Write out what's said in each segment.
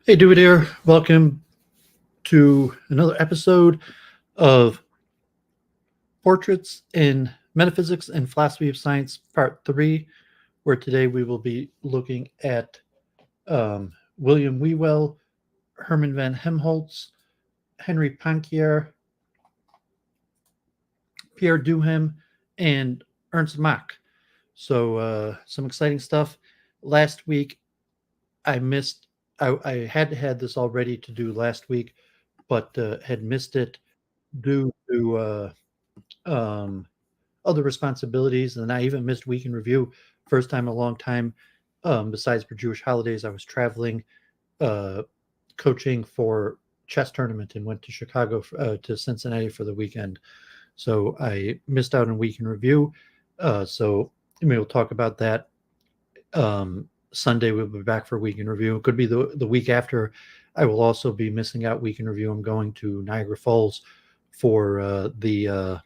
Hey, Dewey there. Welcome to another episode of Portraits in Metaphysics and Philosophy of Science, Part 3, where today we will be looking at William Whewell, Hermann von Hemholtz, Henri Poincare, Pierre Duhum, and Ernst Mach. So, some exciting stuff. Last week, I missed, I had this all ready to do last week, but had missed it due to um, other responsibilities, and I even missed week in review. First time in a long time. Besides for Jewish holidays, I was traveling, uh, coaching for chess tournament, and went to Chicago to Cincinnati for the weekend. So I missed out on week in review. So we'll talk about that. Sunday we'll be back for week in review. It could be the week after. I will also be missing out week in review. I'm going to Niagara Falls for the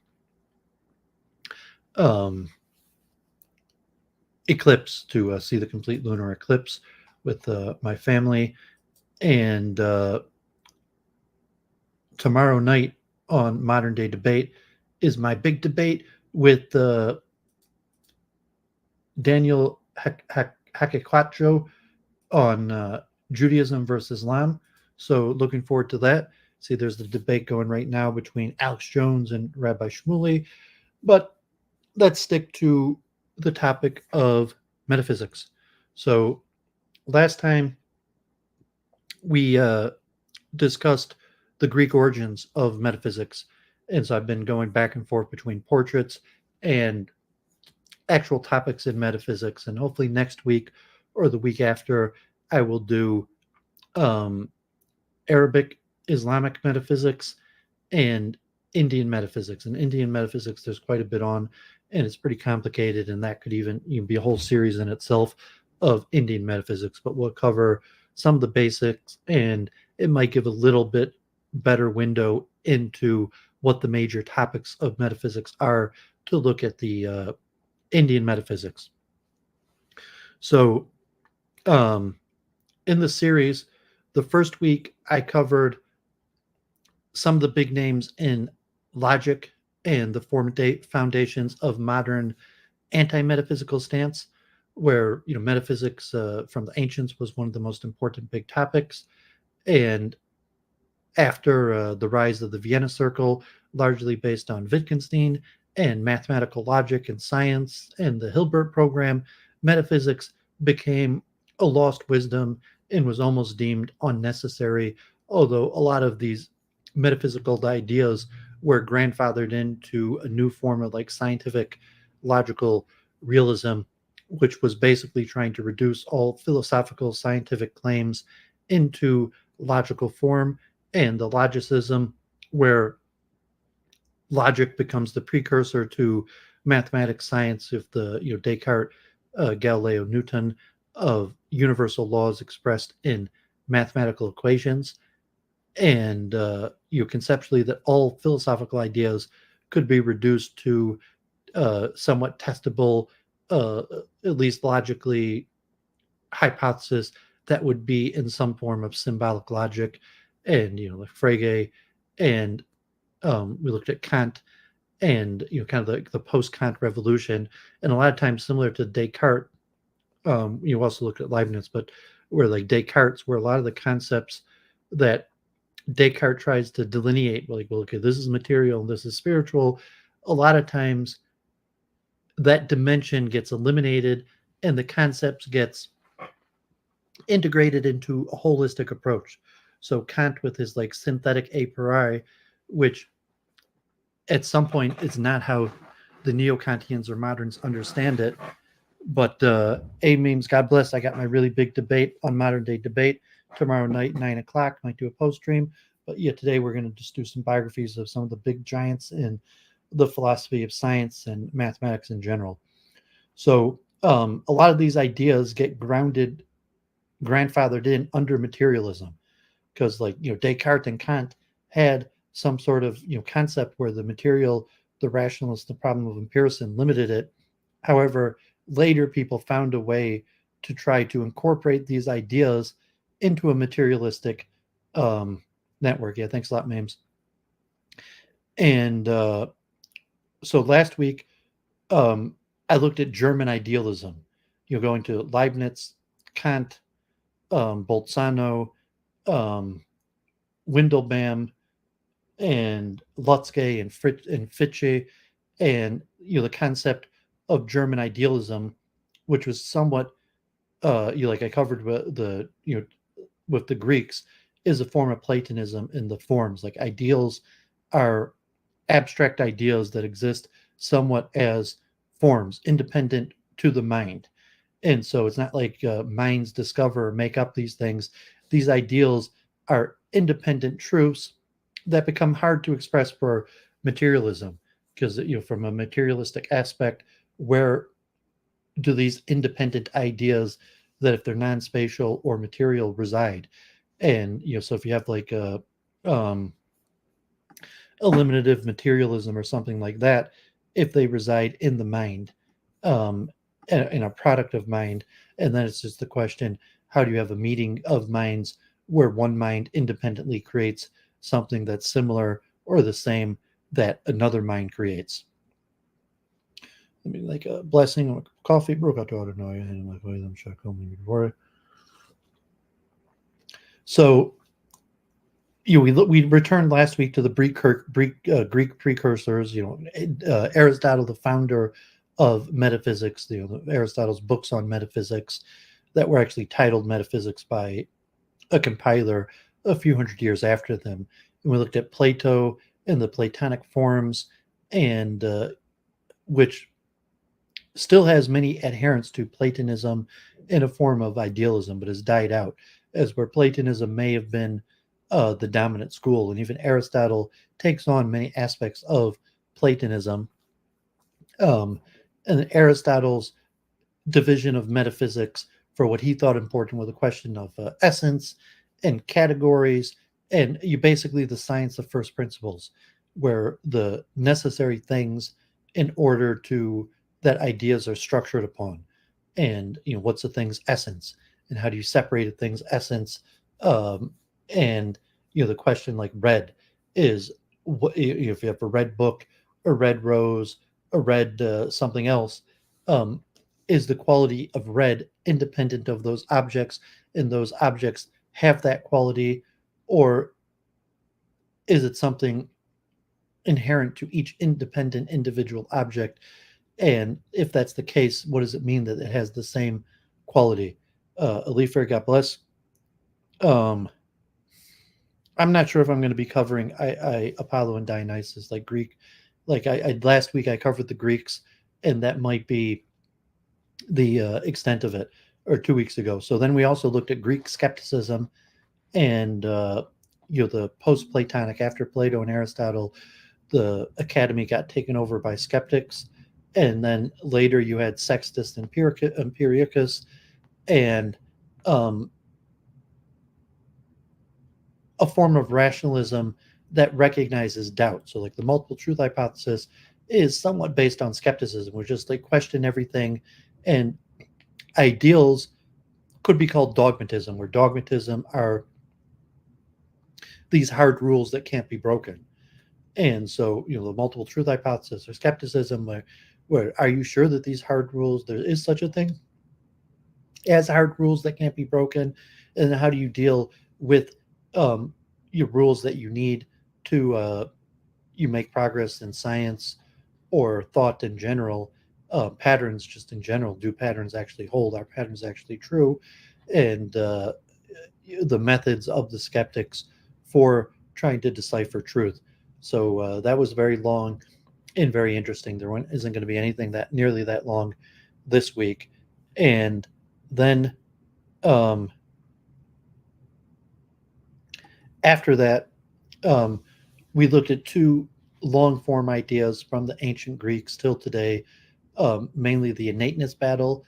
um, eclipse to see the complete lunar eclipse with my family. And tomorrow night on Modern Day Debate is my big debate with Daniel Hakequatcho on Judaism versus Islam. So looking forward to that. See, there's the debate going right now between Alex Jones and Rabbi Shmuley. But let's stick to the topic of metaphysics. So last time we discussed the Greek origins of metaphysics. And so I've been going back and forth between portraits and actual topics in metaphysics. And hopefully next week or the week after, I will do Arabic, Islamic metaphysics, and Indian metaphysics. And Indian metaphysics, there's quite a bit on, and it's pretty complicated, and that could even be a whole series in itself of Indian metaphysics. But we'll cover some of the basics, and it might give a little bit better window into what the major topics of metaphysics are to look at the Indian metaphysics. So, in the series, the first week I covered some of the big names in logic and the foundations of modern anti-metaphysical stance, where metaphysics from the ancients was one of the most important big topics. And after the rise of the Vienna Circle, largely based on Wittgenstein and mathematical logic and science and the Hilbert program, metaphysics became a lost wisdom and was almost deemed unnecessary, although a lot of these metaphysical ideas were grandfathered into a new form of like scientific logical realism, which was basically trying to reduce all philosophical scientific claims into logical form, and the logicism where logic becomes the precursor to mathematics science, if the Descartes, Galileo, Newton, of universal laws expressed in mathematical equations, and conceptually that all philosophical ideas could be reduced to somewhat testable, at least logically, hypothesis that would be in some form of symbolic logic. And like Frege, and we looked at Kant, and kind of the post-Kant revolution, and a lot of times similar to Descartes. You also looked at Leibniz, but where like Descartes, where a lot of the concepts that Descartes tries to delineate, like, well, okay, this is material and this is spiritual, a lot of times that dimension gets eliminated and the concepts gets integrated into a holistic approach. So Kant with his like synthetic a priori, which at some point is not how the neo-Kantians or moderns understand it. But A memes, God bless. I got my really big debate on Modern Day Debate tomorrow night, 9 o'clock. Might do a post stream. But yeah, today we're going to just do some biographies of some of the big giants in the philosophy of science and mathematics in general. So a lot of these ideas get grandfathered in under materialism, because like Descartes and Kant had some sort of concept where the material, the rationalist, the problem of empiricism limited it. However, later people found a way to try to incorporate these ideas into a materialistic network. Yeah, thanks a lot, Mames. And so last week, I looked at German idealism. Going to Leibniz, Kant, Bolzano, um, Windelbaum, and Lutzke and Fichte, and the concept of German idealism, which was somewhat like I covered with with the Greeks, is a form of Platonism in the forms. Like ideals are abstract ideas that exist somewhat as forms, independent to the mind. And so it's not like minds discover or make up these things. These ideals are independent truths that become hard to express for materialism, because from a materialistic aspect, where do these independent ideas that, if they're non-spatial or material, reside? And so if you have like um, eliminative materialism or something like that, if they reside in the mind, um, in a product of mind, and then it's just the question: how do you have a meeting of minds where one mind independently creates something that's similar or the same that another mind creates? I mean, like a blessing of coffee broke out to know and like them check home before. So we returned last week to the Greek precursors. Aristotle, the founder of metaphysics. Aristotle's books on metaphysics that were actually titled Metaphysics by a compiler a few hundred years after them. And we looked at Plato and the Platonic forms, and which still has many adherents to Platonism in a form of idealism, but has died out, as where Platonism may have been the dominant school. And even Aristotle takes on many aspects of Platonism. And Aristotle's division of metaphysics for what he thought important was a question of essence and categories, and basically the science of first principles, where the necessary things in order to that ideas are structured upon, and what's the thing's essence, and how do you separate a thing's essence, and the question like red is what if you have a red book, a red rose, a red something else, um, is the quality of red independent of those objects, and those objects have that quality, or is it something inherent to each independent individual object? And if that's the case, what does it mean that it has the same quality? Alifer, God bless. I'm not sure if I'm going to be covering I Apollo and Dionysus, like Greek. Like I last week I covered the Greeks, and that might be the extent of it, or 2 weeks ago. So then we also looked at Greek skepticism, and the post-Platonic, after Plato and Aristotle, the academy got taken over by skeptics, and then later you had Sextus Empiricus, and a form of rationalism that recognizes doubt. So like the multiple truth hypothesis is somewhat based on skepticism, which is like question everything, and ideals could be called dogmatism, where dogmatism are these hard rules that can't be broken. And so, the multiple truth hypothesis or skepticism, where are you sure that these hard rules, there is such a thing as hard rules that can't be broken? And how do you deal with your rules that you need to you make progress in science or thought in general, patterns just in general? Do patterns actually hold? Are patterns actually true? And the methods of the skeptics for trying to decipher truth. So that was very long and very interesting. There isn't going to be anything that nearly that long this week. And then after that, we looked at two long form ideas from the ancient Greeks till today, mainly the innateness battle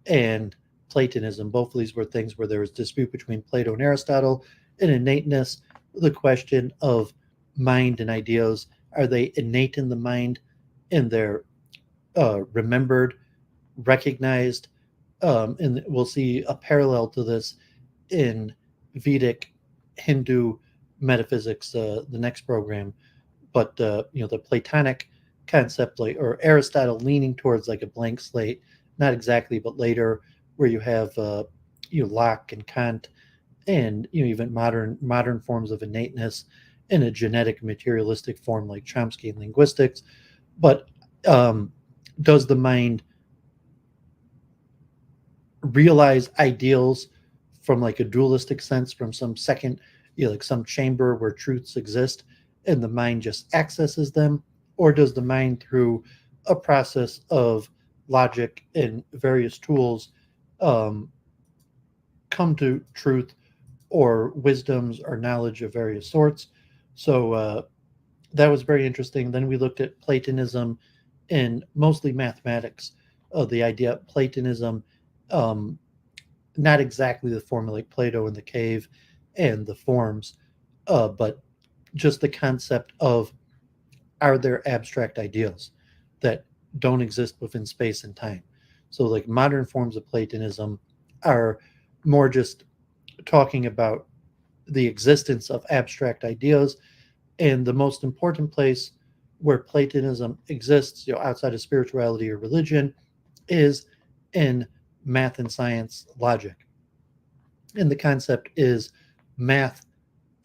and Platonism. Both of these were things where there was dispute between Plato and Aristotle. In innateness, the question of mind and ideas, are they innate in the mind, and they're remembered, recognized? And we'll see a parallel to this in Vedic, Hindu metaphysics the next program. But the Platonic concept, like, or Aristotle leaning towards like a blank slate, not exactly, but later, where you have Locke and Kant, and even modern forms of innateness in a genetic materialistic form like Chomsky and linguistics. But does the mind realize ideals from like a dualistic sense, from some second, like some chamber where truths exist and the mind just accesses them? Or does the mind, through a process of logic and various tools, um, come to truth or wisdoms or knowledge of various sorts? So that was very interesting. Then we looked at Platonism and mostly mathematics. The idea of Platonism, um, not exactly the form like Plato in the cave and the forms, but just the concept of, are there abstract ideals that don't exist within space and time? So, like, modern forms of Platonism are more just talking about the existence of abstract ideas, and the most important place where Platonism exists, outside of spirituality or religion, is in math and science logic. And the concept is math,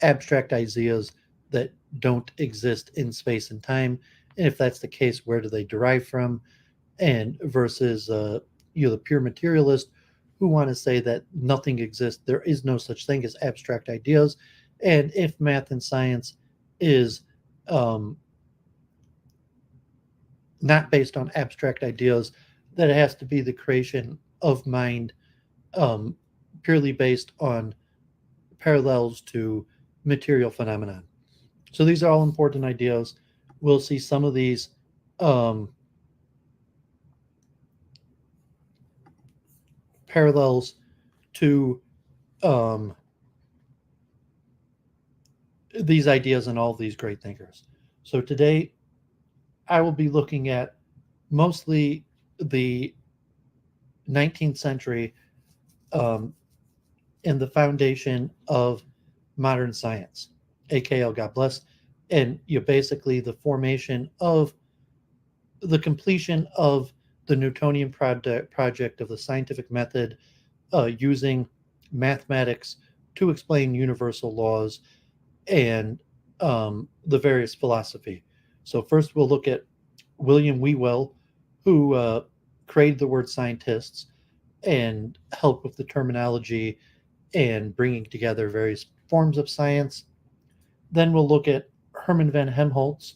abstract ideas that don't exist in space and time. And if that's the case, where do they derive from? And versus the pure materialist, who want to say that nothing exists, there is no such thing as abstract ideas. And if math and science is um, not based on abstract ideas, that it has to be the creation of mind, um, purely based on parallels to material phenomenon. So these are all important ideas. We'll see some of these um, parallels to um, these ideas and all of these great thinkers. So today I will be looking at mostly the 19th century, um, and the foundation of modern science, aka God bless, and basically the formation of the completion of the Newtonian project of the scientific method, using mathematics to explain universal laws and the various philosophy. So first we'll look at William Whewell, who created the word scientists and helped with the terminology and bringing together various forms of science. Then we'll look at Hermann von Hemholtz,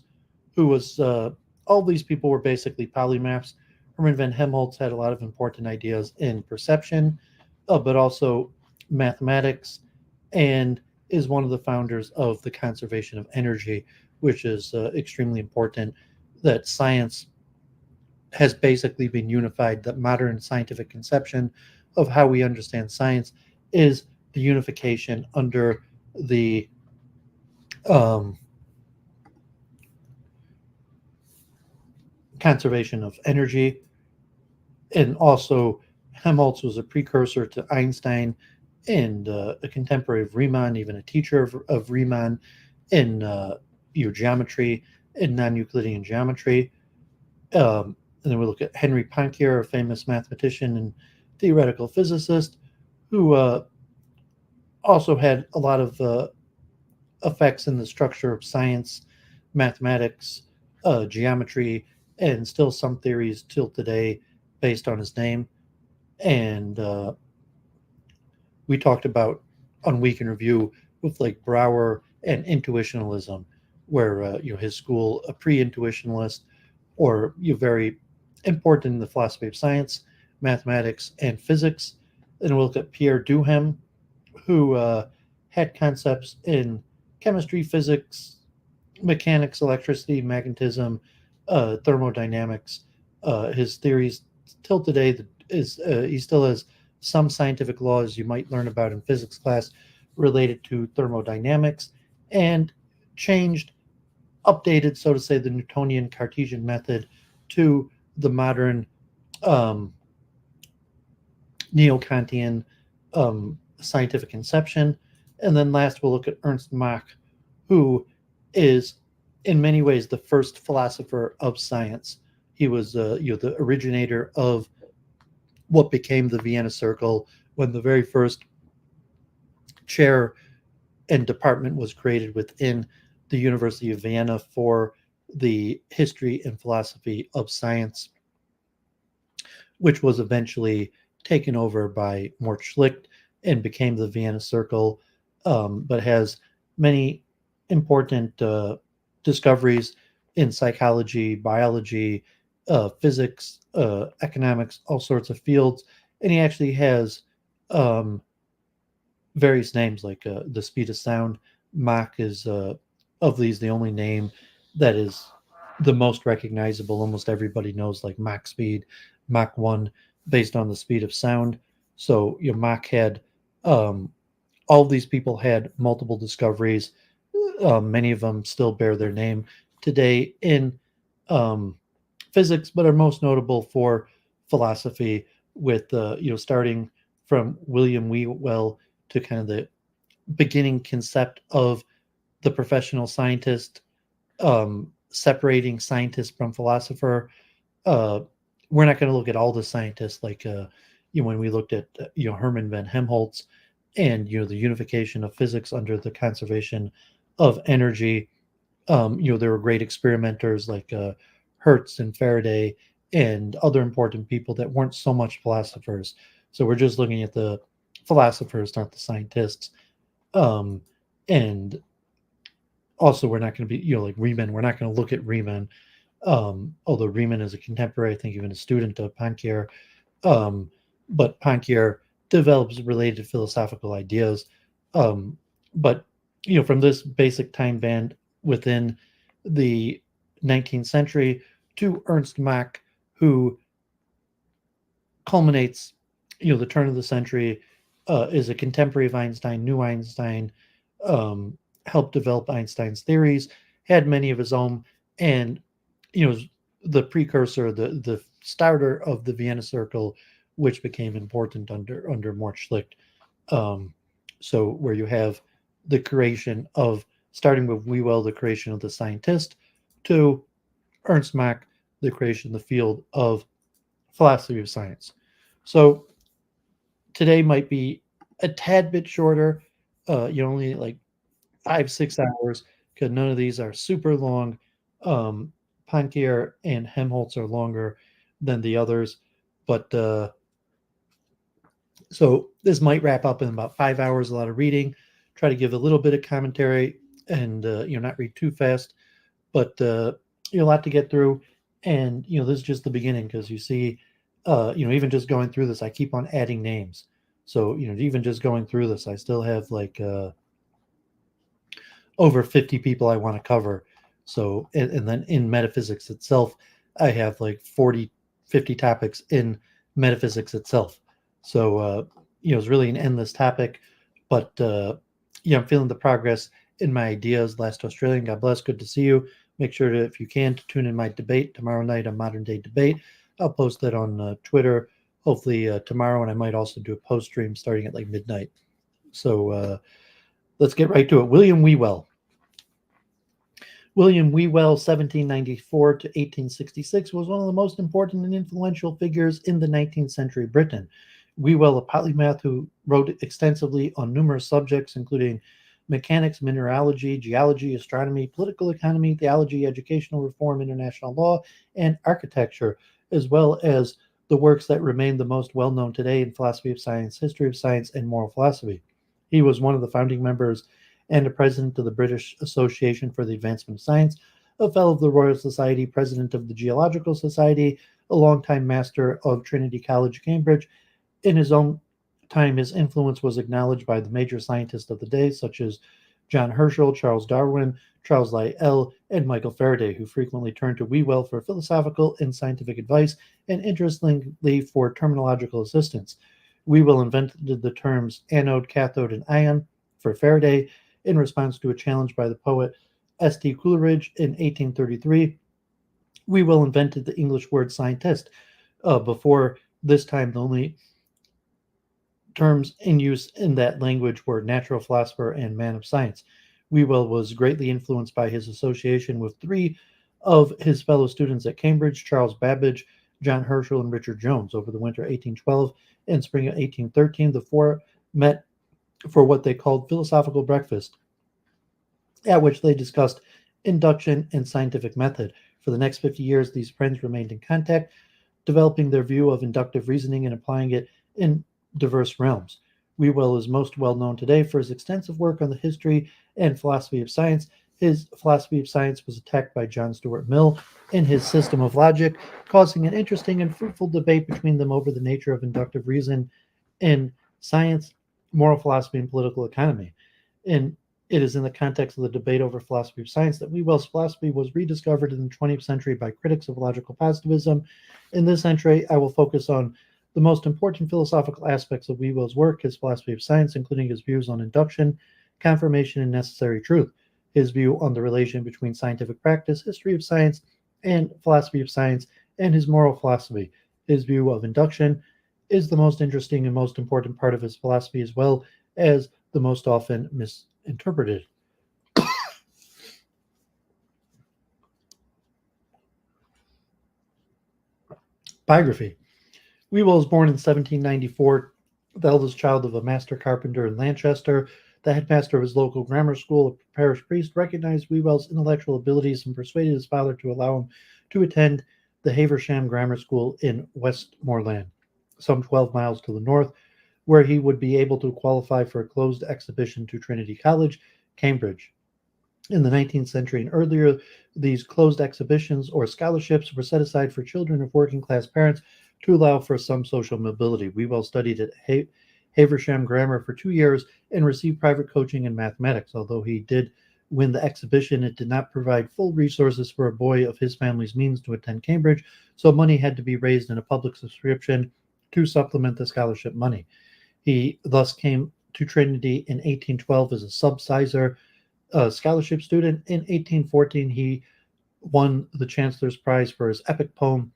who was, all these people were basically polymaths. Hermann von Helmholtz had a lot of important ideas in perception, but also mathematics, and is one of the founders of the conservation of energy, which is extremely important. That science has basically been unified. That modern scientific conception of how we understand science is the unification under the um, conservation of energy. And also, Helmholtz was a precursor to Einstein and a contemporary of Riemann, even a teacher of Riemann in geometry and non-Euclidean geometry. And then we look at Henri Poincare, a famous mathematician and theoretical physicist, who also had a lot of effects in the structure of science, mathematics, geometry, and still some theories till today based on his name. And we talked about on Week in Review with like Brouwer and intuitionalism, where his school, a pre-intuitionalist, or very important in the philosophy of science, mathematics, and physics. Then we'll look at Pierre Duhum, who had concepts in chemistry, physics, mechanics, electricity, magnetism, thermodynamics. His theories till today is he still has some scientific laws you might learn about in physics class related to thermodynamics, and changed, updated, so to say, the Newtonian Cartesian method to the modern neo-Kantian scientific conception. And then last, we'll look at Ernst Mach, who is in many ways the first philosopher of science. He was the originator of what became the Vienna Circle when the very first chair and department was created within the University of Vienna for the history and philosophy of science, which was eventually taken over by Mort Schlicht and became the Vienna Circle, but has many important discoveries in psychology, biology, physics, economics, all sorts of fields. And he actually has various names like the speed of sound. Mach is, of these, the only name that is the most recognizable. Almost everybody knows like Mach speed, Mach 1, based on the speed of sound. So Mach had, all of these people had multiple discoveries. Many of them still bear their name today in physics, but are most notable for philosophy, with starting from William Whewell to kind of the beginning concept of the professional scientist, separating scientist from philosopher. Uh, we're not going to look at all the scientists, like when we looked at Hermann von Hemholtz and the unification of physics under the conservation of energy. There were great experimenters like Hertz and Faraday and other important people that weren't so much philosophers. So we're just looking at the philosophers, not the scientists. And also, we're not going to be, like Riemann, we're not going to look at Riemann, although Riemann is a contemporary, I think even a student of Poincare. But Poincare develops related philosophical ideas. But, from this basic time band within the 19th century to Ernst Mach, who culminates, the turn of the century, is a contemporary of Einstein, knew Einstein, helped develop Einstein's theories, had many of his own, and the precursor, the starter of the Vienna Circle, which became important under Mort Schlicht. So where you have the creation of, starting with Whewell, the creation of the scientist, to Ernst Mach, the creation of the field of philosophy of science. So today might be a tad bit shorter, only like 5-6 hours, because none of these are super long. Poincare and Helmholtz are longer than the others, but so this might wrap up in about 5 hours. A lot of reading. Try to give a little bit of commentary, and not read too fast, but a lot to get through. And this is just the beginning, because you see, even just going through this, I keep on adding names. So even just going through this, I still have like over 50 people I want to cover. So, and then in metaphysics itself, I have like 50 topics in metaphysics itself. So, it's really an endless topic, but, I'm feeling the progress in my ideas. Last Australian, God bless. Good to see you. Make sure to, if you can, to tune in my debate tomorrow night, a modern day debate. I'll post that on Twitter, hopefully tomorrow. And I might also do a post stream starting at like midnight. So, let's get right to it. William Whewell, 1794 to 1866, was one of the most important and influential figures in the 19th century Britain. Whewell, a polymath who wrote extensively on numerous subjects, including mechanics, mineralogy, geology, astronomy, political economy, theology, educational reform, international law, and architecture, as well as the works that remain the most well-known today in philosophy of science, history of science, and moral philosophy. He was one of the founding members and a president of the British Association for the Advancement of Science, a fellow of the Royal Society, president of the Geological Society, a longtime master of Trinity College, Cambridge. In his own time, his influence was acknowledged by the major scientists of the day, such as John Herschel, Charles Darwin, Charles Lyell, and Michael Faraday, who frequently turned to Whewell for philosophical and scientific advice, and interestingly for terminological assistance. Whewell invented the terms anode, cathode, and ion for Faraday in response to a challenge by the poet S.T. Coleridge in 1833. Whewell invented the English word scientist. Before this time, the only terms in use in that language were natural philosopher and man of science. Whewell was greatly influenced by his association with three of his fellow students at Cambridge, Charles Babbage, John Herschel, and Richard Jones. Over the winter 1812 and spring of 1813, the four met for what they called philosophical breakfast, at which they discussed induction and scientific method. For the next 50 years, these friends remained in contact, developing their view of inductive reasoning and applying it in diverse realms. Whewell is most well known today for his extensive work on the history and philosophy of science. His philosophy of science was attacked by John Stuart Mill in his System of Logic, causing an interesting and fruitful debate between them over the nature of inductive reason in science, moral philosophy, and political economy. And it is in the context of the debate over philosophy of science that Whewell's philosophy was rediscovered in the 20th century by critics of logical positivism. In this entry, I will focus on the most important philosophical aspects of Whewell's work, his philosophy of science, including his views on induction, confirmation, and necessary truth, his view on the relation between scientific practice, history of science, and philosophy of science, and his moral philosophy. His view of induction is the most interesting and most important part of his philosophy, as well as the most often misinterpreted. Biography. Whewell was born in 1794, the eldest child of a master carpenter in Lancaster. The headmaster of his local grammar school, a parish priest, recognized Whewell's intellectual abilities and persuaded his father to allow him to attend the Haversham Grammar School in Westmoreland, some 12 miles to the north, where he would be able to qualify for a closed exhibition to Trinity College, Cambridge. In the 19th century and earlier, these closed exhibitions or scholarships were set aside for children of working class parents to allow for some social mobility. Whewell studied at Haversham Grammar for 2 years and received private coaching in mathematics. Although he did win the exhibition, it did not provide full resources for a boy of his family's means to attend Cambridge, so money had to be raised in a public subscription to supplement the scholarship money. He thus came to Trinity in 1812 as a subsidizer scholarship student. In 1814, he won the Chancellor's Prize for his epic poem,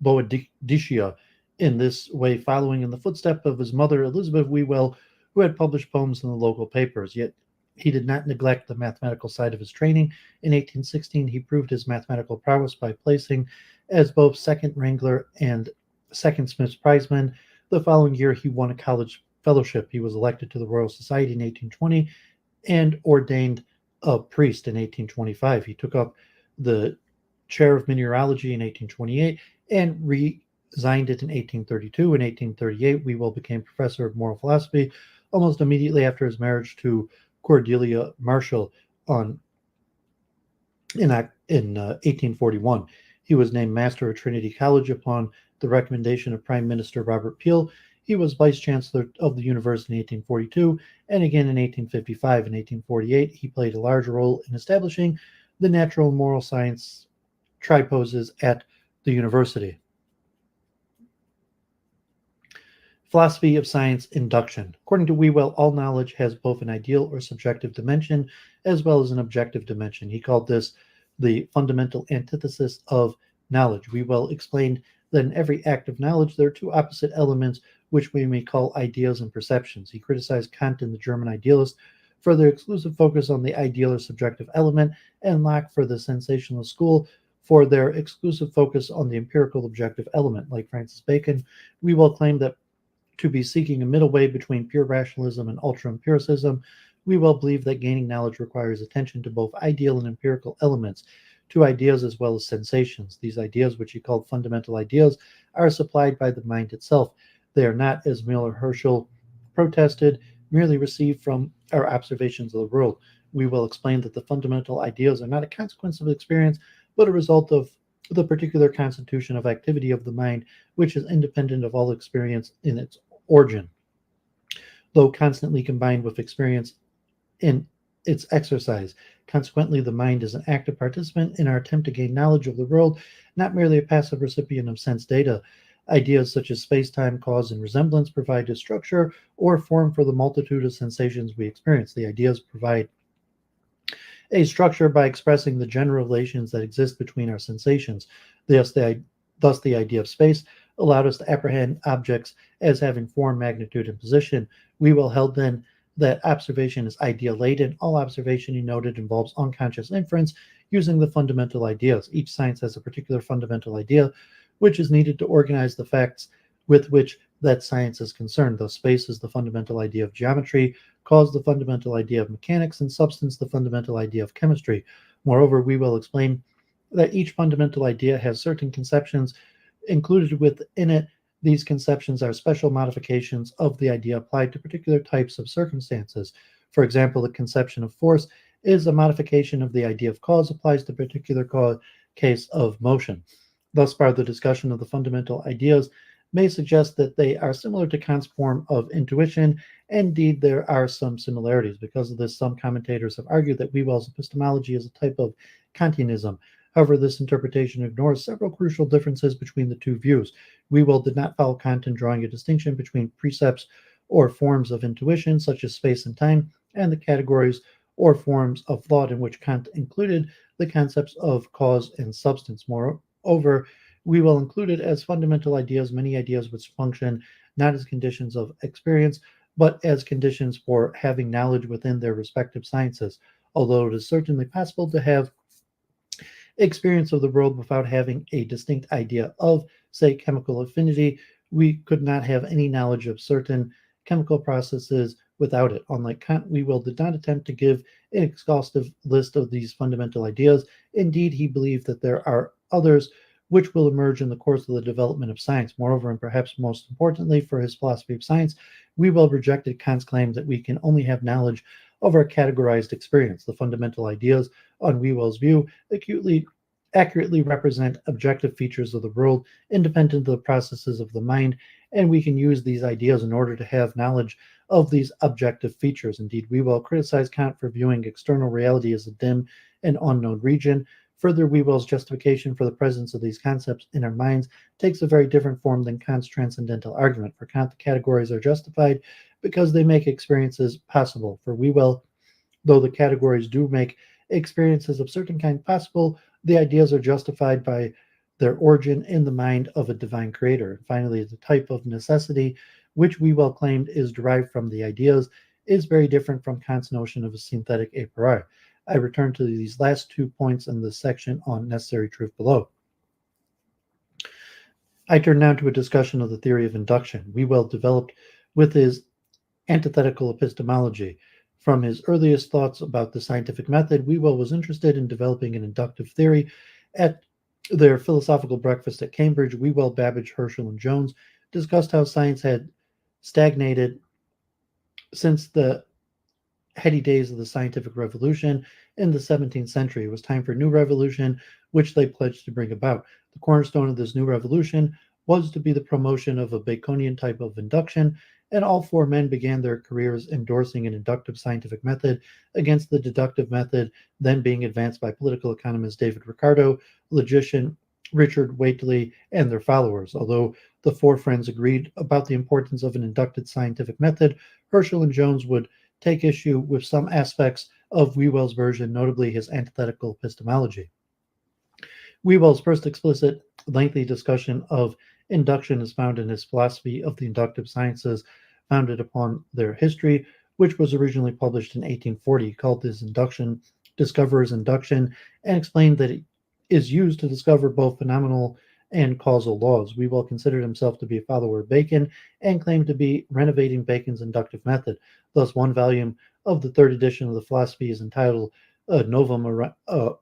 Boadicea. In this way, following in the footsteps of his mother, Elizabeth Whewell, who had published poems in the local papers. Yet he did not neglect the mathematical side of his training. In 1816, he proved his mathematical prowess by placing as both second Wrangler and second Smith's Prizeman. The following year, he won a college fellowship. He was elected to the Royal Society in 1820 and ordained a priest in 1825. He took up the chair of mineralogy in 1828 and resigned it in 1832. In 1838, Whewell became professor of moral philosophy almost immediately after his marriage to Cordelia Marshall in 1841. He was named master of Trinity College upon the recommendation of Prime Minister Robert Peel. He was vice chancellor of the university in 1842 and again in 1855 and 1848. He played a large role in establishing the natural and moral science triposes at the university. Philosophy of science induction. According to Whewell, all knowledge has both an ideal or subjective dimension as well as an objective dimension. He called this the fundamental antithesis of knowledge. Whewell explained that in every act of knowledge there are two opposite elements which we may call ideas and perceptions. He criticized Kant and the German idealists for their exclusive focus on the ideal or subjective element, and Locke for the sensationalist school for their exclusive focus on the empirical objective element. Like Francis Bacon, Whewell claimed that to be seeking a middle way between pure rationalism and ultra-empiricism. Whewell believed that gaining knowledge requires attention to both ideal and empirical elements, to ideas as well as sensations. These ideas, which he called fundamental ideas, are supplied by the mind itself. They are not, as Mill or Herschel protested, merely received from our observations of the world. Whewell explained that the fundamental ideas are not a consequence of experience, but a result of the particular constitution of activity of the mind, which is independent of all experience in its origin, though constantly combined with experience in its exercise. Consequently, the mind is an active participant in our attempt to gain knowledge of the world, not merely a passive recipient of sense data. Ideas such as space-time, cause, and resemblance provide a structure or form for the multitude of sensations we experience. The ideas provide a structure by expressing the general relations that exist between our sensations. Thus, the idea of space allowed us to apprehend objects as having form, magnitude, and position. Whewell held then that observation is idea-laden. All observation, he noted, involves unconscious inference using the fundamental ideas. Each science has a particular fundamental idea which is needed to organize the facts with which that science is concerned. Thus, space is the fundamental idea of geometry, cause the fundamental idea of mechanics, and substance the fundamental idea of chemistry. Moreover, we will explain that each fundamental idea has certain conceptions included within it. These conceptions are special modifications of the idea applied to particular types of circumstances. For example, the conception of force is a modification of the idea of cause applies to a particular case of motion. Thus far, the discussion of the fundamental ideas may suggest that they are similar to Kant's form of intuition. Indeed, there are some similarities. Because of this, some commentators have argued that Whewell's epistemology is a type of Kantianism. However, this interpretation ignores several crucial differences between the two views. Whewell did not follow Kant in drawing a distinction between precepts or forms of intuition, such as space and time, and the categories or forms of thought in which Kant included the concepts of cause and substance. Moreover, Whewell included as fundamental ideas many ideas which function not as conditions of experience, but as conditions for having knowledge within their respective sciences. Although it is certainly possible to have experience of the world without having a distinct idea of, say, chemical affinity, we could not have any knowledge of certain chemical processes without it. Unlike Kant, Whewell did not attempt to give an exhaustive list of these fundamental ideas. Indeed, he believed that there are others which will emerge in the course of the development of science. Moreover, and perhaps most importantly for his philosophy of science, Whewell rejected Kant's claim that we can only have knowledge of our categorized experience. The fundamental ideas, on Whewell's view, accurately represent objective features of the world, independent of the processes of the mind, and we can use these ideas in order to have knowledge of these objective features. Indeed, Whewell criticized Kant for viewing external reality as a dim and unknown region. Further, Whewell's justification for the presence of these concepts in our minds takes a very different form than Kant's transcendental argument. For Kant, the categories are justified because they make experiences possible. For Whewell, though the categories do make experiences of certain kind possible, the ideas are justified by their origin in the mind of a divine creator. And finally, the type of necessity which Whewell claimed is derived from the ideas is very different from Kant's notion of a synthetic a priori. I return to these last 2 points in the section on necessary truth below. I turn now to a discussion of the theory of induction. Whewell developed with his antithetical epistemology. From his earliest thoughts about the scientific method, Whewell was interested in developing an inductive theory. At their philosophical breakfast at Cambridge, Whewell, Babbage, Herschel, and Jones discussed how science had stagnated since the heady days of the scientific revolution in the 17th century. It was time for a new revolution, which they pledged to bring about. The cornerstone of this new revolution was to be the promotion of a Baconian type of induction, and all four men began their careers endorsing an inductive scientific method against the deductive method then being advanced by political economist David Ricardo, logician Richard Whately, and their followers. Although the four friends agreed about the importance of an inductive scientific method, Herschel and Jones would take issue with some aspects of Whewell's version, notably his antithetical epistemology. Whewell's first explicit, lengthy discussion of induction is found in his philosophy of the inductive sciences, founded upon their history, which was originally published in 1840. He called this induction discoverer's induction and explained that it is used to discover both phenomenal and causal laws. Whewell considered himself to be a follower of Bacon and claimed to be renovating Bacon's inductive method. Thus, one volume of the third edition of the philosophy is entitled Novum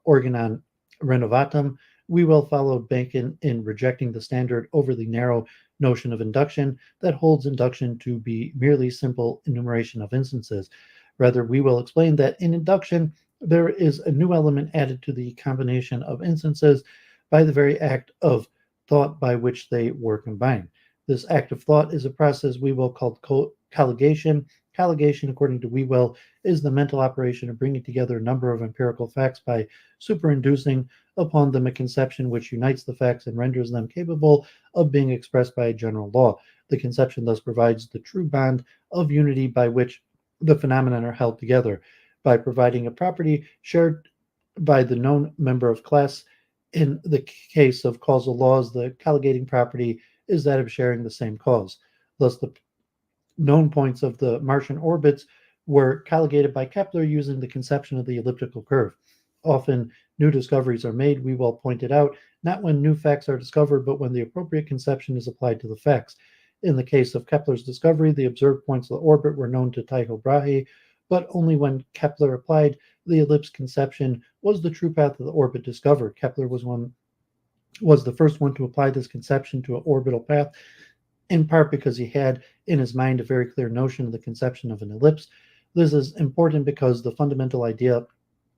Organon Renovatum. Whewell followed Bacon in rejecting the standard, overly narrow notion of induction that holds induction to be merely simple enumeration of instances. Rather, Whewell explained that in induction, there is a new element added to the combination of instances by the very act of thought by which they were combined. This act of thought is a process Whewell called colligation. Colligation, according to Whewell, is the mental operation of bringing together a number of empirical facts by superinducing upon them a conception which unites the facts and renders them capable of being expressed by a general law. The conception thus provides the true bond of unity by which the phenomena are held together, by providing a property shared by the known member of class. In the case of causal laws, the colligating property is that of sharing the same cause. Thus, the known points of the Martian orbits were colligated by Kepler using the conception of the elliptical curve. Often, new discoveries are made, Whewell pointed out, not when new facts are discovered, but when the appropriate conception is applied to the facts. In the case of Kepler's discovery, the observed points of the orbit were known to Tycho Brahe, but only when Kepler applied the ellipse conception was the true path of the orbit discovered. Kepler was the first one to apply this conception to an orbital path, in part because he had in his mind a very clear notion of the conception of an ellipse. This is important because the fundamental idea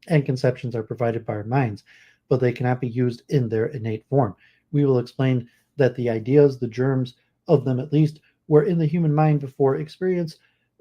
and conceptions are provided by our minds, but they cannot be used in their innate form. We will explain that the ideas, the germs of them at least, were in the human mind before experience,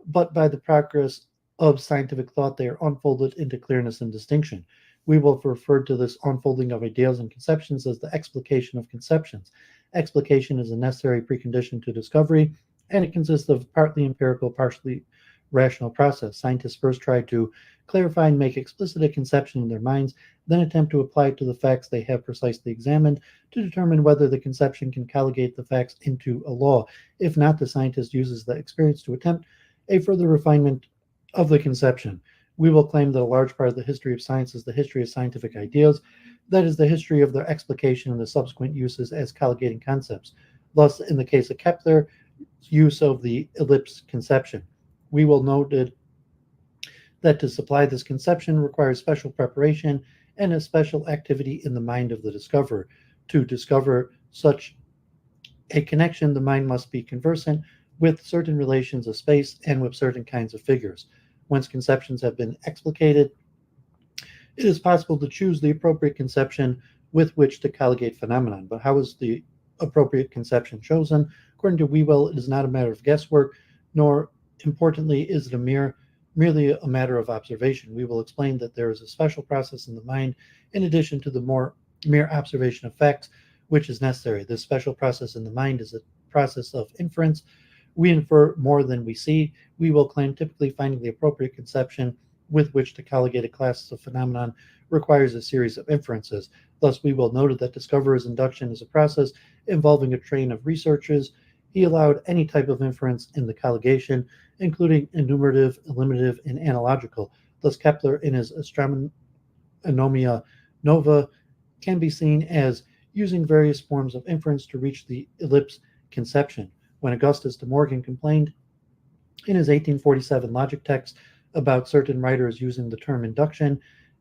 but by the progress of scientific thought, they are unfolded into clearness and distinction. We will refer to this unfolding of ideas and conceptions as the explication of conceptions. Explication is a necessary precondition to discovery, and it consists of partly empirical, partially rational process. Scientists first try to clarify and make explicit a conception in their minds, then attempt to apply it to the facts they have precisely examined to determine whether the conception can colligate the facts into a law. If not, the scientist uses the experience to attempt a further refinement of the conception. We will claim that a large part of the history of science is the history of scientific ideas, that is, the history of their explication and the subsequent uses as colligating concepts. Thus, in the case of Kepler's use of the ellipse conception, we will note that to supply this conception requires special preparation and a special activity in the mind of the discoverer. To discover such a connection, the mind must be conversant with certain relations of space and with certain kinds of figures. Once conceptions have been explicated, it is possible to choose the appropriate conception with which to colligate phenomenon. But how is the appropriate conception chosen? According to Whewell, it is not a matter of guesswork, nor, importantly, is it merely a matter of observation. We will explain that there is a special process in the mind, in addition to the mere observation of facts, which is necessary. This special process in the mind is a process of inference. We infer more than we see. We will claim typically finding the appropriate conception with which to colligate a class of phenomenon requires a series of inferences. Thus, we will note that discoverer's induction is a process involving a train of researchers. He allowed any type of inference in the colligation, including enumerative, eliminative, and analogical. Thus, Kepler, in his Astronomia Nova, can be seen as using various forms of inference to reach the ellipse conception. When Augustus de Morgan complained in his 1847 logic text about certain writers using the term induction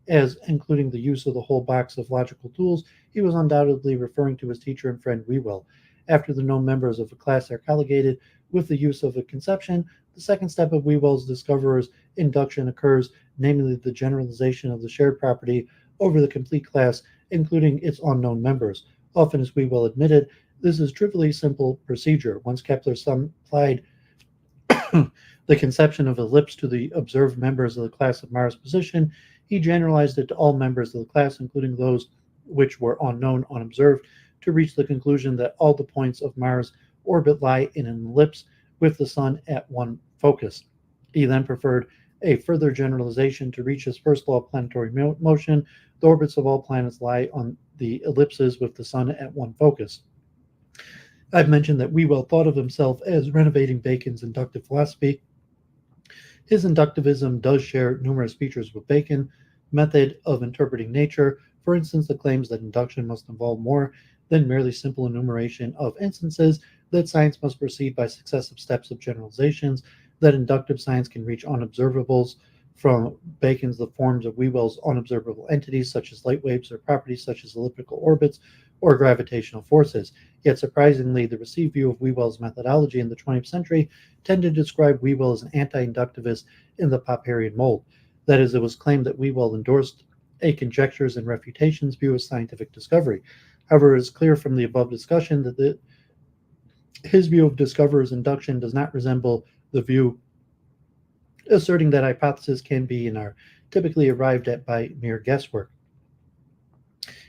as including the use of the whole box of logical tools, he was undoubtedly referring to his teacher and friend Whewell. After the known members of a class are colligated with the use of a conception, the second step of Whewell's discoverer's induction occurs, namely the generalization of the shared property over the complete class, including its unknown members. Often, as Whewell admitted, this is trivially simple procedure. Once Kepler applied the conception of ellipse to the observed members of the class of Mars position, he generalized it to all members of the class, including those which were unknown, unobserved, to reach the conclusion that all the points of Mars' orbit lie in an ellipse with the Sun at one focus. He then preferred a further generalization to reach his first law of planetary motion. The orbits of all planets lie on the ellipses with the Sun at one focus. I've mentioned that Whewell thought of himself as renovating Bacon's inductive philosophy. His inductivism does share numerous features with Bacon's method of interpreting nature. For instance, the claims that induction must involve more than merely simple enumeration of instances, that science must proceed by successive steps of generalizations, that inductive science can reach unobservables from Bacon's the forms of Whewell's unobservable entities such as light waves or properties such as elliptical orbits or gravitational forces. Yet surprisingly, the received view of Whewell's methodology in the 20th century tended to describe Whewell as an anti-inductivist in the Popperian mold. That is, it was claimed that Whewell endorsed a conjectures and refutations view of scientific discovery. However, it is clear from the above discussion that his view of discoverer's induction does not resemble the view asserting that hypotheses can be and are typically arrived at by mere guesswork.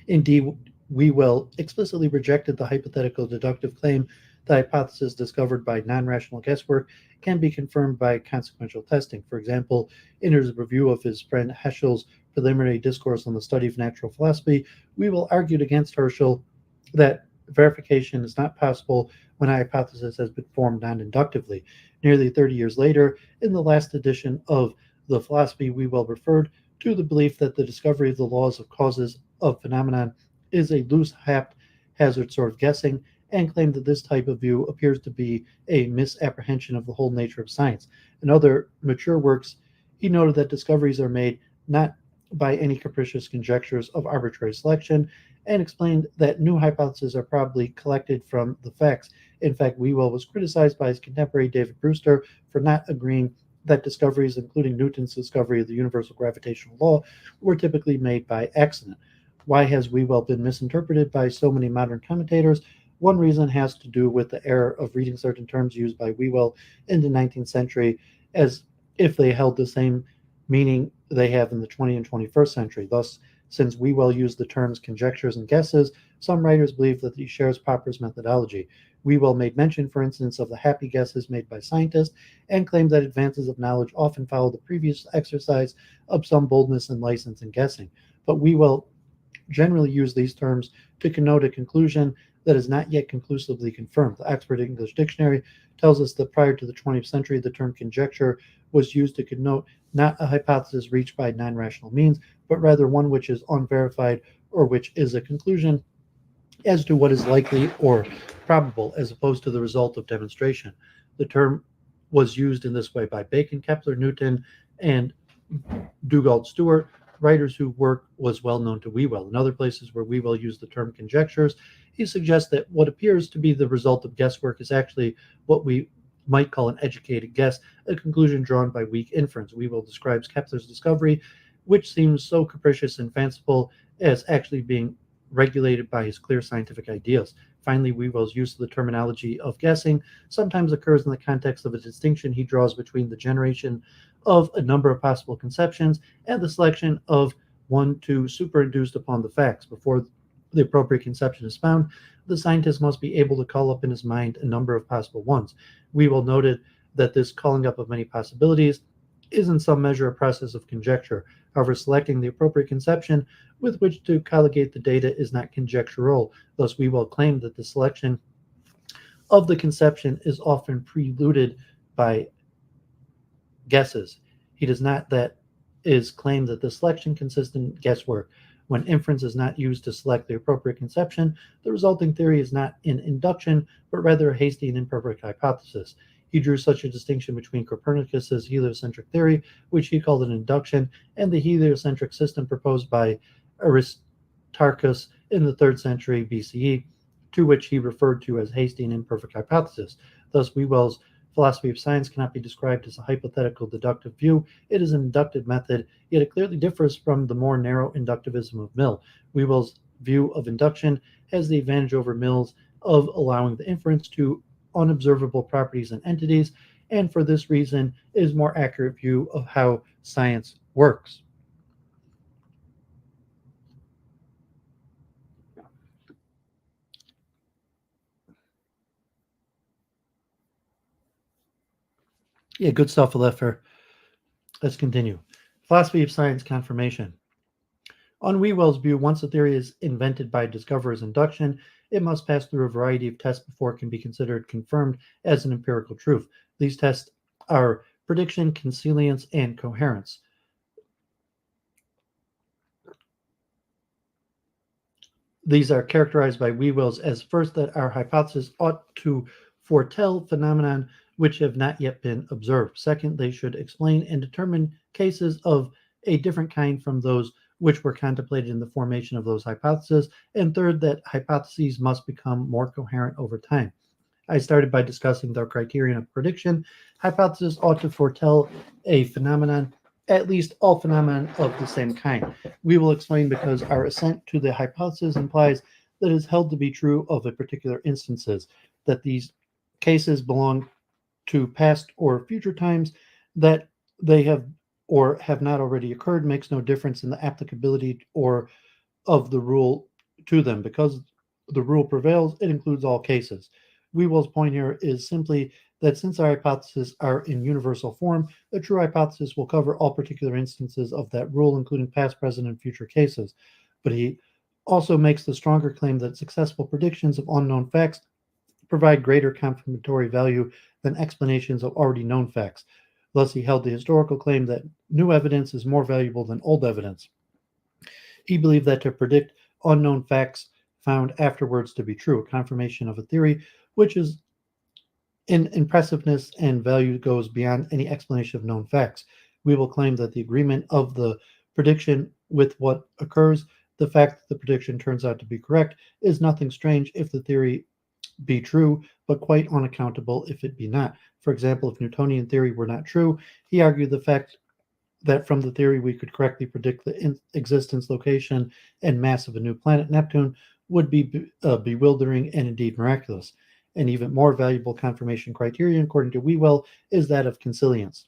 Indeed, Whewell explicitly rejected the hypothetical deductive claim that hypotheses discovered by non-rational guesswork can be confirmed by consequential testing. For example, in his review of his friend Heschel's preliminary discourse on the study of natural philosophy, Whewell argued against Herschel that verification is not possible when a hypothesis has been formed non-inductively. Nearly 30 years later, in the last edition of the philosophy, Whewell referred to the belief that the discovery of the laws of causes of phenomenon is a loose haphazard sort of guessing, and claimed that this type of view appears to be a misapprehension of the whole nature of science. In other mature works, he noted that discoveries are made not by any capricious conjectures of arbitrary selection, and explained that new hypotheses are probably collected from the facts. In fact, Whewell was criticized by his contemporary David Brewster for not agreeing that discoveries, including Newton's discovery of the universal gravitational law, were typically made by accident. Why has Whewell been misinterpreted by so many modern commentators? One reason has to do with the error of reading certain terms used by Whewell in the 19th century as if they held the same meaning they have in the 20th and 21st century. Thus, since Whewell used the terms conjectures and guesses, some writers believe that he shares Popper's methodology. Whewell made mention, for instance, of the happy guesses made by scientists and claimed that advances of knowledge often follow the previous exercise of some boldness and license in guessing. But Whewell generally used these terms to connote a conclusion that is not yet conclusively confirmed. The Oxford English Dictionary tells us that prior to the 20th century, the term conjecture was used to connote not a hypothesis reached by non-rational means, but rather one which is unverified or which is a conclusion as to what is likely or probable, as opposed to the result of demonstration. The term was used in this way by Bacon, Kepler, Newton, and Dugald Stewart, writers whose work was well known to Whewell. In other places where Whewell used the term conjectures, he suggests that what appears to be the result of guesswork is actually what we might call an educated guess, a conclusion drawn by weak inference. Whewell describes Kepler's discovery, which seems so capricious and fanciful, as actually being regulated by his clear scientific ideals. Finally, Whewell's use of the terminology of guessing sometimes occurs in the context of a distinction he draws between the generation of a number of possible conceptions and the selection of one to superinduced upon the facts. Before the appropriate conception is found, the scientist must be able to call up in his mind a number of possible ones. Whewell noted that this calling up of many possibilities is in some measure a process of conjecture. However, selecting the appropriate conception with which to colligate the data is not conjectural. Thus, Whewell claimed that the selection of the conception is often preluded by guesses. He does not that is claimed that the selection consists in guesswork. When inference is not used to select the appropriate conception, the resulting theory is not an induction, but rather a hasty and imperfect hypothesis. He drew such a distinction between Copernicus's heliocentric theory, which he called an induction, and the heliocentric system proposed by Aristarchus in the 3rd century BCE, to which he referred to as hasty and imperfect hypothesis. Thus, Whewell's philosophy of science cannot be described as a hypothetical deductive view. It is an inductive method, yet it clearly differs from the more narrow inductivism of Mill. Whewell's view of induction has the advantage over Mill's of allowing the inference to unobservable properties and entities, and for this reason is a more accurate view of how science works. Yeah, good stuff, Alefer. Let's continue. Philosophy of science confirmation. On Whewell's view, once a theory is invented by discoverer's induction, it must pass through a variety of tests before it can be considered confirmed as an empirical truth. These tests are prediction, consilience, and coherence. These are characterized by Whewell's as first that our hypothesis ought to foretell phenomenon which have not yet been observed. Second, they should explain and determine cases of a different kind from those which were contemplated in the formation of those hypotheses. And third, that hypotheses must become more coherent over time. I started by discussing the criterion of prediction. Hypotheses ought to foretell a phenomenon, at least all phenomena of the same kind. We will explain because our assent to the hypothesis implies that it is held to be true of a particular instances, that these cases belong to past or future times, that they have or have not already occurred makes no difference in the applicability or of the rule to them. Because the rule prevails, it includes all cases. Whewell's point here is simply that since our hypotheses are in universal form, the true hypothesis will cover all particular instances of that rule, including past, present, and future cases. But he also makes the stronger claim that successful predictions of unknown facts provide greater confirmatory value than explanations of already known facts. Thus, he held the historical claim that new evidence is more valuable than old evidence. He believed that to predict unknown facts found afterwards to be true, a confirmation of a theory which is in impressiveness and value goes beyond any explanation of known facts. We will claim that the agreement of the prediction with what occurs, the fact that the prediction turns out to be correct, is nothing strange if the theory be true, but quite unaccountable if it be not. For example, if Newtonian theory were not true, he argued the fact that from the theory we could correctly predict the existence, location, and mass of a new planet, Neptune, would be bewildering and indeed miraculous. An even more valuable confirmation criterion, according to Whewell, is that of consilience.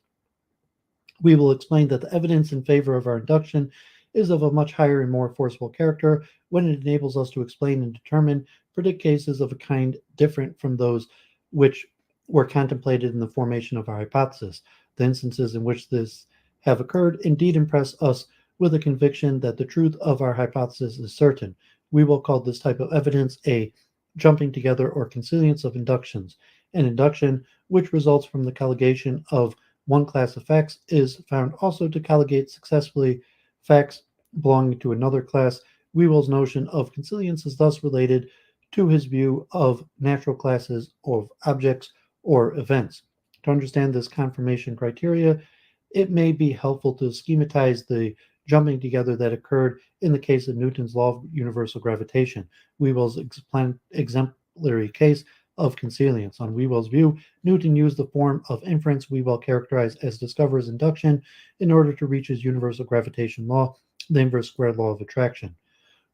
We will explain that the evidence in favor of our induction is of a much higher and more forceful character when it enables us to explain and determine, predict cases of a kind different from those which were contemplated in the formation of our hypothesis. The instances in which this have occurred indeed impress us with a conviction that the truth of our hypothesis is certain. We will call this type of evidence a jumping together or consilience of inductions. An induction which results from the colligation of one class of facts is found also to colligate successfully facts belonging to another class. Whewell's notion of consilience is thus related to his view of natural classes of objects or events. To understand this confirmation criteria, it may be helpful to schematize the jumping together that occurred in the case of Newton's law of universal gravitation, Whewell's exemplary case of consilience. On Whewell's view, Newton used the form of inference Whewell characterized as discoverer's induction in order to reach his universal gravitation law, the inverse squared law of attraction.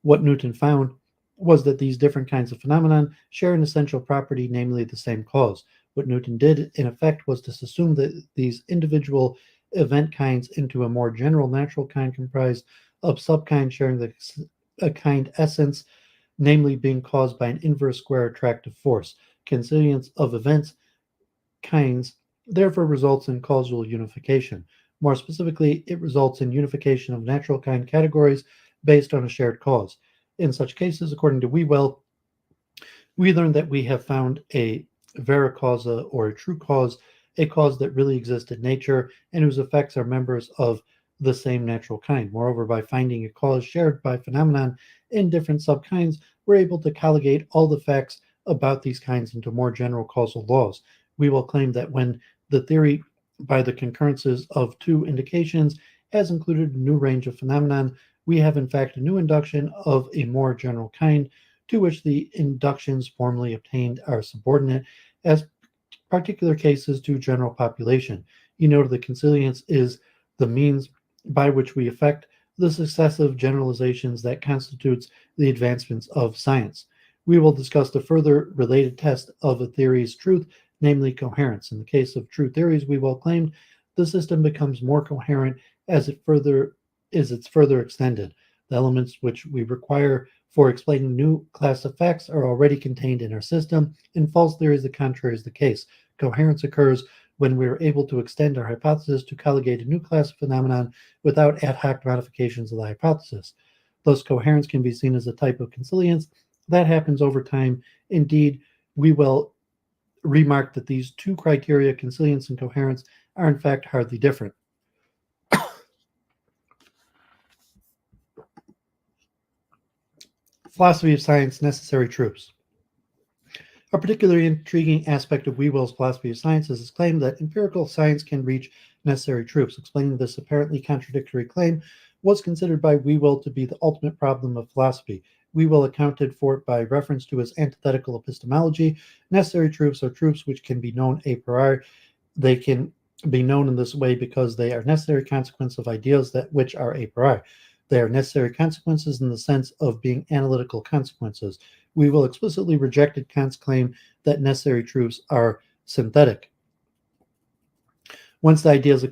What Newton found was that these different kinds of phenomenon share an essential property, namely the same cause. What Newton did, in effect, was to subsume these individual event kinds into a more general natural kind comprised of subkinds sharing a kind essence, namely being caused by an inverse square attractive force. Consilience of events kinds therefore results in causal unification. More specifically, it results in unification of natural kind categories based on a shared cause. In such cases, according to Whewell, we learn that we have found a vera causa, or a true cause, a cause that really exists in nature and whose effects are members of the same natural kind. Moreover, by finding a cause shared by phenomenon in different subkinds, we're able to colligate all the facts about these kinds into more general causal laws. We will claim that when the theory, by the concurrences of two indications, has included a new range of phenomenon, we have in fact a new induction of a more general kind, to which the inductions formerly obtained are subordinate as particular cases to general population. You note that consilience is the means by which we effect the successive generalizations that constitutes the advancements of science. We will discuss the further related test of a theory's truth, namely coherence. In the case of true theories, we will claim the system becomes more coherent as it's further extended. The elements which we require for explaining new class of facts are already contained in our system. In false theories, the contrary is the case. Coherence occurs when we are able to extend our hypothesis to colligate a new class of phenomenon without ad hoc modifications of the hypothesis. Thus, coherence can be seen as a type of consilience that happens over time. Indeed, we will remark that these two criteria, consilience and coherence, are in fact hardly different. Philosophy of science, necessary truths. A particularly intriguing aspect of Whewell's philosophy of science is his claim that empirical science can reach necessary truths. Explaining this apparently contradictory claim was considered by Whewell to be the ultimate problem of philosophy. Whewell accounted for it by reference to his antithetical epistemology. Necessary truths are truths which can be known a priori. They can be known in this way because they are necessary consequences of ideas that which are a priori. They are necessary consequences in the sense of being analytical consequences. Whewell explicitly rejected Kant's claim that necessary truths are synthetic. Once the ideas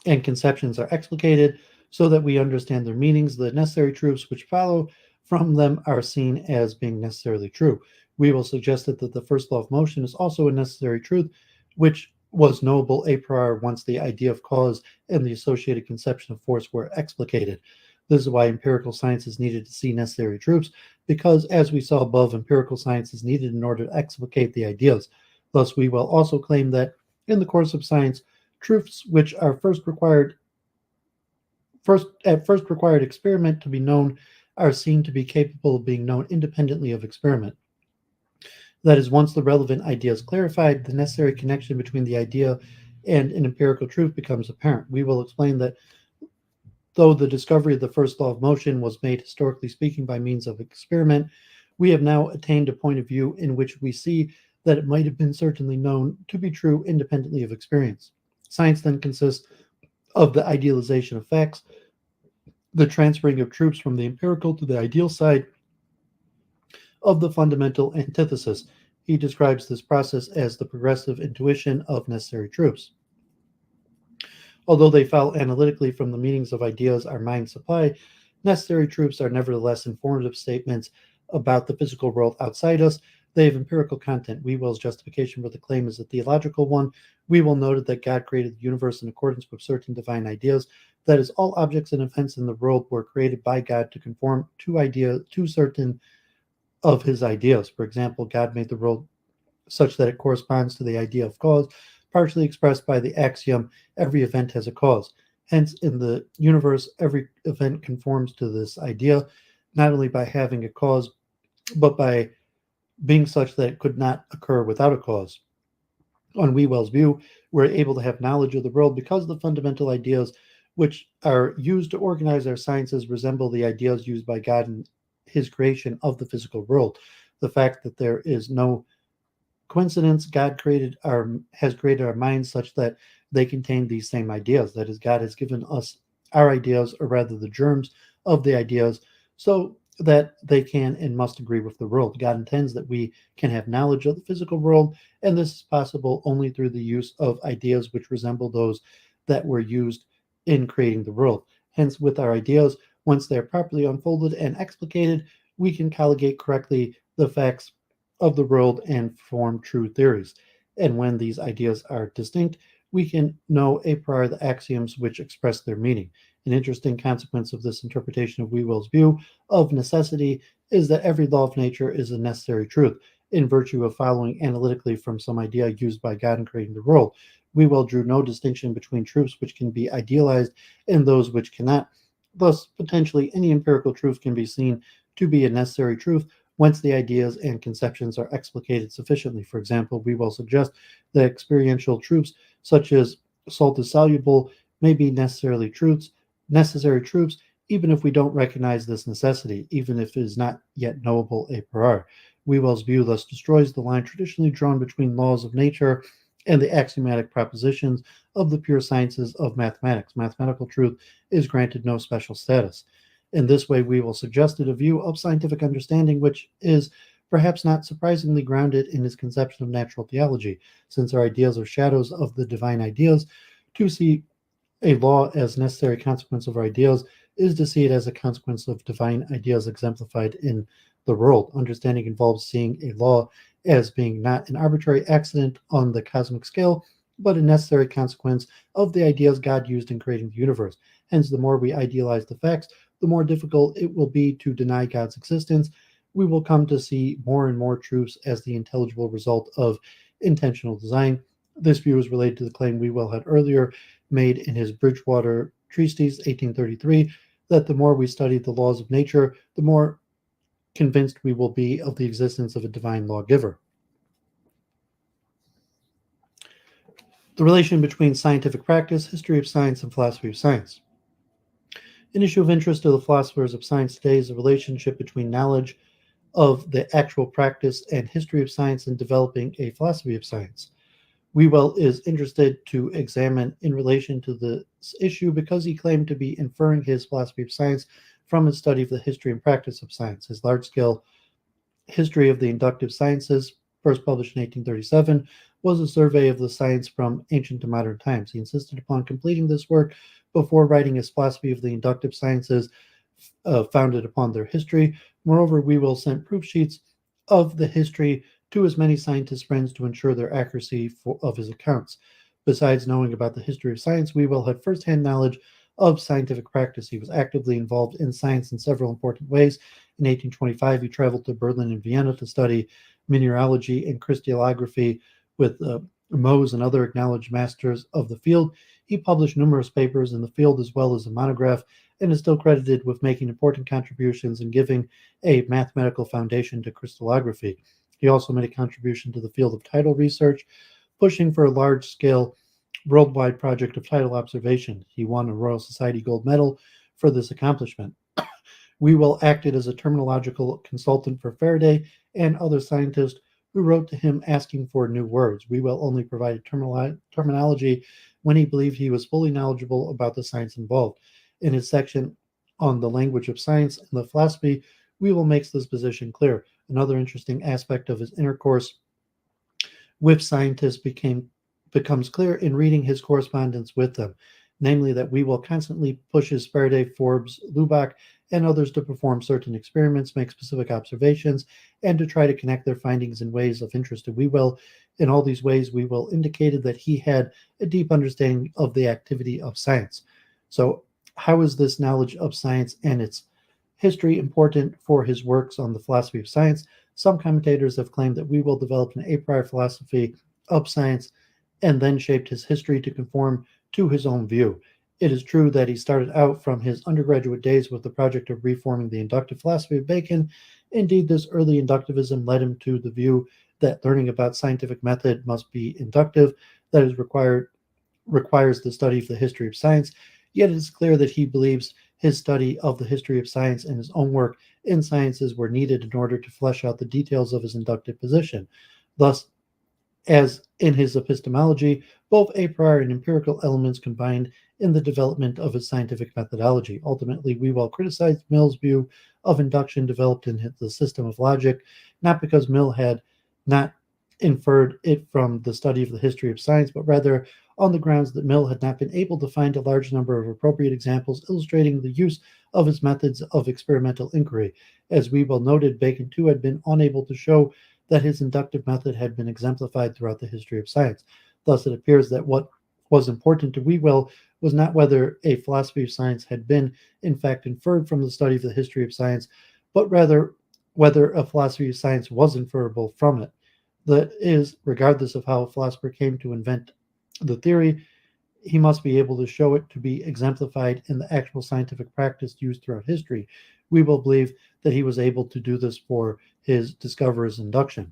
and conceptions are explicated so that we understand their meanings, the necessary truths which follow from them are seen as being necessarily true. Whewell suggested that the first law of motion is also a necessary truth, which was knowable a priori once the idea of cause and the associated conception of force were explicated. This is why empirical science is needed to see necessary truths, because, as we saw above, empirical science is needed in order to explicate the ideas. Thus, we will also claim that, in the course of science, truths which are first required experiment to be known are seen to be capable of being known independently of experiment. That is, once the relevant idea is clarified, the necessary connection between the idea and an empirical truth becomes apparent. We will explain that though the discovery of the first law of motion was made, historically speaking, by means of experiment, we have now attained a point of view in which we see that it might have been certainly known to be true independently of experience. Science then consists of the idealization of facts, the transferring of truths from the empirical to the ideal side of the fundamental antithesis. He describes this process as the progressive intuition of necessary truths. Although they follow analytically from the meanings of ideas our minds supply, necessary truths are nevertheless informative statements about the physical world outside us. They have empirical content. Whewell's justification for the claim is a theological one. Whewell noted that God created the universe in accordance with certain divine ideas. That is, all objects and events in the world were created by God to conform to certain of his ideas. For example, God made the world such that it corresponds to the idea of cause, partially expressed by the axiom, every event has a cause. Hence, in the universe, every event conforms to this idea, not only by having a cause, but by being such that it could not occur without a cause. On Whewell's view, we're able to have knowledge of the world because the fundamental ideas which are used to organize our sciences resemble the ideas used by God in his creation of the physical world. The fact that there is no coincidence, God has created our minds such that they contain these same ideas. That is, God has given us our ideas, or rather the germs of the ideas, so that they can and must agree with the world. God intends that we can have knowledge of the physical world, and this is possible only through the use of ideas which resemble those that were used in creating the world. Hence, with our ideas, once they are properly unfolded and explicated, we can colligate correctly the facts of the world and form true theories. And when these ideas are distinct, we can know a priori the axioms which express their meaning. An interesting consequence of this interpretation of Whewell's view of necessity is that every law of nature is a necessary truth, in virtue of following analytically from some idea used by God in creating the world. Whewell drew no distinction between truths which can be idealized and those which cannot. Thus, potentially any empirical truth can be seen to be a necessary truth once the ideas and conceptions are explicated sufficiently. For example, Whewell suggests that experiential truths such as salt is soluble may be necessary truths, even if we don't recognize this necessity, even if it is not yet knowable a priori. Whewell's view thus destroys the line traditionally drawn between laws of nature and the axiomatic propositions of the pure sciences of mathematics. Mathematical truth is granted no special status. In this way, Whewell suggested a view of scientific understanding which is perhaps not surprisingly grounded in his conception of natural theology, since our ideas are shadows of the divine ideas. To see a law as necessary consequence of our ideas is to see it as a consequence of divine ideas exemplified in the world. Understanding involves seeing a law as being not an arbitrary accident on the cosmic scale, but a necessary consequence of the ideas God used in creating the universe. Hence, the more we idealize the facts, the more difficult it will be to deny God's existence. We will come to see more and more truths as the intelligible result of intentional design. This view is related to the claim Whewell had earlier made in his Bridgewater Treatise, 1833, that the more we study the laws of nature, the more convinced we will be of the existence of a divine lawgiver. The relation between scientific practice, history of science, and philosophy of science. An issue of interest to the philosophers of science today is the relationship between knowledge of the actual practice and history of science in developing a philosophy of science. Whewell is interested to examine in relation to this issue because he claimed to be inferring his philosophy of science from his study of the history and practice of science. His large-scale History of the Inductive Sciences, first published in 1837, was a survey of the science from ancient to modern times. He insisted upon completing this work before writing his philosophy of the inductive sciences, founded upon their history. Moreover, Whewell sent proof sheets of the history to as many scientist friends to ensure their accuracy of his accounts. Besides knowing about the history of science, Whewell had first-hand knowledge of scientific practice. He was actively involved in science in several important ways. In 1825, he traveled to Berlin and Vienna to study mineralogy and crystallography with Mohs and other acknowledged masters of the field. He published numerous papers in the field as well as a monograph, and is still credited with making important contributions and giving a mathematical foundation to crystallography. He also made a contribution to the field of tidal research, pushing for a large-scale worldwide project of tidal observation. He won a Royal Society gold medal for this accomplishment. Whewell acted as a terminological consultant for Faraday and other scientists who wrote to him asking for new words. Whewell only provided terminology when he believed he was fully knowledgeable about the science involved. In his section on the language of science and the philosophy, Whewell makes this position clear. Another interesting aspect of his intercourse with scientists becomes clear in reading his correspondence with them, namely that Whewell constantly pushes Faraday, Forbes, Lubbock, and others to perform certain experiments, make specific observations, and to try to connect their findings in ways of interest to Whewell. In all these ways, Whewell indicated that he had a deep understanding of the activity of science. So, how is this knowledge of science and its history important for his works on the philosophy of science? Some commentators have claimed that Whewell developed an a priori philosophy of science and then shaped his history to conform to his own view. It is true that he started out from his undergraduate days with the project of reforming the inductive philosophy of Bacon. Indeed, this early inductivism led him to the view that learning about scientific method must be inductive, that is requires the study of the history of science. Yet it is clear that he believes his study of the history of science and his own work in sciences were needed in order to flesh out the details of his inductive position. Thus, as in his epistemology, both a priori and empirical elements combined in the development of his scientific methodology. Ultimately, Whewell criticized Mill's view of induction developed in the system of logic, not because Mill had not inferred it from the study of the history of science, but rather on the grounds that Mill had not been able to find a large number of appropriate examples illustrating the use of his methods of experimental inquiry. As Whewell noted, Bacon too had been unable to show that his inductive method had been exemplified throughout the history of science. Thus, it appears that what was important to Whewell was not whether a philosophy of science had been, in fact, inferred from the study of the history of science, but rather whether a philosophy of science was inferable from it. That is, regardless of how a philosopher came to invent the theory, he must be able to show it to be exemplified in the actual scientific practice used throughout history. Whewell believed that he was able to do this for his discoverer's induction.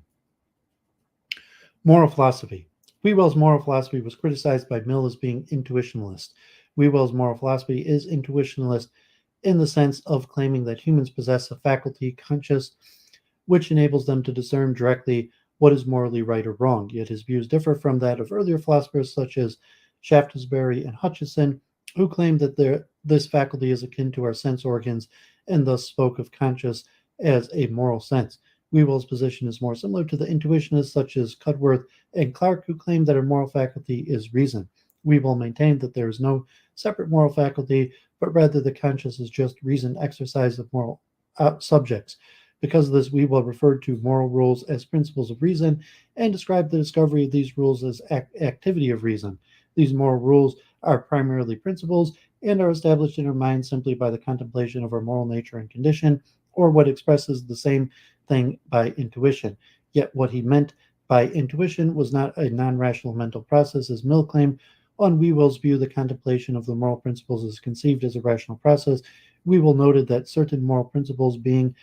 Moral philosophy. Whewell's moral philosophy was criticized by Mill as being intuitionalist. Whewell's moral philosophy is intuitionalist in the sense of claiming that humans possess a faculty, conscious, which enables them to discern directly what is morally right or wrong. Yet his views differ from that of earlier philosophers such as Shaftesbury and Hutcheson, who claimed that this faculty is akin to our sense organs and thus spoke of conscious as a moral sense. Whewell's position is more similar to the intuitionists such as Cudworth and Clarke, who claim that our moral faculty is reason. Whewell maintained that there is no separate moral faculty, but rather the conscious is just reasoned exercise of moral subjects. Because of this, Whewell referred to moral rules as principles of reason and described the discovery of these rules as activity of reason. These moral rules are primarily principles and are established in our mind simply by the contemplation of our moral nature and condition, or what expresses the same thing by intuition. Yet what he meant by intuition was not a non-rational mental process, as Mill claimed. On Whewell's view, the contemplation of the moral principles is conceived as a rational process. Whewell noted that certain moral principles being,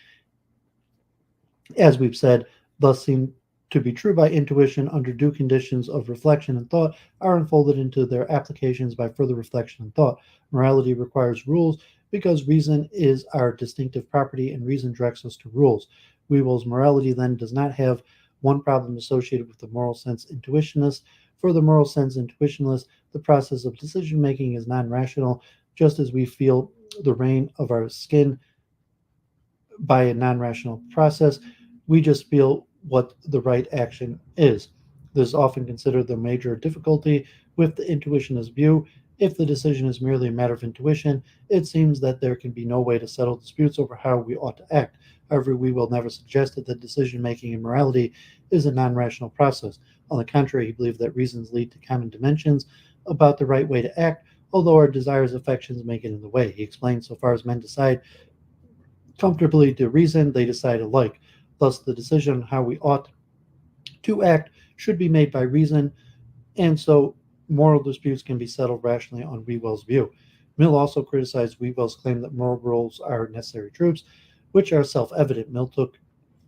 as we've said, thus seem to be true by intuition under due conditions of reflection and thought, are unfolded into their applications by further reflection and thought. Morality requires rules because reason is our distinctive property and reason directs us to rules. Whewell's morality then does not have one problem associated with the moral sense intuitionist. For the moral sense intuitionist, the process of decision making is non-rational, just as we feel the rain of our skin by a non-rational process. We just feel what the right action is. This is often considered the major difficulty with the intuitionist view. If the decision is merely a matter of intuition, it seems that there can be no way to settle disputes over how we ought to act. However, Whewell never suggested that decision-making in morality is a non-rational process. On the contrary, he believed that reasons lead to common dimensions about the right way to act, although our desires, affections may get in the way. He explains, so far as men decide comfortably to reason, they decide alike. Thus, the decision on how we ought to act should be made by reason, and so moral disputes can be settled rationally on Whewell's view. Mill also criticized Whewell's claim that moral rules are necessary truths, which are self evident. Mill took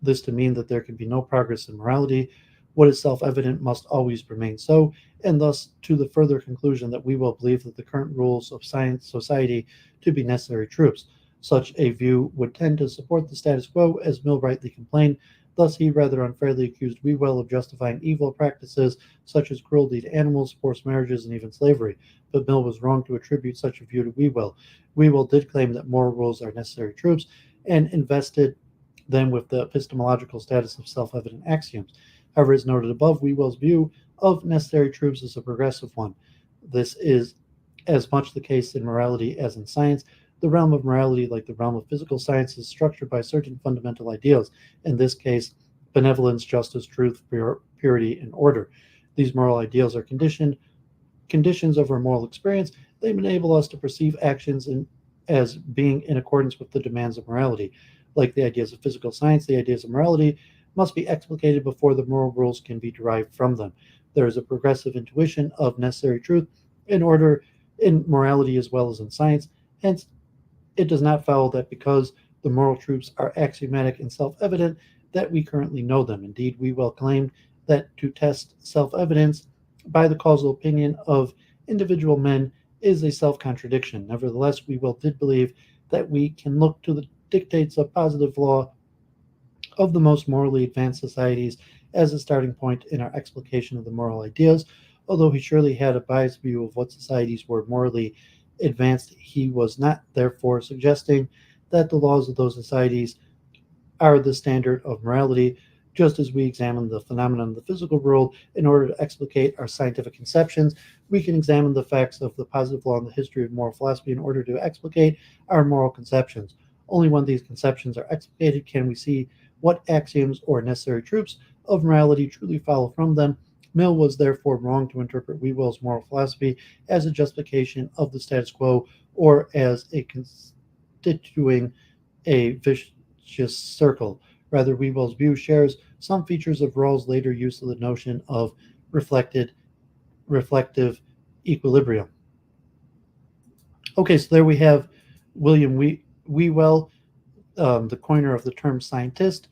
this to mean that there can be no progress in morality. What is self evident must always remain so, and thus to the further conclusion that Whewell believed that the current rules of science society to be necessary truths. Such a view would tend to support the status quo, as Mill rightly complained. Thus, he rather unfairly accused Whewell of justifying evil practices such as cruelty to animals, forced marriages, and even slavery. But Mill was wrong to attribute such a view to Whewell. Whewell did claim that moral rules are necessary truths and invested them with the epistemological status of self-evident axioms. However, as noted above, Whewell's view of necessary truths is a progressive one. This is as much the case in morality as in science. The realm of morality, like the realm of physical science, is structured by certain fundamental ideals. In this case, benevolence, justice, truth, purity, and order. These moral ideals are conditions of our moral experience. They enable us to perceive actions as being in accordance with the demands of morality. Like the ideas of physical science, the ideas of morality must be explicated before the moral rules can be derived from them. There is a progressive intuition of necessary truth in order in morality as well as in science. Hence, it does not follow that because the moral truths are axiomatic and self-evident that we currently know them. Indeed, Whewell claimed that to test self-evidence by the causal opinion of individual men is a self-contradiction. Nevertheless, Whewell did believe that we can look to the dictates of positive law of the most morally advanced societies as a starting point in our explication of the moral ideas. Although he surely had a biased view of what societies were morally advanced, he was not therefore suggesting that the laws of those societies are the standard of morality. Just as we examine the phenomenon of the physical world in order to explicate our scientific conceptions, we can examine the facts of the positive law and the history of moral philosophy in order to explicate our moral conceptions. Only when these conceptions are explicated can we see what axioms or necessary truths of morality truly follow from them. Mill was therefore wrong to interpret Whewell's moral philosophy as a justification of the status quo or as a constituting a vicious circle. Rather, Whewell's view shares some features of Rawls' later use of the notion of reflective equilibrium. Okay, so there we have William Whewell, the coiner of the term scientist,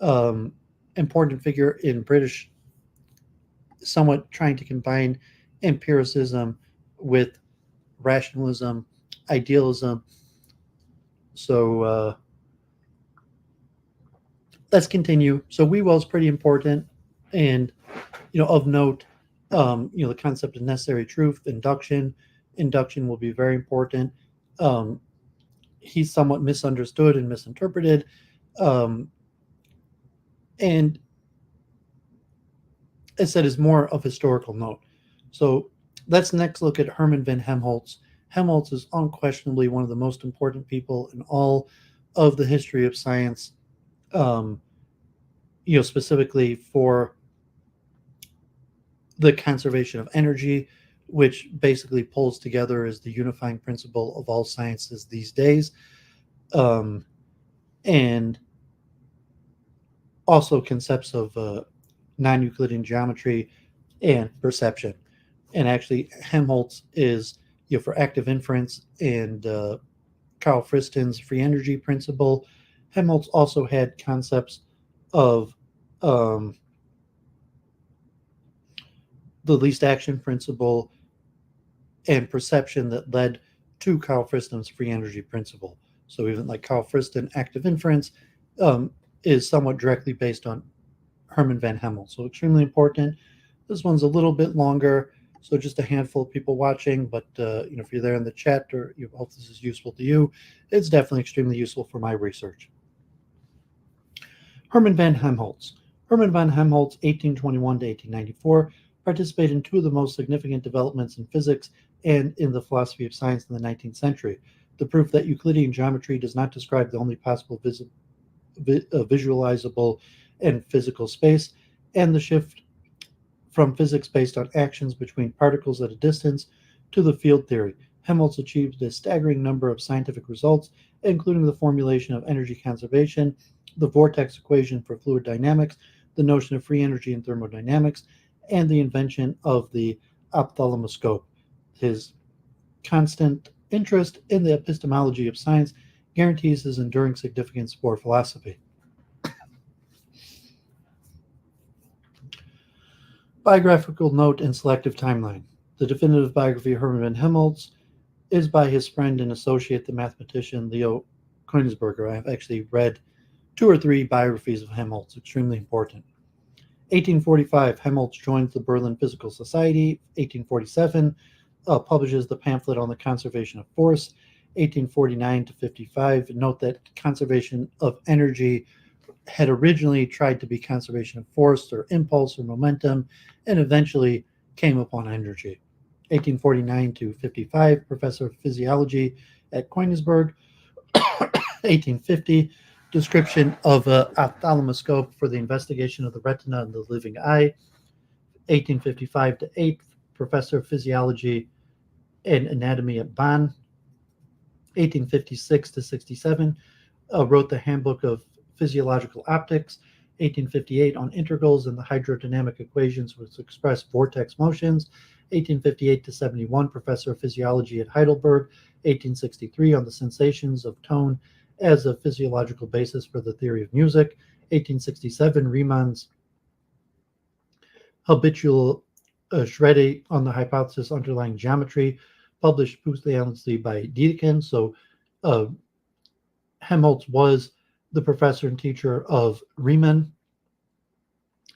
important figure in British, somewhat trying to combine empiricism with rationalism, idealism. So let's continue. So Whewell's pretty important, and of note, the concept of necessary truth, induction. Induction will be very important. He's somewhat misunderstood and misinterpreted, and as said, is more of historical note. So let's next look at Hermann von Hemholtz. Helmholtz is unquestionably one of the most important people in all of the history of science, specifically for the conservation of energy, which basically pulls together as the unifying principle of all sciences these days, and also concepts of non-Euclidean geometry and perception. And actually, Helmholtz is for active inference, and Carl Friston's free energy principle. Helmholtz also had concepts of the least action principle and perception that led to Carl Friston's free energy principle. So even like Carl Friston, active inference is somewhat directly based on Hermann von Hemholtz. So extremely important. This one's a little bit longer, so just a handful of people watching, but if you're there in the chat or you hope this is useful to you, it's definitely extremely useful for my research. Hermann von Hemholtz. Hermann von Hemholtz, 1821 to 1894, participated in two of the most significant developments in physics and in the philosophy of science in the 19th century. The proof that Euclidean geometry does not describe the only possible visualizable and physical space, and the shift from physics based on actions between particles at a distance to the field theory. Helmholtz achieved a staggering number of scientific results, including the formulation of energy conservation, the vortex equation for fluid dynamics, the notion of free energy in thermodynamics, and the invention of the ophthalmoscope. His constant interest in the epistemology of science guarantees his enduring significance for philosophy. Biographical note and selective timeline. The definitive biography of Hermann von Hemholtz is by his friend and associate, the mathematician Leo Koenigsberger. I have actually read 2 or 3 biographies of Helmholtz, extremely important. 1845, Helmholtz joins the Berlin Physical Society. 1847, publishes the pamphlet on the conservation of force. 1849 to 55, note that conservation of energy had originally tried to be conservation of force or impulse or momentum, and eventually came upon energy. 1849 to 55, professor of physiology at Königsberg. 1850, description of an ophthalmoscope for the investigation of the retina and the living eye. 1855 to 8, professor of physiology and anatomy at Bonn. 1856 to 67, wrote the Handbook of Physiological Optics. 1858, on integrals and the hydrodynamic equations which express vortex motions. 1858 to 71, professor of physiology at Heidelberg. 1863, on the sensations of tone as a physiological basis for the theory of music. 1867, Riemann's habitual Schrede on the hypothesis underlying geometry, published posthumously by Dedekind. So Helmholtz was the professor and teacher of Riemann.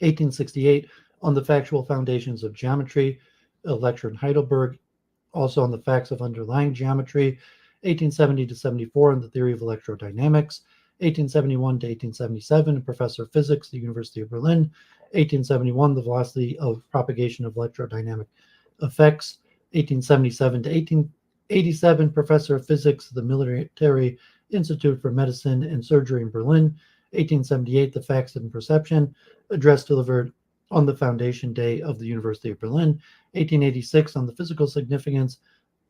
1868, on the factual foundations of geometry, a lecture in Heidelberg, also on the facts of underlying geometry. 1870 to 74, on the theory of electrodynamics. 1871 to 1877, professor of physics at the University of Berlin. 1871, the velocity of propagation of electrodynamic effects. 1877 to 1887, professor of physics at the Military Institute for Medicine and Surgery in Berlin. 1878, the facts and perception, address delivered on the foundation day of the University of Berlin. 1886, on the physical significance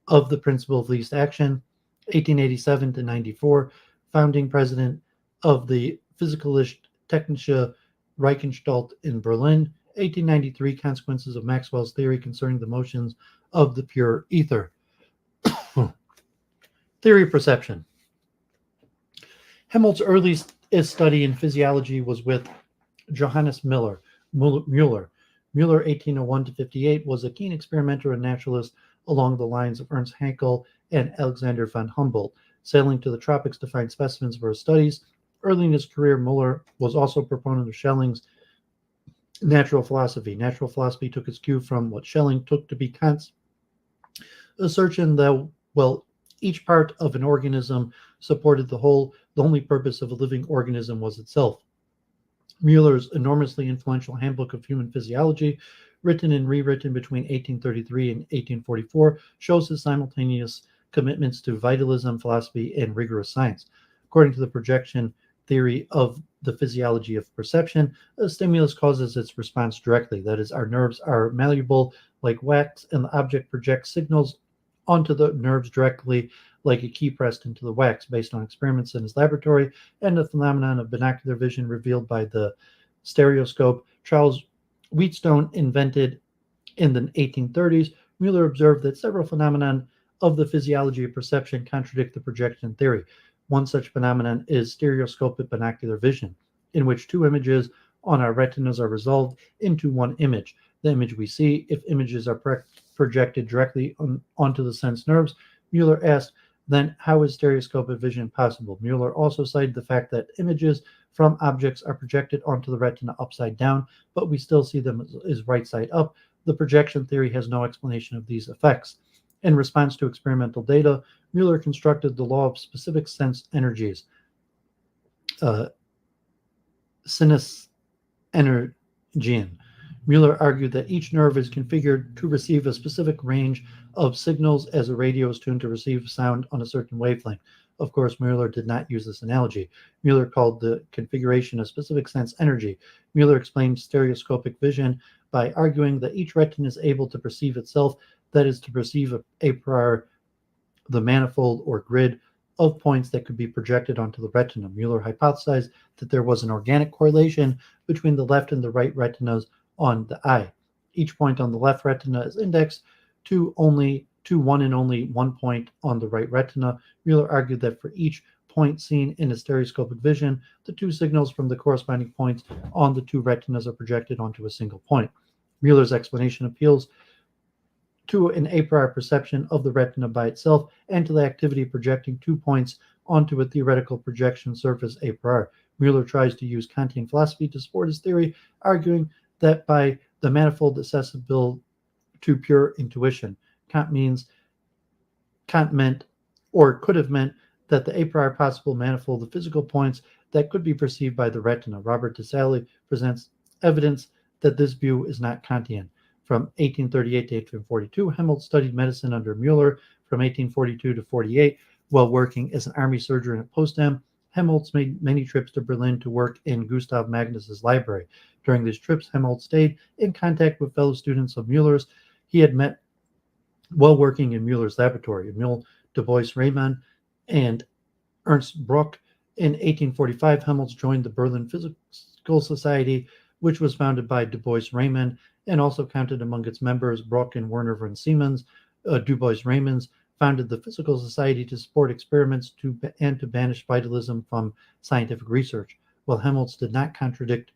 of the principle of least action. 1887 to 94, founding president of the Physikalische Technische Reichenstalt in Berlin. 1893, consequences of Maxwell's theory concerning the motions of the pure ether. Theory of perception. Helmholtz's earliest study in physiology was with Johannes Müller. Müller, 1801 to 58, was a keen experimenter and naturalist along the lines of Ernst Haeckel and Alexander von Humboldt, sailing to the tropics to find specimens for his studies. Early in his career, Müller was also a proponent of Schelling's natural philosophy. Natural philosophy took its cue from what Schelling took to be Kant's assertion that, well, each part of an organism supported the whole. The only purpose of a living organism was itself. Müller's enormously influential Handbook of Human Physiology, written and rewritten between 1833 and 1844, shows his simultaneous commitments to vitalism, philosophy, and rigorous science. According to the projection theory of the physiology of perception, a stimulus causes its response directly. That is, our nerves are malleable like wax, and the object projects signals onto the nerves directly like a key pressed into the wax, based on experiments in his laboratory and the phenomenon of binocular vision revealed by the stereoscope Charles Wheatstone invented in the 1830s. Müller observed that several phenomena of the physiology of perception contradict the projection theory. One such phenomenon is stereoscopic binocular vision, in which 2 images on our retinas are resolved into one image. The image we see, if images are projected directly onto the sense nerves, Müller asked, then how is stereoscopic vision possible? Müller also cited the fact that images from objects are projected onto the retina upside down, but we still see them as right side up. The projection theory has no explanation of these effects. In response to experimental data, Müller constructed the law of specific sense energies, sinus energien. Müller argued that each nerve is configured to receive a specific range of signals as a radio is tuned to receive sound on a certain wavelength. Of course, Müller did not use this analogy. Müller called the configuration a specific sense energy. Müller explained stereoscopic vision by arguing that each retina is able to perceive itself, that is, to perceive a prior the manifold or grid of points that could be projected onto the retina. Mueller hypothesized that there was an organic correlation between the left and the right retinas on the eye. Each point on the left retina is indexed to one and only one point on the right retina. Mueller argued that for each point seen in a stereoscopic vision, the two signals from the corresponding points on the two retinas are projected onto a single point. Mueller's explanation appeals to an a priori perception of the retina by itself and to the activity projecting 2 points onto a theoretical projection surface a priori. Mueller tries to use Kantian philosophy to support his theory, arguing that by the manifold accessible to pure intuition, Kant meant or could have meant that the a priori possible manifold of physical points that could be perceived by the retina. Robert de Sailly presents evidence that this view is not Kantian. From 1838 to 1842, Helmholtz studied medicine under Mueller from 1842 to 48 while working as an army surgeon at Potsdam. Helmholtz made many trips to Berlin to work in Gustav Magnus's library. During these trips, Helmholtz stayed in contact with fellow students of Mueller's he had met while working in Mueller's laboratory. Emil Du Bois-Reymond and Ernst Mach. In 1845, Helmholtz joined the Berlin Physical Society, which was founded by Du Bois-Reymond and also counted among its members Bruck and Werner von Siemens. Du Bois-Reymond founded the Physical Society to support experiments and to banish vitalism from scientific research. While Helmholtz did not contradict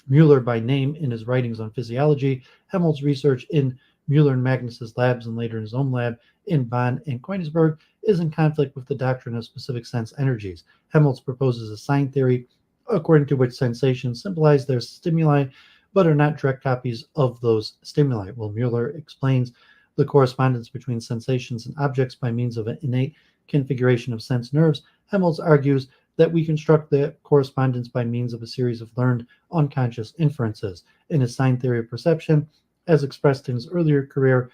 Mueller by name in his writings on physiology, Helmholtz's research in Mueller and Magnus's labs and later in his own lab in Bonn and Königsberg is in conflict with the doctrine of specific sense energies. Helmholtz proposes a sign theory according to which sensations symbolize their stimuli but are not direct copies of those stimuli. While Mueller explains the correspondence between sensations and objects by means of an innate configuration of sense nerves, Helmholtz argues that we construct the correspondence by means of a series of learned unconscious inferences. In his sign theory of perception, as expressed in his earlier career,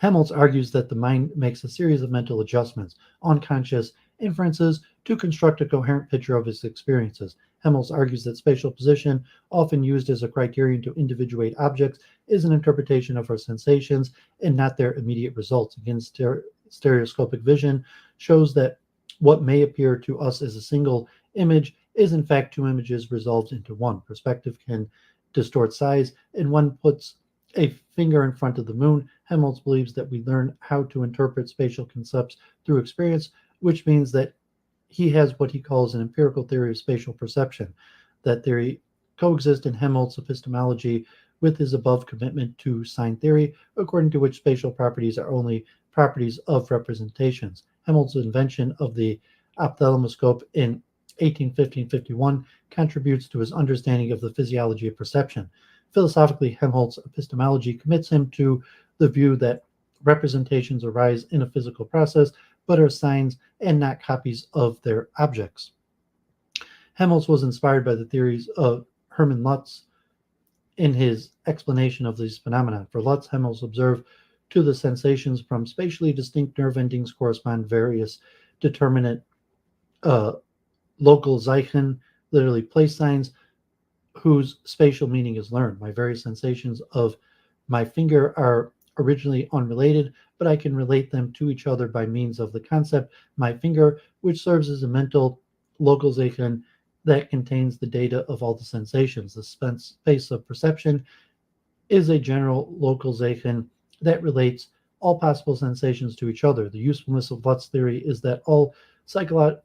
Helmholtz argues that the mind makes a series of mental adjustments, unconscious inferences, to construct a coherent picture of its experiences. Helmholtz argues that spatial position, often used as a criterion to individuate objects, is an interpretation of our sensations and not their immediate results. Again, stereoscopic vision shows that what may appear to us as a single image is in fact two images resolved into one. Perspective can distort size, and one puts a finger in front of the moon. Helmholtz believes that we learn how to interpret spatial concepts through experience, which means that he has what he calls an empirical theory of spatial perception. That theory coexists in Helmholtz's epistemology with his above commitment to sign theory, according to which spatial properties are only properties of representations. Helmholtz's invention of the ophthalmoscope in 1850-51 contributes to his understanding of the physiology of perception. Philosophically, Helmholtz's epistemology commits him to the view that representations arise in a physical process, but are signs and not copies of their objects. Helmholtz was inspired by the theories of Hermann Lutz in his explanation of these phenomena. For Lutz, Helmholtz observed to the sensations from spatially distinct nerve endings correspond various determinate local Zeichen, literally place signs, whose spatial meaning is learned. My various sensations of my finger are originally unrelated, but I can relate them to each other by means of the concept my finger, which serves as a mental localization that contains the data of all the sensations. The space of perception is a general localization that relates all possible sensations to each other. The usefulness of Lutz's theory is that all psychological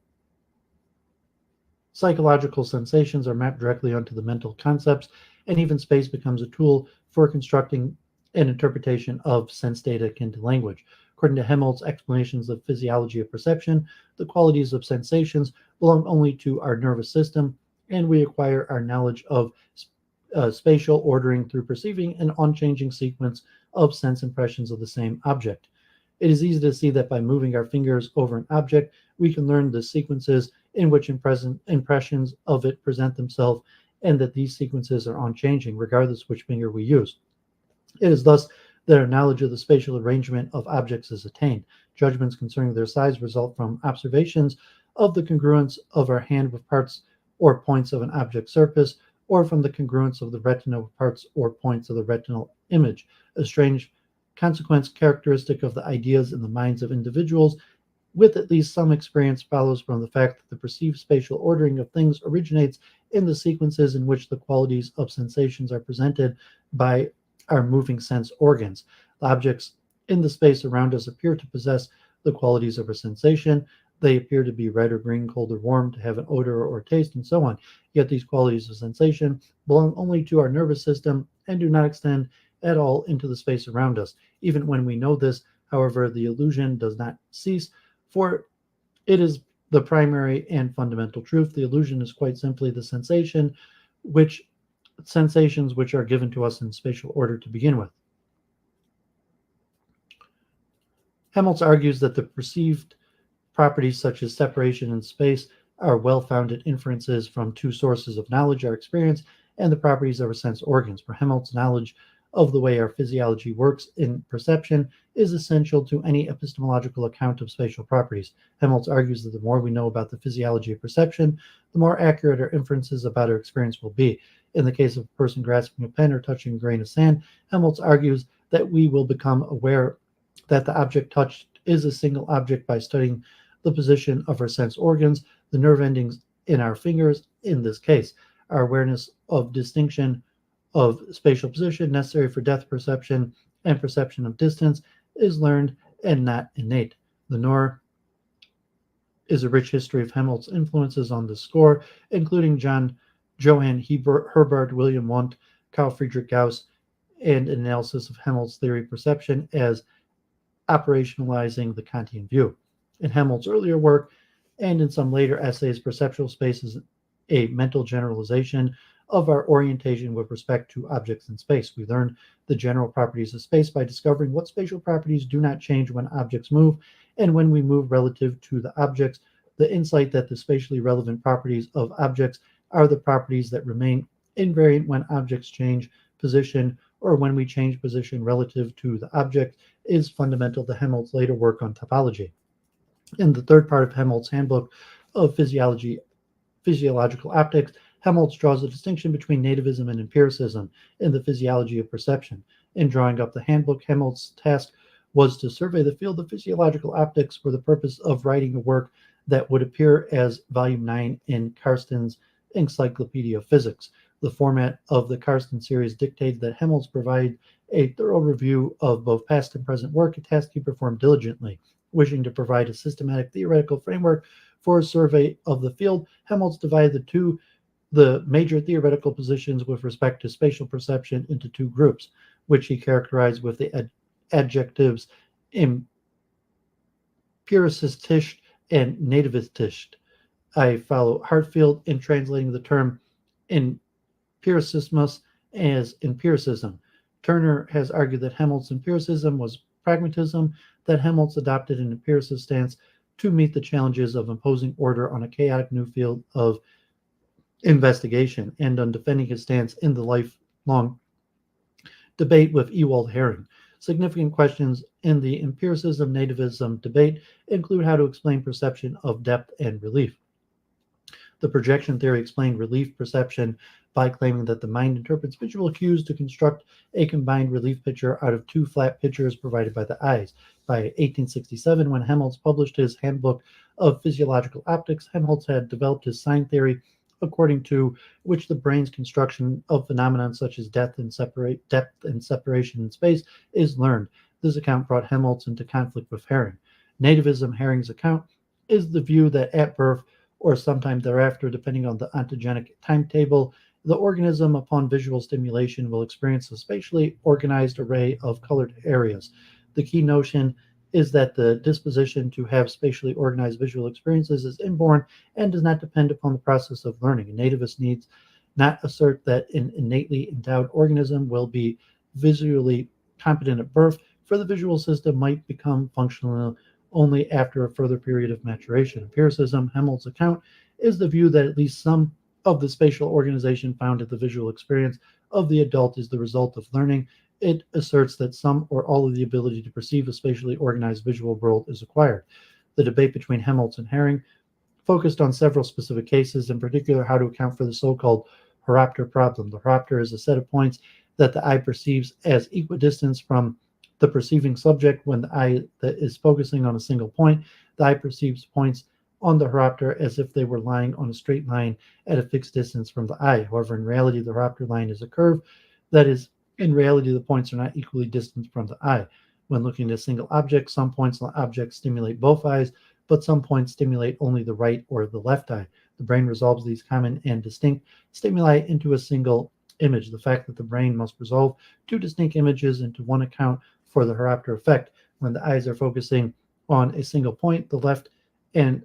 sensations are mapped directly onto the mental concepts, and even space becomes a tool for constructing an interpretation of sense data akin to language. According to Helmholtz's explanations of physiology of perception, the qualities of sensations belong only to our nervous system, and we acquire our knowledge of spatial ordering through perceiving an unchanging sequence of sense impressions of the same object. It is easy to see that by moving our fingers over an object, we can learn the sequences in which impressions of it present themselves, and that these sequences are unchanging, regardless which finger we use. It is thus that our knowledge of the spatial arrangement of objects is attained. Judgments concerning their size result from observations of the congruence of our hand with parts or points of an object's surface, or from the congruence of the retina with parts or points of the retinal image. A strange consequence characteristic of the ideas in the minds of individuals with at least some experience follows from the fact that the perceived spatial ordering of things originates in the sequences in which the qualities of sensations are presented by our moving sense organs. The objects in the space around us appear to possess the qualities of a sensation. They appear to be red or green, cold or warm, to have an odor or taste, and so on. Yet these qualities of sensation belong only to our nervous system and do not extend at all into the space around us. Even when we know this, however, the illusion does not cease, for it is the primary and fundamental truth. The illusion is quite simply the sensations which are given to us in spatial order to begin with. Helmholtz argues that the perceived properties such as separation and space are well-founded inferences from two sources of knowledge, our experience, and the properties of our sense organs. For Helmholtz, knowledge of the way our physiology works in perception is essential to any epistemological account of spatial properties. Helmholtz argues that the more we know about the physiology of perception, the more accurate our inferences about our experience will be. In the case of a person grasping a pen or touching a grain of sand, Helmholtz argues that we will become aware that the object touched is a single object by studying the position of our sense organs, the nerve endings in our fingers. In this case, our awareness of distinction of spatial position necessary for depth perception and perception of distance is learned and not innate. The Nor is a rich history of Helmholtz influences on this score, including Johann Herbart, William Wundt, Carl Friedrich Gauss, and an analysis of Helmholtz theory perception as operationalizing the Kantian view. In Helmholtz's earlier work and in some later essays, perceptual space is a mental generalization of our orientation with respect to objects in space. We learn the general properties of space by discovering what spatial properties do not change when objects move, and when we move relative to the objects, the insight that the spatially relevant properties of objects are the properties that remain invariant when objects change position or when we change position relative to the object is fundamental to Helmholtz's later work on topology. In the third part of Helmholtz's Handbook of Physiological Optics, Helmholtz draws a distinction between nativism and empiricism in the physiology of perception. In drawing up the handbook, Helmholtz's task was to survey the field of physiological optics for the purpose of writing a work that would appear as Volume 9 in Karsten's Encyclopedia of Physics. The format of the Karsten series dictated that Helmholtz provide a thorough review of both past and present work, a task he performed diligently. Wishing to provide a systematic theoretical framework for a survey of the field, Helmholtz divided the major theoretical positions with respect to spatial perception into two groups, which he characterized with the adjectives empiricistisch and nativistisch. I follow Hartfield in translating the term empiricismus as empiricism. Turner has argued that Helmholtz's empiricism was pragmatism, that Helmholtz adopted an empiricist stance to meet the challenges of imposing order on a chaotic new field of investigation, and on defending his stance in the lifelong debate with Ewald Hering. Significant questions in the empiricism-nativism debate include how to explain perception of depth and relief. The projection theory explained relief perception by claiming that the mind interprets visual cues to construct a combined relief picture out of two flat pictures provided by the eyes. By 1867, when Helmholtz published his Handbook of Physiological Optics, Helmholtz had developed his sign theory, according to which the brain's construction of phenomena such as depth and separation in space is learned. This account brought Helmholtz into conflict with Hering. Nativism, Hering's account, is the view that at birth or sometime thereafter, depending on the ontogenic timetable, the organism, upon visual stimulation, will experience a spatially organized array of colored areas. The key notion is that the disposition to have spatially organized visual experiences is inborn and does not depend upon the process of learning. A nativist needs not assert that an innately endowed organism will be visually competent at birth, for the visual system might become functional only after a further period of maturation. Empiricism, Helmholtz's account, is the view that at least some of the spatial organization found at the visual experience of the adult is the result of learning. It asserts that some or all of the ability to perceive a spatially organized visual world is acquired. The debate between Helmholtz and Hering focused on several specific cases, in particular how to account for the so-called horopter problem. The horopter is a set of points that the eye perceives as equidistant from the perceiving subject, when the eye that is focusing on a single point, the eye perceives points on the horopter as if they were lying on a straight line at a fixed distance from the eye. However, in reality, the horopter line is a curve. That is, in reality, the points are not equally distant from the eye. When looking at a single object, some points on the object stimulate both eyes, but some points stimulate only the right or the left eye. The brain resolves these common and distinct stimuli into a single image. The fact that the brain must resolve two distinct images into one account for the horopter effect. When the eyes are focusing on a single point, the left and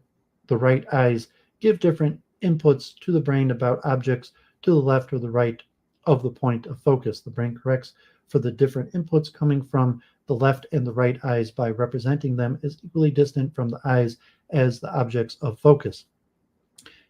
the right eyes give different inputs to the brain about objects to the left or the right of the point of focus. The brain corrects for the different inputs coming from the left and the right eyes by representing them as equally distant from the eyes as the objects of focus.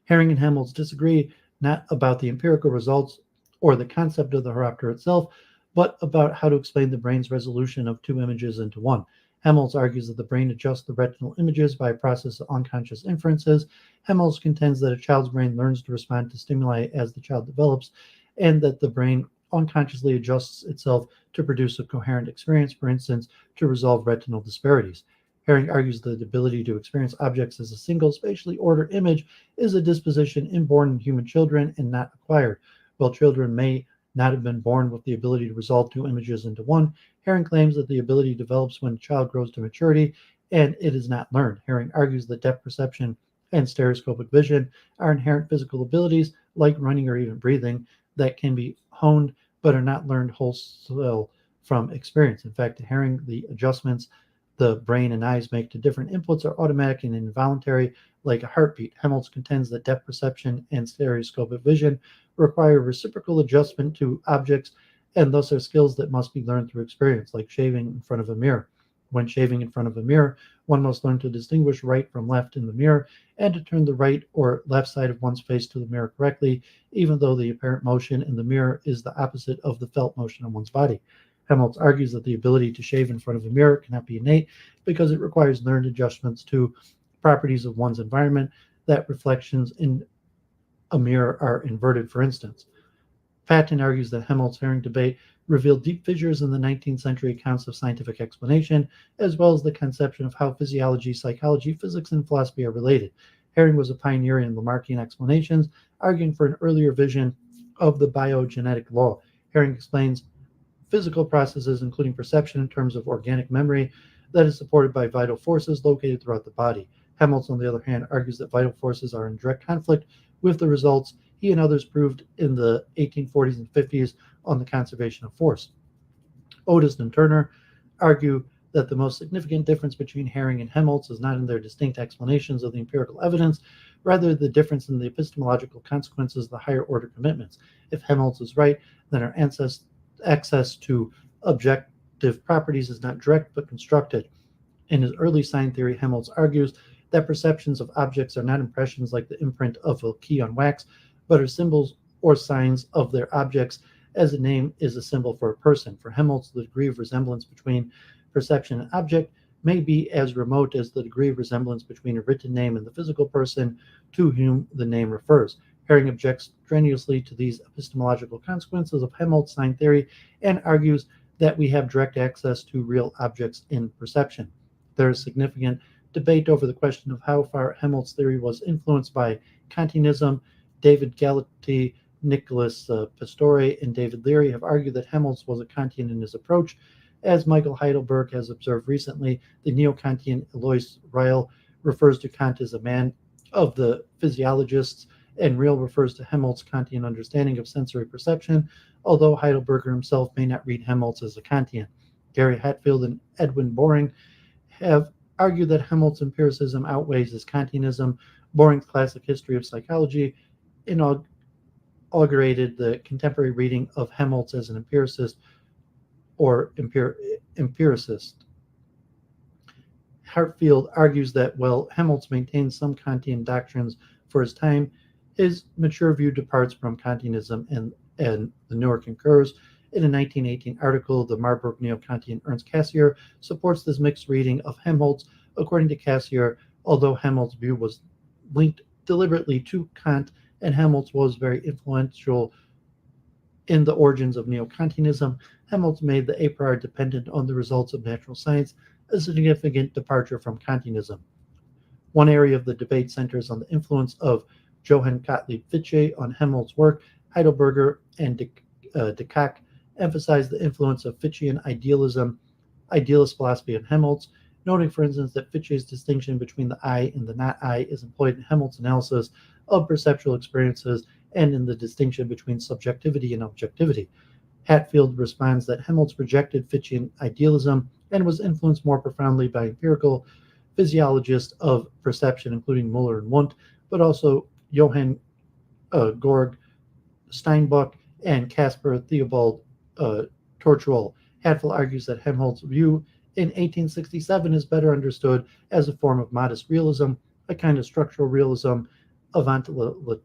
Herring and Helmholtz disagree not about the empirical results or the concept of the horopter itself, but about how to explain the brain's resolution of two images into one. Helmholtz argues that the brain adjusts the retinal images by a process of unconscious inferences. Helmholtz contends that a child's brain learns to respond to stimuli as the child develops, and that the brain unconsciously adjusts itself to produce a coherent experience, for instance, to resolve retinal disparities. Herring argues that the ability to experience objects as a single spatially ordered image is a disposition inborn in human children and not acquired. While children may not have been born with the ability to resolve two images into one, Herring claims that the ability develops when a child grows to maturity and it is not learned. Herring argues that depth perception and stereoscopic vision are inherent physical abilities like running or even breathing that can be honed but are not learned wholesale from experience. In fact, to Herring, the adjustments the brain and eyes make to different inputs are automatic and involuntary, like a heartbeat. Helmholtz contends that depth perception and stereoscopic vision require reciprocal adjustment to objects and thus are skills that must be learned through experience, like shaving in front of a mirror. When shaving in front of a mirror, one must learn to distinguish right from left in the mirror and to turn the right or left side of one's face to the mirror correctly, even though the apparent motion in the mirror is the opposite of the felt motion of one's body. Helmholtz argues that the ability to shave in front of a mirror cannot be innate because it requires learned adjustments to properties of one's environment, that reflections in a mirror are inverted, for instance. Patton argues that Helmholtz-Herring debate revealed deep fissures in the 19th century accounts of scientific explanation, as well as the conception of how physiology, psychology, physics, and philosophy are related. Herring was a pioneer in Lamarckian explanations, arguing for an earlier vision of the biogenetic law. Herring explains physical processes, including perception, in terms of organic memory that is supported by vital forces located throughout the body. Helmholtz, on the other hand, argues that vital forces are in direct conflict with the results he and others proved in the 1840s and 50s on the conservation of force. Otis and Turner argue that the most significant difference between Herring and Helmholtz is not in their distinct explanations of the empirical evidence, rather the difference in the epistemological consequences of the higher order commitments. If Helmholtz is right, then our access to objective properties is not direct but constructed. In his early sign theory, Helmholtz argues that perceptions of objects are not impressions like the imprint of a key on wax, but are symbols or signs of their objects, as a name is a symbol for a person. For Helmholtz, the degree of resemblance between perception and object may be as remote as the degree of resemblance between a written name and the physical person to whom the name refers. Herring objects strenuously to these epistemological consequences of Helmholtz sign theory and argues that we have direct access to real objects in perception. There is significant debate over the question of how far Helmholtz theory was influenced by Kantianism. David Galati, Nicholas Pastore, and David Leary have argued that Helmholtz was a Kantian in his approach. As Michael Heidelberg has observed recently, the neo-Kantian Alois Ryle refers to Kant as a man of the physiologists, and Ryle refers to Helmholtz's Kantian understanding of sensory perception, although Heidelberger himself may not read Helmholtz as a Kantian. Gary Hatfield and Edwin Boring have argued that Helmholtz empiricism outweighs his Kantianism. Boring's classic history of psychology inaugurated the contemporary reading of Helmholtz as an empiricist or empiricist. Hatfield argues that while Helmholtz maintains some Kantian doctrines for his time, his mature view departs from Kantianism, and the newer concurs. In a 1918 article, the Marburg neo-Kantian Ernst Cassirer supports this mixed reading of Helmholtz. According to Cassirer, although Helmholtz's view was linked deliberately to Kant, and Helmholtz was very influential In The Origins of Neo-Kantianism, Helmholtz made the a priori dependent on the results of natural science a significant departure from Kantianism. One area of the debate centers on the influence of Johann Gottlieb Fichte on Helmholtz's work. Heidelberger and de Kock emphasized the influence of Fichtean idealist philosophy on Helmholtz, noting, for instance, that Fichte's distinction between the I and the not I is employed in Helmholtz's analysis of perceptual experiences and in the distinction between subjectivity and objectivity. Hatfield responds that Helmholtz rejected Fichtean idealism and was influenced more profoundly by empirical physiologists of perception, including Müller and Wundt, but also Johann Georg Steinbuch and Caspar Theobald Tortuol. Hatfield argues that Helmholtz's view in 1867 is better understood as a form of modest realism, a kind of structural realism avant lettres,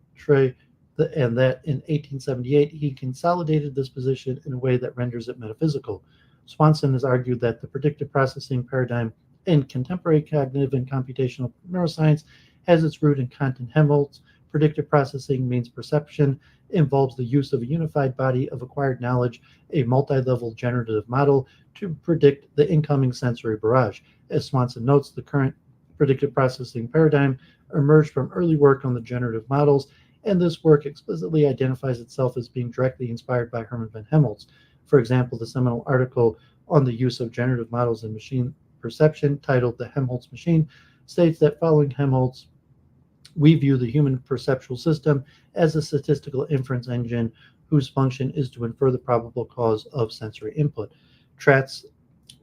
and that in 1878 he consolidated this position in a way that renders it metaphysical. Swanson has argued that the predictive processing paradigm in contemporary cognitive and computational neuroscience has its root in Kant and Helmholtz. Predictive processing means perception, involves the use of a unified body of acquired knowledge, a multi-level generative model to predict the incoming sensory barrage. As Swanson notes, the current predictive processing paradigm emerged from early work on the generative models, and this work explicitly identifies itself as being directly inspired by Hermann von Hemholtz. For example, the seminal article on the use of generative models in machine perception, titled The Helmholtz Machine, states that following Helmholtz, we view the human perceptual system as a statistical inference engine whose function is to infer the probable cause of sensory input. Tratz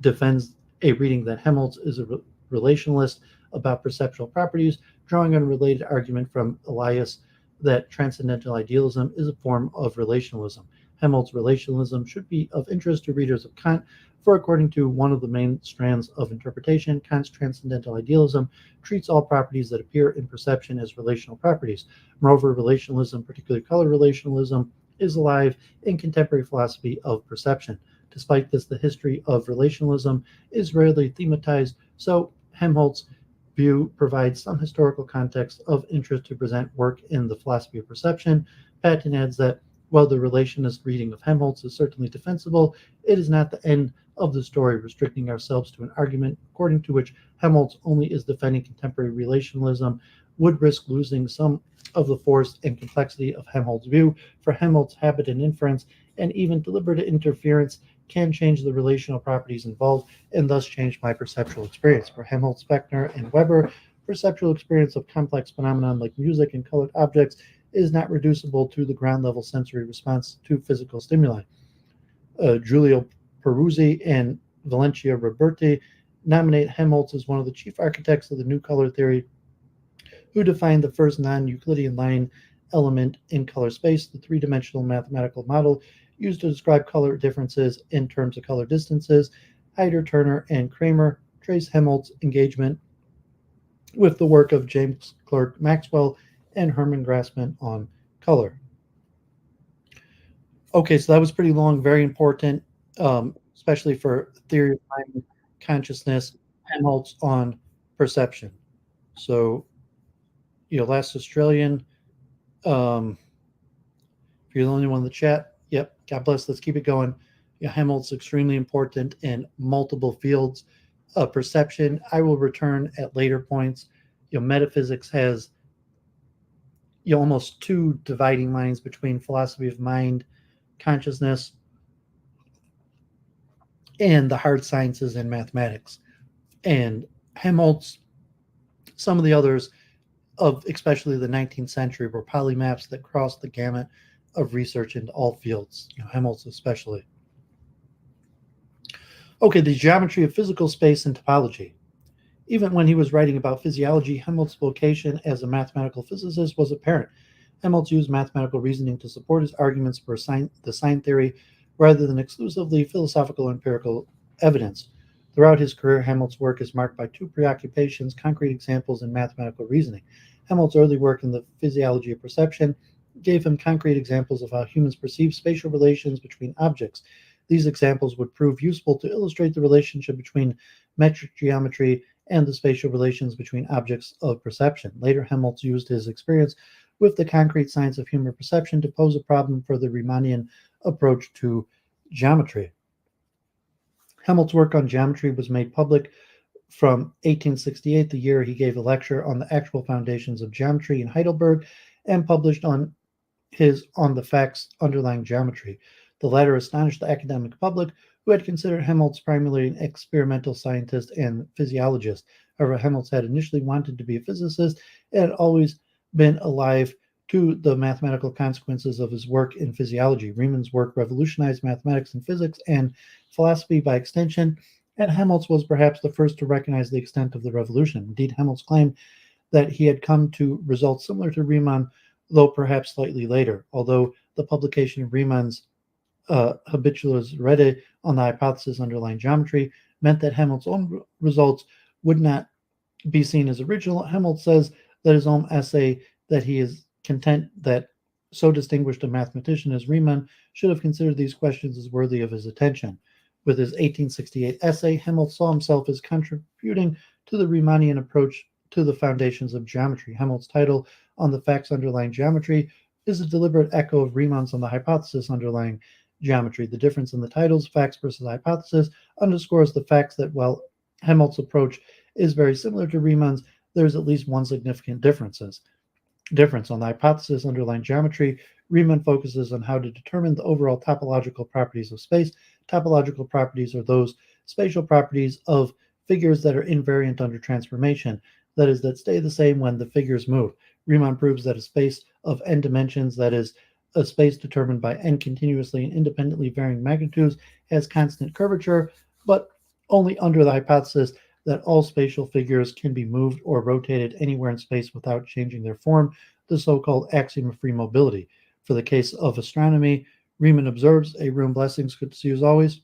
defends a reading that Helmholtz is a relationalist about perceptual properties, drawing on a related argument from Elias that transcendental idealism is a form of relationalism. Helmholtz's relationalism should be of interest to readers of Kant, for according to one of the main strands of interpretation, Kant's transcendental idealism treats all properties that appear in perception as relational properties. Moreover, relationalism, particularly color relationalism, is alive in contemporary philosophy of perception. Despite this, the history of relationalism is rarely thematized, so Helmholtz's view provides some historical context of interest to present work in the philosophy of perception. Patton adds that while the relationist reading of Helmholtz is certainly defensible, it is not the end of the story, restricting ourselves to an argument according to which Helmholtz only is defending contemporary relationalism would risk losing some of the force and complexity of Helmholtz's view. For Helmholtz, habit and inference, and even deliberate interference can change the relational properties involved and thus change my perceptual experience. For Helmholtz, Fechner, and Weber, perceptual experience of complex phenomena like music and colored objects is not reducible to the ground-level sensory response to physical stimuli. Giulio Peruzzi and Valencia Roberti nominate Helmholtz as one of the chief architects of the new color theory, who defined the first non-Euclidean line element in color space, the three-dimensional mathematical model used to describe color differences in terms of color distances. Heider, Turner, and Kramer trace Helmholtz's engagement with the work of James Clerk Maxwell and Hermann Grassmann on color. Okay, so that was pretty long, very important, especially for theory of mind, consciousness, Helmholtz on perception. So, last Australian, if you're the only one in the chat, yep, God bless, let's keep it going. Helmholtz is extremely important in multiple fields of perception. I will return at later points. Metaphysics has almost two dividing lines between philosophy of mind, consciousness, and the hard sciences and mathematics. And Helmholtz, some of the others of especially the 19th century, were polymaths that crossed the gamut of research into all fields, Helmholtz especially. Okay, the geometry of physical space and topology. Even when he was writing about physiology, Helmholtz's vocation as a mathematical physicist was apparent. Helmholtz used mathematical reasoning to support his arguments for the sign theory rather than exclusively philosophical empirical evidence. Throughout his career, Helmholtz's work is marked by two preoccupations: concrete examples and mathematical reasoning. Helmholtz's early work in the physiology of perception gave him concrete examples of how humans perceive spatial relations between objects. These examples would prove useful to illustrate the relationship between metric geometry and the spatial relations between objects of perception. Later, Helmholtz used his experience with the concrete science of human perception to pose a problem for the Riemannian approach to geometry. Helmholtz's work on geometry was made public from 1868, the year he gave a lecture on the actual foundations of geometry in Heidelberg, and published on the facts underlying geometry. The latter astonished the academic public, who had considered Helmholtz primarily an experimental scientist and physiologist. However, Helmholtz had initially wanted to be a physicist and had always been alive to the mathematical consequences of his work in physiology. Riemann's work revolutionized mathematics and physics and philosophy by extension, and Helmholtz was perhaps the first to recognize the extent of the revolution. Indeed, Helmholtz claimed that he had come to results similar to Riemann, though perhaps slightly later, although the publication of Riemann's Habituales Rede on the hypothesis underlying geometry meant that Helmholtz's own results would not be seen as original. Helmholtz says that his own essay that he is content that so distinguished a mathematician as Riemann should have considered these questions as worthy of his attention. With his 1868 essay, Helmholtz saw himself as contributing to the Riemannian approach to the foundations of geometry. Helmholtz's title on the facts underlying geometry is a deliberate echo of Riemann's on the hypothesis underlying geometry. The difference in the titles, facts versus hypothesis, underscores the facts that while Helmholtz's approach is very similar to Riemann's, there is at least one significant difference. On the hypothesis underlying geometry, Riemann focuses on how to determine the overall topological properties of space. Topological properties are those spatial properties of figures that are invariant under transformation, that is, that stay the same when the figures move. Riemann proves that a space of n dimensions, that is, a space determined by n continuously and independently varying magnitudes, has constant curvature, but only under the hypothesis that all spatial figures can be moved or rotated anywhere in space without changing their form, the so-called axiom of free mobility. For the case of astronomy, Riemann observes, a room blessings, good to see you as always.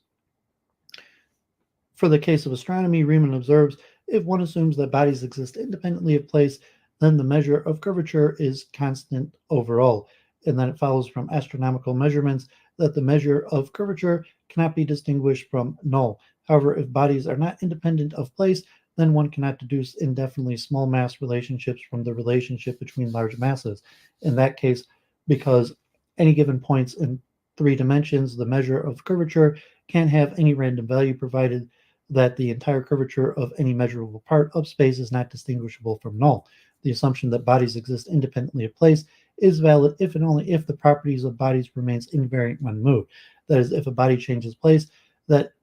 For the case of astronomy, Riemann observes, if one assumes that bodies exist independently of place, then the measure of curvature is constant overall. And then it follows from astronomical measurements that the measure of curvature cannot be distinguished from null. However, if bodies are not independent of place, then one cannot deduce indefinitely small mass relationships from the relationship between large masses. In that case, because any given points in 3 dimensions, the measure of curvature can have any random value provided that the entire curvature of any measurable part of space is not distinguishable from null. The assumption that bodies exist independently of place is valid if and only if the properties of bodies remains invariant when moved. That is, if a body changes place, that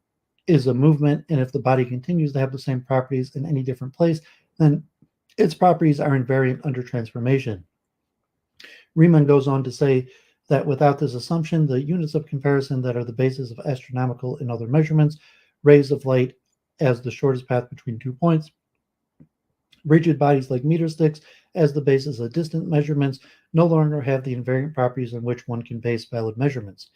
is a movement, and if the body continues to have the same properties in any different place, then its properties are invariant under transformation. Riemann goes on to say that without this assumption, the units of comparison that are the basis of astronomical and other measurements, rays of light as the shortest path between 2 points, rigid bodies like meter sticks as the basis of distant measurements, no longer have the invariant properties on which one can base valid measurements.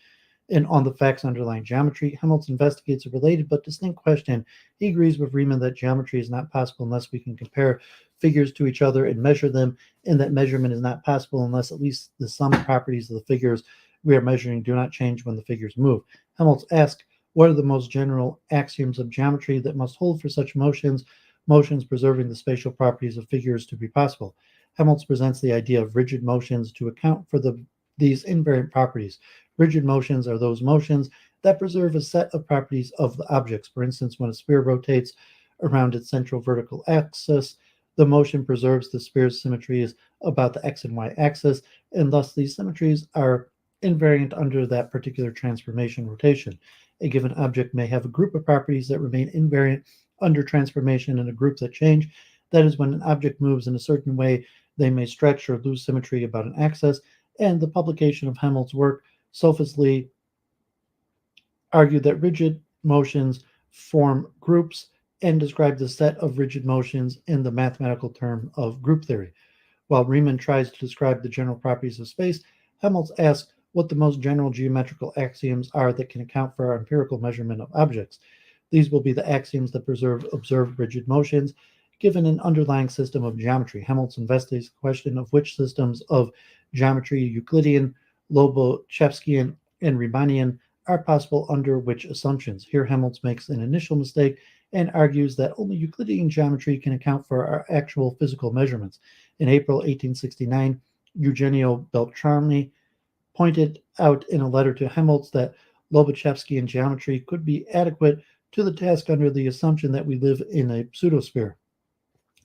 And on the facts underlying geometry, Helmholtz investigates a related but distinct question. He agrees with Riemann that geometry is not possible unless we can compare figures to each other and measure them, and that measurement is not possible unless at least the sum properties of the figures we are measuring do not change when the figures move. Helmholtz asks, what are the most general axioms of geometry that must hold for such motions preserving the spatial properties of figures to be possible? Helmholtz presents the idea of rigid motions to account for these invariant properties. Rigid motions are those motions that preserve a set of properties of the objects. For instance, when a sphere rotates around its central vertical axis, the motion preserves the sphere's symmetries about the x and y axis, and thus these symmetries are invariant under that particular transformation rotation. A given object may have a group of properties that remain invariant under transformation and a group that change. That is, when an object moves in a certain way, they may stretch or lose symmetry about an axis, and the publication of Helmholtz's work sophistly argued that rigid motions form groups and describe the set of rigid motions in the mathematical term of group theory. While Riemann tries to describe the general properties of space, Helmholtz asks what the most general geometrical axioms are that can account for our empirical measurement of objects. These will be the axioms that preserve observed rigid motions given an underlying system of geometry. Helmholtz investigates the question of which systems of geometry, Euclidean, Lobachevskian, and Riemannian, are possible under which assumptions. Here Helmholtz makes an initial mistake and argues that only Euclidean geometry can account for our actual physical measurements. In April 1869, Eugenio Beltrami pointed out in a letter to Helmholtz that Lobachevsky geometry could be adequate to the task under the assumption that we live in a pseudosphere.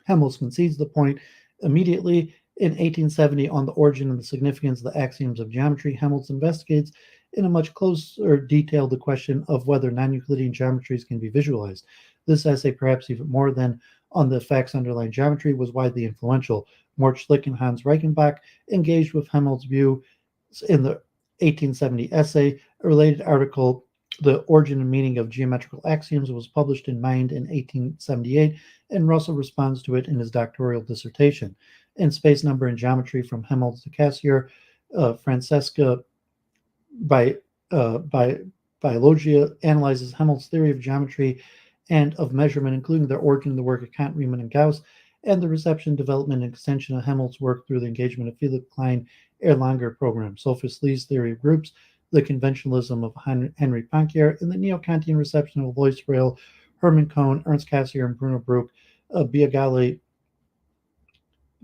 Helmholtz concedes the point immediately. In 1870, on the origin and the significance of the axioms of geometry, Helmholtz investigates in a much closer detail the question of whether non-Euclidean geometries can be visualized. This essay, perhaps even more than on the facts underlying geometry, was widely influential. Mort Schlick and Hans Reichenbach engaged with Helmholtz's view in the 1870 essay. A related article, The Origin and Meaning of Geometrical Axioms, was published in Mind in 1878, and Russell responds to it in his doctoral dissertation. In Space, Number, and Geometry from Helmholtz to Cassirer, Francesca Biologia analyzes Helmholtz's theory of geometry and of measurement, including the origin of the work of Kant, Riemann, and Gauss, and the reception, development, and extension of Helmholtz's work through the engagement of Felix Klein Erlanger program, Sophus Lee's theory of groups, the conventionalism of Henri Poincare, and the neo-Kantian reception of Alois Rail, Hermann Cohn, Ernst Cassirer, and Bruno Bruch. Biagali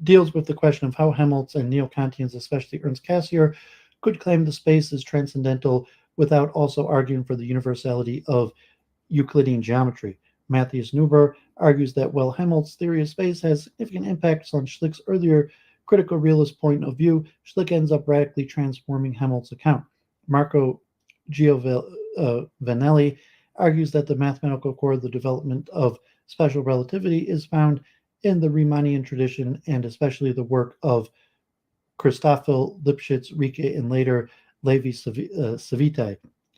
deals with the question of how Helmholtz and neo-Kantians, especially Ernst Cassirer, could claim the space is transcendental without also arguing for the universality of Euclidean geometry. Matthias Neuber argues that while Helmholtz's theory of space has significant impacts on Schlick's earlier critical realist point of view, Schlick ends up radically transforming Helmholtz's account. Marco Giovanelli argues that the mathematical core of the development of special relativity is found in the Riemannian tradition, and especially the work of Christoffel, Lipschitz, Ricke, and later Levi-Civita.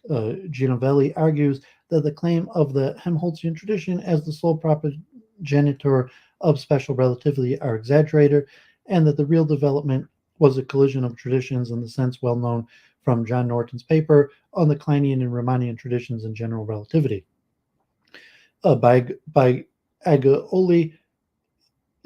Giovanelli argues that the claim of the Helmholtzian tradition as the sole progenitor of special relativity are exaggerated, and that the real development was a collision of traditions in the sense well known from John Norton's paper on the Kleinian and Riemannian traditions in general relativity. By Agaoli,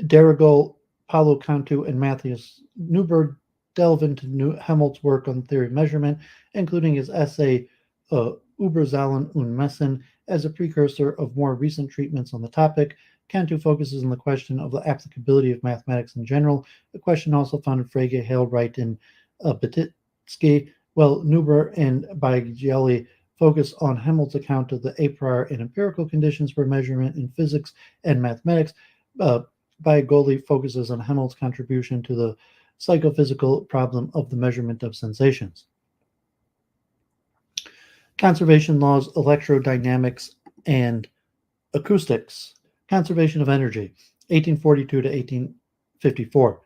Derrigol, Paulo Cantu, and Matthias Neuber delve into Helmholtz's work on the theory of measurement, including his essay Überzahlen und Messen as a precursor of more recent treatments on the topic. Cantu focuses on the question of the applicability of mathematics in general, a question also found in Frege, Hale, Wright, and Batitsky, while Neuber and Biagioli focus on Helmholtz's account of the a priori and empirical conditions for measurement in physics and mathematics. Biagoli focuses on Helmholtz's contribution to the psychophysical problem of the measurement of sensations. Conservation laws, electrodynamics, and acoustics. Conservation of energy, 1842 to 1854.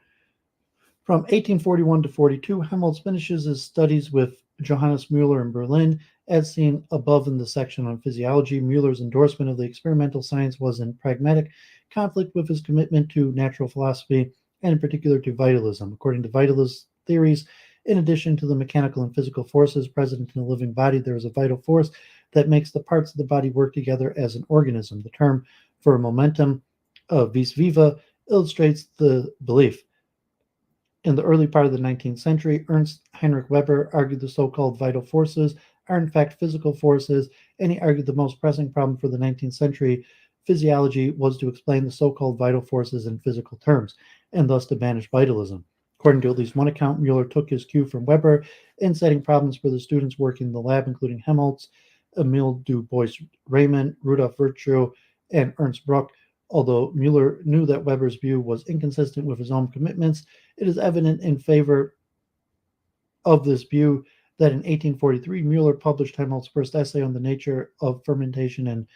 From 1841 to 42, Helmholtz finishes his studies with Johannes Müller in Berlin. As seen above in the section on physiology, Müller's endorsement of the experimental science was in pragmatic conflict with his commitment to natural philosophy, and in particular to vitalism. According to vitalist theories, in addition to the mechanical and physical forces present in a living body, there is a vital force that makes the parts of the body work together as an organism. The term for momentum, vis viva, illustrates the belief. In the early part of the 19th century, Ernst Heinrich Weber argued the so-called vital forces are in fact physical forces, and he argued the most pressing problem for the 19th century physiology was to explain the so-called vital forces in physical terms, and thus to banish vitalism. According to at least one account, Müller took his cue from Weber in setting problems for the students working in the lab, including Helmholtz, Emile du Bois-Reymond, Rudolf Virchow, and Ernst Bruch. Although Müller knew that Weber's view was inconsistent with his own commitments, it is evident in favor of this view that in 1843, Müller published Helmholtz's first essay on the nature of fermentation and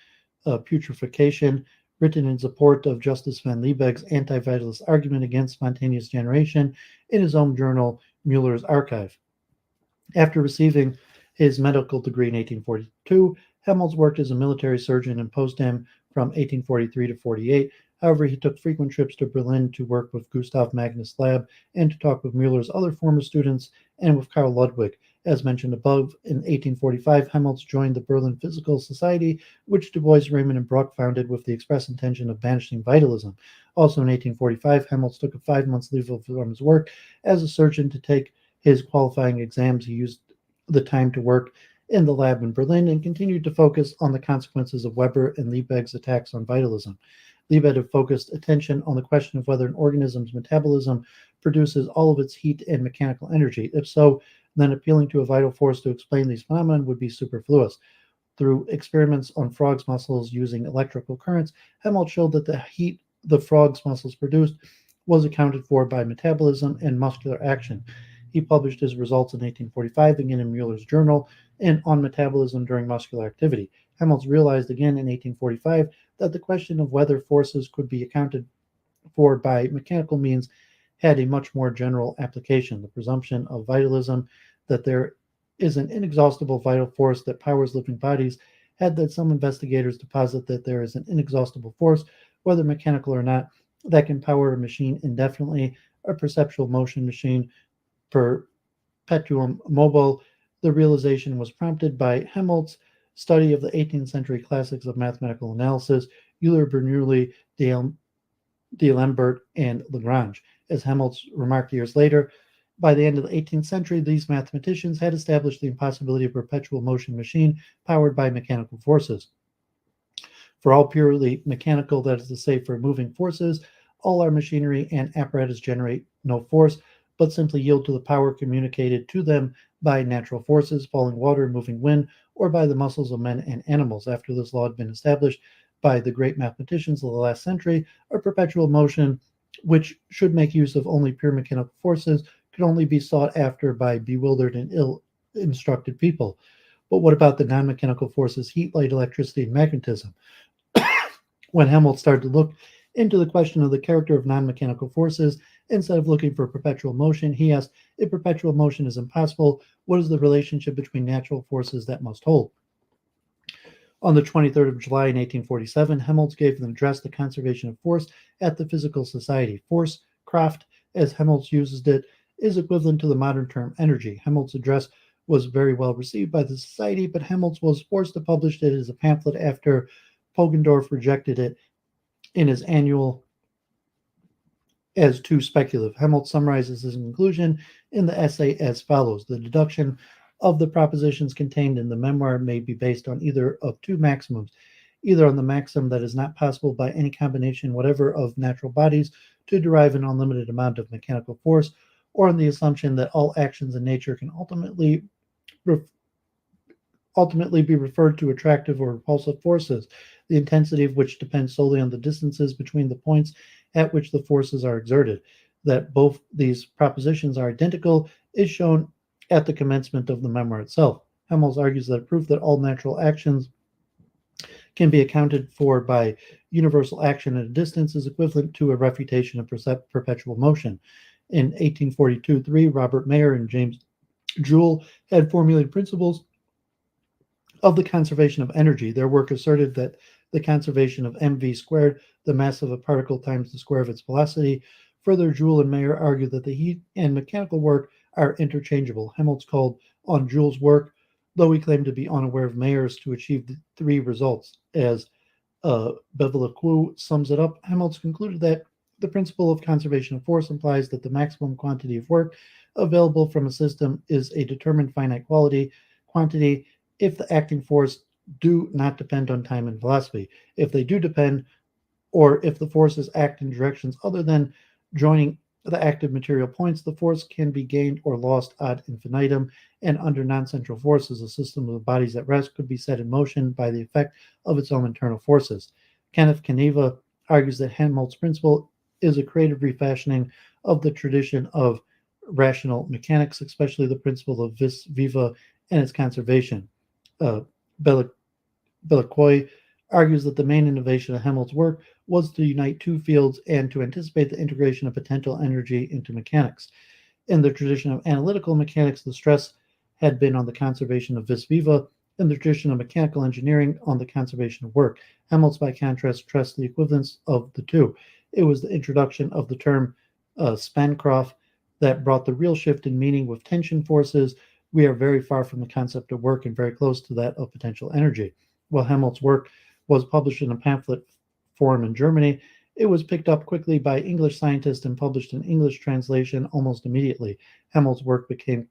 putrefaction, written in support of Justus van Liebig's anti-vitalist argument against spontaneous generation in his own journal, Müller's Archive. After receiving his medical degree in 1842, Helmholtz worked as a military surgeon in Potsdam from 1843 to 48. However, he took frequent trips to Berlin to work with Gustav Magnus Lab and to talk with Müller's other former students and with Karl Ludwig. As mentioned above, in 1845, Helmholtz joined the Berlin Physical Society, which Du Bois, Reymond, and Bruch founded with the express intention of banishing vitalism. Also in 1845, Helmholtz took a 5-month leave from his work as a surgeon to take his qualifying exams. He used the time to work in the lab in Berlin and continued to focus on the consequences of Weber and Liebig's attacks on vitalism. Liebig had focused attention on the question of whether an organism's metabolism produces all of its heat and mechanical energy. If so, then appealing to a vital force to explain these phenomena would be superfluous. Through experiments on frogs' muscles using electrical currents, Helmholtz showed that the heat the frog's muscles produced was accounted for by metabolism and muscular action. He published his results in 1845 again in Mueller's journal and on metabolism during muscular activity. Helmholtz realized again in 1845 that the question of whether forces could be accounted for by mechanical means had a much more general application. The presumption of vitalism that there is an inexhaustible vital force that powers living bodies had led some investigators to posit that there is an inexhaustible force, whether mechanical or not, that can power a machine indefinitely, a perceptual motion machine perpetuum mobile. The realization was prompted by Helmholtz's study of the 18th century classics of mathematical analysis, Euler, Bernoulli, D'Alembert, and Lagrange. As Helmholtz remarked years later, by the end of the 18th century, these mathematicians had established the impossibility of a perpetual motion machine powered by mechanical forces. For all purely mechanical, that is to say, for moving forces, all our machinery and apparatus generate no force, but simply yield to the power communicated to them by natural forces, falling water, moving wind, or by the muscles of men and animals. After this law had been established by the great mathematicians of the last century, a perpetual motion, which should make use of only pure mechanical forces, could only be sought after by bewildered and ill-instructed people. But what about the non-mechanical forces, heat, light, electricity, and magnetism? When Helmholtz started to look into the question of the character of non-mechanical forces, instead of looking for perpetual motion, he asked, if perpetual motion is impossible, what is the relationship between natural forces that must hold? On the 23rd of July in 1847, Helmholtz gave an address to conservation of force at the Physical Society. Force, Kraft, as Helmholtz uses it, is equivalent to the modern term energy. Helmholtz's address was very well received by the society, but Helmholtz was forced to publish it as a pamphlet after Poggendorf rejected it in his annual as too speculative. Helmholtz summarizes his conclusion in the essay as follows. The deduction of the propositions contained in the memoir may be based on either of two maxims, either on the maxim that it is not possible by any combination whatever of natural bodies to derive an unlimited amount of mechanical force, or on the assumption that all actions in nature can ultimately be referred to attractive or repulsive forces, the intensity of which depends solely on the distances between the points at which the forces are exerted. That both these propositions are identical is shown at the commencement of the memoir itself. Helmholtz argues that proof that all natural actions can be accounted for by universal action at a distance is equivalent to a refutation of perpetual motion. In 1842-3, Robert Mayer and James Joule had formulated principles of the conservation of energy. Their work asserted that the conservation of mv squared, the mass of a particle times the square of its velocity. Further, Joule and Mayer argued that the heat and mechanical work are interchangeable. Helmholtz called on Joule's work, though he claimed to be unaware of Mayer's, to achieve the three results. As Bevilacqua sums it up, Helmholtz concluded that the principle of conservation of force implies that the maximum quantity of work available from a system is a determined finite quantity if the acting force do not depend on time and velocity. If they do depend, or if the forces act in directions other than joining the active material points, the force can be gained or lost ad infinitum, and under non-central forces, a system of bodies at rest could be set in motion by the effect of its own internal forces. Kenneth Caneva argues that Helmholtz's principle is a creative refashioning of the tradition of rational mechanics, especially the principle of vis viva and its conservation. Bevilacqua argues that the main innovation of Helmholtz's work was to unite two fields and to anticipate the integration of potential energy into mechanics. In the tradition of analytical mechanics, the stress had been on the conservation of vis viva. In the tradition of mechanical engineering, on the conservation of work. Helmholtz, by contrast, stressed the equivalence of the two. It was the introduction of the term Spancroft that brought the real shift in meaning. With tension forces, we are very far from the concept of work and very close to that of potential energy. While Helmholtz's work was published in a pamphlet form in Germany, it was picked up quickly by English scientists and published in English translation almost immediately. Helmholtz's work became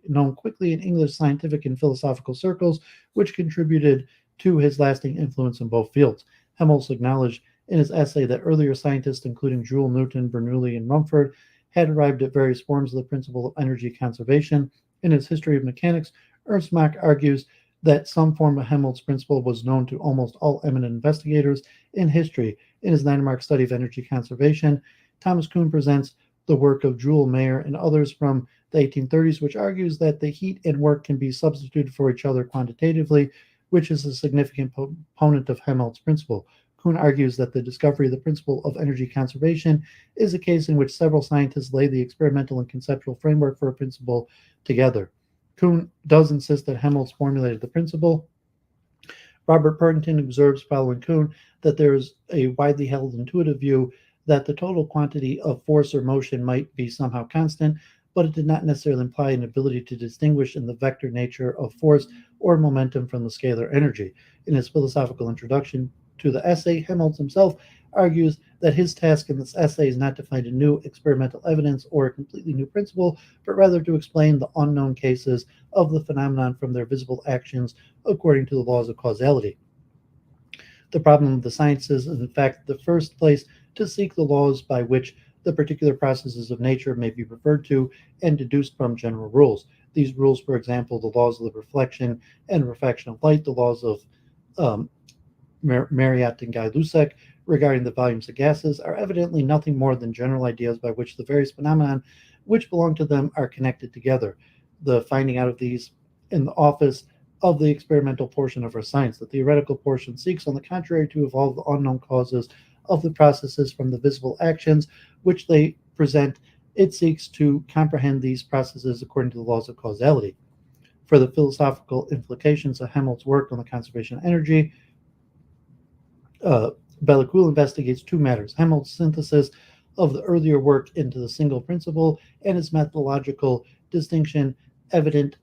known quickly in English scientific and philosophical circles, which contributed to his lasting influence in both fields. Helmholtz acknowledged in his essay that earlier scientists, including Joule, Newton, Bernoulli, and Rumford, had arrived at various forms of the principle of energy conservation. In his History of Mechanics, Ernst Mach argues that some form of Helmholtz principle was known to almost all eminent investigators in history. In his 9-mark study of energy conservation, Thomas Kuhn presents the work of Jules Mayer and others from the 1830s, which argues that the heat and work can be substituted for each other quantitatively, which is a significant component of Helmholtz's principle. Kuhn argues that the discovery of the principle of energy conservation is a case in which several scientists lay the experimental and conceptual framework for a principle together. Kuhn does insist that Helmholtz formulated the principle. Robert Purrington observes, following Kuhn, that there is a widely held intuitive view that the total quantity of force or motion might be somehow constant, but it did not necessarily imply an ability to distinguish in the vector nature of force or momentum from the scalar energy. In his philosophical introduction to the essay, Helmholtz himself argues that his task in this essay is not to find a new experimental evidence or a completely new principle, but rather to explain the unknown cases of the phenomenon from their visible actions according to the laws of causality. The problem of the sciences is, in fact, the first place to seek the laws by which the particular processes of nature may be referred to and deduced from general rules. These rules, for example, the laws of the reflection and refraction of light, the laws of Mariotte and Gay-Lussac regarding the volumes of gases, are evidently nothing more than general ideas by which the various phenomena which belong to them are connected together. The finding out of these in the office of the experimental portion of our science. The theoretical portion seeks, on the contrary, to evolve the unknown causes of the processes from the visible actions which they present. It seeks to comprehend these processes according to the laws of causality. For the philosophical implications of Helmholtz's work on the conservation of energy, Bellecoul investigates two matters: Helmholtz's synthesis of the earlier work into the single principle and its methodological distinction evident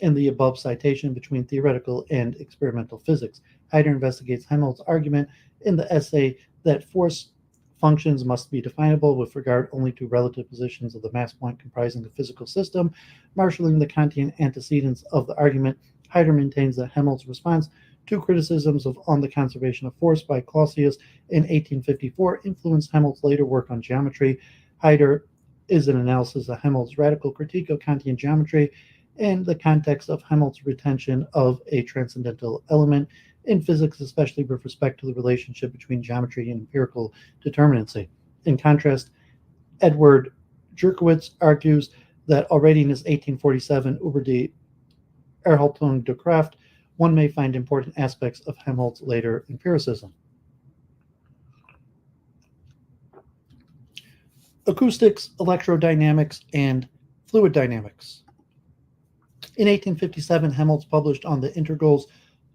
in the above citation between theoretical and experimental physics. Heider investigates Helmholtz's argument in the essay that force functions must be definable with regard only to relative positions of the mass point comprising the physical system. Marshalling the Kantian antecedents of the argument, Heider maintains that Helmholtz's response to criticisms on the conservation of force by Clausius in 1854 influenced Helmholtz's later work on geometry. Heider is an analysis of Helmholtz's radical critique of Kantian geometry in the context of Helmholtz's retention of a transcendental element in physics, especially with respect to the relationship between geometry and empirical determinacy. In contrast, Edward Jerkowitz argues that already in his 1847 Über die Erhaltung der Kraft, one may find important aspects of Helmholtz's later empiricism. Acoustics, electrodynamics, and fluid dynamics. In 1857, Helmholtz published on the integrals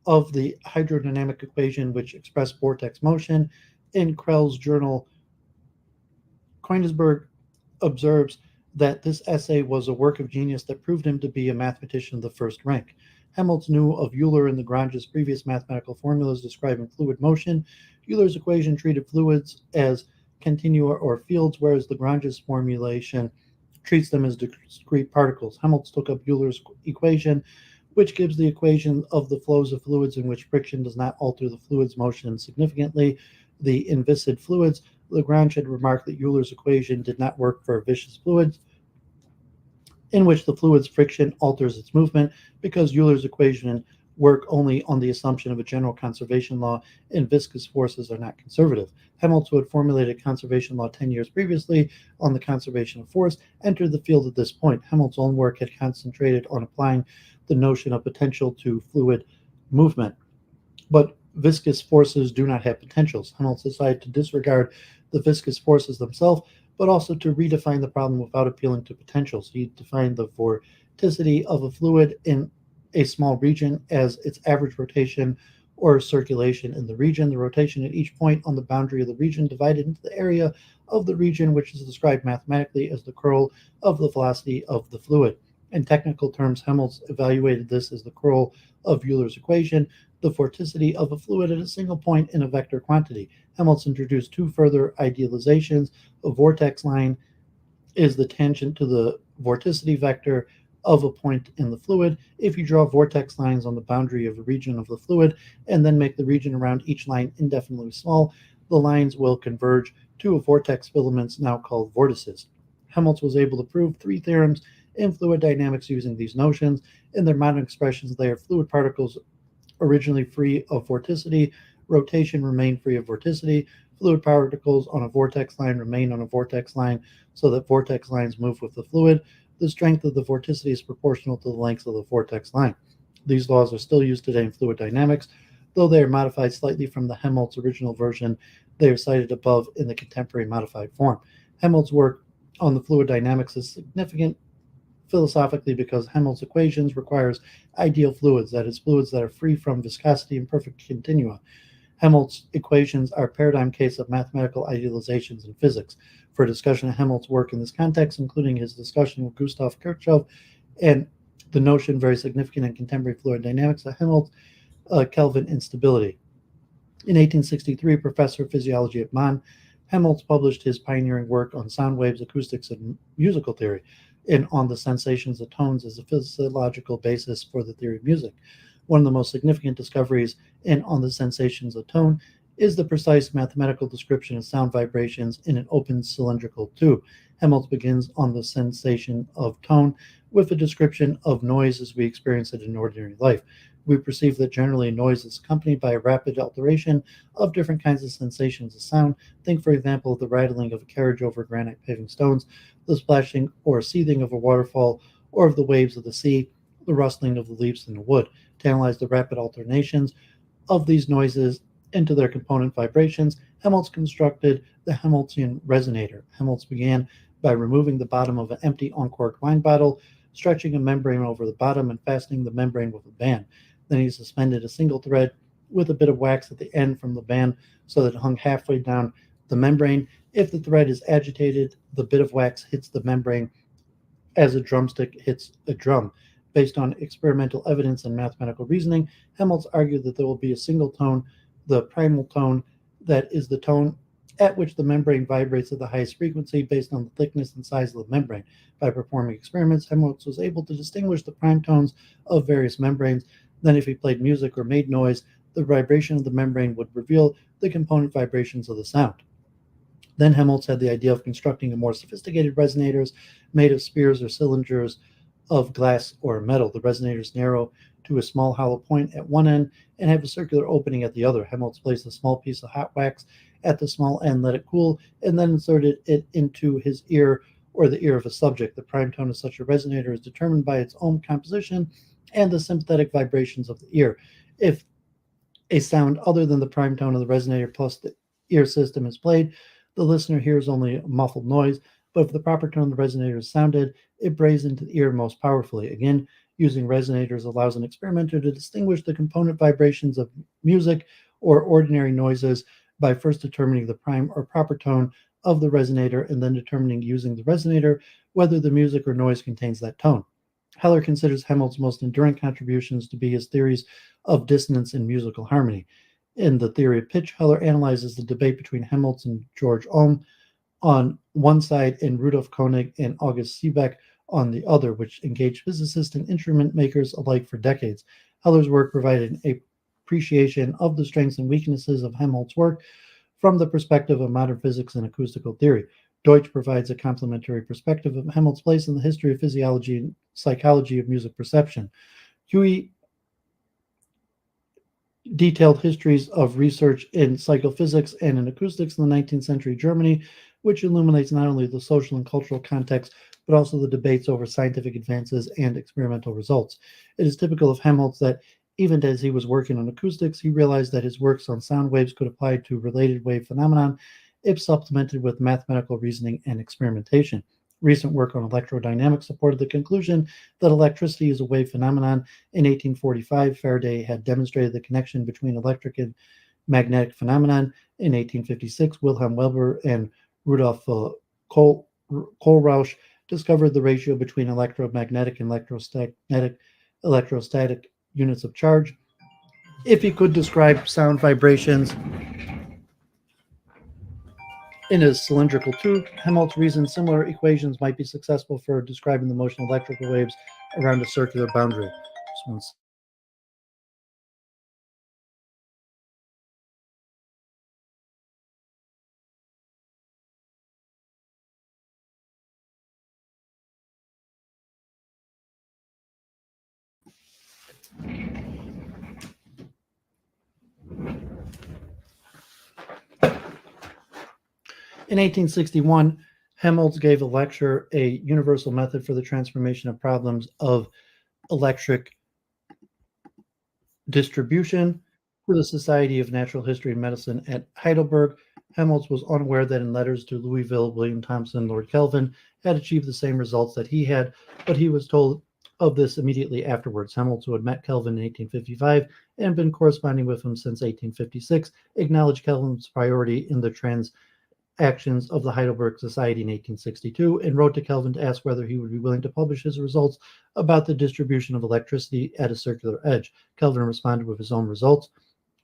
of the hydrodynamic equation which express vortex motion. In Krell's journal, Koenigsberg observes that this essay was a work of genius that proved him to be a mathematician of the first rank. Helmholtz knew of Euler and Lagrange's previous mathematical formulas describing fluid motion. Euler's equation treated fluids as continua or fields, whereas Lagrange's formulation treats them as discrete particles. Helmholtz took up Euler's equation, which gives the equation of the flows of fluids in which friction does not alter the fluid's motion significantly. The inviscid fluids, Lagrange had remarked that Euler's equation did not work for viscous fluids, in which the fluid's friction alters its movement, because Euler's equation work only on the assumption of a general conservation law, and viscous forces are not conservative. Helmholtz, who had formulated conservation law 10 years previously on the conservation of force, entered the field at this point. Helmholtz's own work had concentrated on applying the notion of potential to fluid movement. But viscous forces do not have potentials. Helmholtz decided to disregard the viscous forces themselves, but also to redefine the problem without appealing to potentials. He defined the vorticity of a fluid in a small region as its average rotation or circulation in the region. The rotation at each point on the boundary of the region divided into the area of the region, which is described mathematically as the curl of the velocity of the fluid. In technical terms, Helmholtz evaluated this as the curl of Euler's equation, the vorticity of a fluid at a single point in a vector quantity. Helmholtz introduced two further idealizations. A vortex line is the tangent to the vorticity vector of a point in the fluid. If you draw vortex lines on the boundary of a region of the fluid and then make the region around each line indefinitely small, the lines will converge to a vortex filaments now called vortices. Helmholtz was able to prove three theorems in fluid dynamics using these notions. In their modern expressions, they are fluid particles originally free of vorticity. Rotation remain free of vorticity. Fluid particles on a vortex line remain on a vortex line so that vortex lines move with the fluid. The strength of the vorticity is proportional to the length of the vortex line. These laws are still used today in fluid dynamics, though they are modified slightly from the Helmholtz original version. They are cited above in the contemporary modified form. Helmholtz's work on the fluid dynamics is significant philosophically because Helmholtz equations requires ideal fluids, that is, fluids that are free from viscosity and perfect continua. Helmholtz equations are a paradigm case of mathematical idealizations in physics. For a discussion of Helmholtz's work in this context, including his discussion with Gustav Kirchhoff and the notion very significant in contemporary fluid dynamics of Helmholtz, Kelvin instability. In 1863, professor of physiology at Bonn, Helmholtz published his pioneering work on sound waves, acoustics, and musical theory, and on the sensations of tones as a physiological basis for the theory of music. One of the most significant discoveries in On the Sensations of Tone is the precise mathematical description of sound vibrations in an open cylindrical tube. Helmholtz begins on the sensation of tone with a description of noise as we experience it in ordinary life. We perceive that generally noise is accompanied by a rapid alteration of different kinds of sensations of sound. Think, for example, of the rattling of a carriage over granite paving stones, the splashing or seething of a waterfall, or of the waves of the sea, the rustling of the leaves in the wood. To analyze the rapid alternations of these noises into their component vibrations, Helmholtz constructed the Helmholtzian resonator. Helmholtz began by removing the bottom of an empty uncorked wine bottle, stretching a membrane over the bottom, and fastening the membrane with a band. Then he suspended a single thread with a bit of wax at the end from the band so that it hung halfway down the membrane. If the thread is agitated, the bit of wax hits the membrane as a drumstick hits a drum. Based on experimental evidence and mathematical reasoning, Helmholtz argued that there will be a single tone, the primal tone, that is the tone at which the membrane vibrates at the highest frequency based on the thickness and size of the membrane. By performing experiments, Helmholtz was able to distinguish the prime tones of various membranes. Then, if he played music or made noise, the vibration of the membrane would reveal the component vibrations of the sound. Then Helmholtz had the idea of constructing a more sophisticated resonators made of spheres or cylinders of glass or metal. The resonators narrow to a small hollow point at one end and have a circular opening at the other. Helmholtz placed a small piece of hot wax at the small end, let it cool, and then inserted it into his ear or the ear of a subject. The prime tone of such a resonator is determined by its own composition and the sympathetic vibrations of the ear. If a sound other than the prime tone of the resonator plus the ear system is played, the listener hears only a muffled noise, but if the proper tone of the resonator is sounded, it brays into the ear most powerfully. Again, using resonators allows an experimenter to distinguish the component vibrations of music or ordinary noises by first determining the prime or proper tone of the resonator and then determining using the resonator whether the music or noise contains that tone. Heller considers Helmholtz's most enduring contributions to be his theories of dissonance and musical harmony. In the theory of pitch, Heller analyzes the debate between Helmholtz and George Ohm on one side and Rudolf Koenig and August Seebeck on the other, which engaged physicists and instrument makers alike for decades. Heller's work provided an appreciation of the strengths and weaknesses of Helmholtz's work from the perspective of modern physics and acoustical theory. Deutsch provides a complementary perspective of Helmholtz's place in the history of physiology and psychology of music perception. Huey detailed histories of research in psychophysics and in acoustics in the 19th century Germany, which illuminates not only the social and cultural context, but also the debates over scientific advances and experimental results. It is typical of Helmholtz that even as he was working on acoustics, he realized that his works on sound waves could apply to related wave phenomenon if supplemented with mathematical reasoning and experimentation. Recent work on electrodynamics supported the conclusion that electricity is a wave phenomenon. In 1845, Faraday had demonstrated the connection between electric and magnetic phenomenon. In 1856, Wilhelm Weber and Rudolf Kohlrausch discovered the ratio between electromagnetic and electrostatic units of charge. If he could describe sound vibrations in a cylindrical tube, Helmholtz reasoned similar equations might be successful for describing the motion of electrical waves around a circular boundary. In 1861, Helmholtz gave a lecture, A Universal Method for the Transformation of Problems of Electric Distribution, to the Society of Natural History and Medicine at Heidelberg. Helmholtz was unaware that in letters to Louisville, William Thomson, Lord Kelvin had achieved the same results that he had, but he was told of this immediately afterwards. Helmholtz, who had met Kelvin in 1855 and been corresponding with him since 1856, acknowledged Kelvin's priority in the transactions of the Heidelberg Society in 1862 and wrote to Kelvin to ask whether he would be willing to publish his results about the distribution of electricity at a circular edge. Kelvin responded with his own results.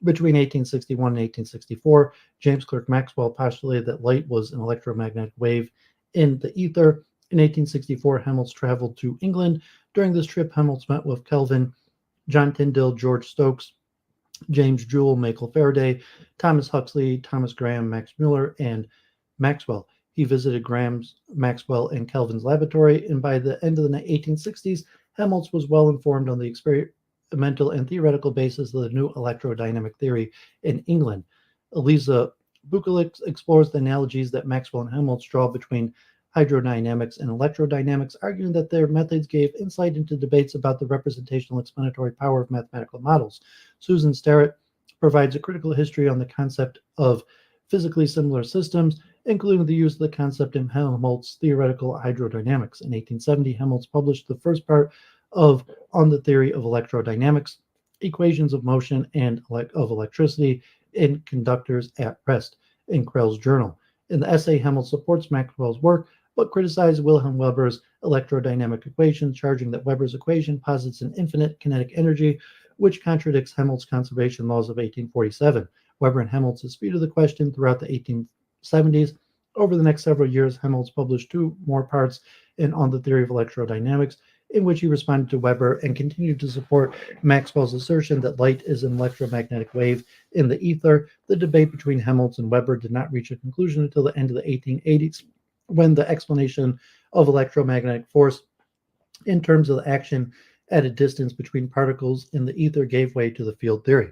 Between 1861 and 1864, James Clerk Maxwell postulated that light was an electromagnetic wave in the ether. In 1864, Helmholtz traveled to England. During this trip, Helmholtz met with Kelvin, John Tyndall, George Stokes, James Joule, Michael Faraday, Thomas Huxley, Thomas Graham, Max Muller, and Maxwell. He visited Graham's, Maxwell, and Kelvin's laboratory, and by the end of the 1860s, Helmholtz was well informed on the experimental and theoretical basis of the new electrodynamic theory in England. Eliza Bukovic explores the analogies that Maxwell and Helmholtz draw between hydrodynamics and electrodynamics, arguing that their methods gave insight into debates about the representational explanatory power of mathematical models. Susan Starrett provides a critical history on the concept of physically similar systems, including the use of the concept in Helmholtz's theoretical hydrodynamics. In 1870, Helmholtz published the first part of On the Theory of Electrodynamics, Equations of Motion and of Electricity in Conductors at Rest, in Krell's Journal. In the essay, Helmholtz supports Maxwell's work, but criticized Wilhelm Weber's electrodynamic equation, charging that Weber's equation posits an infinite kinetic energy, which contradicts Helmholtz's conservation laws of 1847. Weber and Helmholtz disputed the question throughout the 1870s. Over the next several years, Helmholtz published two more parts in On the Theory of Electrodynamics, in which he responded to Weber and continued to support Maxwell's assertion that light is an electromagnetic wave in the ether. The debate between Helmholtz and Weber did not reach a conclusion until the end of the 1880s, when the explanation of electromagnetic force in terms of the action at a distance between particles in the ether gave way to the field theory.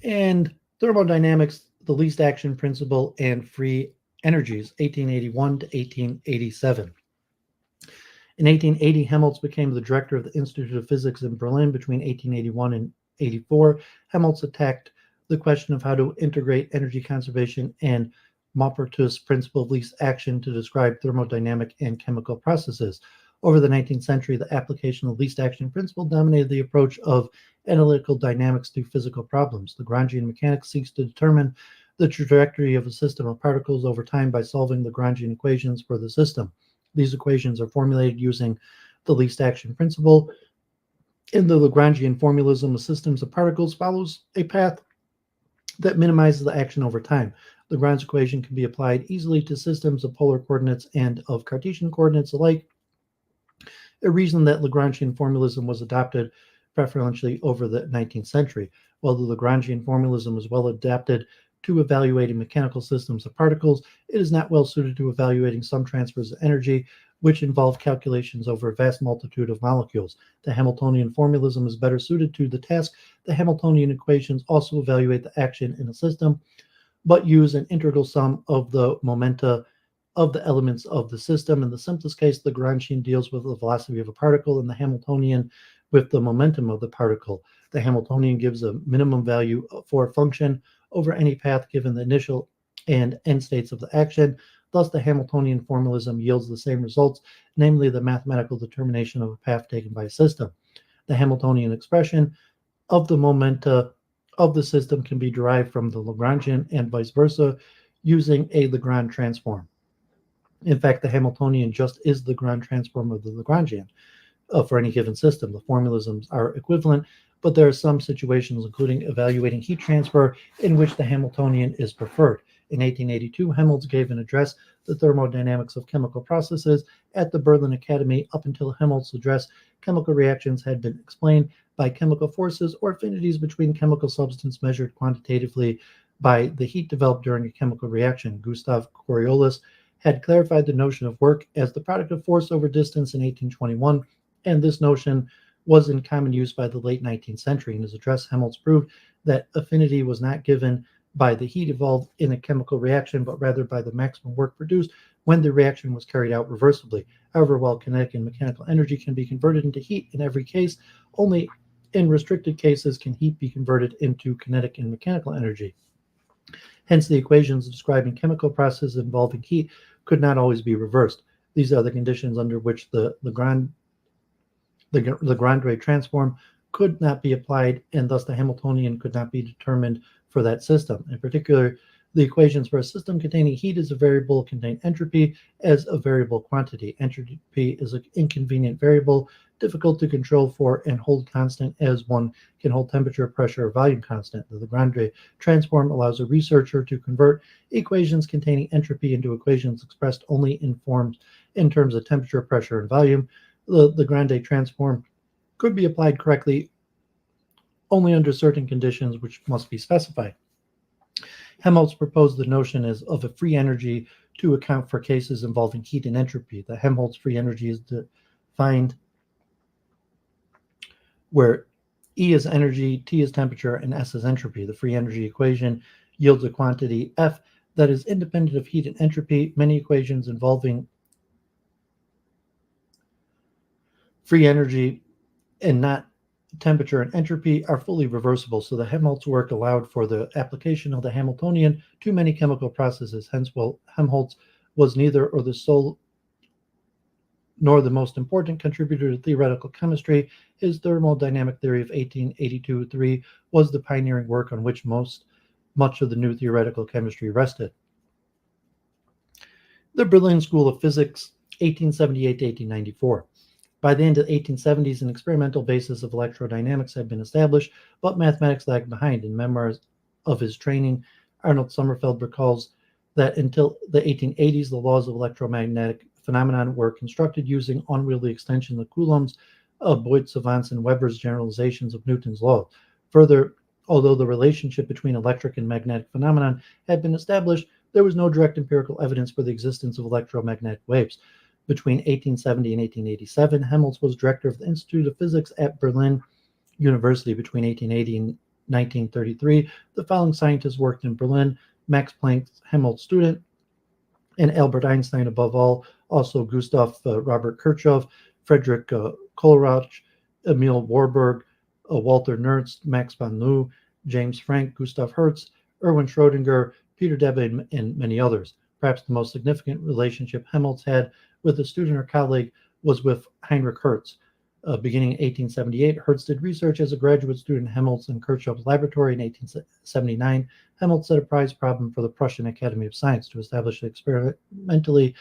And thermodynamics, the least action principle, and free energies, 1881 to 1887. In 1880, Helmholtz became the director of the Institute of Physics in Berlin. Between 1881 and 84, Helmholtz attacked the question of how to integrate energy conservation and Maupertuis' principle of least action to describe thermodynamic and chemical processes. Over the 19th century, the application of least action principle dominated the approach of analytical dynamics to physical problems. Lagrangian mechanics seeks to determine the trajectory of a system of particles over time by solving Lagrangian equations for the system. These equations are formulated using the least action principle. In the Lagrangian formalism of systems of particles follows a path that minimizes the action over time. Lagrange's equation can be applied easily to systems of polar coordinates and of Cartesian coordinates alike, a reason that Lagrangian formalism was adopted preferentially over the 19th century. While the Lagrangian formalism is well adapted to evaluating mechanical systems of particles, it is not well suited to evaluating some transfers of energy, which involve calculations over a vast multitude of molecules. The Hamiltonian formalism is better suited to the task. The Hamiltonian equations also evaluate the action in a system, but use an integral sum of the momenta of the elements of the system. In the simplest case, the Lagrangian deals with the velocity of a particle, and the Hamiltonian with the momentum of the particle. The Hamiltonian gives a minimum value for a function over any path given the initial and end states of the action. Thus, the Hamiltonian formalism yields the same results, namely the mathematical determination of a path taken by a system. The Hamiltonian expression of the momenta of the system can be derived from the Lagrangian and vice versa using a Lagrange transform. In fact, the Hamiltonian just is the Lagrange transform of the Lagrangian for any given system. The formalisms are equivalent, but there are some situations, including evaluating heat transfer, in which the Hamiltonian is preferred. In 1882, Helmholtz gave an address, The Thermodynamics of Chemical Processes, at the Berlin Academy. Up until Helmholtz's address, chemical reactions had been explained by chemical forces or affinities between chemical substance measured quantitatively by the heat developed during a chemical reaction. Gustav Coriolis had clarified the notion of work as the product of force over distance in 1821, and this notion was in common use by the late 19th century. In his address, Helmholtz proved that affinity was not given by the heat evolved in a chemical reaction, but rather by the maximum work produced when the reaction was carried out reversibly. However, while kinetic and mechanical energy can be converted into heat in every case, only in restricted cases can heat be converted into kinetic and mechanical energy. Hence, the equations describing chemical processes involving heat could not always be reversed. These are the conditions under which the Lagrange transform could not be applied, and thus the Hamiltonian could not be determined for that system. In particular, the equations for a system containing heat as a variable contain entropy as a variable quantity. Entropy is an inconvenient variable, difficult to control for and hold constant as one can hold temperature, pressure, or volume constant. The Lagrange transform allows a researcher to convert equations containing entropy into equations expressed only in terms of temperature, pressure, and volume. The Lagrange transform could be applied correctly only under certain conditions which must be specified. Helmholtz proposed the notion of a free energy to account for cases involving heat and entropy. The Helmholtz free energy is defined where E is energy, T is temperature, and S is entropy. The free energy equation yields a quantity F that is independent of heat and entropy. Many equations involving free energy and not temperature and entropy are fully reversible, so the Helmholtz work allowed for the application of the Hamiltonian to many chemical processes. Hence, while Helmholtz was neither or the sole nor the most important contributor to theoretical chemistry, his thermodynamic theory of 1882-3 was the pioneering work on which much of the new theoretical chemistry rested. The Berlin School of Physics, 1878 to 1894. By the end of the 1870s, an experimental basis of electrodynamics had been established, but mathematics lagged behind. In memoirs of his training, Arnold Sommerfeld recalls that until the 1880s, the laws of electromagnetic phenomenon were constructed using unwieldy extensions of Coulomb's, Boyd's savants, and Weber's generalizations of Newton's law. Further, although the relationship between electric and magnetic phenomenon had been established, there was no direct empirical evidence for the existence of electromagnetic waves. Between 1870 and 1887, Helmholtz was director of the Institute of Physics at Berlin University. Between 1880 and 1933, the following scientists worked in Berlin: Max Planck, Helmholtz student, and Albert Einstein above all, also Gustav Robert Kirchhoff, Friedrich Kohlrausch, Emil Warburg, Walter Nernst, Max von Loo, James Franck, Gustav Hertz, Erwin Schrödinger, Peter Debye, and many others. Perhaps the most significant relationship Helmholtz had with a student or colleague was with Heinrich Hertz. Beginning in 1878, Hertz did research as a graduate student in Helmholtz and Kirchhoff's laboratory. In 1879, Helmholtz set a prize problem for the Prussian Academy of Science to establish experimentally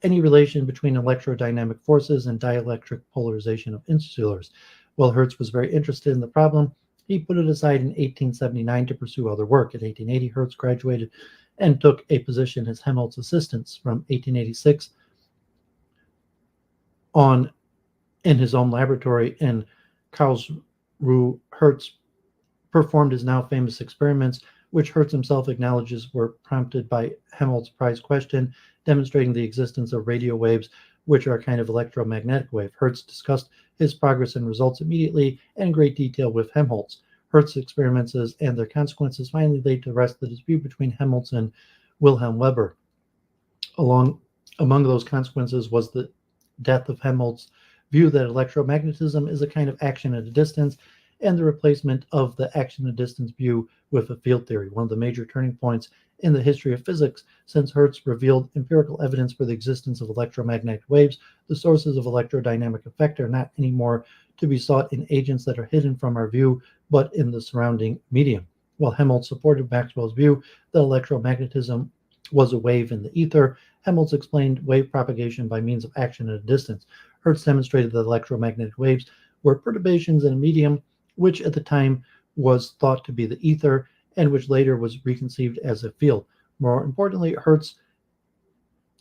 any relation between electrodynamic forces and dielectric polarization of insulars. While Hertz was very interested in the problem, he put it aside in 1879 to pursue other work. In 1880, Hertz graduated and took a position as Helmholtz's assistant. From 1886 on in his own laboratory in Karlsruhe, Hertz performed his now famous experiments, which Hertz himself acknowledges were prompted by Helmholtz's prize question, demonstrating the existence of radio waves, which are a kind of electromagnetic wave. Hertz discussed his progress and results immediately and in great detail with Helmholtz. Hertz's experiments and their consequences finally laid to rest the dispute between Helmholtz and Wilhelm Weber. Among those consequences was the death of Helmholtz's view that electromagnetism is a kind of action at a distance, and the replacement of the action at a distance view with a field theory, one of the major turning points in the history of physics, since Hertz revealed empirical evidence for the existence of electromagnetic waves. The sources of electrodynamic effect are not anymore to be sought in agents that are hidden from our view, but in the surrounding medium. While Helmholtz supported Maxwell's view that electromagnetism was a wave in the ether, Helmholtz explained wave propagation by means of action at a distance. Hertz demonstrated that electromagnetic waves were perturbations in a medium which at the time was thought to be the ether and which later was reconceived as a field. More importantly, Hertz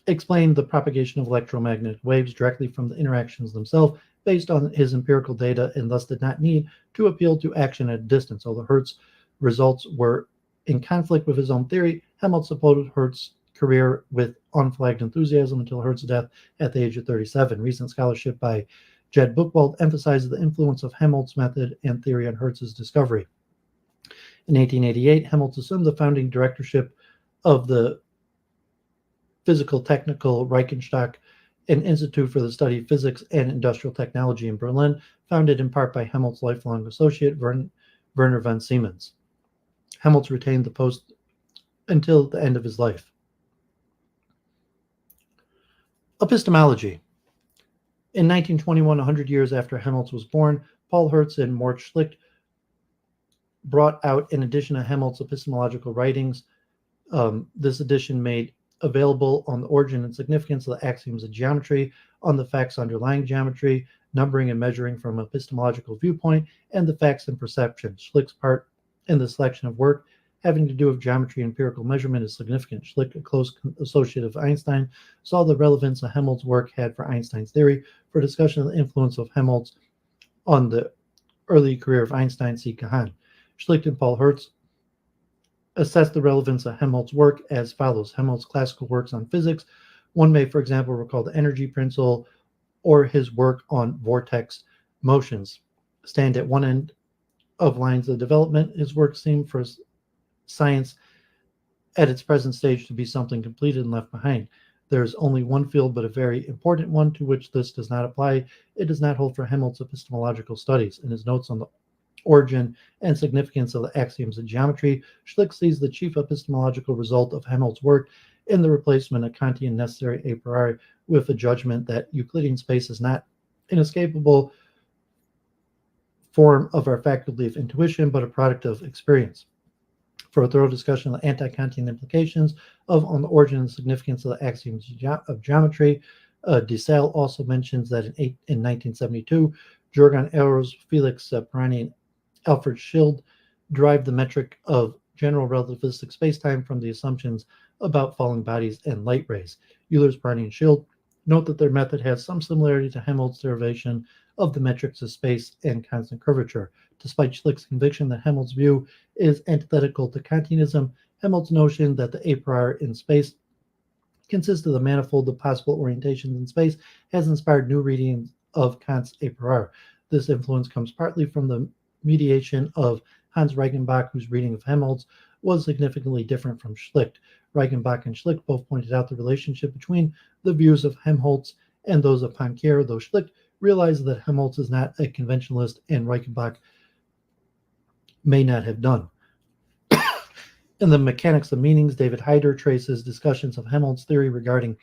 explained the propagation of electromagnetic waves directly from the interactions themselves based on his empirical data and thus did not need to appeal to action at a distance. Although Hertz's results were in conflict with his own theory, Helmholtz supported Hertz's career with unflagged enthusiasm until Hertz's death at the age of 37. Recent scholarship by Jed Buchwald emphasizes the influence of Helmholtz's method and theory on Hertz's discovery. In 1888, Helmholtz assumed the founding directorship of the Physical Technical Reichenstock, an institute for the study of physics and industrial technology in Berlin, founded in part by Helmholtz's lifelong associate Werner von Siemens. Helmholtz retained the post until the end of his life. Epistemology. In 1921, 100 years after Helmholtz was born, Paul Hertz and Mort Schlicht brought out an edition of Helmholtz's epistemological writings. This edition made available on the origin and significance of the axioms of geometry, on the facts underlying geometry, numbering and measuring from an epistemological viewpoint, and the facts and perception. Schlicht's part in the selection of work having to do with geometry and empirical measurement is significant. Schlicht, a close associate of Einstein, saw the relevance of Helmholtz's work had for Einstein's theory. For discussion of the influence of Helmholtz on the early career of Einstein, see Kahan. Schlicht and Paul Hertz assess the relevance of Helmholtz's work as follows. Helmholtz's classical works on physics. One may, for example, recall the energy principle or his work on vortex motions. Stand at one end of lines of development. His work seemed for science at its present stage to be something completed and left behind. There is only one field, but a very important one, to which this does not apply. It does not hold for Helmholtz's epistemological studies. In his notes on the origin and significance of the axioms of geometry, Schlicht sees the chief epistemological result of Helmholtz's work in the replacement of Kantian necessary a priori with a judgment that Euclidean space is not an inescapable form of our faculty of intuition, but a product of experience. For a thorough discussion of the anti-Kantian implications of on the origin and significance of the axioms of geometry, de Salle also mentions that in 1972, Jurgen Ehlers, Felix Pirani, and Alfred Schild derived the metric of general relativistic spacetime from the assumptions about falling bodies and light rays. Ehlers, Pirani, and Schild note that their method has some similarity to Helmholtz's derivation of the metrics of space and constant curvature. Despite Schlicht's conviction that Helmholtz's view is antithetical to Kantianism, Helmholtz's notion that the a priori in space consists of the manifold of possible orientations in space has inspired new readings of Kant's a priori. This influence comes partly from the mediation of Hans Reichenbach, whose reading of Helmholtz was significantly different from Schlicht. Reichenbach and Schlicht both pointed out the relationship between the views of Helmholtz and those of Poincare, though Schlicht realized that Helmholtz is not a conventionalist and Reichenbach may not have done. In the Mechanics of Meanings, David Hyder traces discussions of Helmholtz's theory regarding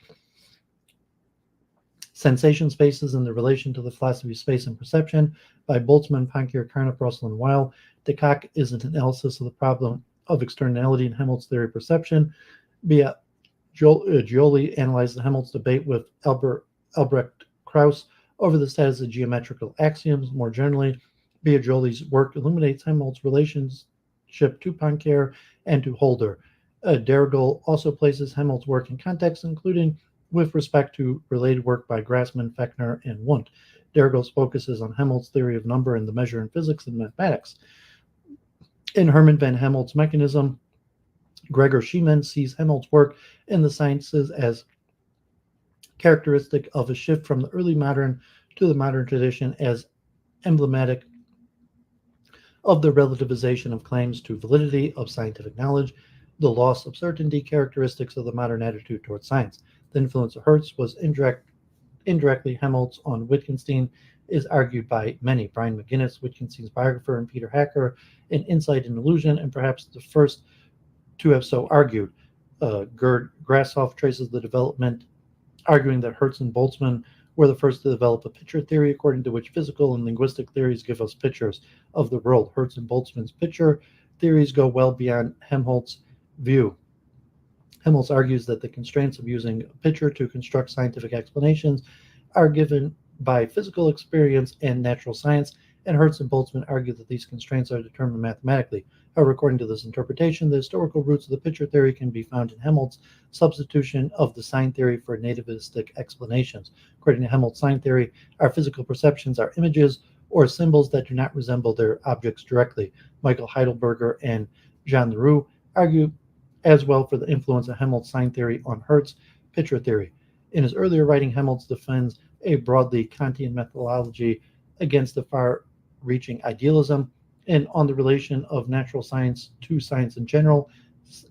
sensation spaces and the relation to the philosophy of space and perception by Boltzmann, Poincare, Carnap, Russell, and Whewell. De Kock is an analysis of the problem of externality in Helmholtz's theory of perception. Gioli analyzed the Helmholtz debate with Albrecht Krauss over the status of geometrical axioms. More generally, Biagioli's work illuminates Helmholtz's relationship to Poincare and to Holder. Dergel also places Helmholtz's work in context, including with respect to related work by Grassmann, Fechner, and Wundt. Dergel focuses on Helmholtz's theory of number and the measure in physics and mathematics. In Hermann von Hemholtz's mechanism, Gregor Schliemann sees Helmholtz's work in the sciences as characteristic of a shift from the early modern to the modern tradition, as emblematic of the relativization of claims to validity of scientific knowledge, the loss of certainty characteristics of the modern attitude towards science. The influence of Hertz was indirectly Helmholtz on Wittgenstein is argued by many. Brian McGinnis, Wittgenstein's biographer, and Peter Hacker in Insight and Illusion, and perhaps the first to have so argued. Gerd Grasshoff traces the development, arguing that Hertz and Boltzmann were the first to develop a picture theory, according to which physical and linguistic theories give us pictures of the world. Hertz and Boltzmann's picture theories go well beyond Helmholtz's view. Helmholtz argues that the constraints of using a picture to construct scientific explanations are given by physical experience and natural science, and Hertz and Boltzmann argue that these constraints are determined mathematically. However, according to this interpretation, the historical roots of the picture theory can be found in Helmholtz's substitution of the sign theory for nativistic explanations. According to Helmholtz's sign theory, our physical perceptions are images or symbols that do not resemble their objects directly. Michael Heidelberger and Jean Leroux argue as well for the influence of Helmholtz's sign theory on Hertz's picture theory. In his earlier writing, Helmholtz defends a broadly Kantian methodology against the far-reaching idealism And on the relation of natural science to science in general,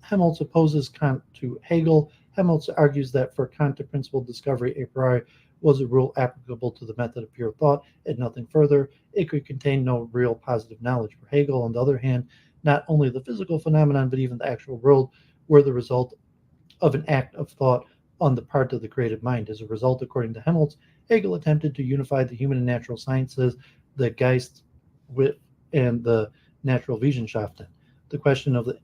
Helmholtz opposes Kant to Hegel. Helmholtz argues that for Kant, the principle of discovery a priori was a rule applicable to the method of pure thought and nothing further. It could contain no real positive knowledge. For Hegel, on the other hand, not only the physical phenomenon, but even the actual world were the result of an act of thought on the part of the creative mind. As a result, according to Helmholtz, Hegel attempted to unify the human and natural sciences, the Geist with, and the natural Wissenschaften. The question of the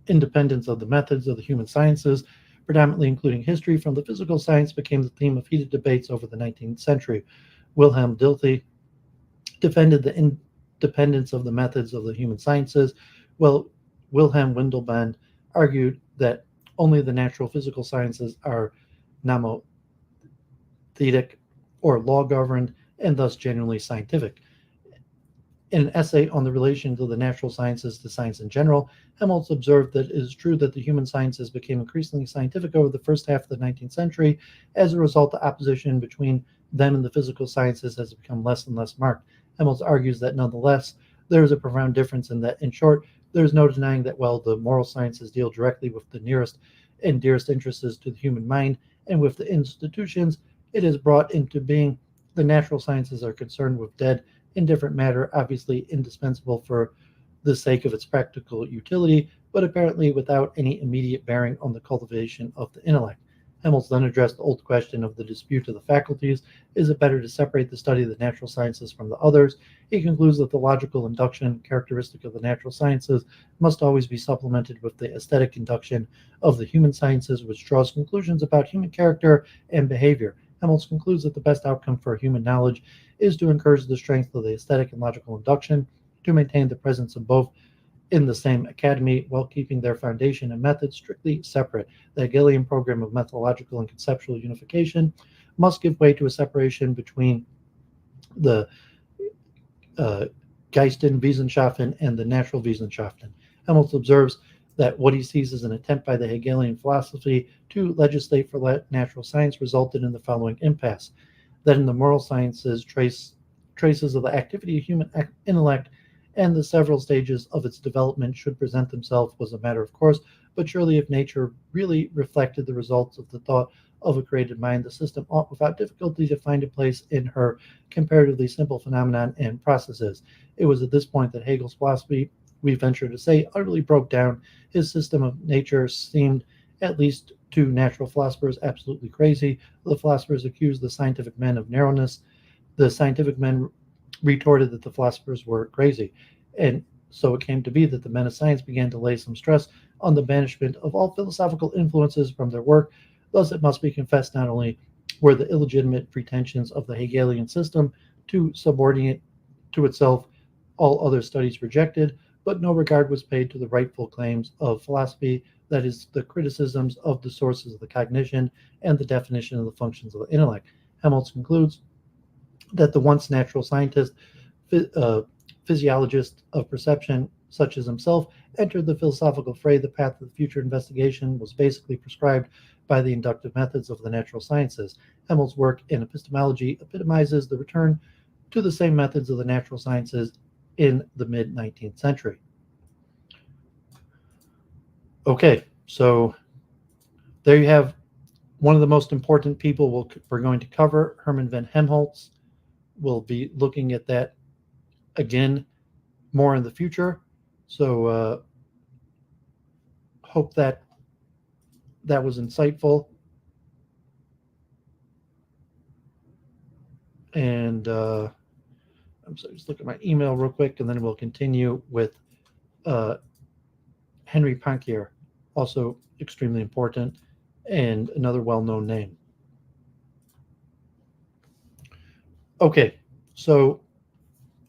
independence of the methods of the human sciences, predominantly including history, from the physical science became the theme of heated debates over the 19th century. Wilhelm Dilthey defended the independence of the methods of the human sciences, while Wilhelm Windelband argued that only the natural physical sciences are nomothetic or law-governed and thus genuinely scientific. In an essay on the relation of the natural sciences to science in general, Helmholtz observed that it is true that the human sciences became increasingly scientific over the first half of the 19th century. As a result, the opposition between them and the physical sciences has become less and less marked. Helmholtz argues that nonetheless, there is a profound difference in that, in short, there is no denying that while the moral sciences deal directly with the nearest and dearest interests to the human mind and with the institutions it has brought into being, the natural sciences are concerned with dead, indifferent matter, obviously indispensable for the sake of its practical utility, but apparently without any immediate bearing on the cultivation of the intellect. Helmholtz then addressed the old question of the dispute of the faculties. Is it better to separate the study of the natural sciences from the others? He concludes that the logical induction characteristic of the natural sciences must always be supplemented with the aesthetic induction of the human sciences, which draws conclusions about human character and behavior. Helmholtz concludes that the best outcome for human knowledge is to encourage the strength of the aesthetic and logical induction, to maintain the presence of both in the same academy while keeping their foundation and method strictly separate. The Hegelian program of methodological and conceptual unification must give way to a separation between the Geisten Wissenschaften and the natural Wissenschaften. Helmholtz observes that what he sees as an attempt by the Hegelian philosophy to legislate for natural science resulted in the following impasse: that in the moral sciences, traces of the activity of human intellect and the several stages of its development should present themselves was a matter of course, but surely if nature really reflected the results of the thought of a created mind, the system ought without difficulty to find a place in her comparatively simple phenomenon and processes. It was at this point that Hegel's philosophy, we venture to say, utterly broke down. His system of nature seemed, at least to natural philosophers, absolutely crazy. The philosophers accused the scientific men of narrowness. The scientific men retorted that the philosophers were crazy. And so it came to be that the men of science began to lay some stress on the banishment of all philosophical influences from their work. Thus, it must be confessed, not only were the illegitimate pretensions of the Hegelian system to subordinate to itself all other studies rejected, but no regard was paid to the rightful claims of philosophy, that is, the criticisms of the sources of the cognition and the definition of the functions of the intellect. Helmholtz concludes that the once natural scientist, physiologist of perception, such as himself, entered the philosophical fray. The path of future investigation was basically prescribed by the inductive methods of the natural sciences. Helmholtz's work in epistemology epitomizes the return to the same methods of the natural sciences in the mid-19th century. Okay, so there you have one of the most important people we're going to cover, Hermann von Hemholtz. We'll be looking at that again more in the future. So hope that was insightful. And I'm sorry, just look at my email real quick, and then we'll continue with Henri Poincare, also extremely important, and another well-known name. Okay, so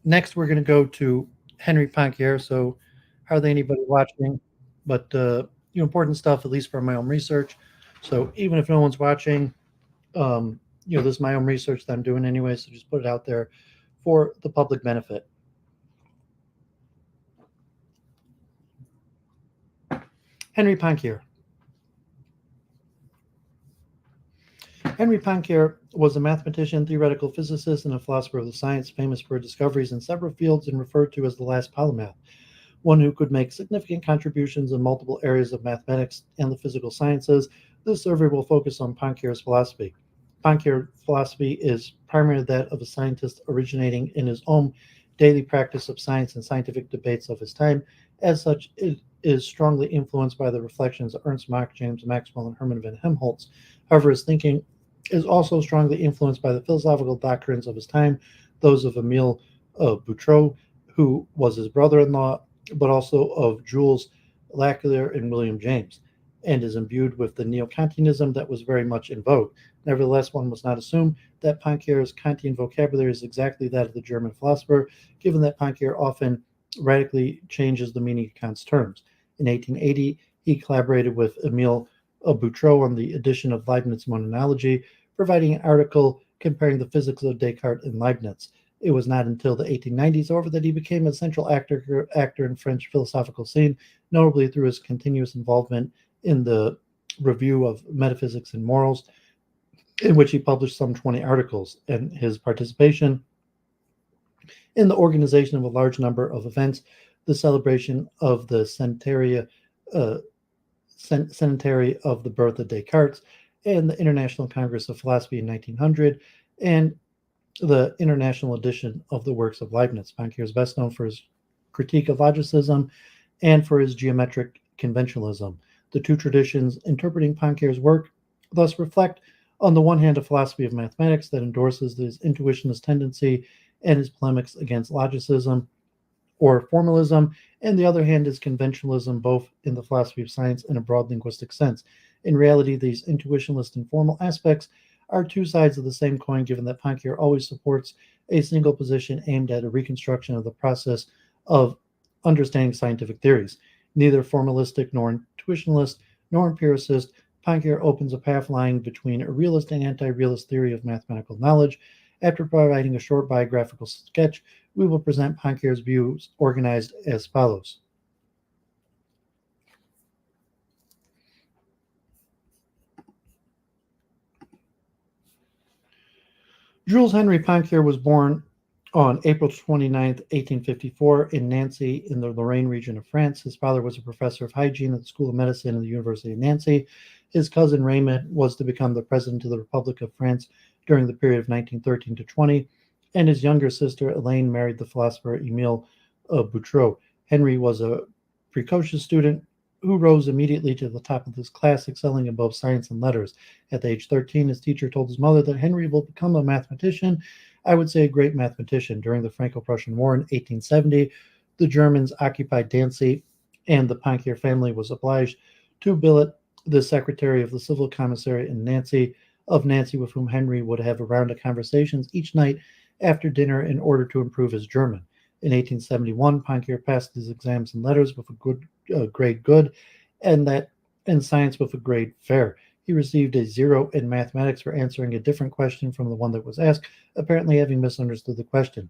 next we're going to go to Henri Poincare. So hardly anybody watching, but important stuff, at least from my own research. So even if no one's watching, this is my own research that I'm doing anyway, so just put it out there for the public benefit. Henri Poincare. Henri Poincare was a mathematician, theoretical physicist, and a philosopher of the science, famous for discoveries in several fields and referred to as the last polymath, one who could make significant contributions in multiple areas of mathematics and the physical sciences. This survey will focus on Poincare's philosophy. Poincare's philosophy is primarily that of a scientist, originating in his own daily practice of science and scientific debates of his time. As such, it is strongly influenced by the reflections of Ernst Mach, James Maxwell, and Hermann von Hemholtz. However, his thinking is also strongly influenced by the philosophical doctrines of his time, those of Emile Boutroux, who was his brother-in-law, but also of Jules Laqueur and William James, and is imbued with the neo-Kantianism that was very much in vogue. Nevertheless, one must not assume that Poincare's Kantian vocabulary is exactly that of the German philosopher, given that Poincare often radically changes the meaning of Kant's terms. In 1880, he collaborated with Emile Boutroux on the edition of Leibniz's Monology, providing an article comparing the physics of Descartes and Leibniz. It was not until the 1890s, however, that he became a central actor in French philosophical scene, notably through his continuous involvement in the Review of Metaphysics and Morals, in which he published some 20 articles, and his participation in the organization of a large number of events, the celebration of the centenary of the birth of Descartes, and the International Congress of Philosophy in 1900, and the international edition of the works of Leibniz. Poincare is best known for his critique of logicism and for his geometric conventionalism. The two traditions interpreting Poincare's work thus reflect, on the one hand, a philosophy of mathematics that endorses his intuitionist tendency and his polemics against logicism or formalism, and the other hand is conventionalism, both in the philosophy of science and a broad linguistic sense. In reality, these intuitionist and formal aspects are two sides of the same coin, given that Poincare always supports a single position aimed at a reconstruction of the process of understanding scientific theories. Neither formalistic nor intuitionalist nor empiricist, Poincare opens a path lying between a realist and anti-realist theory of mathematical knowledge. After providing a short biographical sketch, we will present Poincare's views organized as follows. Jules Henri Poincare was born on April 29, 1854, in Nancy, in the Lorraine region of France. His father was a professor of hygiene at the School of Medicine at the University of Nancy. His cousin Raymond was to become the president of the Republic of France during the period of 1913 to 20, and his younger sister Elaine married the philosopher Emile Boutroux. Henry was a precocious student who rose immediately to the top of his class, excelling in both science and letters. At the age 13, his teacher told his mother that Henry will become a mathematician. I would say a great mathematician. During the Franco-Prussian War in 1870, the Germans occupied Danzig, and the Poincare family was obliged to billet the secretary of the civil commissary in Nancy, with whom Henry would have a round of conversations each night after dinner in order to improve his German. In 1871, Poincare passed his exams and letters with a grade good, and science with a grade fair. He received a 0 in mathematics for answering a different question from the one that was asked, apparently having misunderstood the question.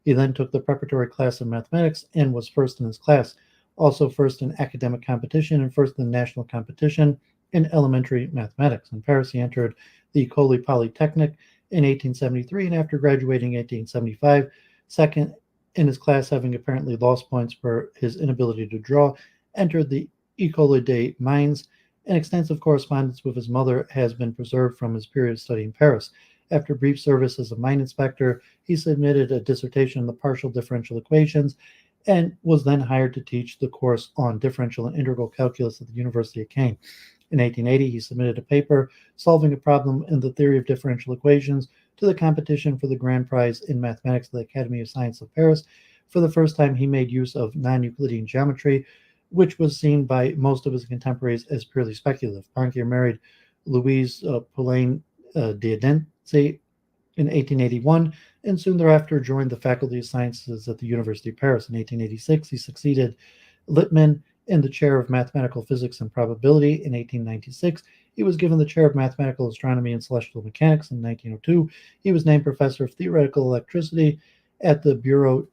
He then took the preparatory class in mathematics and was first in his class, also first in academic competition and first in the national competition in elementary mathematics. In Paris, he entered the École Polytechnique in 1873, and after graduating in 1875, second in his class, having apparently lost points for his inability to draw, entered the École des Mines. An extensive correspondence with his mother has been preserved from his period of study in Paris. After brief service as a mine inspector, he submitted a dissertation on the partial differential equations and was then hired to teach the course on differential and integral calculus at the University of Caen. In 1880, he submitted a paper solving a problem in the theory of differential equations to the competition for the grand prize in mathematics of the Academy of Science of Paris. For the first time, he made use of non-Euclidean geometry, which was seen by most of his contemporaries as purely speculative. Poincare married Louise Pauline d'Adency in 1881, and soon thereafter joined the Faculty of Sciences at the University of Paris. In 1886, he succeeded Lippmann in the chair of mathematical physics and probability. In 1896, he was given the chair of mathematical astronomy and celestial mechanics. In 1902, he was named professor of theoretical electricity at the Bureau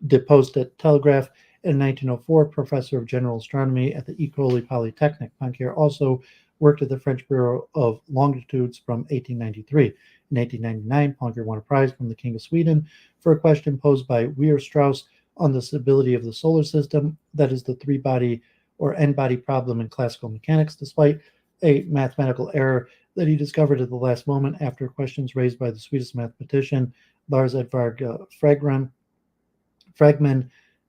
de Poste et Telegraph. In 1904, professor of general astronomy at the École Polytechnique. Poincare also worked at the French Bureau of Longitudes from 1893. In 1899, Poincare won a prize from the King of Sweden for a question posed by Weierstrass on the stability of the solar system, that is the three-body or n-body problem in classical mechanics, despite a mathematical error that he discovered at the last moment after questions raised by the Swedish mathematician Lars Edvard Fragman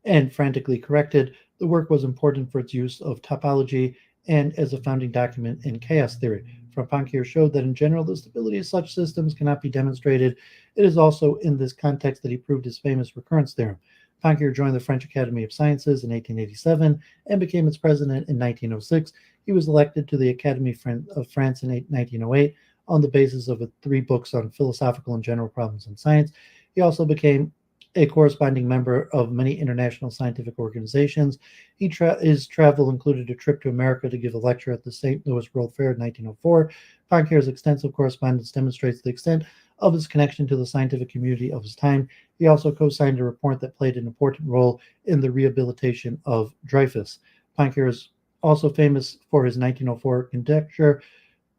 and frantically corrected. The work was important for its use of topology and as a founding document in chaos theory. For Poincare showed that in general the stability of such systems cannot be demonstrated. It is also in this context that he proved his famous recurrence theorem. Poincare joined the French Academy of Sciences in 1887 and became its president in 1906. He was elected to the Academy of France in 1908 on the basis of 3 books on philosophical and general problems in science. He also became a corresponding member of many international scientific organizations. His travel included a trip to America to give a lecture at the St. Louis World Fair in 1904. Poincare's extensive correspondence demonstrates the extent of his connection to the scientific community of his time. He also co-signed a report that played an important role in the rehabilitation of Dreyfus. Poincare is also famous for his 1904 conjecture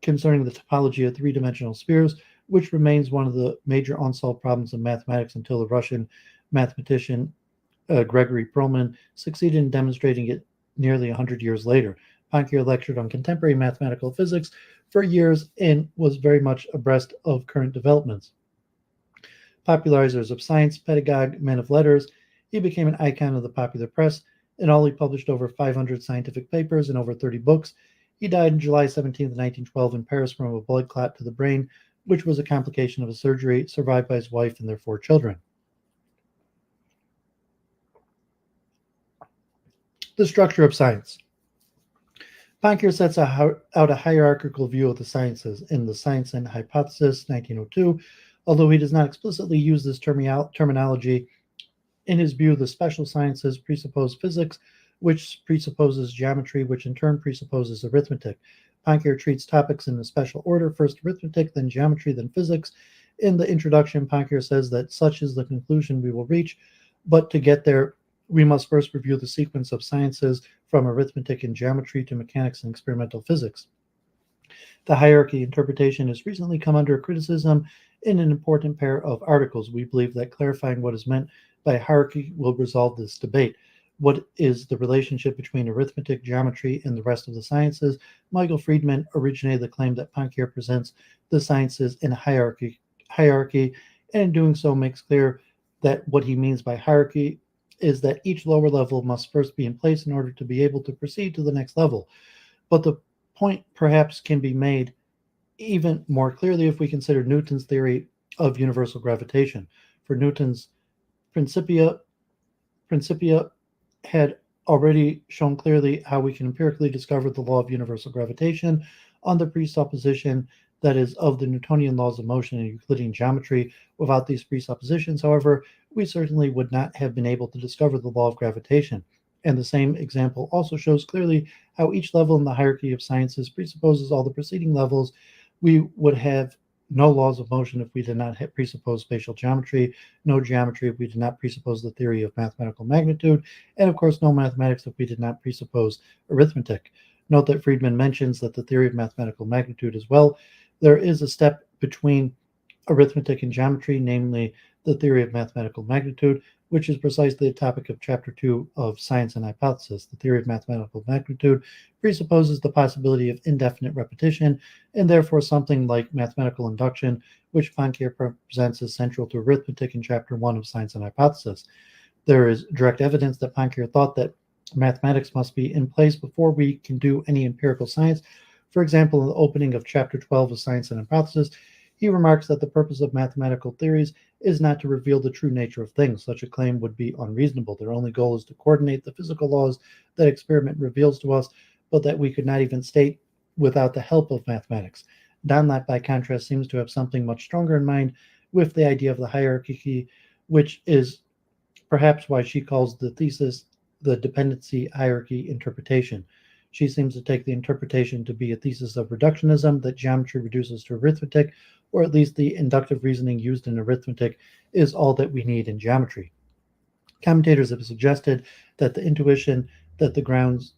concerning the topology of three-dimensional spheres, which remains one of the major unsolved problems in mathematics until the Russian mathematician Gregory Perelman succeeded in demonstrating it nearly 100 years later. Poincare lectured on contemporary mathematical physics for years and was very much abreast of current developments. Popularizers of science, pedagogue, man of letters, he became an icon of the popular press. In all, he published over 500 scientific papers and over 30 books. He died on July 17, 1912 in Paris from a blood clot to the brain, which was a complication of a surgery, survived by his wife and their 4 children. The structure of science. Poincare sets out a hierarchical view of the sciences in The Science and Hypothesis, 1902. Although he does not explicitly use this terminology, in his view, the special sciences presuppose physics, which presupposes geometry, which in turn presupposes arithmetic. Poincare treats topics in a special order, first arithmetic, then geometry, then physics. In the introduction, Poincare says that such is the conclusion we will reach, but to get there, we must first review the sequence of sciences from arithmetic and geometry to mechanics and experimental physics. The hierarchy interpretation has recently come under criticism in an important pair of articles. We believe that clarifying what is meant by hierarchy will resolve this debate. What is the relationship between arithmetic, geometry, and the rest of the sciences? Michael Friedman originated the claim that Poincare presents the sciences in a hierarchy, and in doing so makes clear that what he means by hierarchy is that each lower level must first be in place in order to be able to proceed to the next level. But the point perhaps can be made even more clearly if we consider Newton's theory of universal gravitation. For Newton's Principia had already shown clearly how we can empirically discover the law of universal gravitation on the presupposition that is of the Newtonian laws of motion and Euclidean geometry. Without these presuppositions, however, we certainly would not have been able to discover the law of gravitation. And the same example also shows clearly how each level in the hierarchy of sciences presupposes all the preceding levels. We would have no laws of motion if we did not presuppose spatial geometry, no geometry if we did not presuppose the theory of mathematical magnitude, and of course no mathematics if we did not presuppose arithmetic. Note that Friedman mentions that the theory of mathematical magnitude as well. There is a step between arithmetic and geometry, namely the theory of mathematical magnitude, which is precisely the topic of Chapter 2 of Science and Hypothesis. The theory of mathematical magnitude presupposes the possibility of indefinite repetition, and therefore something like mathematical induction, which Poincare presents as central to arithmetic in Chapter 1 of Science and Hypothesis. There is direct evidence that Poincare thought that mathematics must be in place before we can do any empirical science. For example, in the opening of Chapter 12 of Science and Hypothesis, he remarks that the purpose of mathematical theories is not to reveal the true nature of things. Such a claim would be unreasonable. Their only goal is to coordinate the physical laws that experiment reveals to us, but that we could not even state without the help of mathematics. Donlat, by contrast, seems to have something much stronger in mind with the idea of the hierarchy, which is perhaps why she calls the thesis the dependency hierarchy interpretation. She seems to take the interpretation to be a thesis of reductionism, that geometry reduces to arithmetic, or at least the inductive reasoning used in arithmetic is all that we need in geometry. Commentators have suggested that the intuition that the grounds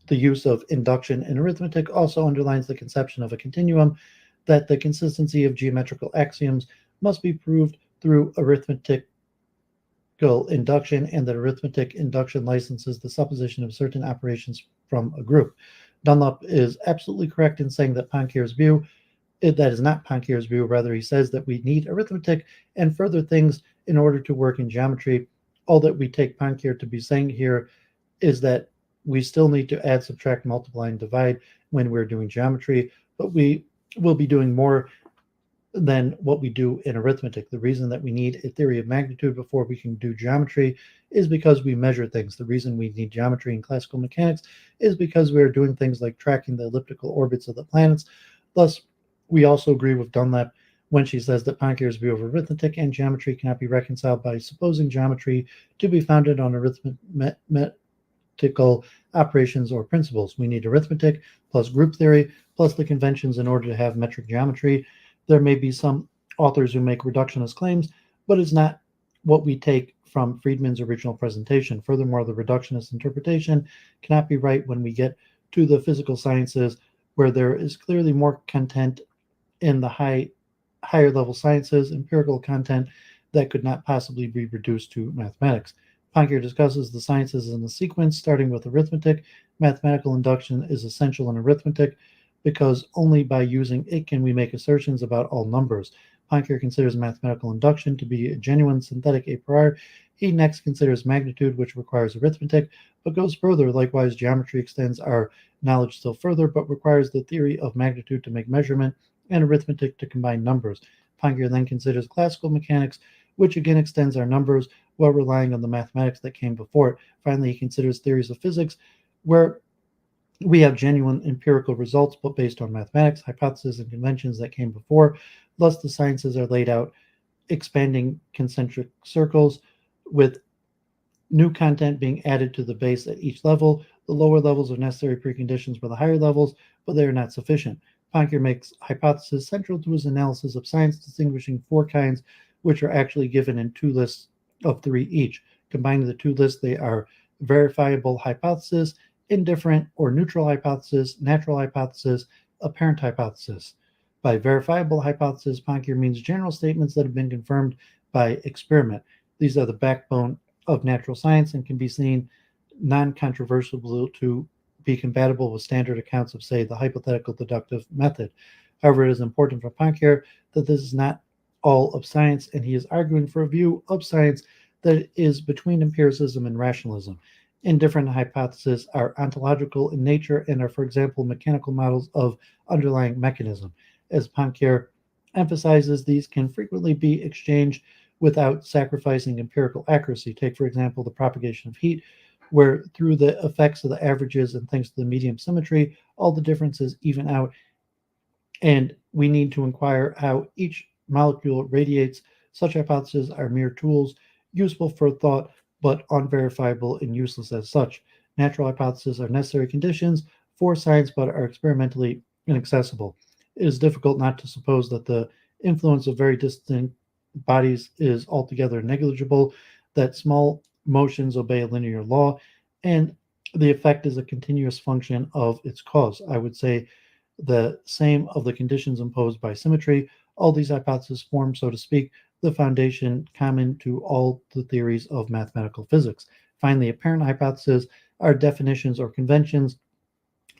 The use of induction in arithmetic also underlines the conception of a continuum, that the consistency of geometrical axioms must be proved through arithmetical induction, and that arithmetic induction licenses the supposition of certain operations from a group. Dunlop is absolutely correct in saying that Poincare's view, that is not Poincare's view, rather he says that we need arithmetic and further things in order to work in geometry. All that we take Poincare to be saying here is that we still need to add, subtract, multiply, and divide when we're doing geometry, but we will be doing more than what we do in arithmetic. The reason that we need a theory of magnitude before we can do geometry is because we measure things. The reason we need geometry in classical mechanics is because we are doing things like tracking the elliptical orbits of the planets. Thus, we also agree with Dunlap when she says that Poincare's view of arithmetic and geometry cannot be reconciled by supposing geometry to be founded on arithmetical operations or principles. We need arithmetic plus group theory plus the conventions in order to have metric geometry. There may be some authors who make reductionist claims, but it's not what we take from Friedman's original presentation. Furthermore, the reductionist interpretation cannot be right when we get to the physical sciences, where there is clearly more content in the higher level sciences, empirical content that could not possibly be reduced to mathematics. Poincare discusses the sciences in a sequence, starting with arithmetic. Mathematical induction is essential in arithmetic because only by using it can we make assertions about all numbers. Poincare considers mathematical induction to be a genuine synthetic a priori. He next considers magnitude, which requires arithmetic, but goes further. Likewise, geometry extends our knowledge still further, but requires the theory of magnitude to make measurement and arithmetic to combine numbers. Poincare then considers classical mechanics, which again extends our numbers while relying on the mathematics that came before it. Finally, he considers theories of physics, where we have genuine empirical results, but based on mathematics, hypotheses, and conventions that came before. Thus, the sciences are laid out expanding concentric circles with new content being added to the base at each level. The lower levels are necessary preconditions for the higher levels, but they are not sufficient. Poincare makes hypothesis central to his analysis of science, distinguishing four kinds, which are actually given in two lists of three each. Combining the two lists, they are verifiable hypothesis, indifferent or neutral hypothesis, natural hypothesis, apparent hypothesis. By verifiable hypothesis, Poincare means general statements that have been confirmed by experiment. These are the backbone of natural science and can be seen non-controversial to be compatible with standard accounts of, say, the hypothetical deductive method. However, it is important for Poincare that this is not all of science, and he is arguing for a view of science that is between empiricism and rationalism. Indifferent hypotheses are ontological in nature and are, for example, mechanical models of underlying mechanism. As Poincare emphasizes, these can frequently be exchanged without sacrificing empirical accuracy. Take, for example, the propagation of heat, where through the effects of the averages and thanks to the medium symmetry, all the differences even out, and we need to inquire how each molecule radiates. Such hypotheses are mere tools, useful for thought, but unverifiable and useless as such. Natural hypotheses are necessary conditions for science, but are experimentally inaccessible. It is difficult not to suppose that the influence of very distinct bodies is altogether negligible, that small motions obey a linear law, and the effect is a continuous function of its cause. I would say the same of the conditions imposed by symmetry. All these hypotheses form, so to speak, the foundation common to all the theories of mathematical physics. Finally, apparent hypotheses are definitions or conventions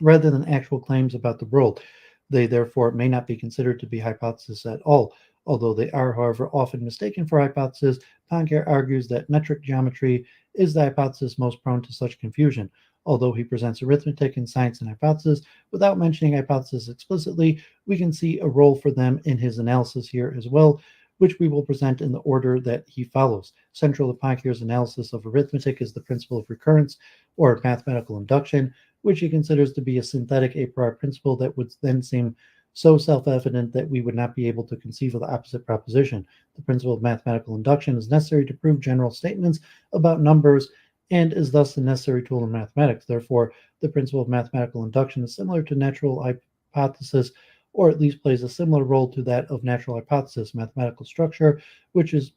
rather than actual claims about the world. They therefore may not be considered to be hypotheses at all. Although they are, however, often mistaken for hypotheses, Poincare argues that metric geometry is the hypothesis most prone to such confusion. Although he presents arithmetic and science and hypothesis without mentioning hypothesis explicitly, we can see a role for them in his analysis here as well, which we will present in the order that he follows. Central to Poincare's analysis of arithmetic is the principle of recurrence, or mathematical induction, which he considers to be a synthetic a priori principle that would then seem so self-evident that we would not be able to conceive of the opposite proposition. The principle of mathematical induction is necessary to prove general statements about numbers and is thus the necessary tool in mathematics. Therefore, the principle of mathematical induction is similar to natural hypothesis, or at least plays a similar role to that of natural hypothesis. Mathematical structure, which is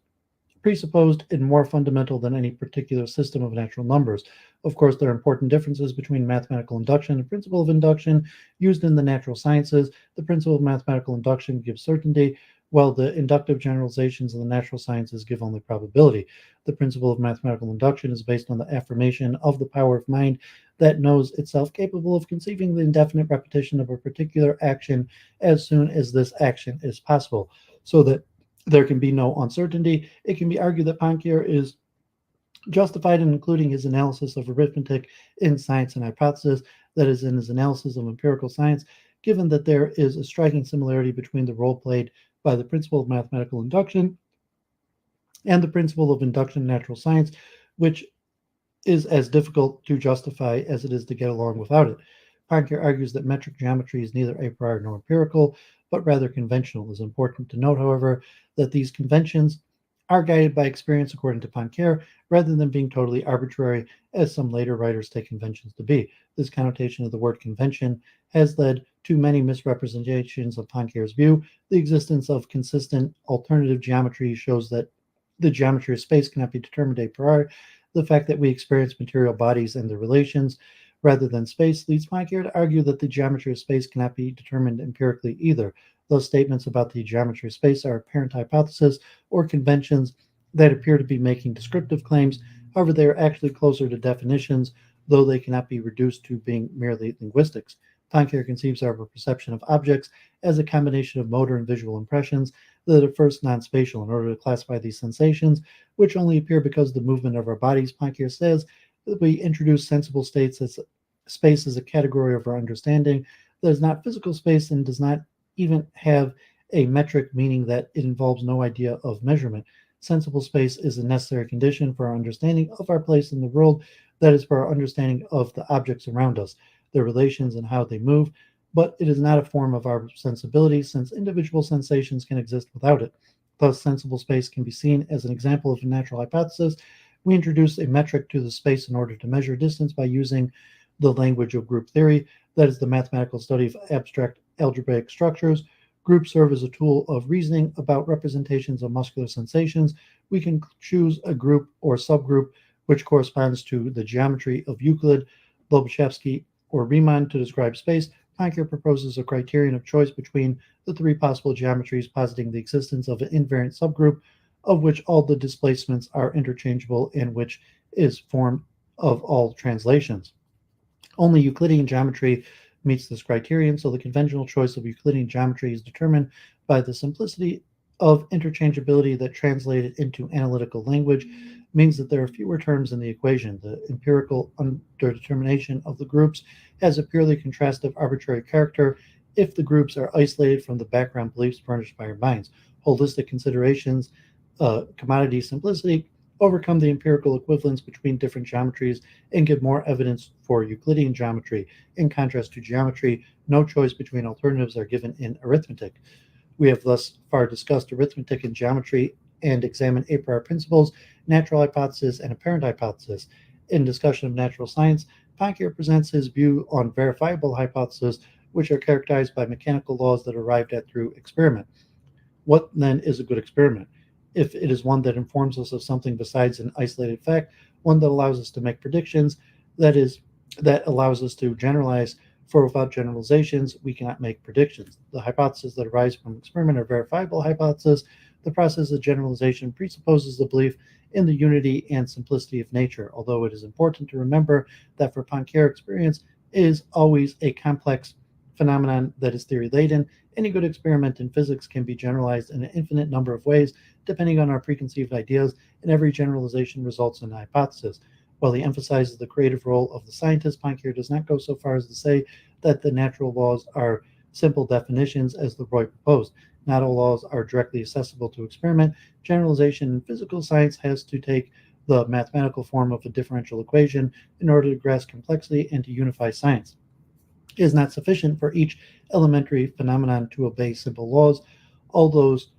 presupposed and more fundamental than any particular system of natural numbers. Of course, there are important differences between mathematical induction and principle of induction used in the natural sciences. The principle of mathematical induction gives certainty, while the inductive generalizations of the natural sciences give only probability. The principle of mathematical induction is based on the affirmation of the power of mind that knows itself capable of conceiving the indefinite repetition of a particular action as soon as this action is possible, so that there can be no uncertainty. It can be argued that Poincare is justified in including his analysis of arithmetic in science and hypothesis, that is, in his analysis of empirical science, given that there is a striking similarity between the role played by the principle of mathematical induction and the principle of induction in natural science, which is as difficult to justify as it is to get along without it. Poincare argues that metric geometry is neither a priori nor empirical, but rather conventional. It is important to note, however, that these conventions are guided by experience according to Poincare, rather than being totally arbitrary, as some later writers take conventions to be. This connotation of the word convention has led to many misrepresentations of Poincare's view. The existence of consistent alternative geometry shows that the geometry of space cannot be determined a priori. The fact that we experience material bodies and their relations rather than space leads Poincare to argue that the geometry of space cannot be determined empirically either. Those statements about the geometry of space are apparent hypotheses or conventions that appear to be making descriptive claims. However, they are actually closer to definitions, though they cannot be reduced to being merely linguistics. Poincare conceives our perception of objects as a combination of motor and visual impressions that are first non-spatial. In order to classify these sensations, which only appear because of the movement of our bodies, Poincare says that we introduce sensible states as space as a category of our understanding that is not physical space and does not even have a metric, meaning that it involves no idea of measurement. Sensible space is a necessary condition for our understanding of our place in the world, that is, for our understanding of the objects around us, their relations, and how they move, but it is not a form of our sensibility, since individual sensations can exist without it. Thus, sensible space can be seen as an example of a natural hypothesis. We introduce a metric to the space in order to measure distance by using the language of group theory, that is, the mathematical study of abstract algebraic structures. Groups serve as a tool of reasoning about representations of muscular sensations. We can choose a group or subgroup which corresponds to the geometry of Euclid, Lobachevsky, or Riemann to describe space. Poincare proposes a criterion of choice between the three possible geometries, positing the existence of an invariant subgroup of which all the displacements are interchangeable and which is formed of all translations. Only Euclidean geometry meets this criterion, so the conventional choice of Euclidean geometry is determined by the simplicity of interchangeability that, translated into analytical language, means that there are fewer terms in the equation. The empirical underdetermination of the groups has a purely contrastive arbitrary character if the groups are isolated from the background beliefs furnished by our minds. Holistic considerations, commodity simplicity, overcome the empirical equivalence between different geometries and give more evidence for Euclidean geometry. In contrast to geometry, no choice between alternatives are given in arithmetic. We have thus far discussed arithmetic and geometry and examined a priori principles, natural hypothesis, and apparent hypothesis. In discussion of natural science, Poincare presents his view on verifiable hypotheses, which are characterized by mechanical laws that are arrived at through experiment. What then is a good experiment? If it is one that informs us of something besides an isolated fact, one that allows us to make predictions, that is, that allows us to generalize, for without generalizations, we cannot make predictions. The hypotheses that arise from experiment are verifiable hypotheses. The process of generalization presupposes the belief in the unity and simplicity of nature, although it is important to remember that for Poincare, experience is always a complex phenomenon that is theory-laden. Any good experiment in physics can be generalized in an infinite number of ways, depending on our preconceived ideas, and every generalization results in a hypothesis. While he emphasizes the creative role of the scientist, Poincare does not go so far as to say that the natural laws are simple definitions as Leroy proposed. Not all laws are directly accessible to experiment. Generalization in physical science has to take the mathematical form of a differential equation in order to grasp complexity and to unify science. It is not sufficient for each elementary phenomenon to obey simple laws. All those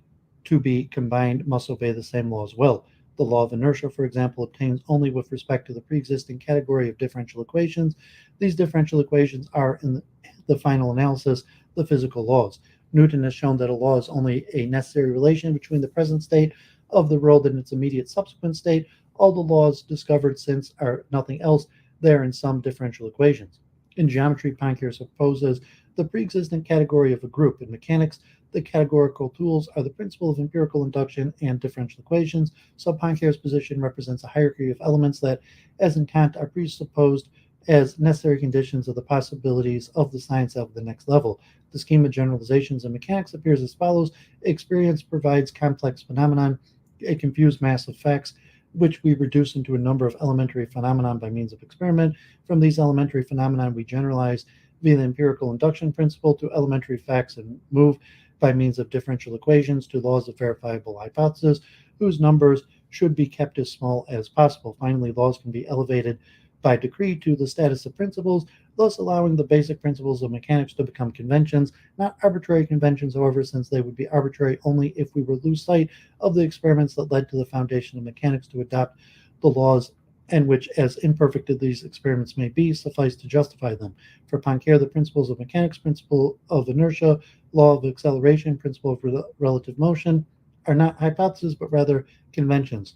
to be combined must obey the same law as well. The law of inertia, for example, obtains only with respect to the pre-existing category of differential equations. These differential equations are, in the final analysis, the physical laws. Newton has shown that a law is only a necessary relation between the present state of the world in its immediate subsequent state. All the laws discovered since are nothing else. They are in some differential equations. In geometry, Poincare supposes the pre-existent category of a group. In mechanics, the categorical tools are the principle of empirical induction and differential equations, so Poincare's position represents a hierarchy of elements that, as in Kant, are presupposed as necessary conditions of the possibilities of the science of the next level. The scheme of generalizations in mechanics appears as follows. Experience provides complex phenomenon, a confused mass of facts, which we reduce into a number of elementary phenomena by means of experiment. From these elementary phenomena, we generalize via the empirical induction principle to elementary facts and move by means of differential equations to laws of verifiable hypothesis, whose numbers should be kept as small as possible. Finally, laws can be elevated by decree to the status of principles, thus allowing the basic principles of mechanics to become conventions, not arbitrary conventions, however, since they would be arbitrary only if we were lose sight of the experiments that led to the foundation of mechanics to adopt the laws, and which, as imperfect as these experiments may be, suffice to justify them. For Poincare, the principles of mechanics, principle of inertia, law of acceleration, principle of relative motion, are not hypotheses but rather conventions.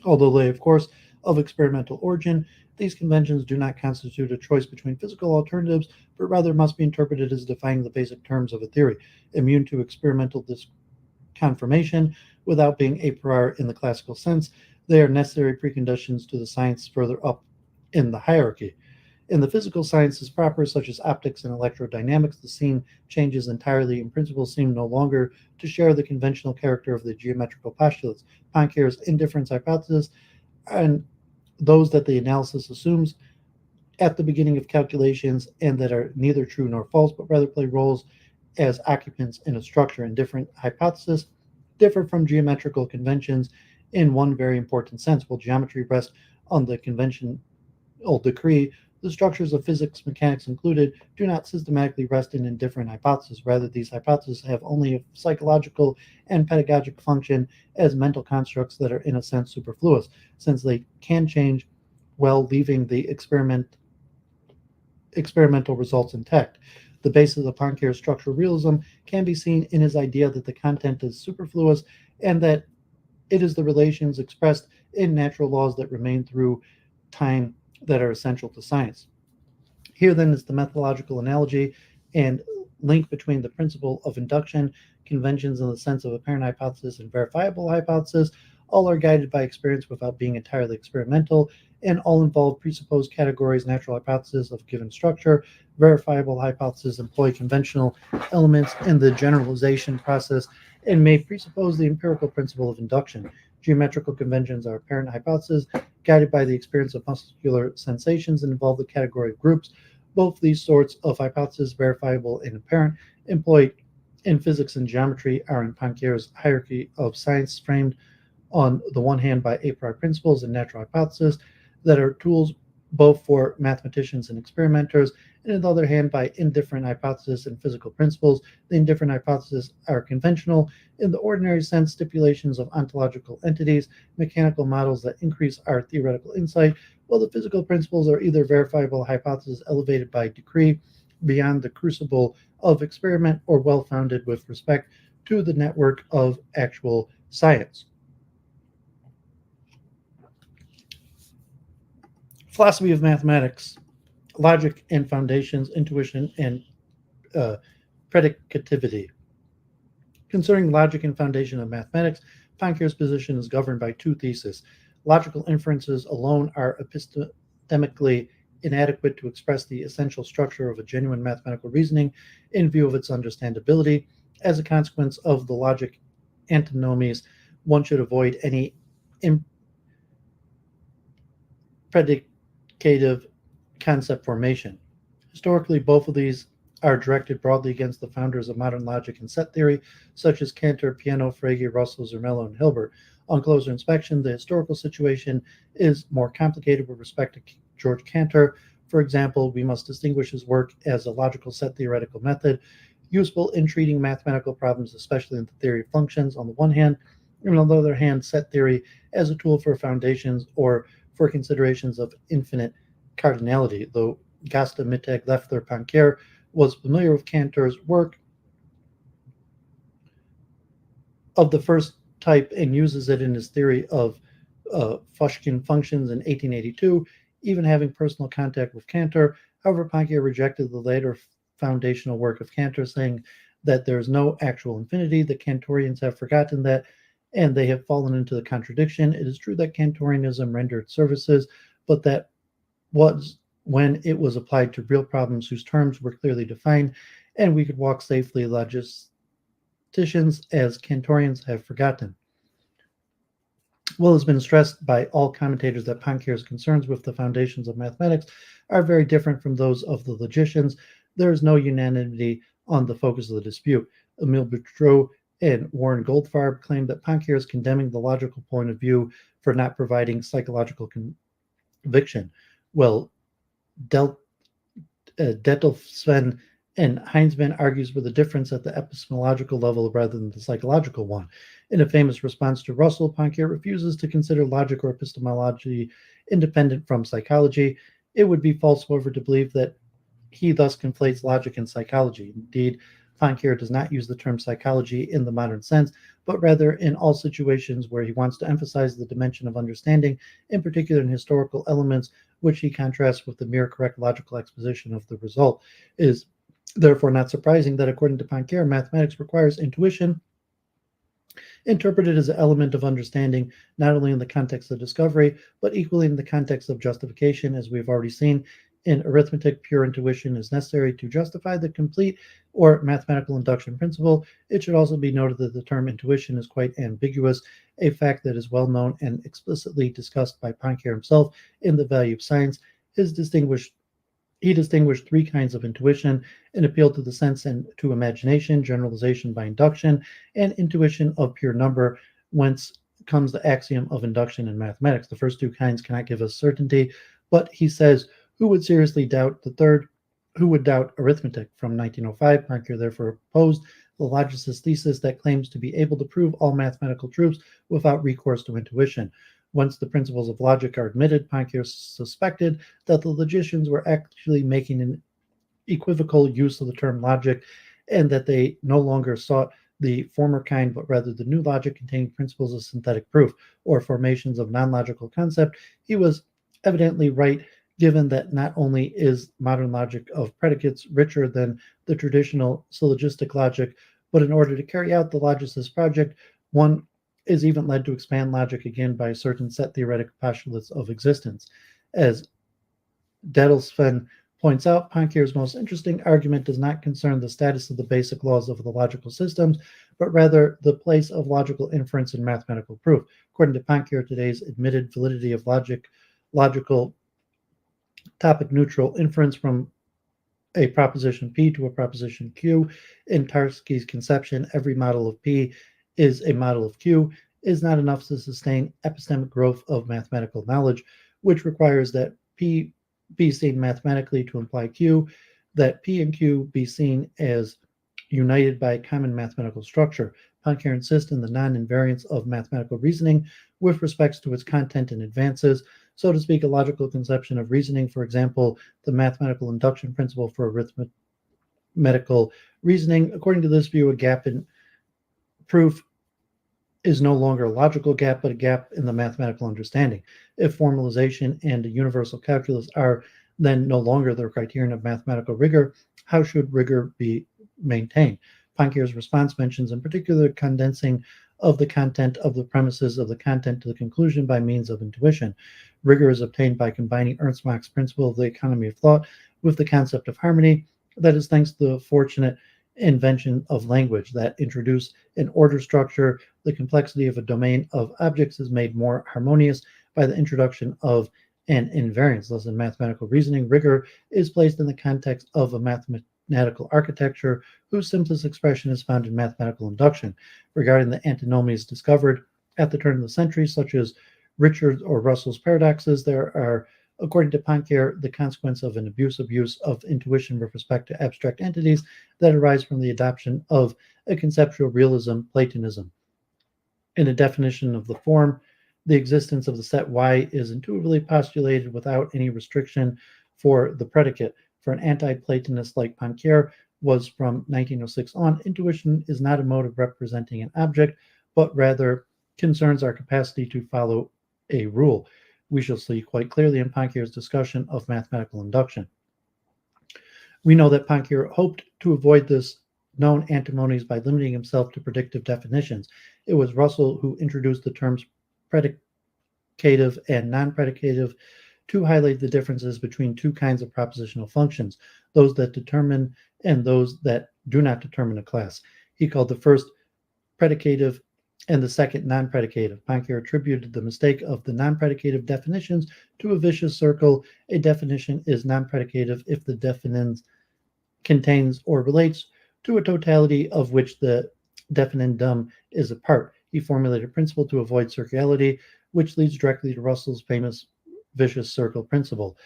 Although they, of course, of experimental origin, these conventions do not constitute a choice between physical alternatives, but rather must be interpreted as defining the basic terms of a theory, immune to experimental confirmation without being a priori in the classical sense. They are necessary preconditions to the science further up in the hierarchy. In the physical sciences proper, such as optics and electrodynamics, the scene changes entirely, and principles seem no longer to share the conventional character of the geometrical postulates. Poincare's indifference hypothesis and those that the analysis assumes at the beginning of calculations and that are neither true nor false, but rather play roles as occupants in a structure. Indifferent hypothesis differ from geometrical conventions in one very important sense. While geometry rests on the conventional decree, the structures of physics, mechanics included, do not systematically rest in indifferent hypotheses. Rather, these hypotheses have only a psychological and pedagogic function as mental constructs that are in a sense superfluous, since they can change while leaving the experimental results intact. The basis of Poincare's structural realism can be seen in his idea that the content is superfluous and that it is the relations expressed in natural laws that remain through time that are essential to science. Here then is the methodological analogy and link between the principle of induction, conventions in the sense of apparent hypothesis and verifiable hypothesis. All are guided by experience without being entirely experimental, and all involve presupposed categories, natural hypothesis of given structure. Verifiable hypotheses employ conventional elements in the generalization process and may presuppose the empirical principle of induction. Geometrical conventions are apparent hypotheses guided by the experience of muscular sensations and involve the category of groups. Both these sorts of hypotheses, verifiable and apparent, employed in physics and geometry, are in Poincare's hierarchy of science, framed on the one hand by a priori principles and natural hypotheses that are tools both for mathematicians and experimenters, and on the other hand by indifferent hypotheses and physical principles. The indifferent hypotheses are conventional in the ordinary sense, stipulations of ontological entities, mechanical models that increase our theoretical insight, while the physical principles are either verifiable hypotheses elevated by decree beyond the crucible of experiment or well-founded with respect to the network of actual science. Philosophy of mathematics, logic and foundations, intuition and predicativity. Concerning logic and foundation of mathematics, Poincare's position is governed by two theses. Logical inferences alone are epistemically inadequate to express the essential structure of a genuine mathematical reasoning in view of its understandability. As a consequence of the logic antinomies, one should avoid any predicative concept formation. Historically, both of these are directed broadly against the founders of modern logic and set theory, such as Cantor, Peano, Frege, Russell, Zermelo, and Hilbert. On closer inspection, the historical situation is more complicated with respect to George Cantor. For example, we must distinguish his work as a logical set theoretical method, useful in treating mathematical problems, especially in the theory of functions, on the one hand, and on the other hand, set theory as a tool for foundations or for considerations of infinite cardinality. Though Gasta, Mittag, Leffler, Poincare was familiar with Cantor's work of the first type and uses it in his theory of Fuchsian functions in 1882, even having personal contact with Cantor. However, Poincare rejected the later foundational work of Cantor, saying that there is no actual infinity. The Cantorians have forgotten that, and they have fallen into the contradiction. It is true that Cantorianism rendered services, but that was when it was applied to real problems whose terms were clearly defined, and we could walk safely. Logisticians, as Cantorians, have forgotten. Well, it's been stressed by all commentators that Poincare's concerns with the foundations of mathematics are very different from those of the logicians. There is no unanimity on the focus of the dispute. Emile Boutreau and Warren Goldfarb claim that Poincare is condemning the logical point of view for not providing psychological conviction. Well, Detolfsven and Heinzmann argues for the difference at the epistemological level rather than the psychological one. In a famous response to Russell, Poincare refuses to consider logic or epistemology independent from psychology. It would be false, however, to believe that he thus conflates logic and psychology. Indeed, Poincare does not use the term psychology in the modern sense, but rather in all situations where he wants to emphasize the dimension of understanding, in particular in historical elements, which he contrasts with the mere correct logical exposition of the result. It is therefore not surprising that, according to Poincare, mathematics requires intuition, interpreted as an element of understanding, not only in the context of discovery, but equally in the context of justification, as we've already seen. In arithmetic, pure intuition is necessary to justify the complete or mathematical induction principle. It should also be noted that the term intuition is quite ambiguous, a fact that is well known and explicitly discussed by Poincare himself in The Value of Science. He distinguished three kinds of intuition: an appeal to the sense and to imagination, generalization by induction, and intuition of pure number, whence comes the axiom of induction in mathematics. The first two kinds cannot give us certainty, but he says, who would seriously doubt the third? Who would doubt arithmetic? From 1905, Poincare therefore opposed the logicist thesis that claims to be able to prove all mathematical truths without recourse to intuition. Once the principles of logic are admitted, Poincare suspected that the logicians were actually making an equivocal use of the term logic, and that they no longer sought the former kind, but rather the new logic containing principles of synthetic proof, or formations of non-logical concept. He was evidently right, given that not only is modern logic of predicates richer than the traditional syllogistic logic, but in order to carry out the logicist project, one is even led to expand logic again by certain set theoretic postulates of existence. As Detolfsven points out, Poincare's most interesting argument does not concern the status of the basic laws of the logical systems, but rather the place of logical inference in mathematical proof. According to Poincare, today's admitted validity of logical topic neutral inference from a proposition P to a proposition Q. In Tarski's conception, every model of P is a model of Q, is not enough to sustain epistemic growth of mathematical knowledge, which requires that P be seen mathematically to imply Q, that P and Q be seen as united by a common mathematical structure. Poincare insists in the non-invariance of mathematical reasoning with respect to its content and advances. So to speak, a logical conception of reasoning, for example, the mathematical induction principle for arithmetical reasoning. According to this view, a gap in proof is no longer a logical gap, but a gap in the mathematical understanding. If formalization and a universal calculus are then no longer the criterion of mathematical rigor, how should rigor be maintained? Poincare's response mentions in particular condensing of the content of the premises of the content to the conclusion by means of intuition. Rigor is obtained by combining Ernst Mach's principle of the economy of thought with the concept of harmony. That is thanks to the fortunate invention of language that introduced an order structure. The complexity of a domain of objects is made more harmonious by the introduction of an invariance. Thus, in mathematical reasoning, rigor is placed in the context of a mathematical architecture whose simplest expression is found in mathematical induction. Regarding the antinomies discovered at the turn of the century, such as Richard or Russell's paradoxes, there are, according to Poincare, the consequence of an abusive use of intuition with respect to abstract entities that arise from the adoption of a conceptual realism, Platonism. In a definition of the form, the existence of the set Y is intuitively postulated without any restriction for the predicate. For an anti-Platonist like Poincare was from 1906 on, intuition is not a mode of representing an object, but rather concerns our capacity to follow a rule. We shall see quite clearly in Poincare's discussion of mathematical induction. We know that Poincare hoped to avoid this known antimonies by limiting himself to predictive definitions. It was Russell who introduced the terms predicative and non-predicative to highlight the differences between two kinds of propositional functions, those that determine and those that do not determine a class. He called the first predicative and the second non-predicative. Poincare attributed the mistake of the non-predicative definitions to a vicious circle. A definition is non-predicative if the definand contains or relates to a totality of which the definandum is a part. He formulated a principle to avoid circularity, which leads directly to Russell's famous vicious circle principle.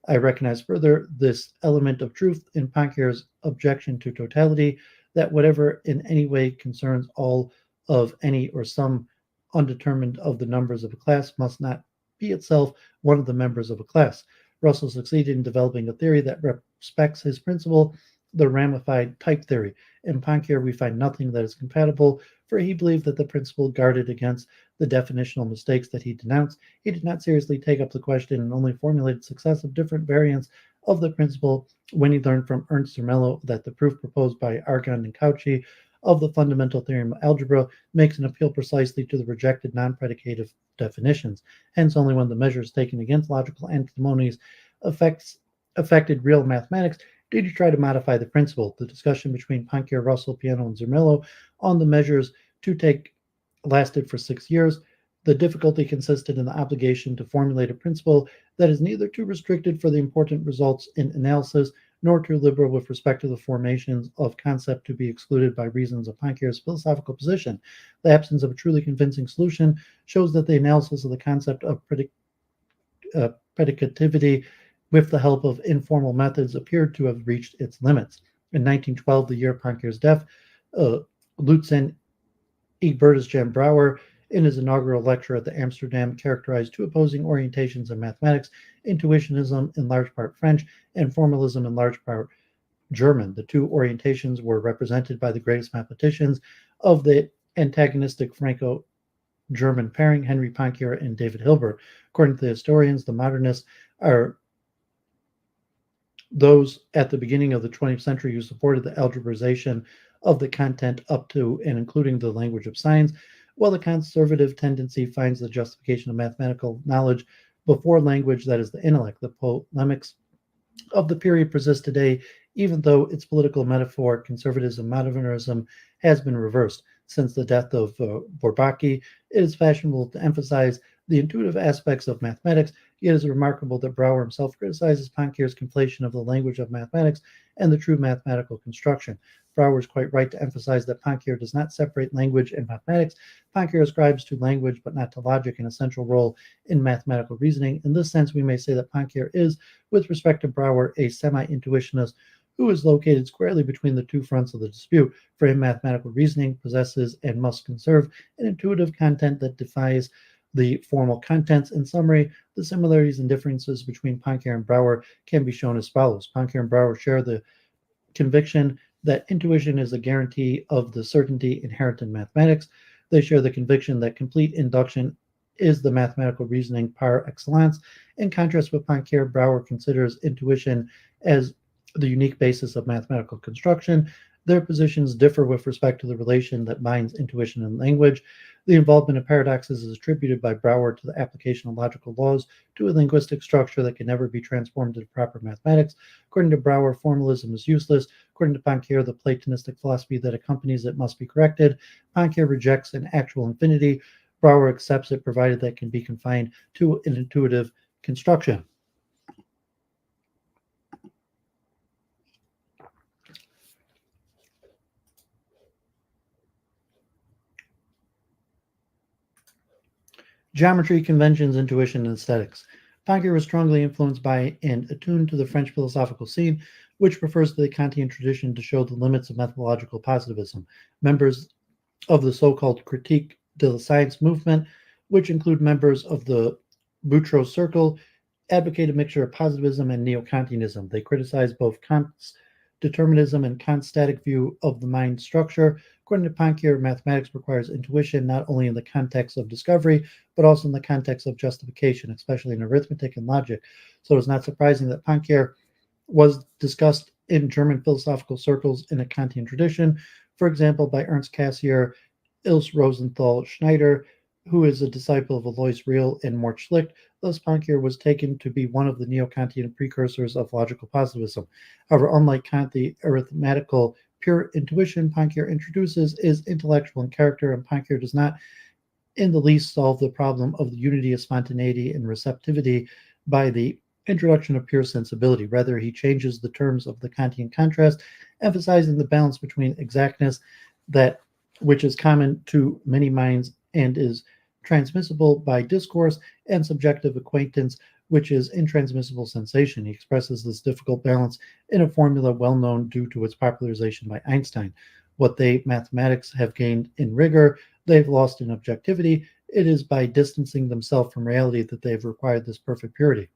I recognize further this element of truth in Poincare's objection to totality, that whatever in any way concerns all of any or some undetermined of the numbers of a class must not be itself one of the members of a class. Russell succeeded in developing a theory that respects his principle, the ramified type theory. In Poincare, we find nothing that is compatible, for he believed that the principle guarded against the definitional mistakes that he denounced. He did not seriously take up the question and only formulated successive different variants of the principle when he learned from Ernst Mach that the proof proposed by Argon and Cauchy of the fundamental theorem of algebra makes an appeal precisely to the rejected non-predicative definitions. Hence, only when the measures taken against logical antimonies affected real mathematics did he try to modify the principle. The discussion between Poincare, Russell, Peano, and Zermelo on the measures to take lasted for 6 years. The difficulty consisted in the obligation to formulate a principle that is neither too restricted for the important results in analysis nor too liberal with respect to the formations of concept to be excluded by reasons of Poincare's philosophical position. The absence of a truly convincing solution shows that the analysis of the concept of predicativity with the help of informal methods appeared to have reached its limits. In 1912, the year of Poincare's death, Lutzen Ebertus Jan Brouwer, in his inaugural lecture at the Amsterdam, characterized two opposing orientations of mathematics, intuitionism in large part French and formalism in large part German. The two orientations were represented by the greatest mathematicians of the antagonistic Franco-German pairing, Henri Poincare and David Hilbert. According to the historians, the modernists are those at the beginning of the 20th century who supported the algebraization of the content up to and including the language of science, while the conservative tendency finds the justification of mathematical knowledge before language, that is the intellect. The polemics of the period persist today, even though its political metaphor, conservatism, modernism, has been reversed. Since the death of Bourbaki, it is fashionable to emphasize the intuitive aspects of mathematics, yet it is remarkable that Brouwer himself criticizes Poincare's conflation of the language of mathematics and the true mathematical construction. Brouwer is quite right to emphasize that Poincare does not separate language and mathematics. Poincare ascribes to language, but not to logic, an essential role in mathematical reasoning. In this sense, we may say that Poincare is, with respect to Brouwer, a semi-intuitionist who is located squarely between the two fronts of the dispute. For him, mathematical reasoning possesses and must conserve an intuitive content that defies the formal contents. In summary, the similarities and differences between Poincare and Brouwer can be shown as follows. Poincare and Brouwer share the conviction that intuition is a guarantee of the certainty inherent in mathematics. They share the conviction that complete induction is the mathematical reasoning par excellence. In contrast with Poincare, Brouwer considers intuition as the unique basis of mathematical construction. Their positions differ with respect to the relation that binds intuition and language. The involvement of paradoxes is attributed by Brouwer to the application of logical laws to a linguistic structure that can never be transformed into proper mathematics. According to Brouwer, formalism is useless. According to Poincare, the Platonistic philosophy that accompanies it must be corrected. Poincare rejects an actual infinity. Brouwer accepts it, provided that it can be confined to an intuitive construction. Geometry, conventions, intuition, and aesthetics. Poincare was strongly influenced by and attuned to the French philosophical scene, which refers to the Kantian tradition to show the limits of methodological positivism. Members of the so-called Critique de la Science movement, which include members of the Boutros Circle, advocate a mixture of positivism and neo-Kantianism. They criticize both Kant's determinism and Kant's static view of the mind structure. According to Poincare, mathematics requires intuition not only in the context of discovery, but also in the context of justification, especially in arithmetic and logic. So it's not surprising that Poincare was discussed in German philosophical circles in a Kantian tradition, for example, by Ernst Cassirer, Ilse Rosenthal Schneider, who is a disciple of Alois Real and Mort Schlicht. Thus, Poincare was taken to be one of the neo-Kantian precursors of logical positivism. However, unlike Kant, the arithmetical pure intuition Poincare introduces is intellectual in character, and Poincare does not in the least solve the problem of the unity of spontaneity and receptivity by the introduction of pure sensibility. Rather, he changes the terms of the Kantian contrast, emphasizing the balance between exactness, that which is common to many minds and is transmissible by discourse, and subjective acquaintance, which is intransmissible sensation. He expresses this difficult balance in a formula well known due to its popularization by Einstein. What they, mathematics, have gained in rigor, they've lost in objectivity. It is by distancing themselves from reality that they've required this perfect purity.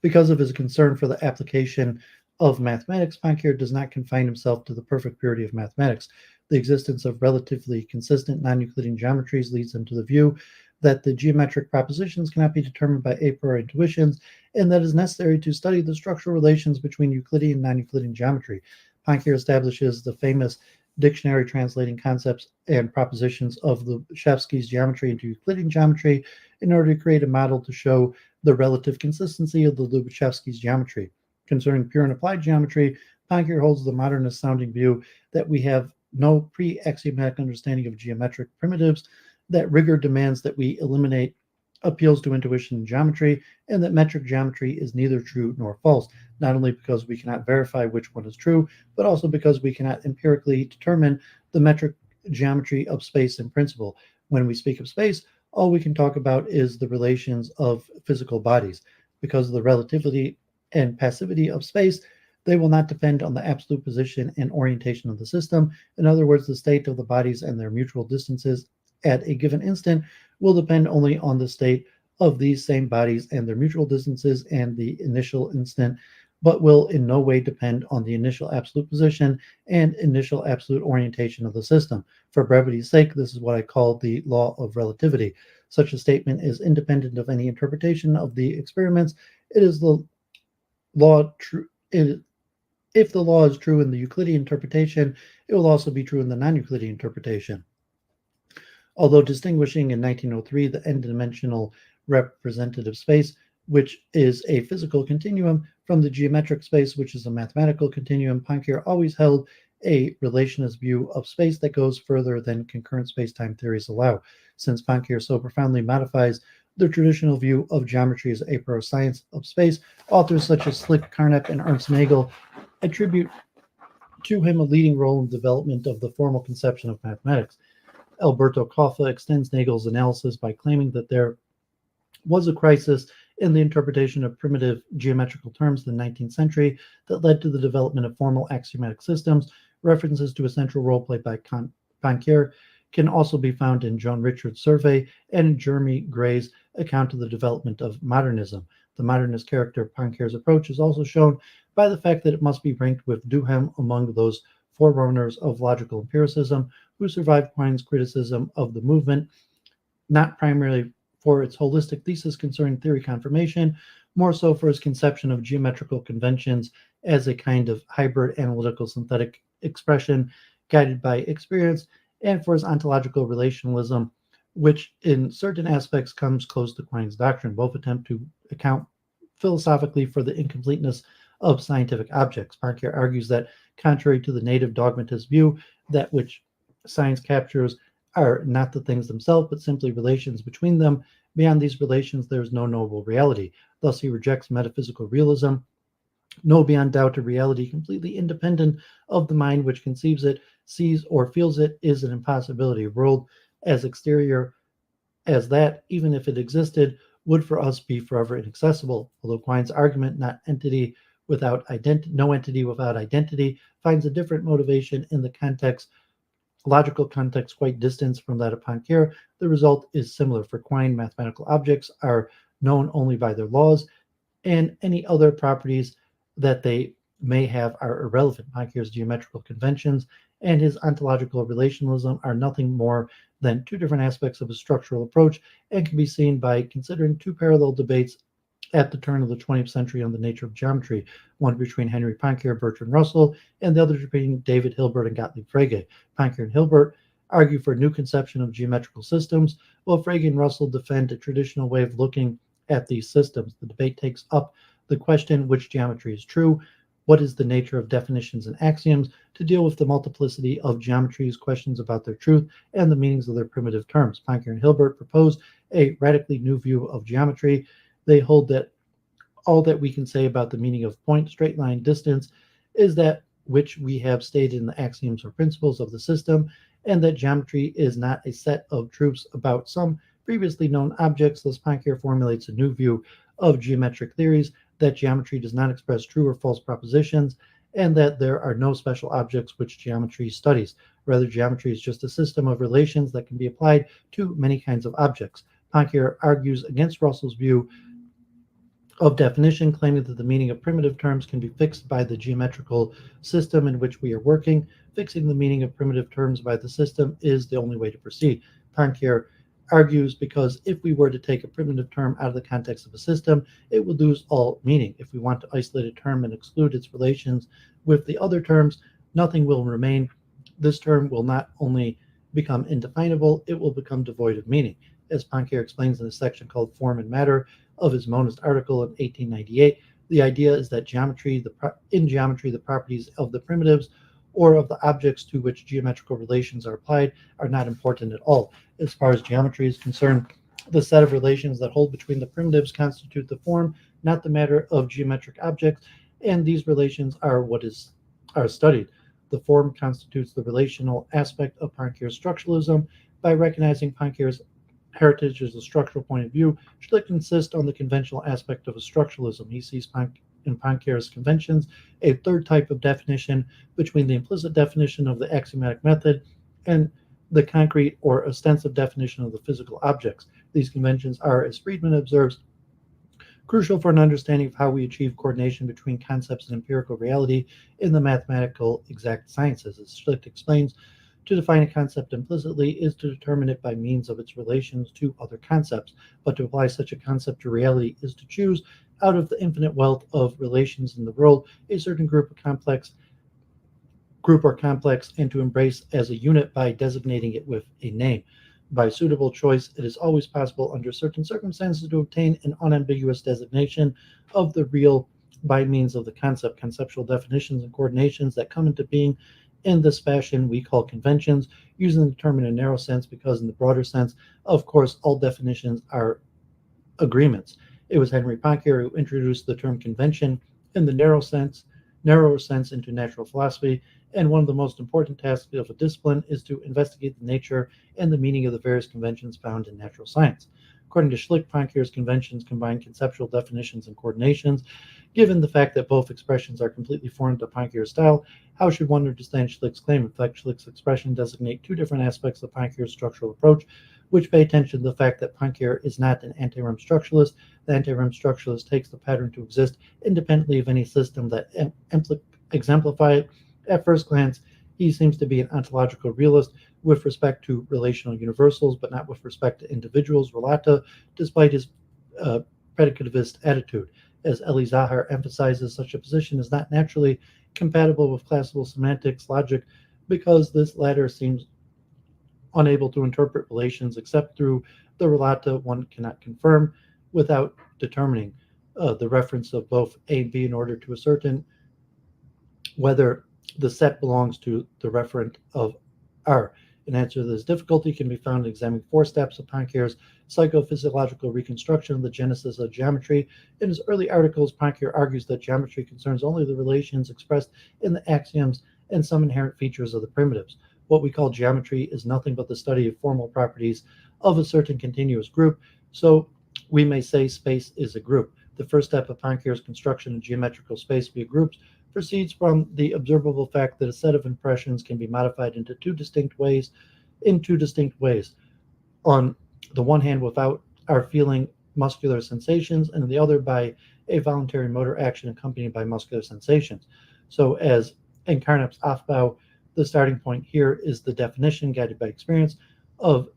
Because of his concern for the application of mathematics, Poincare does not confine himself to the perfect purity of mathematics. The existence of relatively consistent non-Euclidean geometries leads him to the view that the geometric propositions cannot be determined by a priori intuitions, and that it is necessary to study the structural relations between Euclidean and non-Euclidean geometry. Poincare establishes the famous dictionary translating concepts and propositions of Lubitschewski's geometry into Euclidean geometry in order to create a model to show the relative consistency of the Lubitschewski's geometry. Concerning pure and applied geometry, Poincare holds the modernist sounding view that we have no pre-axiomatic understanding of geometric primitives, that rigor demands that we eliminate appeals to intuition in geometry, and that metric geometry is neither true nor false, not only because we cannot verify which one is true, but also because we cannot empirically determine the metric geometry of space in principle. When we speak of space, all we can talk about is the relations of physical bodies. Because of the relativity and passivity of space, they will not depend on the absolute position and orientation of the system. In other words, the state of the bodies and their mutual distances at a given instant will depend only on the state of these same bodies and their mutual distances and the initial instant, but will in no way depend on the initial absolute position and initial absolute orientation of the system. For brevity's sake, this is what I call the law of relativity. Such a statement is independent of any interpretation of the experiments. It is the law true. If the law is true in the Euclidean interpretation, it will also be true in the non-Euclidean interpretation. Although distinguishing in 1903 the n-dimensional representative space, which is a physical continuum, from the geometric space, which is a mathematical continuum, Poincare always held a relationist view of space that goes further than concurrent space-time theories allow. Since Poincare so profoundly modifies the traditional view of geometry as a priori science of space, authors such as Slick Carnap and Ernst Nagel attribute to him a leading role in the development of the formal conception of mathematics. Alberto Coffa extends Nagel's analysis by claiming that there was a crisis in the interpretation of primitive geometrical terms in the 19th century that led to the development of formal axiomatic systems. References to a central role played by Poincare can also be found in John Richard's survey and in Jeremy Gray's account of the development of modernism. The modernist character of Poincare's approach is also shown by the fact that it must be ranked with Duhem among those forerunners of logical empiricism who survived Quine's criticism of the movement, not primarily for its holistic thesis concerning theory confirmation, more so for his conception of geometrical conventions as a kind of hybrid analytical synthetic expression guided by experience, and for his ontological relationalism, which in certain aspects comes close to Quine's doctrine. Both attempt to account philosophically for the incompleteness of scientific objects. Poincare argues that, contrary to the native dogmatist view, that which science captures are not the things themselves, but simply relations between them. Beyond these relations, there is no knowable reality. Thus, he rejects metaphysical realism. No beyond doubt a reality completely independent of the mind which conceives it, sees, or feels it is an impossibility. A world as exterior as that, even if it existed, would for us be forever inaccessible. Although Quine's argument, not entity without identity, no entity without identity, finds a different motivation in the context, logical context quite distant from that of Poincare, the result is similar. For Quine, mathematical objects are known only by their laws and any other properties that they may have are irrelevant. Poincare's geometrical conventions and his ontological relationalism are nothing more than two different aspects of a structural approach and can be seen by considering two parallel debates at the turn of the 20th century on the nature of geometry, one between Henri Poincare, Bertrand Russell, and the other between David Hilbert and Gottlieb Frege. Poincare and Hilbert argue for a new conception of geometrical systems, while Frege and Russell defend a traditional way of looking at these systems. The debate takes up the question which geometry is true, what is the nature of definitions and axioms, to deal with the multiplicity of geometries, questions about their truth, and the meanings of their primitive terms. Poincare and Hilbert propose a radically new view of geometry. They hold that all that we can say about the meaning of point, straight line, distance is that which we have stated in the axioms or principles of the system, and that geometry is not a set of truths about some previously known objects. Thus, Poincare formulates a new view of geometric theories, that geometry does not express true or false propositions, and that there are no special objects which geometry studies. Rather, geometry is just a system of relations that can be applied to many kinds of objects. Poincare argues against Russell's view of definition, claiming that the meaning of primitive terms can be fixed by the geometrical system in which we are working. Fixing the meaning of primitive terms by the system is the only way to proceed. Poincare argues because if we were to take a primitive term out of the context of a system, it would lose all meaning. If we want to isolate a term and exclude its relations with the other terms, nothing will remain. This term will not only become indefinable, it will become devoid of meaning. As Poincare explains in a section called Form and Matter of his monist article in 1898, the idea is that in geometry, the properties of the primitives or of the objects to which geometrical relations are applied are not important at all. As far as geometry is concerned, the set of relations that hold between the primitives constitute the form, not the matter of geometric objects, and these relations are are studied. The form constitutes the relational aspect of Poincare's structuralism. By recognizing Poincare's heritage as a structural point of view, Schlick insists on the conventional aspect of a structuralism. He sees in Poincare's conventions a third type of definition between the implicit definition of the axiomatic method and the concrete or ostensive definition of the physical objects. These conventions are, as Friedman observes, crucial for an understanding of how we achieve coordination between concepts and empirical reality in the mathematical exact sciences. As Schlick explains, to define a concept implicitly is to determine it by means of its relations to other concepts, but to apply such a concept to reality is to choose out of the infinite wealth of relations in the world a certain group or complex, and to embrace as a unit by designating it with a name. By suitable choice, it is always possible under certain circumstances to obtain an unambiguous designation of the real by means of the concept. Conceptual definitions and coordinations that come into being in this fashion we call conventions, using the term in a narrow sense because in the broader sense, of course, all definitions are agreements. It was Henri Poincare who introduced the term convention in the narrower sense into natural philosophy, and one of the most important tasks of a discipline is to investigate the nature and the meaning of the various conventions found in natural science. According to Schlick, Poincare's conventions combine conceptual definitions and coordinations. Given the fact that both expressions are completely foreign to Poincare's style, how should one understand Schlick's claim? In fact, Schlick's expression designate two different aspects of Poincare's structural approach, which pay attention to the fact that Poincare is not an anti-rem structuralist. The anti-rem structuralist takes the pattern to exist independently of any system that exemplify it. At first glance, he seems to be an ontological realist with respect to relational universals, but not with respect to individuals, relata, despite his predicativist attitude. As Elie Zahar emphasizes, such a position is not naturally compatible with classical semantics logic because this latter seems unable to interpret relations except through the relata one cannot confirm without determining the reference of both A and B in order to ascertain whether the set belongs to the referent of R. An answer to this difficulty can be found in examining 4 steps of Poincare's psychophysiological reconstruction of the genesis of geometry. In his early articles, Poincare argues that geometry concerns only the relations expressed in the axioms and some inherent features of the primitives. What we call geometry is nothing but the study of formal properties of a certain continuous group, so we may say space is a group. The first step of Poincare's construction of geometrical space via groups proceeds from the observable fact that a set of impressions can be modified in two distinct ways. On the one hand, without our feeling muscular sensations, and on the other by a voluntary motor action accompanied by muscular sensations. So as in Carnap's Aufbau, the starting point here is the definition guided by experience of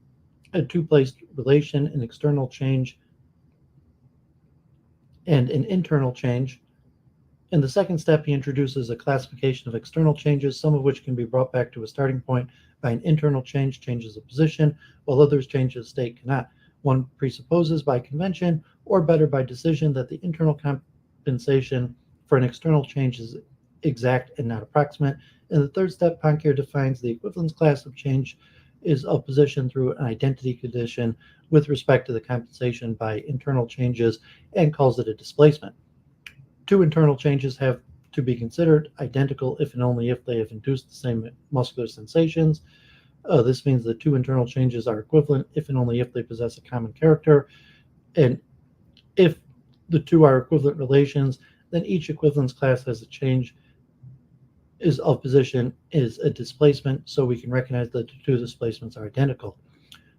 a two-placed relation, an external change and an internal change. In the second step, he introduces a classification of external changes, some of which can be brought back to a starting point by an internal change, changes of position, while others changes of state cannot. One presupposes by convention, or better by decision, that the internal compensation for an external change is exact and not approximate. In the third step, Poincare defines the equivalence class of change is of position through an identity condition with respect to the compensation by internal changes and calls it a displacement. Two internal changes have to be considered identical if and only if they have induced the same muscular sensations. This means that two internal changes are equivalent if and only if they possess a common character. And if the two are equivalent relations, then each equivalence class has a change is of position is a displacement, so we can recognize that the two displacements are identical.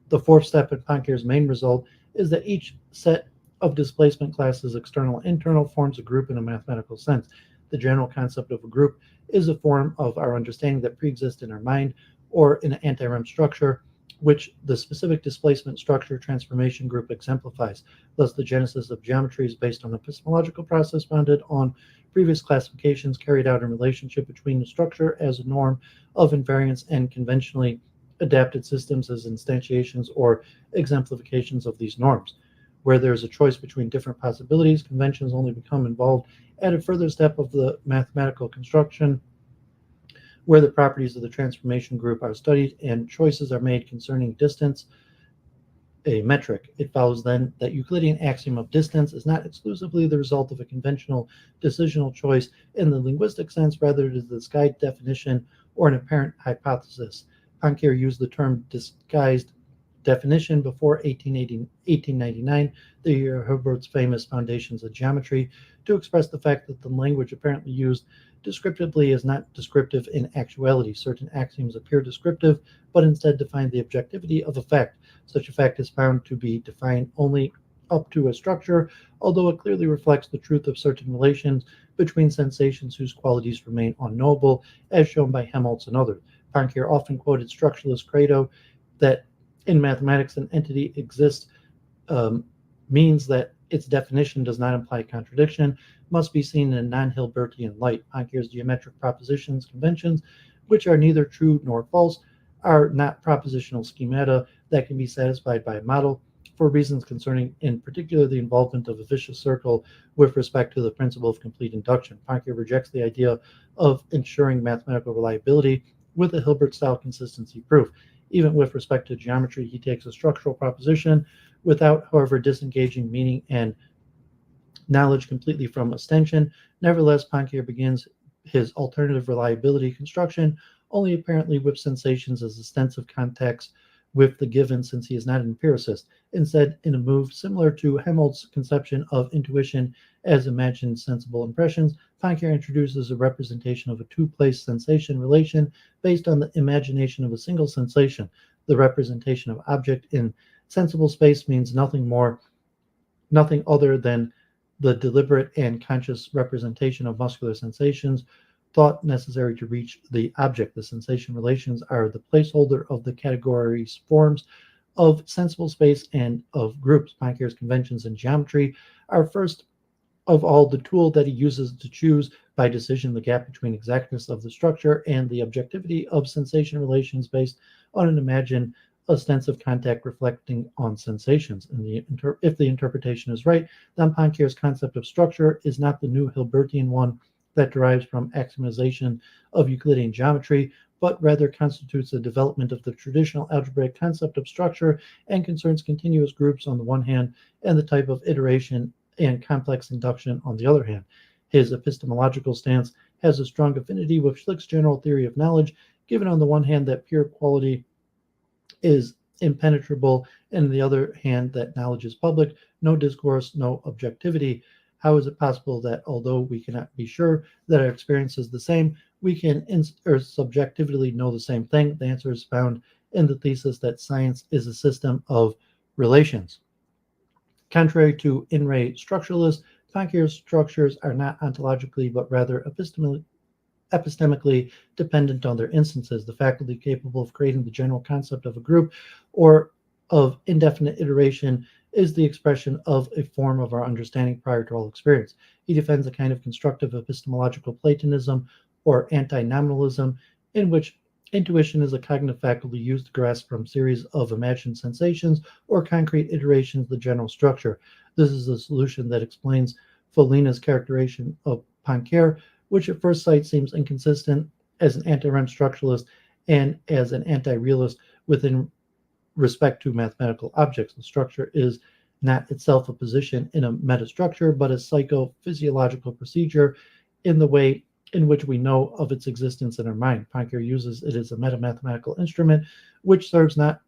The fourth step in Poincare's main result is that each set of displacement classes, external and internal, forms a group in a mathematical sense. The general concept of a group is a form of our understanding that preexists in our mind or in an anti-REM structure, which the specific displacement structure transformation group exemplifies. Thus, the genesis of geometry is based on an epistemological process founded on previous classifications carried out in relationship between the structure as a norm of invariance and conventionally adapted systems as instantiations or exemplifications of these norms. Where there is a choice between different possibilities, conventions only become involved at a further step of the mathematical construction, where the properties of the transformation group are studied and choices are made concerning distance, a metric. It follows then that Euclidean axiom of distance is not exclusively the result of a conventional decisional choice in the linguistic sense, rather it is the disguised definition or an apparent hypothesis. Poincare used the term disguised definition before 1899, the year of Herbert's famous Foundations of Geometry, to express the fact that the language apparently used descriptively is not descriptive in actuality. Certain axioms appear descriptive, but instead define the objectivity of a fact. Such a fact is found to be defined only up to a structure, although it clearly reflects the truth of certain relations between sensations whose qualities remain unknowable, as shown by Helmholtz and others. Poincare often quoted structuralist credo that in mathematics an entity exists means that its definition does not imply contradiction, must be seen in a non-Hilbertian light. Poincare's geometric propositions, conventions, which are neither true nor false, are not propositional schemata that can be satisfied by a model for reasons concerning, in particular, the involvement of a vicious circle with respect to the principle of complete induction. Poincare rejects the idea of ensuring mathematical reliability with a Hilbert-style consistency proof. Even with respect to geometry, he takes a structural proposition without, however, disengaging meaning and knowledge completely from ostension. Nevertheless, Poincare begins his alternative reliability construction only apparently with sensations as ostensive contacts with the given, since he is not an empiricist. Instead, in a move similar to Helmholtz's conception of intuition as imagined sensible impressions, Poincare introduces a representation of a two-place sensation relation based on the imagination of a single sensation. The representation of object in sensible space means nothing other than the deliberate and conscious representation of muscular sensations thought necessary to reach the object. The sensation relations are the placeholder of the categories forms of sensible space and of groups. Poincare's conventions in geometry are first of all the tool that he uses to choose by decision the gap between exactness of the structure and the objectivity of sensation relations based on an imagined ostensive contact reflecting on sensations. If the interpretation is right, then Poincare's concept of structure is not the new Hilbertian one that derives from axiomization of Euclidean geometry, but rather constitutes a development of the traditional algebraic concept of structure and concerns continuous groups on the one hand and the type of iteration and complex induction on the other hand. His epistemological stance has a strong affinity with Schlick's general theory of knowledge, given on the one hand that pure quality is impenetrable, and on the other hand that knowledge is public, no discourse, no objectivity. How is it possible that although we cannot be sure that our experience is the same, we can subjectively know the same thing? The answer is found in the thesis that science is a system of relations. Contrary to in re structuralists, Poincare's structures are not ontologically but rather epistemically dependent on their instances. The faculty capable of creating the general concept of a group or of indefinite iteration is the expression of a form of our understanding prior to all experience. He defends a kind of constructive epistemological Platonism or anti-nominalism in which intuition is a cognitive faculty used to grasp from series of imagined sensations or concrete iterations of the general structure. This is a solution that explains Follina's characterization of Poincare, which at first sight seems inconsistent as an anti-Rem structuralist and as an anti-realist within respect to mathematical objects. The structure is not itself a position in a metastructure, but a psychophysiological procedure in the way in which we know of its existence in our mind. Poincare uses it as a metamathematical instrument, which serves not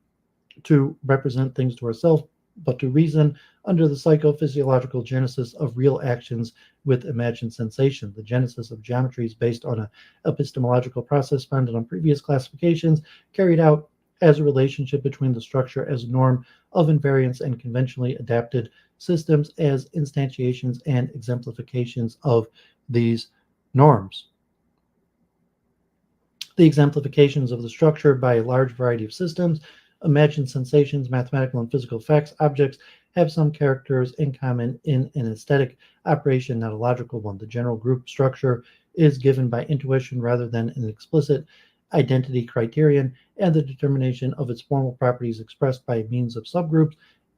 to represent things to ourselves, but to reason under the psychophysiological genesis of real actions with imagined sensation. The genesis of geometry is based on an epistemological process founded on previous classifications carried out as a relationship between the structure as a norm of invariance and conventionally adapted systems as instantiations and exemplifications of these norms. The exemplifications of the structure by a large variety of systems, imagined sensations, mathematical and physical facts, objects, have some characters in common in an aesthetic operation, not a logical one. The general group structure is given by intuition rather than an explicit identity criterion, and the determination of its formal properties expressed by means of subgroups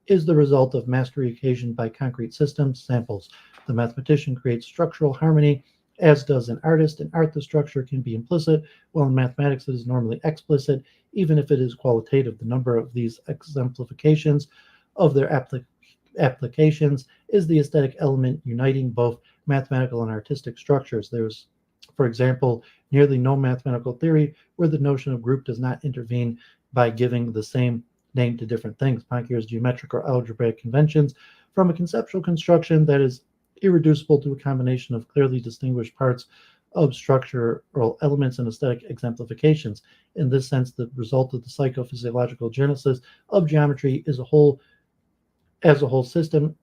is the result of mastery occasioned by concrete systems, samples. The mathematician creates structural harmony, as does an artist. In art, the structure can be implicit, while in mathematics it is normally explicit, even if it is qualitative. The number of these exemplifications of their applications is the aesthetic element uniting both mathematical and artistic structures. There's, for example, nearly no mathematical theory where the notion of group does not intervene by giving the same name to different things. Poincare's geometric or algebraic conventions from a conceptual construction that is irreducible to a combination of clearly distinguished parts of structural elements and aesthetic exemplifications. In this sense, the result of the psychophysiological genesis of geometry is a whole system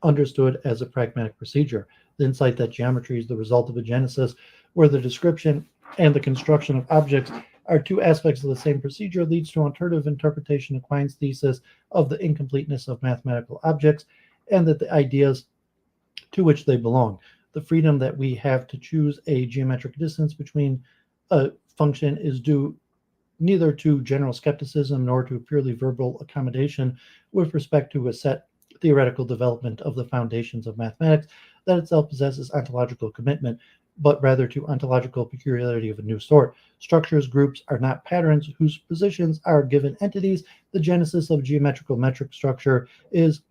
understood as a pragmatic procedure. The insight that geometry is the result of a genesis where the description and the construction of objects are two aspects of the same procedure leads to an alternative interpretation of Quine's thesis of the incompleteness of mathematical objects and that the ideas to which they belong. The freedom that we have to choose a geometric distance between a function is due neither to general skepticism nor to purely verbal accommodation with respect to a set theoretical development of the foundations of mathematics that itself possesses ontological commitment, but rather to ontological peculiarity of a new sort. Structures, groups are not patterns whose positions are given entities. The genesis of geometrical metric structure is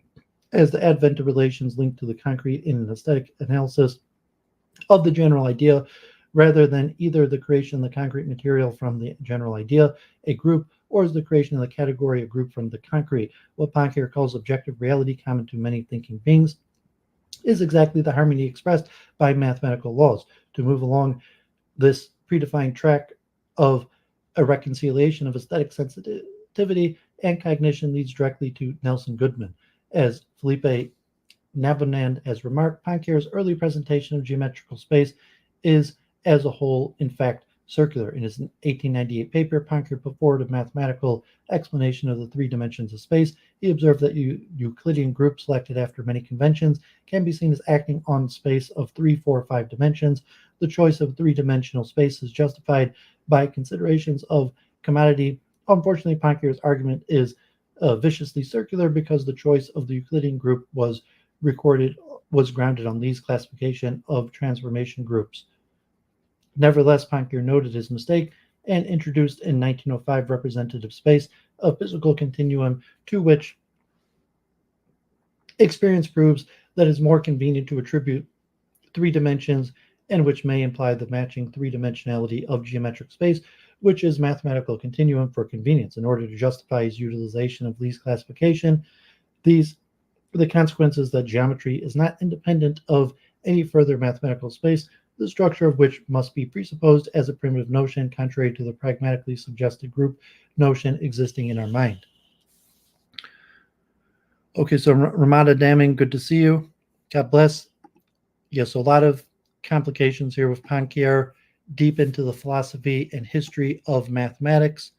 as the advent of relations linked to the concrete in an aesthetic analysis of the general idea, rather than either the creation of the concrete material from the general idea, a group, or as the creation of the category, a group from the concrete. What Poincare calls objective reality, common to many thinking beings, is exactly the harmony expressed by mathematical laws. To move along this predefined track of a reconciliation of aesthetic sensitivity and cognition leads directly to Nelson Goodman. As Philippe Nabonand has remarked, Poincare's early presentation of geometrical space is, as a whole, in fact, circular. In his 1898 paper, Poincare put forward a mathematical explanation of the three dimensions of space. He observed that Euclidean group selected after many conventions can be seen as acting on space of 3, 4, 5 dimensions. The choice of three-dimensional space is justified by considerations of commodity. Unfortunately, Poincare's argument is viciously circular because the choice of the Euclidean group was grounded on Lee's classification of transformation groups. Nevertheless, Poincare noted his mistake and introduced in 1905 representative space, a physical continuum to which experience proves that it's more convenient to attribute three dimensions and which may imply the matching three-dimensionality of geometric space, which is mathematical continuum for convenience. In order to justify his utilization of Lee's classification, the consequences that geometry is not independent of any further mathematical space, the structure of which must be presupposed as a primitive notion, contrary to the pragmatically suggested group notion existing in our mind. Okay, so Ramada Damming, good to see you. God bless. Yes, a lot of complications here with Poincare. deep into the philosophy and history of mathematics.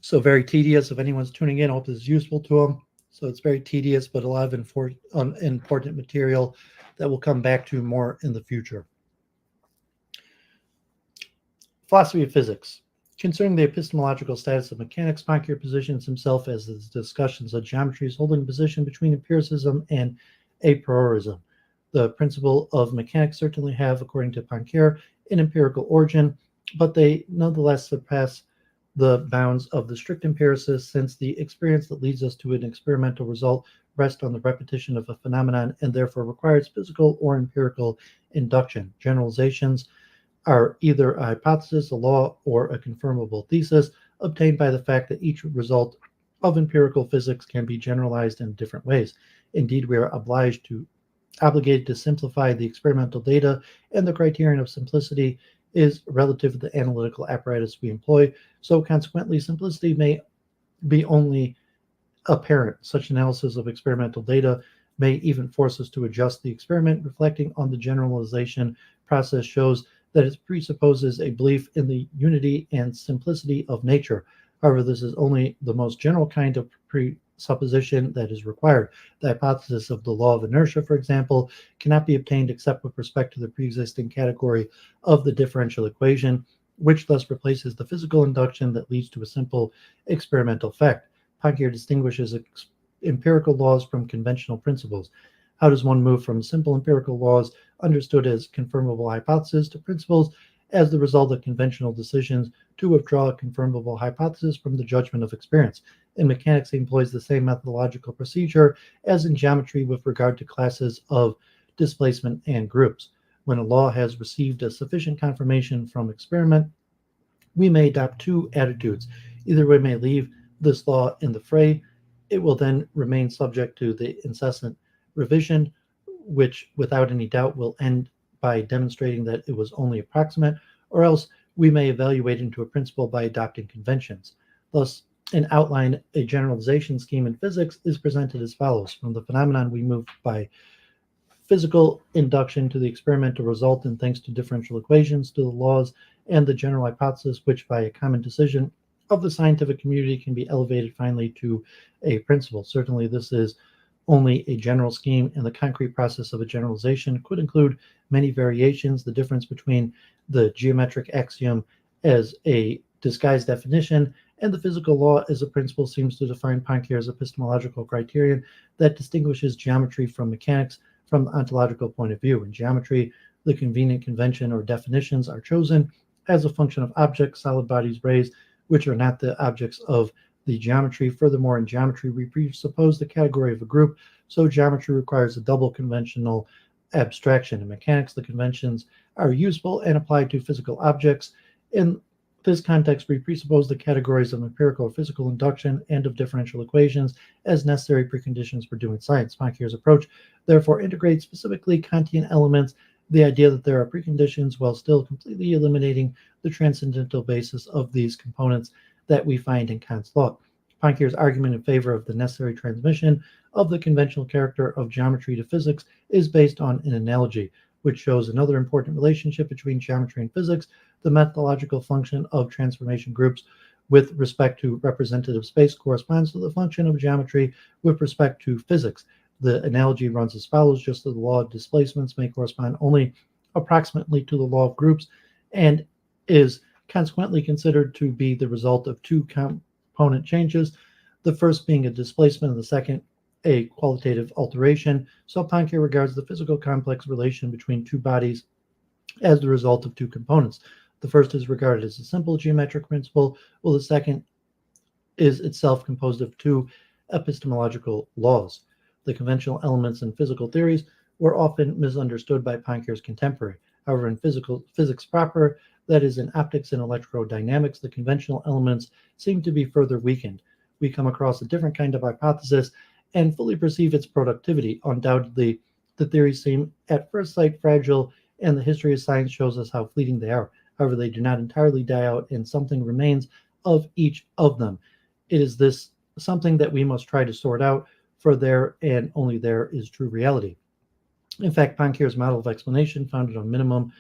So very tedious. If anyone's tuning in, I hope this is useful to them. So it's very tedious, but a lot of important material that we'll come back to more in the future. Philosophy of physics. Concerning the epistemological status of mechanics, Poincare positions himself as the discussions of geometry is holding a position between empiricism and a priorism. The principle of mechanics certainly have, according to Poincare, an empirical origin, but they nonetheless surpass the bounds of the strict empiricist, since the experience that leads us to an experimental result rests on the repetition of a phenomenon and therefore requires physical or empirical induction. Generalizations are either a hypothesis, a law, or a confirmable thesis obtained by the fact that each result of empirical physics can be generalized in different ways. Indeed, we are obligated to simplify the experimental data, and the criterion of simplicity is relative to the analytical apparatus we employ. So consequently, simplicity may be only apparent. Such analysis of experimental data may even force us to adjust the experiment. Reflecting on the generalization process shows that it presupposes a belief in the unity and simplicity of nature. However, this is only the most general kind of presupposition that is required. The hypothesis of the law of inertia, for example, cannot be obtained except with respect to the pre-existing category of the differential equation, which thus replaces the physical induction that leads to a simple experimental fact. Poincare distinguishes empirical laws from conventional principles. How does one move from simple empirical laws understood as confirmable hypotheses to principles as the result of conventional decisions to withdraw a confirmable hypothesis from the judgment of experience? In mechanics, he employs the same methodological procedure as in geometry with regard to classes of displacement and groups. When a law has received a sufficient confirmation from experiment, we may adopt two attitudes. Either we may leave this law in the fray. It will then remain subject to the incessant revision, which without any doubt will end by demonstrating that it was only approximate, or else we may evaluate into a principle by adopting conventions. Thus, in outline, a generalization scheme in physics is presented as follows. From the phenomenon, we move by physical induction to the experimental result, and thanks to differential equations, to the laws and the general hypothesis, which by a common decision of the scientific community can be elevated finally to a principle. Certainly, this is only a general scheme, and the concrete process of a generalization could include many variations. The difference between the geometric axiom as a disguised definition and the physical law as a principle seems to define Poincare's epistemological criterion that distinguishes geometry from mechanics from the ontological point of view. In geometry, the convenient convention or definitions are chosen as a function of objects, solid bodies, rays, which are not the objects of the geometry. Furthermore, in geometry, we presuppose the category of a group, so geometry requires a double conventional abstraction. In mechanics, the conventions are useful and applied to physical objects. In this context, we presuppose the categories of empirical or physical induction and of differential equations as necessary preconditions for doing science. Poincare's approach therefore integrates specifically Kantian elements, the idea that there are preconditions, while still completely eliminating the transcendental basis of these components that we find in Kant's law. Poincare's argument in favor of the necessary transmission of the conventional character of geometry to physics is based on an analogy, which shows another important relationship between geometry and physics. The methodological function of transformation groups with respect to representative space corresponds to the function of geometry with respect to physics. The analogy runs as follows: just as the law of displacements may correspond only approximately to the law of groups and is consequently considered to be the result of two component changes, the first being a displacement and the second a qualitative alteration, so Poincare regards the physical complex relation between two bodies as the result of two components. The first is regarded as a simple geometric principle, while the second is itself composed of two epistemological laws. The conventional elements in physical theories were often misunderstood by Poincare's contemporary. However, in physics proper, that is, in optics and electrodynamics, the conventional elements seem to be further weakened. We come across a different kind of hypothesis and fully perceive its productivity. Undoubtedly, the theories seem at first sight fragile, and the history of science shows us how fleeting they are. However, they do not entirely die out, and something remains of each of them. It is this something that we must try to sort out, for there and only there is true reality. In fact, Poincare's model of explanation, founded on minimum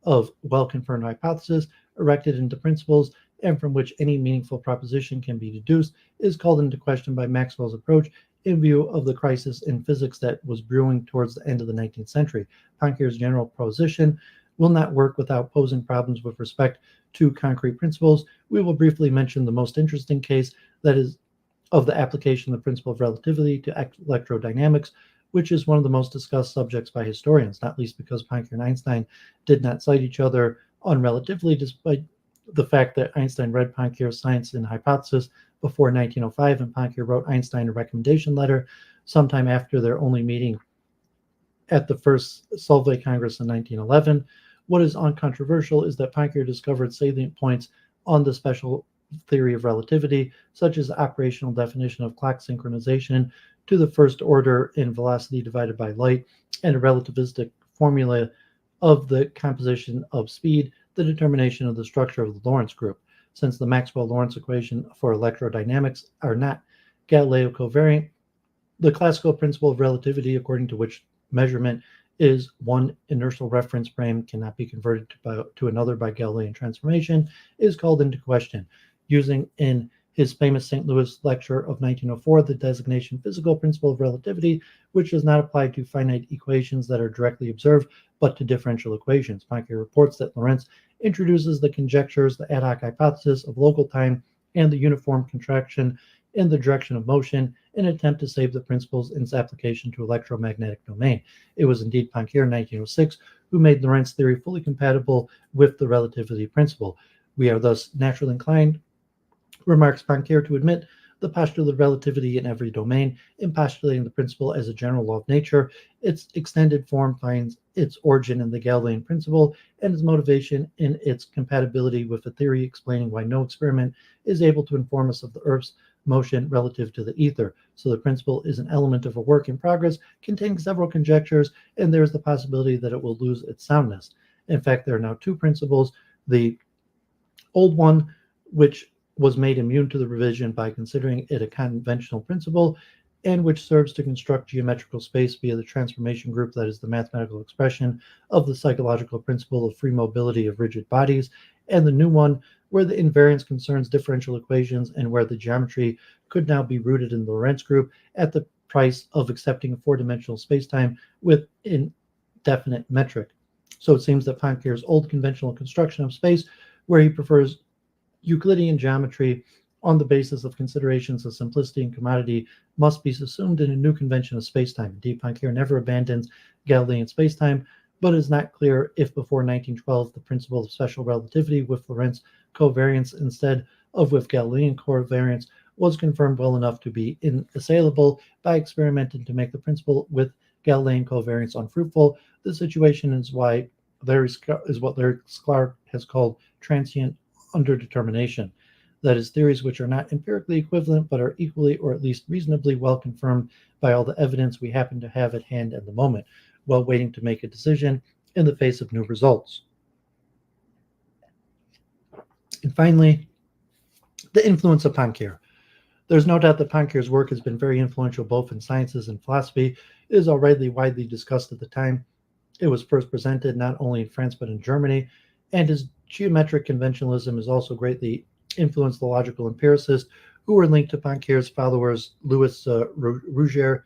of well-confirmed hypotheses, erected into principles, and from which any meaningful proposition can be deduced, is called into question by Maxwell's approach in view of the crisis in physics that was brewing towards the end of the 19th century. Poincare's general proposition will not work without posing problems with respect to concrete principles. We will briefly mention the most interesting case, that is, of the application of the principle of relativity to electrodynamics, which is one of the most discussed subjects by historians, not least because Poincare and Einstein did not cite each other on relativity, despite the fact that Einstein read Poincare's Science and Hypothesis before 1905, and Poincare wrote Einstein a recommendation letter sometime after their only meeting at the first Solvay Congress in 1911. What is uncontroversial is that Poincare discovered salient points on the special theory of relativity, such as the operational definition of clock synchronization to the first order in velocity divided by light, and a relativistic formula of the composition of speed, the determination of the structure of the Lorentz group. Since the Maxwell-Lorentz equation for electrodynamics are not Galileo covariant, the classical principle of relativity, according to which measurement is one inertial reference frame cannot be converted to another by Galilean transformation, is called into question. Using in his famous St. Louis lecture of 1904 the designation physical principle of relativity, which does not apply to finite equations that are directly observed, but to differential equations. Poincare reports that Lorentz introduces the conjectures, the ad hoc hypothesis of local time, and the uniform contraction in the direction of motion in an attempt to save the principles in its application to electromagnetic domain. It was indeed Poincare in 1906 who made Lorentz theory fully compatible with the relativity principle. We are thus naturally inclined, remarks Poincare, to admit the postulate of relativity in every domain, in postulating the principle as a general law of nature. Its extended form finds its origin in the Galilean principle and its motivation in its compatibility with a theory explaining why no experiment is able to inform us of the Earth's motion relative to the ether. So the principle is an element of a work in progress containing several conjectures, and there is the possibility that it will lose its soundness. In fact, there are now two principles: the old one, which was made immune to the revision by considering it a conventional principle, and which serves to construct geometrical space via the transformation group that is the mathematical expression of the psychological principle of free mobility of rigid bodies, and the new one, where the invariance concerns differential equations and where the geometry could now be rooted in the Lorentz group at the price of accepting a four-dimensional spacetime with indefinite metric. So it seems that Poincare's old conventional construction of space, where he prefers Euclidean geometry on the basis of considerations of simplicity and commodity, must be subsumed in a new convention of spacetime. Indeed, Poincare never abandons Galilean spacetime, but it is not clear if before 1912 the principle of special relativity with Lorentz covariance instead of with Galilean covariance was confirmed well enough to be inassailable by experimenting to make the principle with Galilean covariance unfruitful. The situation is what Larry Sklar has called transient underdetermination. That is, theories which are not empirically equivalent but are equally or at least reasonably well confirmed by all the evidence we happen to have at hand at the moment, while waiting to make a decision in the face of new results. And finally, the influence of Poincare. There's no doubt that Poincare's work has been very influential both in sciences and philosophy. It is already widely discussed at the time it was first presented, not only in France but in Germany, and his geometric conventionalism has also greatly influenced the logical empiricists who were linked to Poincare's followers. Louis Rougier,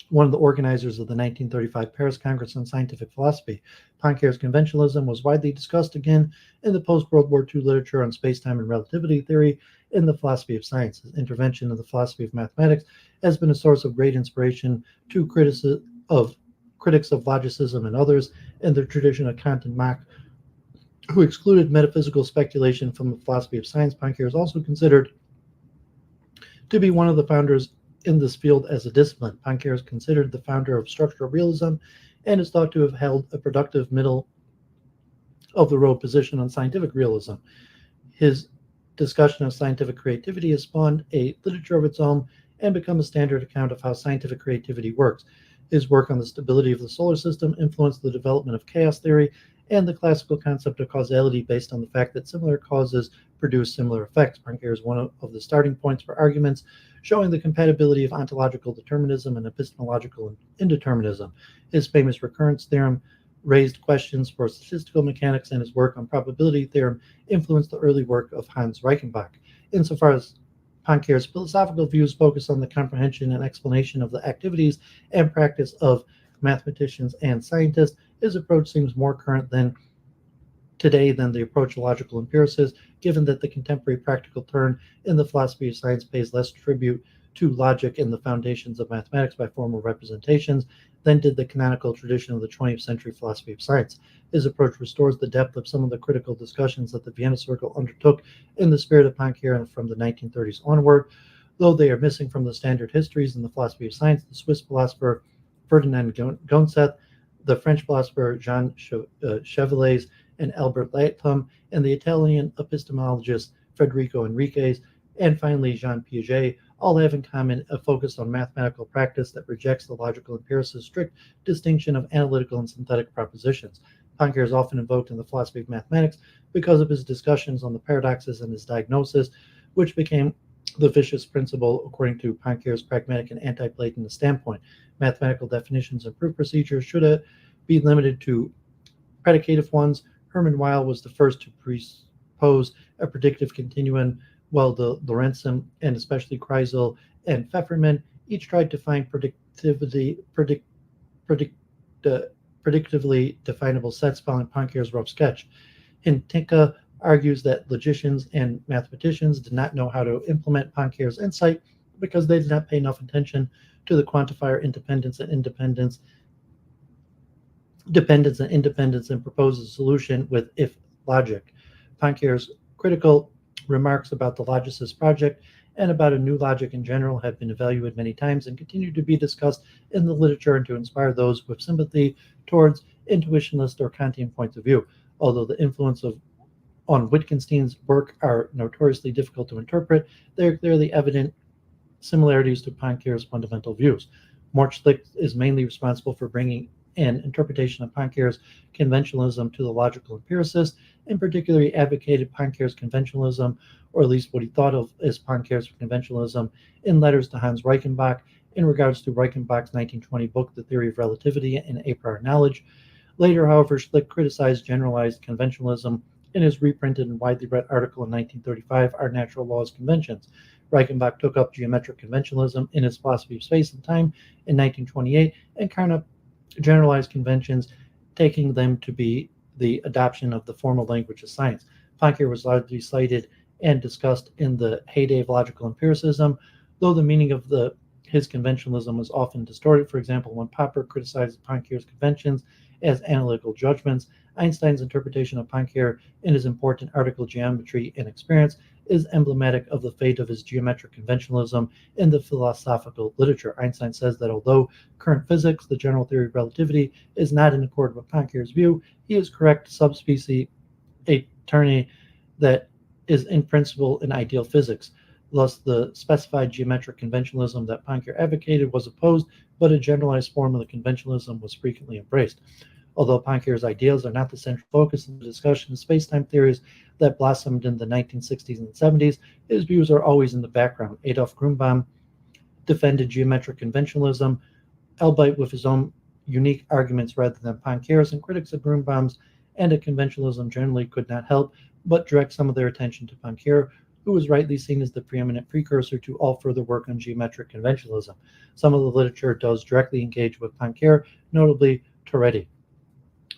one of the organizers of the 1935 Paris Congress on Scientific Philosophy. Poincare's conventionalism was widely discussed again in the post-World War II literature on spacetime and relativity theory in the philosophy of science. His intervention in the philosophy of mathematics has been a source of great inspiration to critics of logicism and others in the tradition of Kant and Mach, who excluded metaphysical speculation from the philosophy of science. Poincare is also considered to be one of the founders in this field as a discipline. Poincare is considered the founder of structural realism and is thought to have held a productive middle of the road position on scientific realism. His discussion of scientific creativity has spawned a literature of its own and become a standard account of how scientific creativity works. His work on the stability of the solar system influenced the development of chaos theory and the classical concept of causality, based on the fact that similar causes produce similar effects. Poincare is one of the starting points for arguments showing the compatibility of ontological determinism and epistemological indeterminism. His famous recurrence theorem raised questions for statistical mechanics, and his work on probability theorem influenced the early work of Hans Reichenbach. Insofar as Poincare's philosophical views focus on the comprehension and explanation of the activities and practice of mathematicians and scientists, his approach seems more current today than the approach of logical empiricists, given that the contemporary practical turn in the philosophy of science pays less tribute to logic and the foundations of mathematics by formal representations than did the canonical tradition of the 20th century philosophy of science. His approach restores the depth of some of the critical discussions that the Vienna Circle undertook in the spirit of Poincare and from the 1930s onward. Though they are missing from the standard histories in the philosophy of science, the Swiss philosopher Ferdinand Gonset, the French philosopher Jean Chevalier and Albert Latham, and the Italian epistemologist Federico Enriquez, and finally Jean Piaget, all have in common a focus on mathematical practice that rejects the logical empiricist's strict distinction of analytical and synthetic propositions. Poincare is often invoked in the philosophy of mathematics because of his discussions on the paradoxes and his diagnosis, which became the vicious principle according to Poincare's pragmatic and anti-Platonist standpoint. Mathematical definitions and proof procedures should be limited to predicative ones. Hermann Whewell was the first to propose a predictive continuum, while the Lorentz and especially Kreisel and Pfefferman each tried to find predictively definable sets following Poincare's rough sketch. Hintinka argues that logicians and mathematicians did not know how to implement Poincare's insight because they did not pay enough attention to the quantifier dependence and independence and proposes a solution with if logic. Poincare's critical remarks about the logicist project and about a new logic in general have been evaluated many times and continue to be discussed in the literature and to inspire those with sympathy towards intuitionist or Kantian points of view. Although the influence on Wittgenstein's work are notoriously difficult to interpret, they are clearly evident similarities to Poincare's fundamental views. Mortschlick is mainly responsible for bringing an interpretation of Poincare's conventionalism to the logical empiricist. In particular, he advocated Poincare's conventionalism, or at least what he thought of as Poincare's conventionalism, in letters to Hans Reichenbach in regards to Reichenbach's 1920 book, The Theory of Relativity and A Prior Knowledge. Later, however, Schlick criticized generalized conventionalism in his reprinted and widely read article in 1935, Our Natural Laws Conventions. Reichenbach took up geometric conventionalism in his philosophy of space and time in 1928 and kind of generalized conventions, taking them to be the adoption of the formal language of science. Poincare was largely cited and discussed in the heyday of logical empiricism, though the meaning of his conventionalism was often distorted. For example, when Popper criticized Poincare's conventions as analytical judgments, Einstein's interpretation of Poincare in his important article Geometry and Experience is emblematic of the fate of his geometric conventionalism in the philosophical literature. Einstein says that although current physics, the general theory of relativity, is not in accord with Poincare's view, he is correct subspecies aeterni that is in principle in ideal physics. Thus, the specified geometric conventionalism that Poincare advocated was opposed, but a generalized form of the conventionalism was frequently embraced. Although Poincare's ideals are not the central focus of the discussion of space-time theories that blossomed in the 1960s and 70s, his views are always in the background. Adolf Grünbaum defended geometric conventionalism, albeit with his own unique arguments rather than Poincare's, and critics of Grünbaum's and of conventionalism generally could not help but direct some of their attention to Poincare, who was rightly seen as the preeminent precursor to all further work on geometric conventionalism. Some of the literature does directly engage with Poincare, notably Toretti.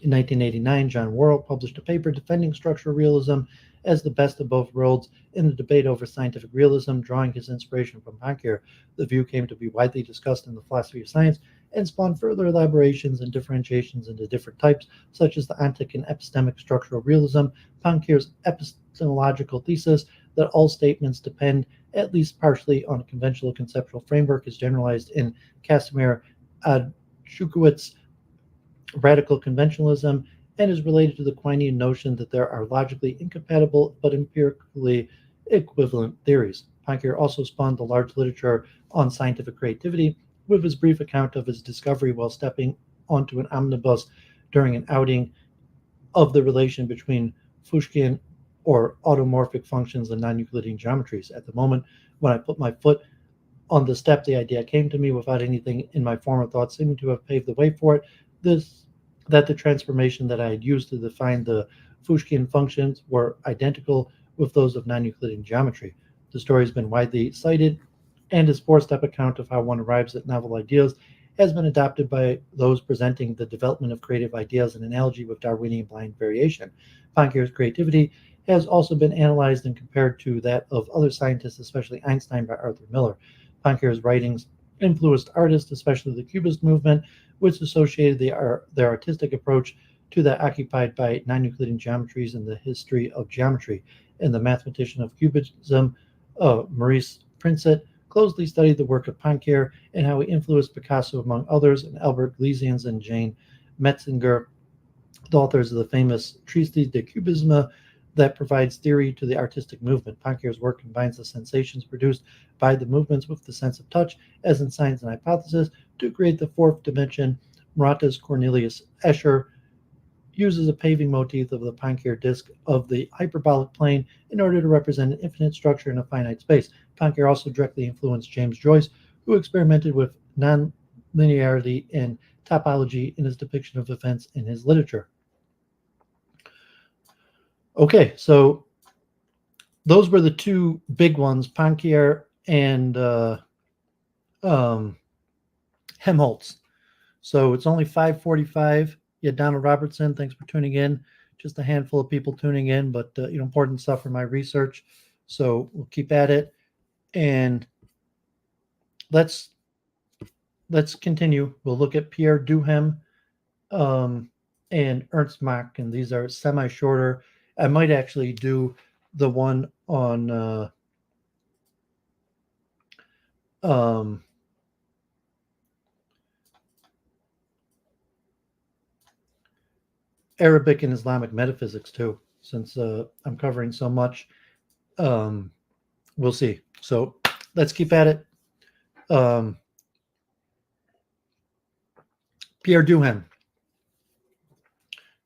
In 1989, John Whewell published a paper defending structural realism as the best of both worlds in the debate over scientific realism, drawing his inspiration from Poincare. The view came to be widely discussed in the philosophy of science and spawned further elaborations and differentiations into different types, such as the ontic and epistemic structural realism, Poincare's epistemological thesis that all statements depend at least partially on a conventional conceptual framework is generalized in Casimir Adschukowitz's radical conventionalism and is related to the Quinean notion that there are logically incompatible but empirically equivalent theories. Poincare also spawned the large literature on scientific creativity, with his brief account of his discovery while stepping onto an omnibus during an outing of the relation between Fuchsian or automorphic functions in non-Euclidean geometries. At the moment when I put my foot on the step, the idea came to me without anything in my former thoughts seeming to have paved the way for it. That the transformation that I had used to define the Fuchsian functions were identical with those of non-Euclidean geometry. The story has been widely cited, and his four-step account of how one arrives at novel ideas has been adopted by those presenting the development of creative ideas in analogy with Darwinian blind variation. Poincare's creativity has also been analyzed and compared to that of other scientists, especially Einstein by Arthur Miller. Poincare's writings influenced artists, especially the Cubist movement, which associated their artistic approach to that occupied by non-Euclidean geometries in the history of geometry. And the mathematician of Cubism, Maurice Princip, closely studied the work of Poincare and how he influenced Picasso, among others, and Albert Glezians and Jane Metzinger, the authors of the famous Treatise de Cubisme that provides theory to the artistic movement. Poincare's work combines the sensations produced by the movements with the sense of touch, as in Science and Hypothesis, to create the fourth dimension. Murata's Cornelius Escher uses a paving motif of the Poincare disk of the hyperbolic plane in order to represent an infinite structure in a finite space. Poincare also directly influenced James Joyce, who experimented with non-linearity and topology in his depiction of events in his literature. Okay, so those were the two big ones, Poincare and Helmholtz. So it's only 5:45. Yeah, Donald Robertson, thanks for tuning in. Just a handful of people tuning in, but important stuff for my research. So we'll keep at it, and let's continue. We'll look at Pierre Duhum and Ernst Mach, and these are semi-shorter. I might actually do the one on Arabic and Islamic metaphysics too, since I'm covering so much. We'll see. So let's keep at it. Pierre Duhum.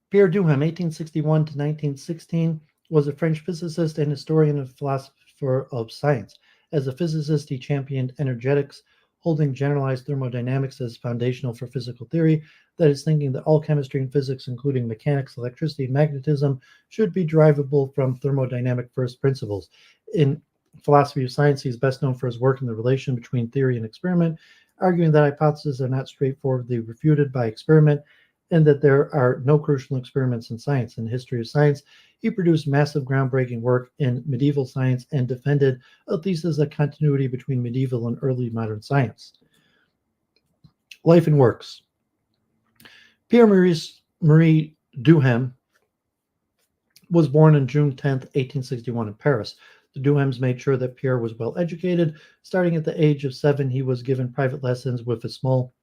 Pierre Duhum, 1861 to 1916, was a French physicist and historian and philosopher of science. As a physicist, he championed energetics, holding generalized thermodynamics as foundational for physical theory, that is, thinking that all chemistry and physics, including mechanics, electricity, and magnetism, should be derivable from thermodynamic first principles. In philosophy of science, he is best known for his work in the relation between theory and experiment, arguing that hypotheses are not straightforwardly refuted by experiment, and that there are no crucial experiments in science. In the history of science, he produced massive groundbreaking work in medieval science and defended a thesis of continuity between medieval and early modern science. Life and works. Pierre-Marie Duhem was born on June 10, 1861 in Paris. The Duhems made sure that Pierre was well educated. Starting at the age of 7, he was given private lessons with a small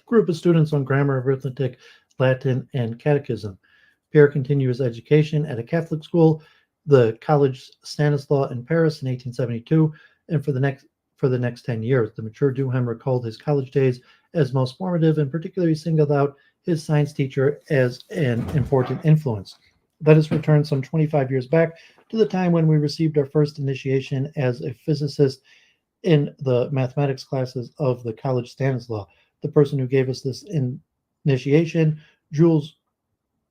group of students on grammar, arithmetic, Latin, and catechism. Pierre continued his education at a Catholic school, the College Stanislaus in Paris in 1872, and for the next 10 years. The mature Duhem recalled his college days as most formative, and particularly singled out his science teacher as an important influence. Let us return some 25 years back to the time when we received our first initiation as a physicist in the mathematics classes of the College Stanislaus. The person who gave us this initiation, Jules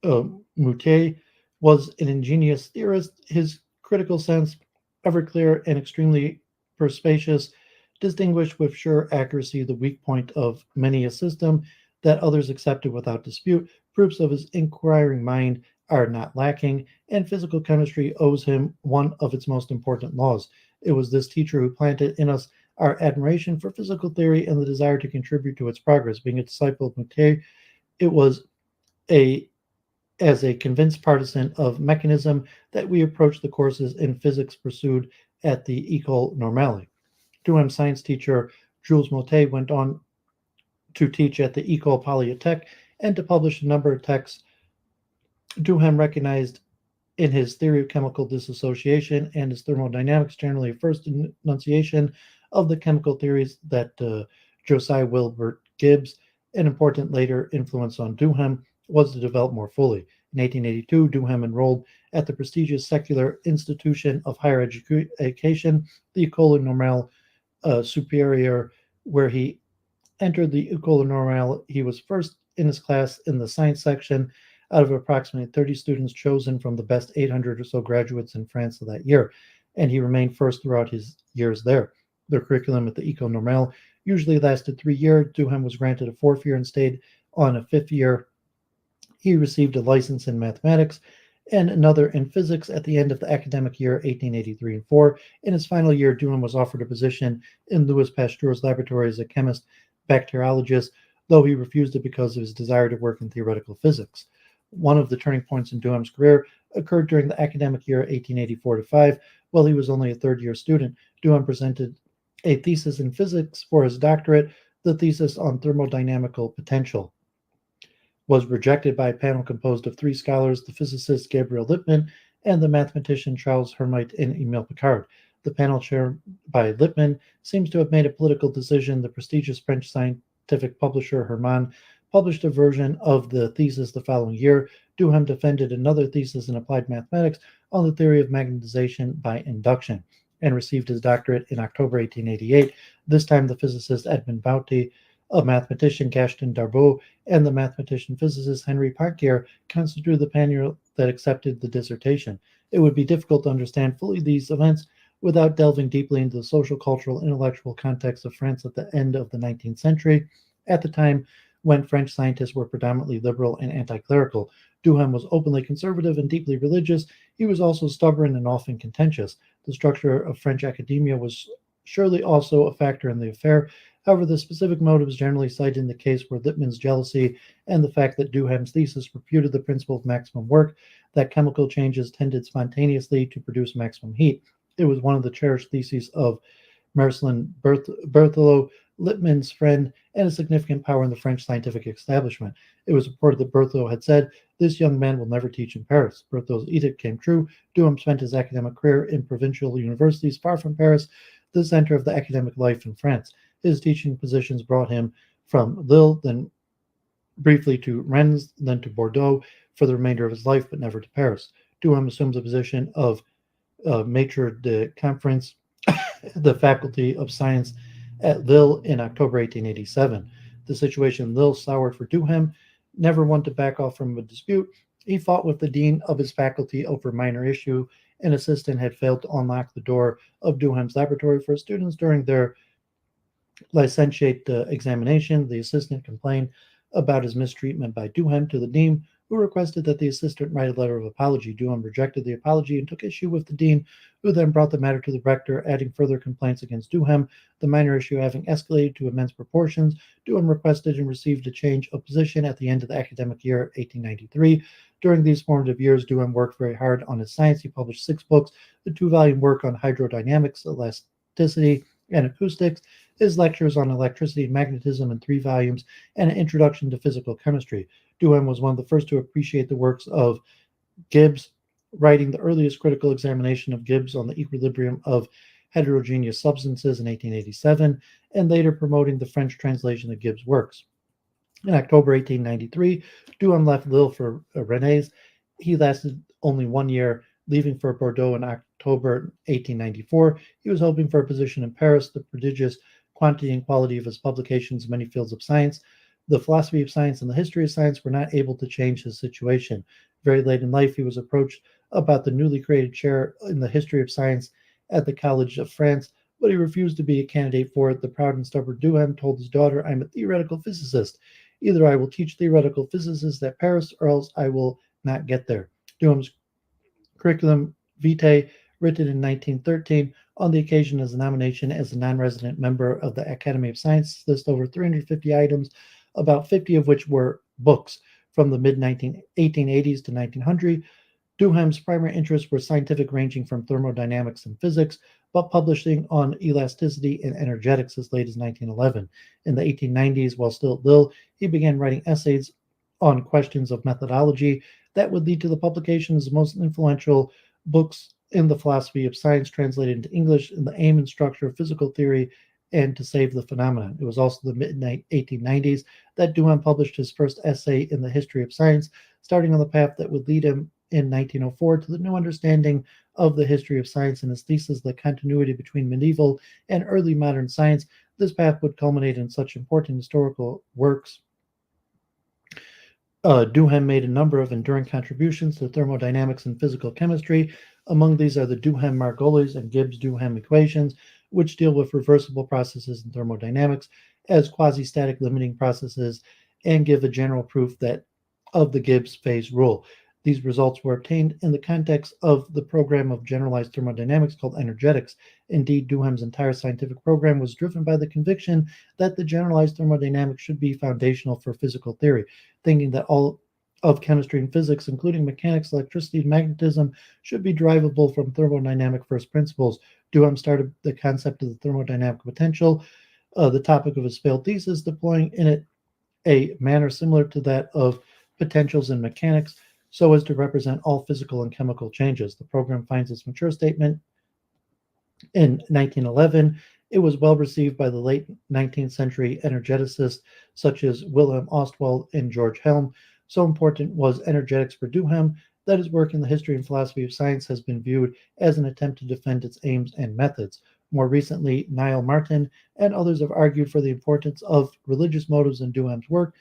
Moutet, was an ingenious theorist. His critical sense, ever clear and extremely perspicacious, distinguished with sure accuracy the weak point of many a system that others accepted without dispute. Proofs of his inquiring mind are not lacking, and physical chemistry owes him one of its most important laws. It was this teacher who planted in us our admiration for physical theory and the desire to contribute to its progress. Being a disciple of Moutet, it was as a convinced partisan of mechanism that we approached the courses in physics pursued at the École Normale. Duhem's science teacher, Jules Moutet, went on to teach at the École Polytechnique and to publish a number of texts. Duhem recognized in his theory of chemical dissociation and his thermodynamics generally a first enunciation of the chemical theories that Josiah Wilbur Gibbs, an important later influence on Duhem, was to develop more fully. In 1882, Duhem enrolled at the prestigious secular institution of higher education, the École Normale Supérieure, where he entered the École Normale. He was first in his class in the science section out of approximately 30 students chosen from the best 800 or so graduates in France of that year, and he remained first throughout his years there. The curriculum at the École Normale usually lasted 3 years. Duhem was granted a fourth year and stayed on a fifth year. He received a license in mathematics and another in physics at the end of the academic year 1883 and 4. In his final year, Duhem was offered a position in Louis Pasteur's laboratory as a chemist bacteriologist, though he refused it because of his desire to work in theoretical physics. One of the turning points in Duhem's career occurred during the academic year 1884-5. While he was only a third-year student, Duhem presented a thesis in physics for his doctorate. The thesis on thermodynamical potential was rejected by a panel composed of 3 scholars, the physicist Gabriel Lippmann and the mathematician Charles Hermite and Emile Picard. The panel chaired by Lippmann seems to have made a political decision. The prestigious French scientific publisher Hermann published a version of the thesis the following year. Duhem defended another thesis in applied mathematics on the theory of magnetization by induction and received his doctorate in October 1888. This time the physicist Edmond Bauty, a mathematician Gaston Darboux, and the mathematician-physicist Henri Poincare constituted the panel that accepted the dissertation. It would be difficult to understand fully these events without delving deeply into the social, cultural, intellectual context of France at the end of the 19th century, at the time when French scientists were predominantly liberal and anti-clerical. Duhem was openly conservative and deeply religious. He was also stubborn and often contentious. The structure of French academia was surely also a factor in the affair. However, the specific motives generally cited in the case were Lippmann's jealousy and the fact that Duhem's thesis refuted the principle of maximum work, that chemical changes tended spontaneously to produce maximum heat. It was one of the cherished theses of Marcellin Berthelot, Lippmann's friend, and a significant power in the French scientific establishment. It was reported that Berthelot had said, "This young man will never teach in Paris." Berthelot's edict came true. Duhem spent his academic career in provincial universities far from Paris, the center of the academic life in France. His teaching positions brought him from Lille, then briefly to Rennes, then to Bordeaux for the remainder of his life, but never to Paris. Duhem assumes the position of Maitre de Conference, the Faculty of Science at Lille in October 1887. The situation in Lille soured for Duhem, never one to back off from a dispute. He fought with the dean of his faculty over a minor issue. An assistant had failed to unlock the door of Duhem's laboratory for students during their licentiate examination. The assistant complained about his mistreatment by Duhem to the dean, who requested that the assistant write a letter of apology. Duhem rejected the apology and took issue with the dean, who then brought the matter to the rector, adding further complaints against Duhem. The minor issue having escalated to immense proportions, Duhem requested and received a change of position at the end of the academic year 1893. During these formative years, Duhem worked very hard on his science. He published 6 books, a 2-volume work on hydrodynamics, elasticity, and acoustics, his lectures on electricity and magnetism in 3 volumes, and an introduction to physical chemistry. Duhem was one of the first to appreciate the works of Gibbs, writing the earliest critical examination of Gibbs on the equilibrium of heterogeneous substances in 1887, and later promoting the French translation of Gibbs' works. In October 1893, Duhem left Lille for Rennes. He lasted only 1 year, leaving for Bordeaux in October 1894. He was hoping for a position in Paris. The prodigious quantity and quality of his publications in many fields of science, the philosophy of science, and the history of science were not able to change his situation. Very late in life, he was approached about the newly created chair in the history of science at the College of France, but he refused to be a candidate for it. The proud and stubborn Duhem told his daughter, "I'm a theoretical physicist. Either I will teach theoretical physicists at Paris, or else I will not get there." Duhem's curriculum vitae, written in 1913 on the occasion of his nomination as a non-resident member of the Academy of Sciences, lists over 350 items, about 50 of which were books. From the mid-1880s to 1900, Duhem's primary interests were scientific, ranging from thermodynamics and physics, but publishing on elasticity and energetics as late as 1911. In the 1890s, while still at Lille, he began writing essays on questions of methodology that would lead to the publication of the most influential books in the philosophy of science, translated into English, in the aim and structure of physical theory and to save the phenomenon. It was also the mid-1890s that Duhem published his first essay in the history of science, starting on the path that would lead him in 1904 to the new understanding of the history of science. And his thesis, The Continuity Between Medieval and Early Modern Science. This path would culminate in such important historical works. Duhem made a number of enduring contributions to thermodynamics and physical chemistry. Among these are the Duhem-Margolis and Gibbs-Duhem equations, which deal with reversible processes in thermodynamics as quasi-static limiting processes and give a general proof that of the Gibbs phase rule. These results were obtained in the context of the program of generalized thermodynamics called energetics. Indeed, Duhem's entire scientific program was driven by the conviction that the generalized thermodynamics should be foundational for physical theory, thinking that all of chemistry and physics, including mechanics, electricity, and magnetism, should be derivable from thermodynamic first principles. Duhem started the concept of the thermodynamic potential, the topic of his failed thesis, deploying in it a manner similar to that of potentials in mechanics, so as to represent all physical and chemical changes. The program finds its mature statement in 1911. It was well received by the late 19th century energeticists such as Wilhelm Ostwald and George Helm. So important was energetics for Duhem that his work in the history and philosophy of science has been viewed as an attempt to defend its aims and methods. More recently, Niall Martin and others have argued for the importance of religious motives in Duhem's work,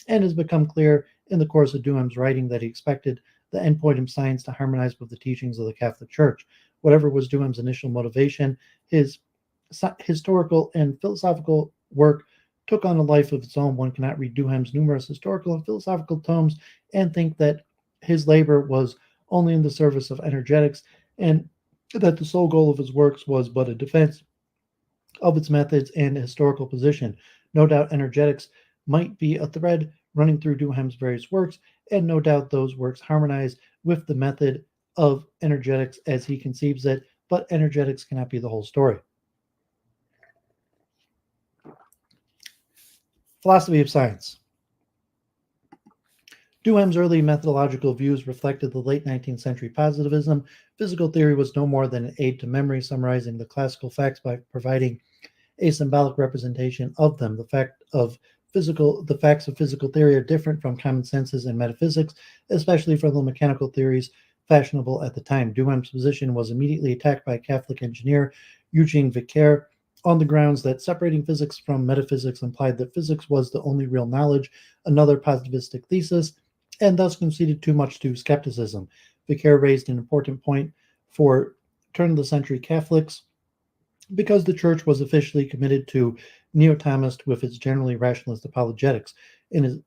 and it has become clear in the course of Duhem's writing that he expected the endpoint of science to harmonize with the teachings of the Catholic Church. Whatever was Duhem's initial motivation, his historical and philosophical work took on a life of its own. One cannot read Duhem's numerous historical and philosophical tomes and think that his labor was only in the service of energetics, and that the sole goal of his works was but a defense of its methods and historical position. No doubt energetics might be a thread running through Duhem's various works, and no doubt those works harmonize with the method of energetics as he conceives it, but energetics cannot be the whole story. Philosophy of science. Duhem's early methodological views reflected the late 19th century positivism. Physical theory was no more than an aid to memory, summarizing the classical facts by providing a symbolic representation of them. The facts of physical theory are different from common senses and metaphysics, especially from the mechanical theories fashionable at the time. Duhem's position was immediately attacked by a Catholic engineer, Eugene Poincare, on the grounds that separating physics from metaphysics implied that physics was the only real knowledge, another positivistic thesis, and thus conceded too much to skepticism. Poincare raised an important point for turn-of-the-century Catholics because the Church was officially committed to Neo-Thomist with its generally rationalist apologetics. In his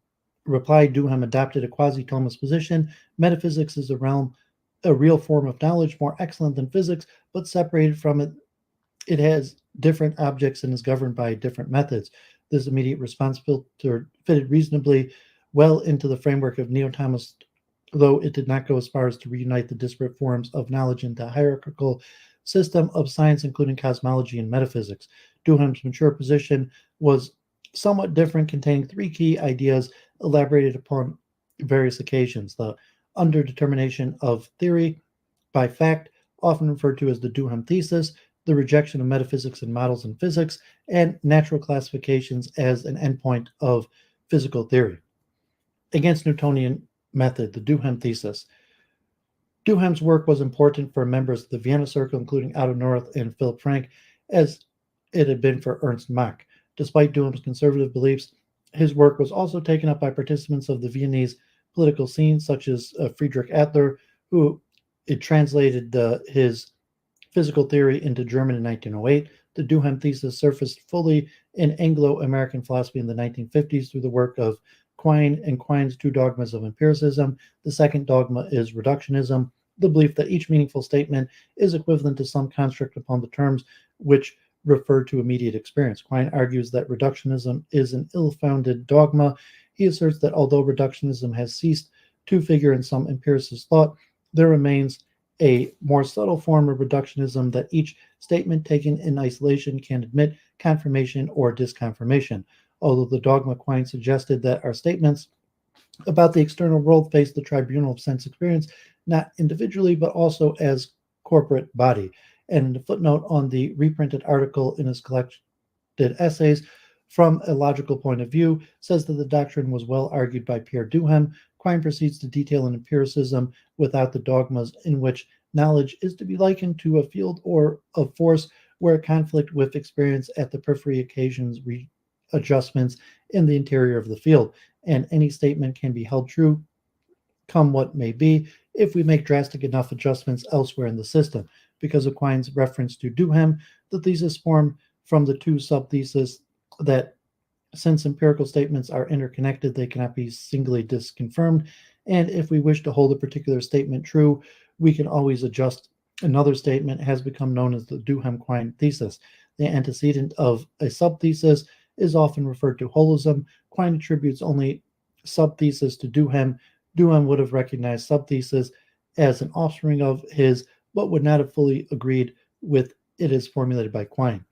reply, Duhem adopted a quasi-Thomist position. Metaphysics is a real form of knowledge, more excellent than physics, but separated from it. It has different objects and is governed by different methods. This immediate response fitted reasonably well into the framework of Neo-Thomist, though it did not go as far as to reunite the disparate forms of knowledge into a hierarchical system of science, including cosmology and metaphysics. Duhem's mature position was somewhat different, containing three key ideas elaborated upon various occasions: the underdetermination of theory by fact, often referred to as the Duhem thesis, the rejection of metaphysics and models in physics, and natural classifications as an endpoint of physical theory. Against Newtonian method, the Duhem thesis. Duhem's work was important for members of the Vienna Circle, including Otto North and Philipp Frank, as it had been for Ernst Mach. Despite Duhem's conservative beliefs, his work was also taken up by participants of the Viennese political scene, such as Friedrich Adler, who translated his physical theory into German in 1908. The Duhem thesis surfaced fully in Anglo-American philosophy in the 1950s through the work of Quine and Quine's two dogmas of empiricism. The second dogma is reductionism, the belief that each meaningful statement is equivalent to some construct upon the terms which refer to immediate experience. Quine argues that reductionism is an ill-founded dogma. He asserts that although reductionism has ceased to figure in some empiricist thought, there remains a more subtle form of reductionism that each statement taken in isolation can admit confirmation or disconfirmation. Although the dogma Quine suggested that our statements about the external world face the tribunal of sense experience, not individually, but also as corporate body. And in the footnote on the reprinted article in his collection essays from a logical point of view, says that the doctrine was well argued by Pierre Duhum. Quine proceeds to detail an empiricism without the dogmas in which knowledge is to be likened to a field or of force where conflict with experience at the periphery occasions adjustments in the interior of the field, and any statement can be held true, come what may be, if we make drastic enough adjustments elsewhere in the system. Because of Quine's reference to Duhem, the thesis formed from the two sub-theses that since empirical statements are interconnected, they cannot be singly disconfirmed, and if we wish to hold a particular statement true, we can always adjust another statement, has become known as the Duhem-Quine thesis. The antecedent of a sub-thesis is often referred to holism. Quine attributes only sub-thesis to Duhem. Duhem would have recognized sub-thesis as an offspring of his, but would not have fully agreed with it as formulated by Quine.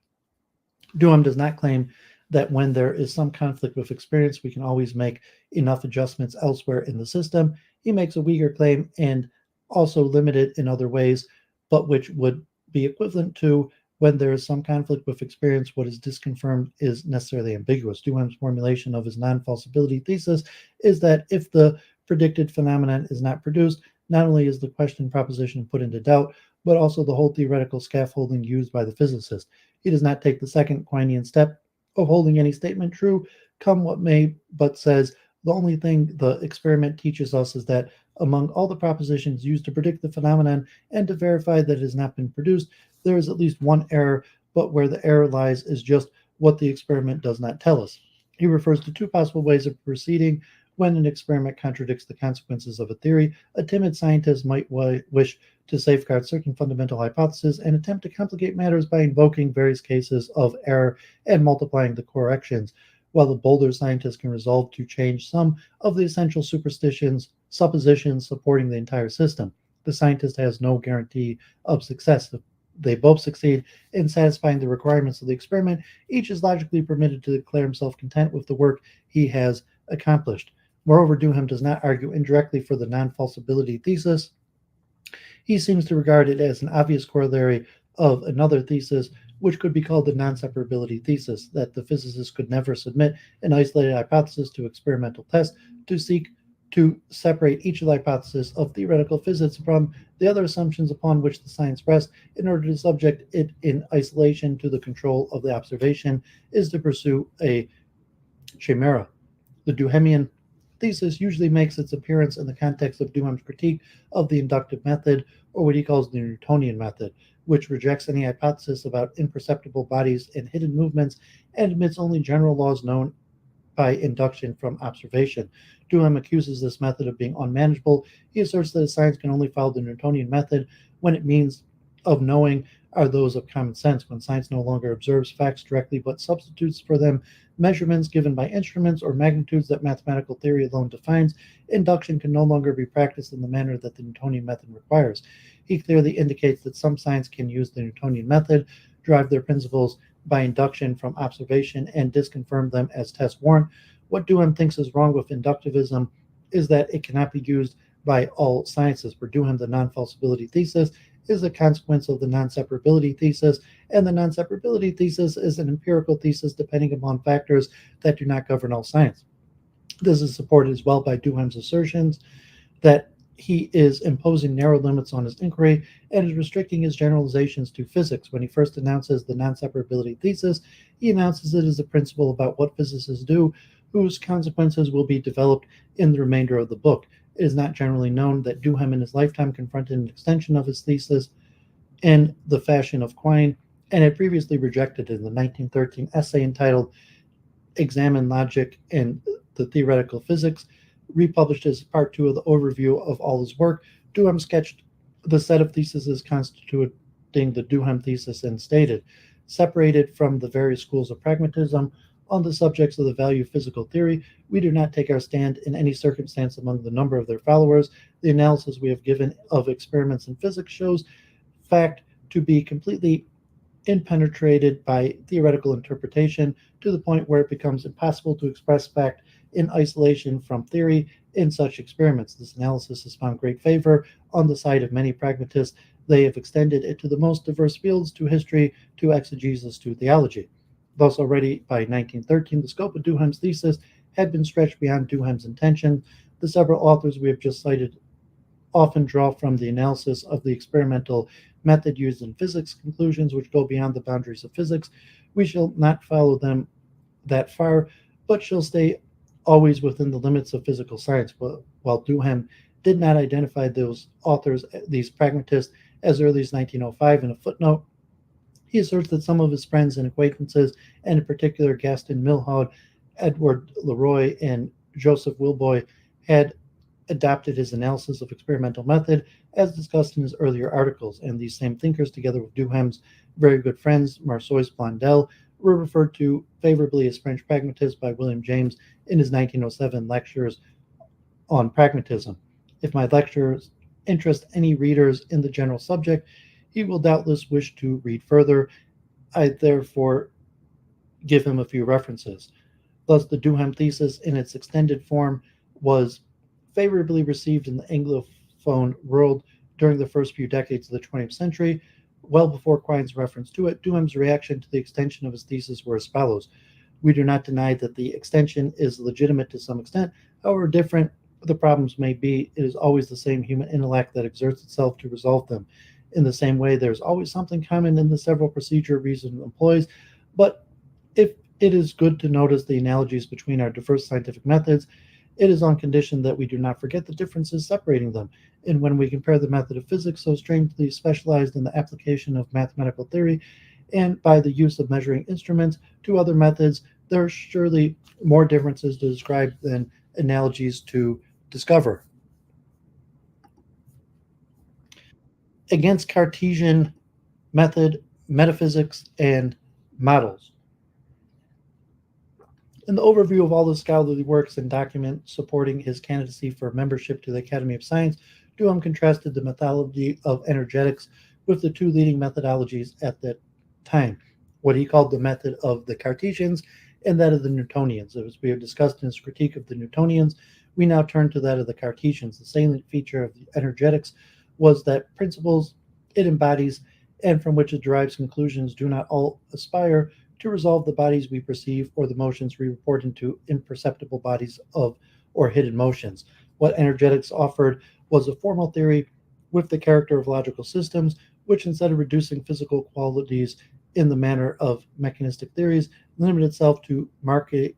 Duhem does not claim that when there is some conflict with experience, we can always make enough adjustments elsewhere in the system. He makes a weaker claim and also limited in other ways, but which would be equivalent to when there is some conflict with experience, what is disconfirmed is necessarily ambiguous. Duhem's formulation of his non-falsibility thesis is that if the predicted phenomenon is not produced, not only is the question proposition put into doubt, but also the whole theoretical scaffolding used by the physicist. He does not take the second Quinean step of holding any statement true, come what may, but says the only thing the experiment teaches us is that among all the propositions used to predict the phenomenon and to verify that it has not been produced, there is at least one error, but where the error lies is just what the experiment does not tell us. He refers to two possible ways of proceeding when an experiment contradicts the consequences of a theory. A timid scientist might wish to safeguard certain fundamental hypotheses and attempt to complicate matters by invoking various cases of error and multiplying the corrections, while the bolder scientist can resolve to change some of the essential suppositions supporting the entire system. The scientist has no guarantee of success. If they both succeed in satisfying the requirements of the experiment, each is logically permitted to declare himself content with the work he has accomplished. Moreover, Duhem does not argue indirectly for the non-falsibility thesis. He seems to regard it as an obvious corollary of another thesis, which could be called the non-separability thesis, that the physicist could never submit an isolated hypothesis to experimental test to seek to separate each of the hypotheses of theoretical physics from the other assumptions upon which the science rests in order to subject it in isolation to the control of the observation is to pursue a chimera. The Duhemian thesis usually makes its appearance in the context of Duhem's critique of the inductive method, or what he calls the Newtonian method, which rejects any hypothesis about imperceptible bodies and hidden movements and admits only general laws known by induction from observation. Duhem accuses this method of being unmanageable. He asserts that science can only follow the Newtonian method when its means of knowing are those of common sense, when science no longer observes facts directly but substitutes for them measurements given by instruments or magnitudes that mathematical theory alone defines. Induction can no longer be practiced in the manner that the Newtonian method requires. He clearly indicates that some science can use the Newtonian method, derive their principles by induction from observation, and disconfirm them as tests warrant. What Duhem thinks is wrong with inductivism is that it cannot be used by all sciences. For Duhem, the non-falsibility thesis is a consequence of the non-separability thesis, and the non-separability thesis is an empirical thesis depending upon factors that do not govern all science. This is supported as well by Duhem's assertions that he is imposing narrow limits on his inquiry and is restricting his generalizations to physics. When he first announces the non-separability thesis, he announces it as a principle about what physicists do, whose consequences will be developed in the remainder of the book. It is not generally known that Duhem in his lifetime confronted an extension of his thesis in the fashion of Quine, and had previously rejected it in the 1913 essay entitled Examine Logic and the Theoretical Physics, republished as part 2 of the overview of all his work. Duhem sketched the set of theses constituting the Duhem thesis and stated, separated from the various schools of pragmatism on the subjects of the value of physical theory, we do not take our stand in any circumstance among the number of their followers. The analysis we have given of experiments in physics shows fact to be completely impenetrated by theoretical interpretation to the point where it becomes impossible to express fact in isolation from theory in such experiments. This analysis has found great favor on the side of many pragmatists. They have extended it to the most diverse fields, to history, to exegesis, to theology. Thus, already by 1913, the scope of Duhem's thesis had been stretched beyond Duhem's intention. The several authors we have just cited often draw from the analysis of the experimental method used in physics conclusions which go beyond the boundaries of physics. We shall not follow them that far, but shall stay always within the limits of physical science. While Duhem did not identify those authors, these pragmatists, as early as 1905 in a footnote, he asserts that some of his friends and acquaintances, and in particular Gaston Milhaud, Edward Leroy, and Joseph Wilboy, had adopted his analysis of experimental method as discussed in his earlier articles, and these same thinkers, together with Duhem's very good friends, Marsois Blondel, were referred to favorably as French pragmatists by William James in his 1907 lectures on pragmatism. If my lectures interest any readers in the general subject, he will doubtless wish to read further. I therefore give him a few references. Thus, the Duhem thesis in its extended form was favorably received in the Anglophone world during the first few decades of the 20th century. Well before Quine's reference to it, Duhem's reaction to the extension of his thesis were as follows. We do not deny that the extension is legitimate to some extent. However different the problems may be, it is always the same human intellect that exerts itself to resolve them. In the same way, there is always something common in the several procedure reason employs, but if it is good to notice the analogies between our diverse scientific methods, it is on condition that we do not forget the differences separating them. And when we compare the method of physics, so strangely specialized in the application of mathematical theory and by the use of measuring instruments, to other methods, there are surely more differences to describe than analogies to discover. Against Cartesian method, metaphysics, and models. In the overview of all the scholarly works and documents supporting his candidacy for membership to the Academy of Science, Duhem contrasted the methodology of energetics with the two leading methodologies at that time, what he called the method of the Cartesians and that of the Newtonians. As we have discussed in his critique of the Newtonians, we now turn to that of the Cartesians. The salient feature of the energetics was that principles it embodies and from which it derives conclusions do not all aspire to resolve the bodies we perceive or the motions we report into imperceptible bodies of or hidden motions. What energetics offered was a formal theory with the character of logical systems, which instead of reducing physical qualities in the manner of mechanistic theories, limited itself to marking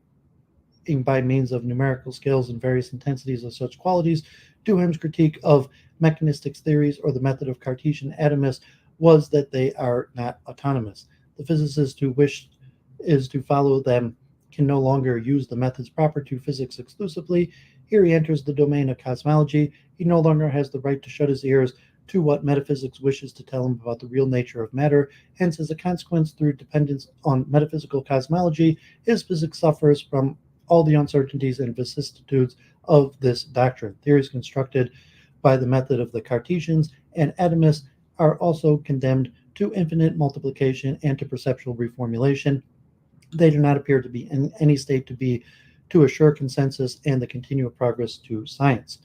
by means of numerical scales and various intensities of such qualities. Duhem's critique of mechanistic theories or the method of Cartesian atomists was that they are not autonomous. The physicist who wished is to follow them can no longer use the methods proper to physics exclusively. Here he enters the domain of cosmology. He no longer has the right to shut his ears to what metaphysics wishes to tell him about the real nature of matter. Hence, as a consequence, through dependence on metaphysical cosmology, his physics suffers from all the uncertainties and vicissitudes of this doctrine. Theories constructed by the method of the Cartesians and atomists are also condemned to infinite multiplication and to perceptual reformulation. They do not appear to be in any state to assure consensus and the continual progress to science.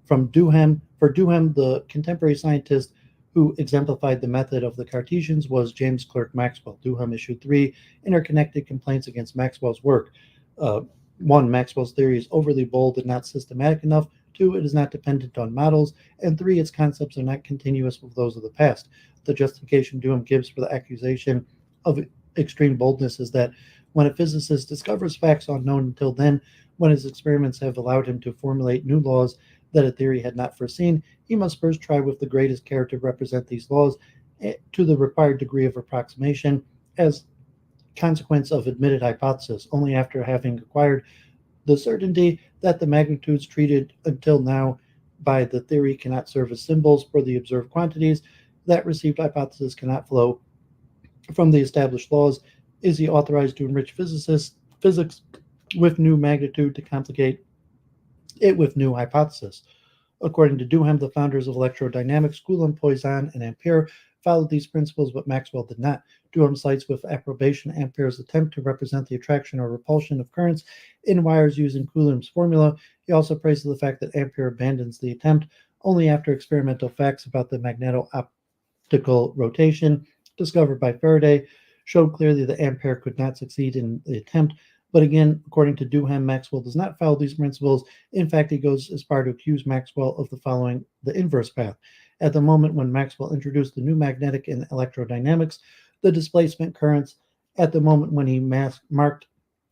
For Duhem, the contemporary scientist who exemplified the method of the Cartesians was James Clerk Maxwell. Duhem issued 3 interconnected complaints against Maxwell's work. 1. Maxwell's theory is overly bold and not systematic enough. 2. It is not dependent on models. And 3. Its concepts are not continuous with those of the past. The justification Duhem gives for the accusation of extreme boldness is that when a physicist discovers facts unknown until then, when his experiments have allowed him to formulate new laws that a theory had not foreseen, he must first try with the greatest care to represent these laws to the required degree of approximation as consequence of admitted hypothesis. Only after having acquired the certainty that the magnitudes treated until now by the theory cannot serve as symbols for the observed quantities, that received hypothesis cannot flow from the established laws, is he authorized to enrich physics with new magnitude to complicate it with new hypothesis. According to Duhem, the founders of electrodynamics, Coulomb, Poisson, and Ampere, followed these principles, but Maxwell did not. Duhem cites with approbation Ampere's attempt to represent the attraction or repulsion of currents in wires using Coulomb's formula. He also praises the fact that Ampere abandons the attempt only after experimental facts about the magneto-optical rotation discovered by Faraday showed clearly that Ampere could not succeed in the attempt. But again, according to Duhem, Maxwell does not follow these principles. In fact, he goes as far to accuse Maxwell of following the inverse path. At the moment when Maxwell introduced the new magnetic and electrodynamics, the displacement currents, at the moment when he marked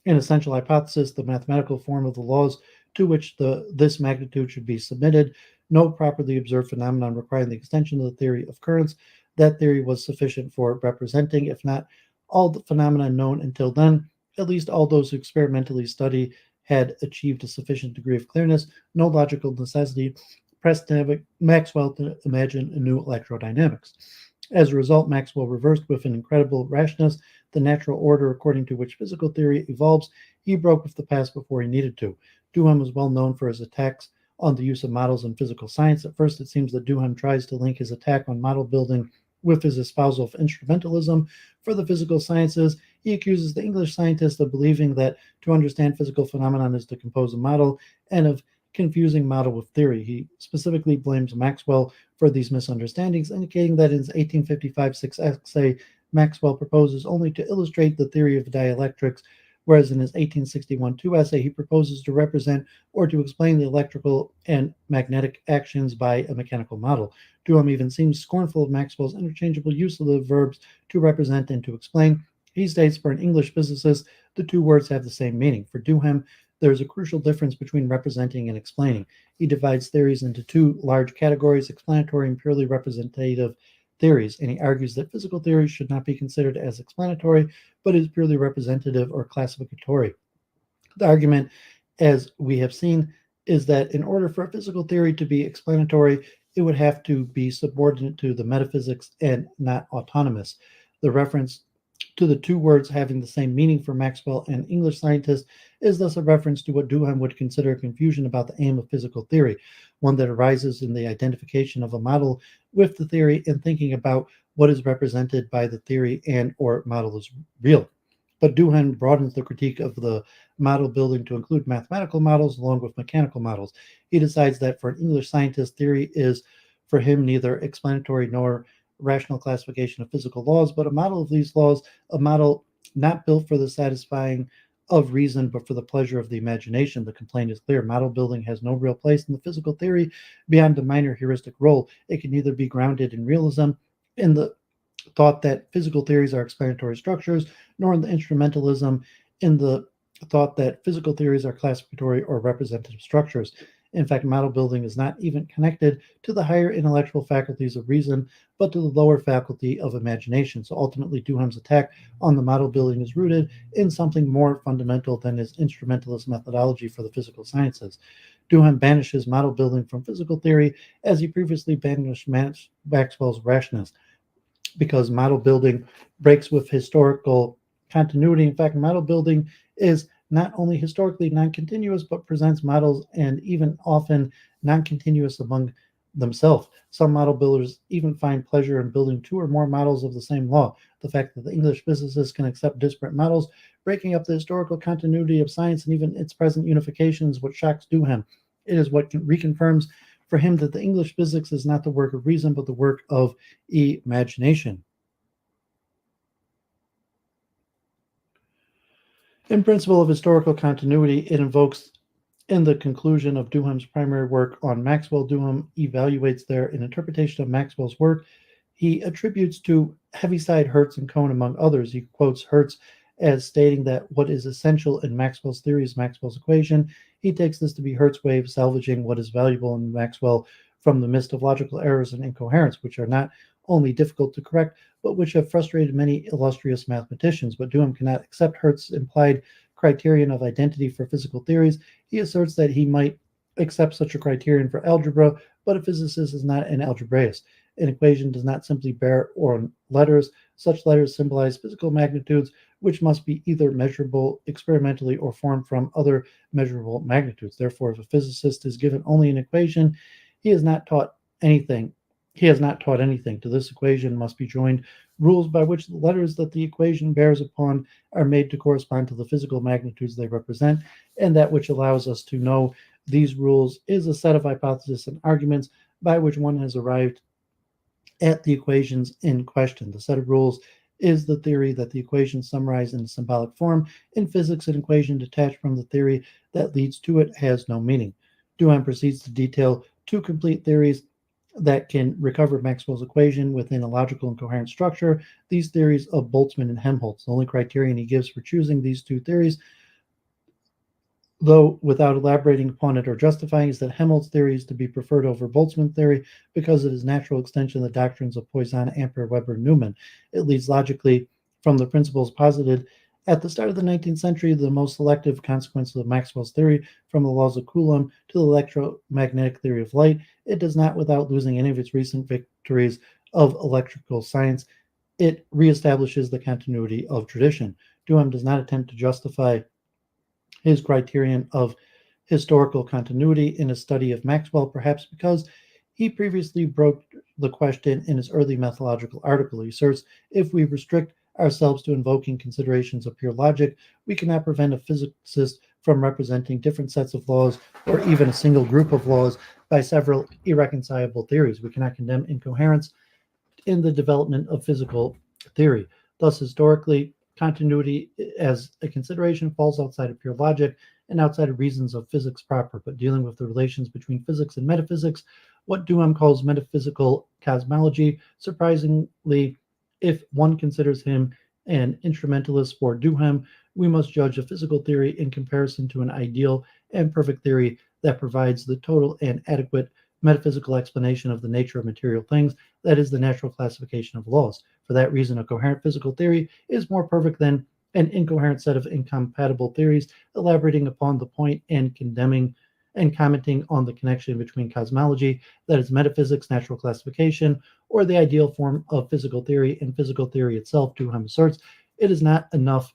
an essential hypothesis, the mathematical form of the laws to which this magnitude should be submitted, no properly observed phenomenon requiring the extension of the theory of currents, that theory was sufficient for representing, if not all the phenomena known until then, at least all those who experimentally study had achieved a sufficient degree of clearness. No logical necessity pressed Maxwell to imagine a new electrodynamics. As a result, Maxwell reversed with an incredible rashness the natural order according to which physical theory evolves. He broke with the past before he needed to. Duhem was well known for his attacks on the use of models in physical science. At first, it seems that Duhem tries to link his attack on model building with his espousal of instrumentalism for the physical sciences. He accuses the English scientist of believing that to understand physical phenomenon is to compose a model, and of confusing model with theory. He specifically blames Maxwell for these misunderstandings, indicating that in his 1855 6 essay, Maxwell proposes only to illustrate the theory of dielectrics, whereas in his 1861 2 essay, he proposes to represent or to explain the electrical and magnetic actions by a mechanical model. Duhem even seems scornful of Maxwell's interchangeable use of the verbs to represent and to explain. He states, for an English physicist, the two words have the same meaning. For Duhem, there is a crucial difference between representing and explaining. He divides theories into two large categories, explanatory and purely representative theories, and he argues that physical theories should not be considered as explanatory, but as purely representative or classificatory. The argument, as we have seen, is that in order for a physical theory to be explanatory, it would have to be subordinate to the metaphysics and not autonomous. The reference to the two words having the same meaning for Maxwell and English scientists is thus a reference to what Duhem would consider a confusion about the aim of physical theory, one that arises in the identification of a model with the theory and thinking about what is represented by the theory and or model is real. But Duhem broadens the critique of the model building to include mathematical models along with mechanical models. He decides that for an English scientist, theory is for him neither explanatory nor rational classification of physical laws, but a model of these laws, a model not built for the satisfying of reason, but for the pleasure of the imagination. The complaint is clear. Model building has no real place in the physical theory beyond a minor heuristic role. It can neither be grounded in realism, in the thought that physical theories are explanatory structures, nor in the instrumentalism, in the thought that physical theories are classificatory or representative structures. In fact, model building is not even connected to the higher intellectual faculties of reason, but to the lower faculty of imagination. So ultimately, Duhem's attack on the model building is rooted in something more fundamental than his instrumentalist methodology for the physical sciences. Duhem banishes model building from physical theory as he previously banished Maxwell's rashness, because model building breaks with historical continuity. In fact, model building is not only historically non-continuous, but presents models and even often non-continuous among themselves. Some model builders even find pleasure in building two or more models of the same law. The fact that the English physicists can accept disparate models, breaking up the historical continuity of science and even its present unification, is what shocks Duhem. It is what reconfirms for him that the English physics is not the work of reason, but the work of imagination. In principle of historical continuity, it invokes in the conclusion of Duhem's primary work on Maxwell. Duhem evaluates there an interpretation of Maxwell's work. He attributes to Heaviside, Hertz, and Cohn, among others. He quotes Hertz as stating that what is essential in Maxwell's theory is Maxwell's equation. He takes this to be Hertz's way of salvaging what is valuable in Maxwell from the mist of logical errors and incoherence, which are not only difficult to correct, but which have frustrated many illustrious mathematicians. But Duhem cannot accept Hertz's implied criterion of identity for physical theories. He asserts that he might accept such a criterion for algebra, but a physicist is not an algebraist. An equation does not simply bear or letters. Such letters symbolize physical magnitudes, which must be either measurable experimentally or formed from other measurable magnitudes. Therefore, if a physicist is given only an equation, he has not taught anything. To this equation must be joined rules by which the letters that the equation bears upon are made to correspond to the physical magnitudes they represent, and that which allows us to know these rules is a set of hypotheses and arguments by which one has arrived at the equations in question. The set of rules is the theory that the equation summarized in a symbolic form. In physics, an equation detached from the theory that leads to it has no meaning. Duhem proceeds to detail two complete theories that can recover Maxwell's equation within a logical and coherent structure. These theories of Boltzmann and Helmholtz. The only criterion he gives for choosing these two theories, though without elaborating upon it or justifying, is that Helmholtz theory is to be preferred over Boltzmann theory because it is natural extension of the doctrines of Poisson, Ampere, Weber, and Newman. It leads logically from the principles posited at the start of the 19th century, the most selective consequences of Maxwell's theory, from the laws of Coulomb to the electromagnetic theory of light. It does not, without losing any of its recent victories of electrical science, it reestablishes the continuity of tradition. Duhem does not attempt to justify his criterion of historical continuity in a study of Maxwell, perhaps because he previously broke the question in his early methodological article. He asserts, if we restrict ourselves to invoking considerations of pure logic, we cannot prevent a physicist from representing different sets of laws or even a single group of laws by several irreconcilable theories. We cannot condemn incoherence in the development of physical theory. Thus, historically, continuity as a consideration falls outside of pure logic and outside of reasons of physics proper, but dealing with the relations between physics and metaphysics, what Duhem calls metaphysical cosmology. Surprisingly, if one considers him an instrumentalist for Duhem, we must judge a physical theory in comparison to an ideal and perfect theory that provides the total and adequate metaphysical explanation of the nature of material things, that is, the natural classification of laws. For that reason, a coherent physical theory is more perfect than an incoherent set of incompatible theories, elaborating upon the point and condemning and commenting on the connection between cosmology, that is, metaphysics, natural classification, or the ideal form of physical theory, and physical theory itself. Duhem asserts it is not enough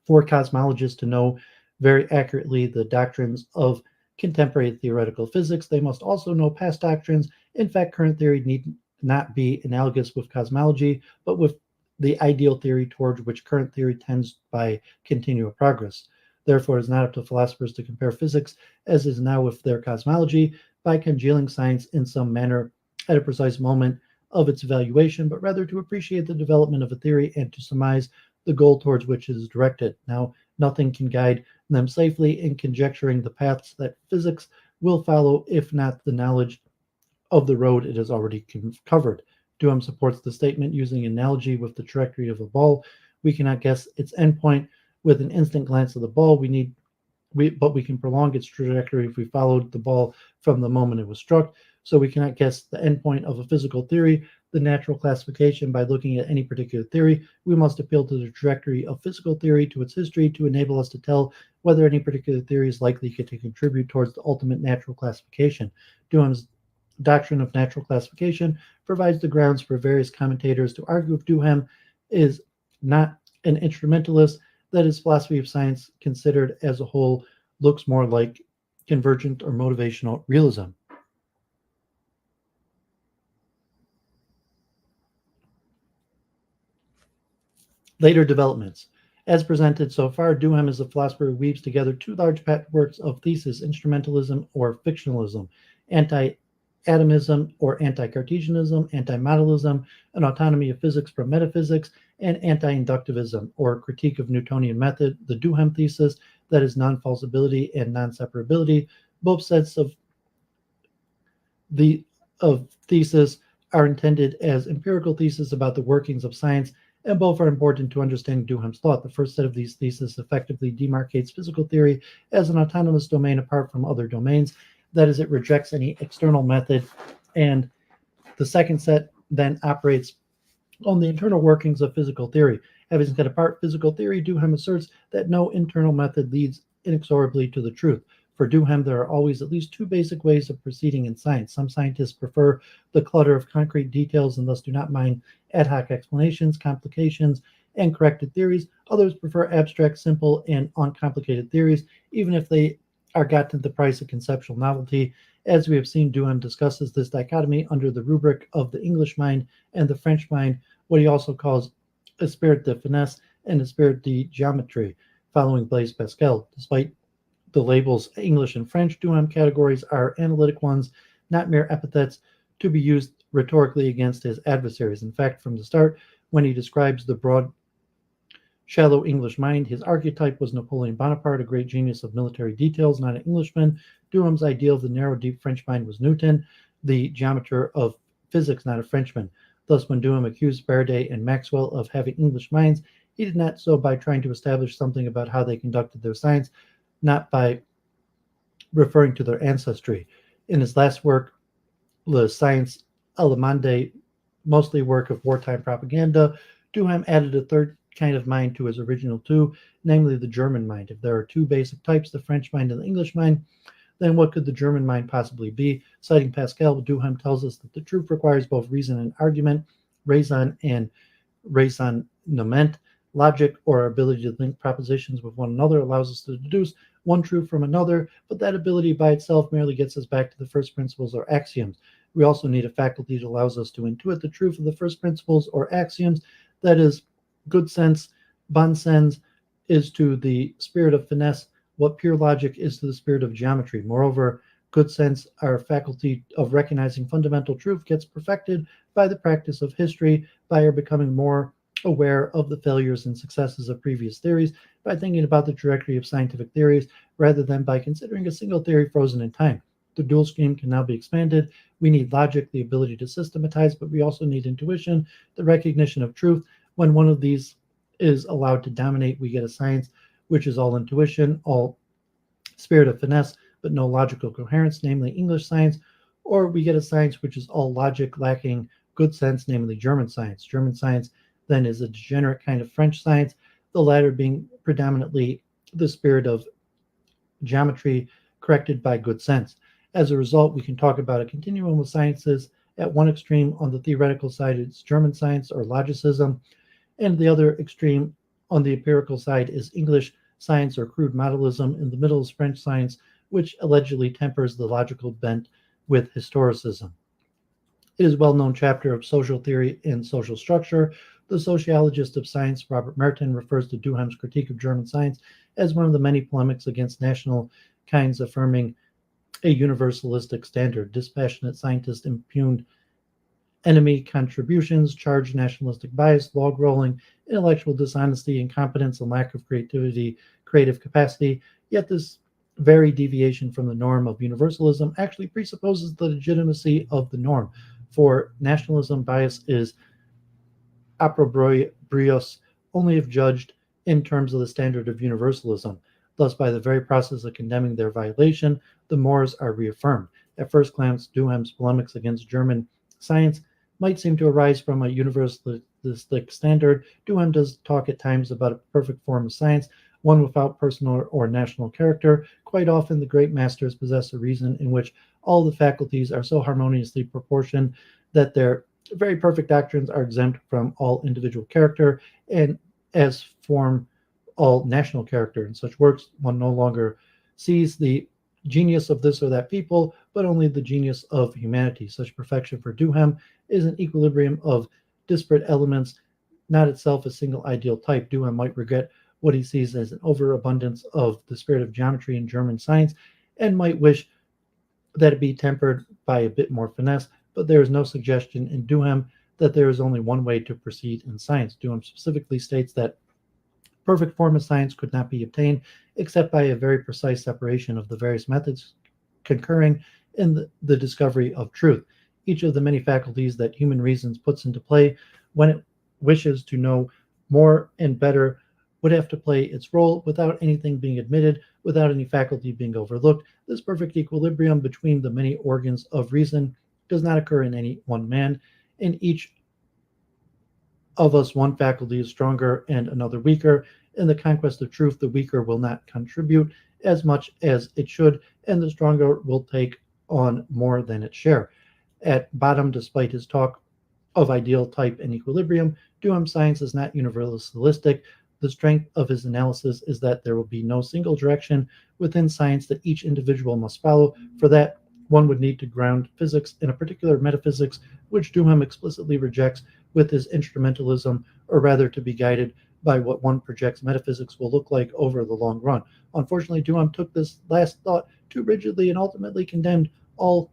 for cosmologists to know very accurately the doctrines of contemporary theoretical physics. They must also know past doctrines. In fact, current theory need not be analogous with cosmology, but with the ideal theory towards which current theory tends by continual progress. Therefore, it is not up to philosophers to compare physics, as is now with their cosmology, by congealing science in some manner at a precise moment of its evaluation, but rather to appreciate the development of a theory and to surmise the goal towards which it is directed. Now, nothing can guide them safely in conjecturing the paths that physics will follow, if not the knowledge of the road it has already covered. Duhem supports the statement using an analogy with the trajectory of a ball. We cannot guess its endpoint with an instant glance of the ball. But we can prolong its trajectory if we followed the ball from the moment it was struck. So we cannot guess the endpoint of a physical theory, the natural classification, by looking at any particular theory. We must appeal to the trajectory of physical theory, to its history, to enable us to tell whether any particular theory is likely to contribute towards the ultimate natural classification. Duhem's doctrine of natural classification provides the grounds for various commentators to argue if Duhem is not an instrumentalist, that his philosophy of science considered as a whole looks more like convergent or motivational realism. Later developments. As presented so far, Duhem is a philosopher who weaves together two large patchworks of theses: instrumentalism or fictionalism, anti-atomism or anti-Cartesianism, anti-modelism, an autonomy of physics from metaphysics, and anti-inductivism or critique of Newtonian method. The Duhem thesis, that is non-falsibility and non-separability. Both sets of thesis are intended as empirical theses about the workings of science, and both are important to understanding Duhem's thought. The first set of these theses effectively demarcates physical theory as an autonomous domain apart from other domains. That is, it rejects any external method. And the second set then operates on the internal workings of physical theory. Having set apart physical theory, Duhem asserts that no internal method leads inexorably to the truth. For Duhem, there are always at least two basic ways of proceeding in science. Some scientists prefer the clutter of concrete details and thus do not mind ad hoc explanations, complications, and corrected theories. Others prefer abstract, simple, and uncomplicated theories, even if they are gotten at the price of conceptual novelty. As we have seen, Duhem discusses this dichotomy under the rubric of the English mind and the French mind, what he also calls esprit de finesse and esprit de géométrie, following Blaise Pascal. Despite the labels English and French, Duhem categories are analytic ones, not mere epithets to be used rhetorically against his adversaries. In fact, from the start, When he describes the broad, shallow English mind, his archetype was Napoleon Bonaparte, a great genius of military details, not an Englishman. Duham's ideal of the narrow, deep French mind was Newton, the geometer of physics, not a Frenchman. Thus, when Duhem accused Faraday and Maxwell of having English minds, he did not so by trying to establish something about how they conducted their science, not by referring to their ancestry. In his last work, Le Science Allemande, mostly work of wartime propaganda, Duhem added a third kind of mind to his original two, namely the German mind. If there are two basic types, the French mind and the English mind, then what could the German mind possibly be? Citing Pascal, Duhem tells us that the truth requires both reason and argument, raison and raisonnement. Logic, or our ability to link propositions with one another, allows us to deduce one truth from another, but that ability by itself merely gets us back to the first principles or axioms. We also need a faculty that allows us to intuit the truth of the first principles or axioms. That is, good sense, bon sens, is to the spirit of finesse what pure logic is to the spirit of geometry. Moreover, good sense, our faculty of recognizing fundamental truth, gets perfected by the practice of history, by our becoming more aware of the failures and successes of previous theories, by thinking about the trajectory of scientific theories, rather than by considering a single theory frozen in time. The dual scheme can now be expanded. We need logic, the ability to systematize, but we also need intuition, the recognition of truth. When one of these is allowed to dominate, we get a science which is all intuition, all spirit of finesse, but no logical coherence, namely English science, or we get a science which is all logic, lacking good sense, namely German science. German science then is a degenerate kind of French science, the latter being predominantly the spirit of geometry corrected by good sense. As a result, we can talk about a continuum of sciences. At one extreme, on the theoretical side, it's German science or logicism, and the other extreme, on the empirical side, is English science or crude modelism. In the middle is French science, which allegedly tempers the logical bent with historicism. It is a well-known chapter of social theory and social structure. The sociologist of science, Robert Merton, refers to Duhem's critique of German science as one of the many polemics against national kinds, affirming a universalistic standard. Dispassionate scientists impugned enemy contributions, charged nationalistic bias, log rolling, intellectual dishonesty, incompetence, and lack of creative capacity. Yet this very deviation from the norm of universalism actually presupposes the legitimacy of the norm. For nationalism, bias is opprobrious only if judged in terms of the standard of universalism. Thus, by the very process of condemning their violation, the mores are reaffirmed. At first glance, Duhem's polemics against German science might seem to arise from a universalistic standard. Duhem does talk at times about a perfect form of science, one without personal or national character. Quite often, the great masters possess a reason in which all the faculties are so harmoniously proportioned that their very perfect doctrines are exempt from all individual character, and as form all national character. In such works, one no longer sees the genius of this or that people, but only the genius of humanity. Such perfection for Duhem is an equilibrium of disparate elements, not itself a single ideal type. Duhem might regret what he sees as an overabundance of the spirit of geometry in German science, and might wish that it be tempered by a bit more finesse, but there is no suggestion in Duhem that there is only one way to proceed in science. Duhem specifically states that perfect form of science could not be obtained except by a very precise separation of the various methods concurring in the discovery of truth. Each of the many faculties that human reason puts into play when it wishes to know more and better would have to play its role without anything being admitted, without any faculty being overlooked. This perfect equilibrium between the many organs of reason does not occur in any one man. In each of us, one faculty is stronger and another weaker. In the conquest of truth, the weaker will not contribute as much as it should, and the stronger will take on more than its share. At bottom, despite his talk of ideal type and equilibrium, Duhem's science is not universalistic. The strength of his analysis is that there will be no single direction within science that each individual must follow. For that, one would need to ground physics in a particular metaphysics, which Duhem explicitly rejects with his instrumentalism, or rather to be guided by what one projects metaphysics will look like over the long run. Unfortunately, Duhem took this last thought too rigidly and ultimately condemned all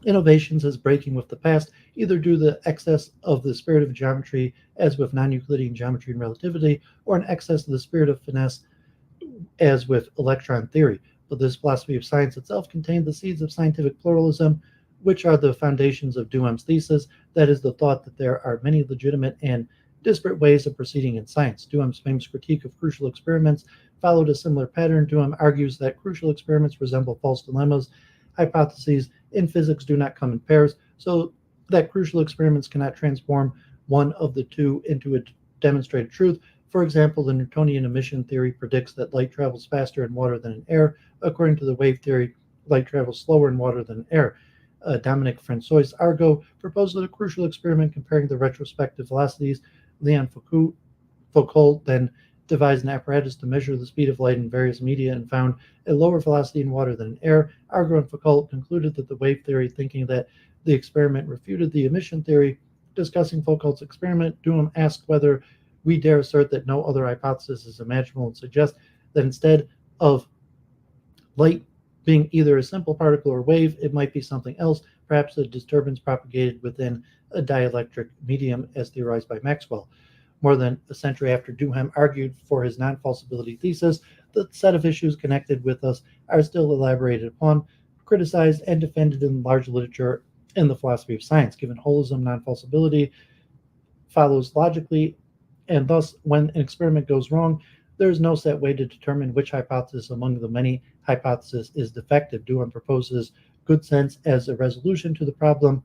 innovations as breaking with the past, either due to the excess of the spirit of geometry, as with non-Euclidean geometry and relativity, or an excess of the spirit of finesse, as with electron theory. But this philosophy of science itself contained the seeds of scientific pluralism, which are the foundations of Duhem's thesis, that is, the thought that there are many legitimate and disparate ways of proceeding in science. Duhem's famous critique of crucial experiments followed a similar pattern. Duhem argues that crucial experiments resemble false dilemmas. Hypotheses in physics do not come in pairs, so that crucial experiments cannot transform one of the two into a demonstrated truth. For example, the Newtonian emission theory predicts that light travels faster in water than in air. According to the wave theory, light travels slower in water than in air. Dominic Francois Argo proposed a crucial experiment comparing the retrospective velocities. Leon Foucault then devised an apparatus to measure the speed of light in various media and found a lower velocity in water than in air. Argo and Foucault concluded that the wave theory, thinking that the experiment refuted the emission theory. Discussing Foucault's experiment, Duhem asked whether we dare assert that no other hypothesis is imaginable and suggest that instead of light being either a simple particle or wave, it might be something else, perhaps a disturbance propagated within a dielectric medium as theorized by Maxwell. More than a century after Duhem argued for his non-falsibility thesis, the set of issues connected with us are still elaborated upon, criticized, and defended in large literature in the philosophy of science. Given holism, non-falsibility follows logically, and thus when an experiment goes wrong, there is no set way to determine which hypothesis among the many hypotheses is defective. Duhem proposes good sense as a resolution to the problem,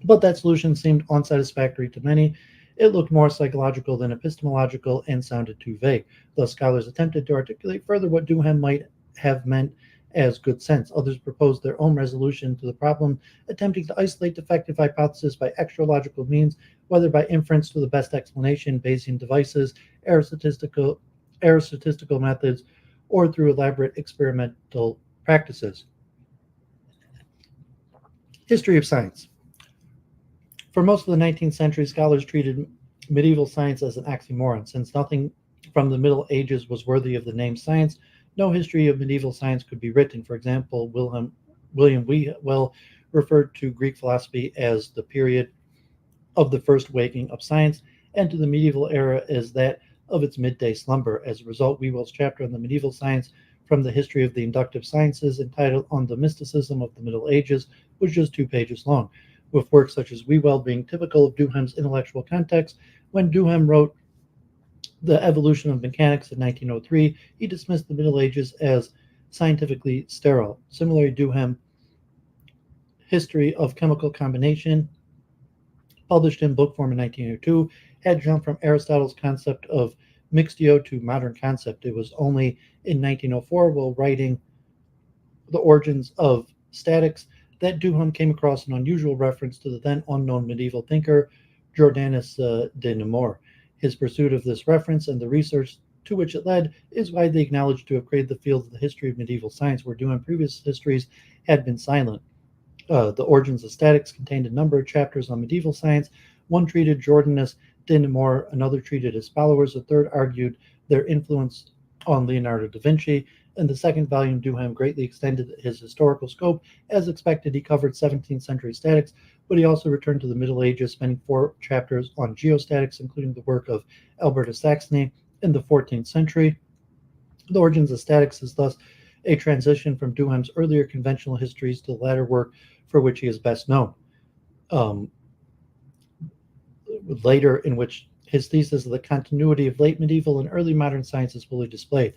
but that solution seemed unsatisfactory to many. It looked more psychological than epistemological and sounded too vague. Thus, scholars attempted to articulate further what Duhem might have meant as good sense. Others proposed their own resolution to the problem, attempting to isolate defective hypotheses by extra logical means, whether by inference to the best explanation, Bayesian devices, error statistical methods, or through elaborate experimental practices. History of science. For most of the 19th century, scholars treated medieval science as an oxymoron. Since nothing from the Middle Ages was worthy of the name science, no history of medieval science could be written. For example, William Whewell referred to Greek philosophy as the period of the first waking of science, and to the medieval era as that of its midday slumber. As a result, Whewell's chapter on the medieval science from the history of the inductive sciences, entitled On the Mysticism of the Middle Ages, was just 2 pages long, with works such as Whewell being typical of Duhem's intellectual context. When Duhem wrote The Evolution of Mechanics in 1903, he dismissed the Middle Ages as scientifically sterile. Similarly, Duhem, History of Chemical Combination, published in book form in 1902, had jumped from Aristotle's concept of mixtio to modern concept. It was only in 1904, while writing The Origins of Statics, that Duhem came across an unusual reference to the then unknown medieval thinker Jordanus de Nemours. His pursuit of this reference and the research to which it led is widely acknowledged to have created the field of the history of medieval science, where Duhem previous histories had been silent. The Origins of Statics contained a number of chapters on medieval science. One treated Jordanus de Nemours, another treated his followers, a third argued their influence on Leonardo da Vinci. In the second volume, Duhem greatly extended his historical scope. As expected, he covered 17th century statics, but he also returned to the Middle Ages, spending 4 chapters on geostatics, including the work of Albert of Saxony in the 14th century. The Origins of Statics is thus a transition from Duhem's earlier conventional histories to the latter work for which he is best known. Later, in which his thesis of the continuity of late medieval and early modern science is fully displayed.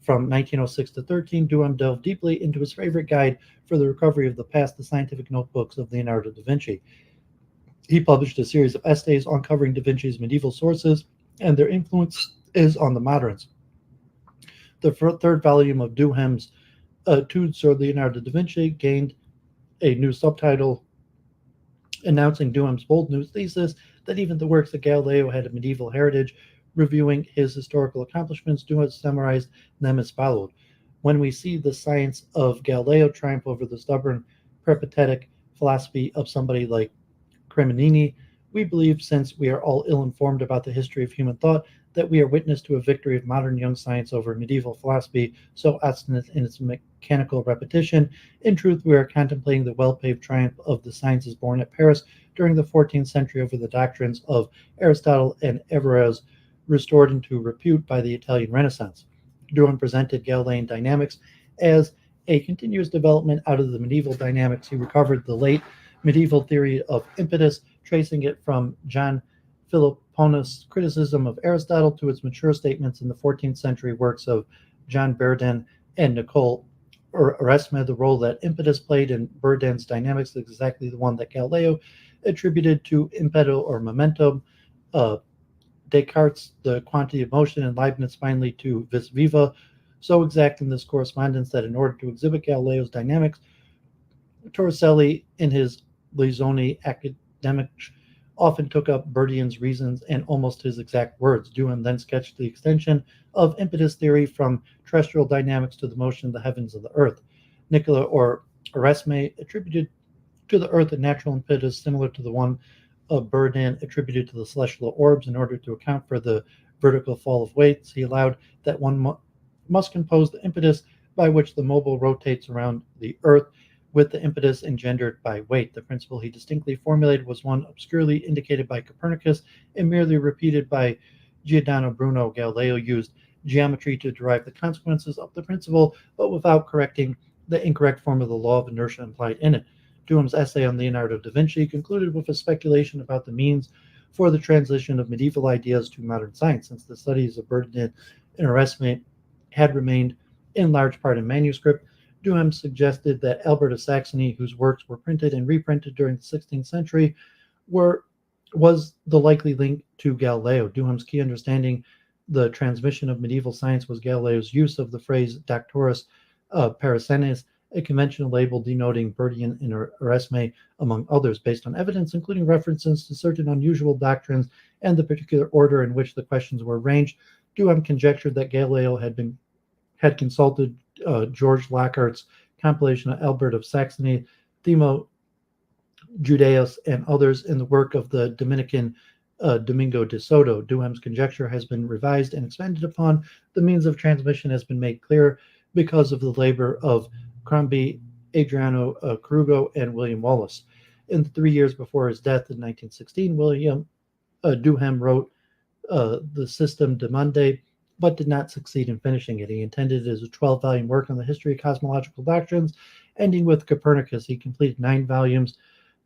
From 1906 to 13, Duhem delved deeply into his favorite guide for the recovery of the past, the scientific notebooks of Leonardo da Vinci. He published a series of essays uncovering da Vinci's medieval sources and their influences on the moderns. The third volume of Duhem's Etudes sur Leonardo da Vinci gained a new subtitle announcing Duhem's bold new thesis that even the works of Galileo had a medieval heritage. Reviewing his historical accomplishments, Duhem summarized them as followed. When we see the science of Galileo triumph over the stubborn peripatetic philosophy of somebody like Cremonini, we believe, since we are all ill-informed about the history of human thought, that we are witness to a victory of modern young science over medieval philosophy, so obstinate in its mechanical repetition. In truth, we are contemplating the well-paved triumph of the sciences born at Paris during the 14th century over the doctrines of Aristotle and Averroes, restored into repute by the Italian Renaissance. Duhem presented Galilean dynamics as a continuous development out of the medieval dynamics. He recovered the late medieval theory of impetus, tracing it from John Philoponus' criticism of Aristotle to its mature statements in the 14th century works of John Burdin and Nicole Erasme. The role that impetus played in Burdin's dynamics is exactly the one that Galileo attributed to impeto or momentum. Descartes, the quantity of motion, and Leibniz finally to vis viva, so exact in this correspondence that in order to exhibit Galileo's dynamics, Torricelli, in his Lezioni Academics, often took up Burdin's reasons and almost his exact words. Duhem then sketched the extension of impetus theory from terrestrial dynamics to the motion of the heavens and the earth. Nicola or Erasme attributed to the earth a natural impetus similar to the one of Burdin attributed to the celestial orbs. In order to account for the vertical fall of weights, he allowed that one must compose the impetus by which the mobile rotates around the earth with the impetus engendered by weight. The principle he distinctly formulated was one obscurely indicated by Copernicus and merely repeated by Giordano Bruno. Galileo used geometry to derive the consequences of the principle, but without correcting the incorrect form of the law of inertia implied in it. Duhem's essay on Leonardo da Vinci concluded with a speculation about the means for the transition of medieval ideas to modern science, since the studies of Burdin and Erasme had remained in large part in manuscript. Duhem suggested that Albert of Saxony, whose works were printed and reprinted during the 16th century, was the likely link to Galileo. Duhem's key understanding the transmission of medieval science was Galileo's use of the phrase Doctorus Paracenes, a conventional label denoting Burdin and Erasme, among others, based on evidence including references to certain unusual doctrines and the particular order in which the questions were arranged. Duhem conjectured that Galileo had consulted George Lockhart's compilation of Albert of Saxony, Themo Judaeus, and others in the work of the Dominican Domingo de Soto. Duhem's conjecture has been revised and expanded upon. The means of transmission has been made clear because of the labor of Crombie, Adriano Carugo, and William Wallace. In the 3 years before his death in 1916, William Duhem wrote the System de Monde, but did not succeed in finishing it. He intended it as a 12-volume work on the history of cosmological doctrines, ending with Copernicus. He completed 9 volumes,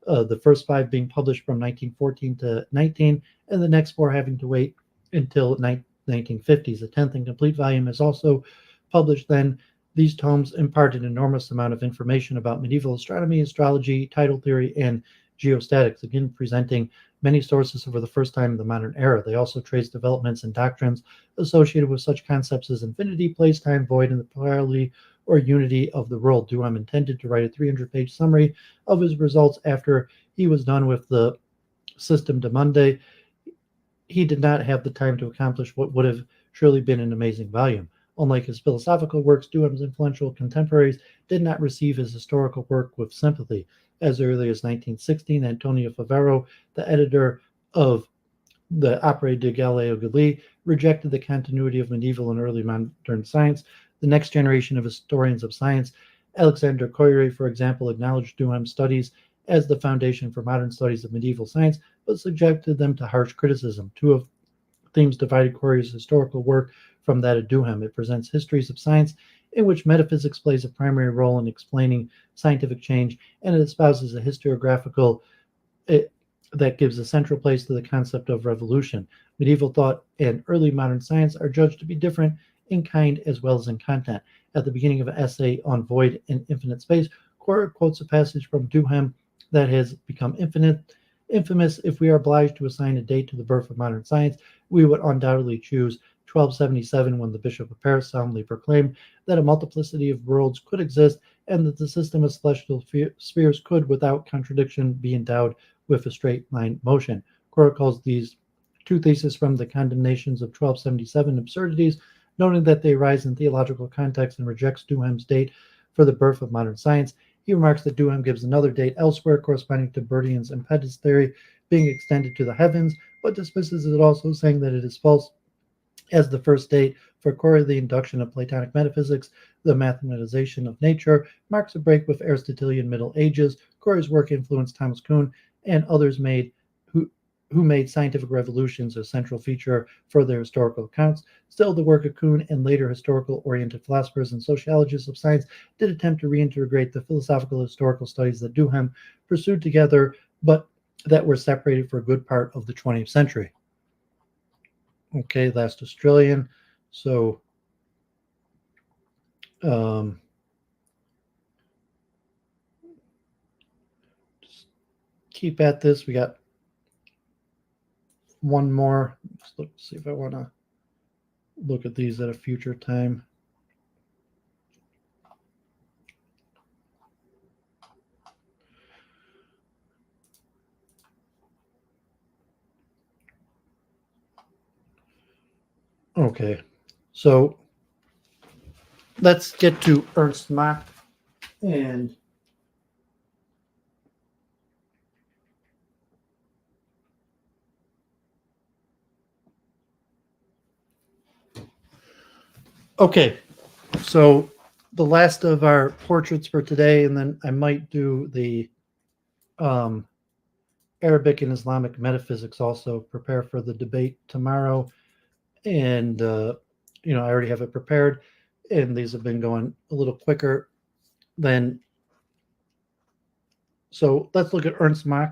the first 5 being published from 1914 to 19, and the next 4 having to wait until 1950s. The 10th and complete volume is also published then. These tomes impart an enormous amount of information about medieval astronomy, astrology, tidal theory, and geostatics, again presenting many sources for the first time in the modern era. They also trace developments and doctrines associated with such concepts as infinity, place, time, void, and the plurality or unity of the world. Duhem intended to write a 300-page summary of his results after he was done with the System de Monde. He did not have the time to accomplish what would have surely been an amazing volume. Unlike his philosophical works, Duhem's influential contemporaries did not receive his historical work with sympathy. As early as 1916, Antonio Favero, the editor of the Opere de Galileo Galilei, rejected the continuity of medieval and early modern science. The next generation of historians of science, Alexander Koyré, for example, acknowledged Duhem's studies as the foundation for modern studies of medieval science, but subjected them to harsh criticism. Two of themes divided Koyré's historical work from that of Duhem. It presents histories of science in which metaphysics plays a primary role in explaining scientific change, and it espouses a historiographical that gives a central place to the concept of revolution. Medieval thought and early modern science are judged to be different in kind as well as in content. At the beginning of an essay on void and infinite space, Koyré quotes a passage from Duhem that has become infamous. If we are obliged to assign a date to the birth of modern science, we would undoubtedly choose 1277, when the Bishop of Paris solemnly proclaimed that a multiplicity of worlds could exist and that the system of celestial spheres could, without contradiction, be endowed with a straight line motion. Koyré calls these two theses from the condemnations of 1277 absurdities, noting that they arise in theological context, and rejects Duhem's date for the birth of modern science. He remarks that Duhem gives another date elsewhere corresponding to Burdin's impetus theory being extended to the heavens, but dismisses it also, saying that it is false as the first date for Corey, the induction of Platonic metaphysics, the mathematization of nature, marks a break with Aristotelian Middle Ages. Corey's work influenced Thomas Kuhn and others who made scientific revolutions a central feature for their historical accounts. Still, the work of Kuhn and later historical-oriented philosophers and sociologists of science did attempt to reintegrate the philosophical historical studies that Duhem pursued together, but that were separated for a good part of the 20th century. Okay, last Australian. So, just keep at this. We got one more. Let's see if I want to look at these at a future time. Okay, so let's get to Ernst Mach and okay, so the last of our portraits for today, and then I might do the Arabic and Islamic metaphysics also. Prepare for the debate tomorrow, and I already have it prepared, and these have been going a little quicker than. So let's look at Ernst Mach.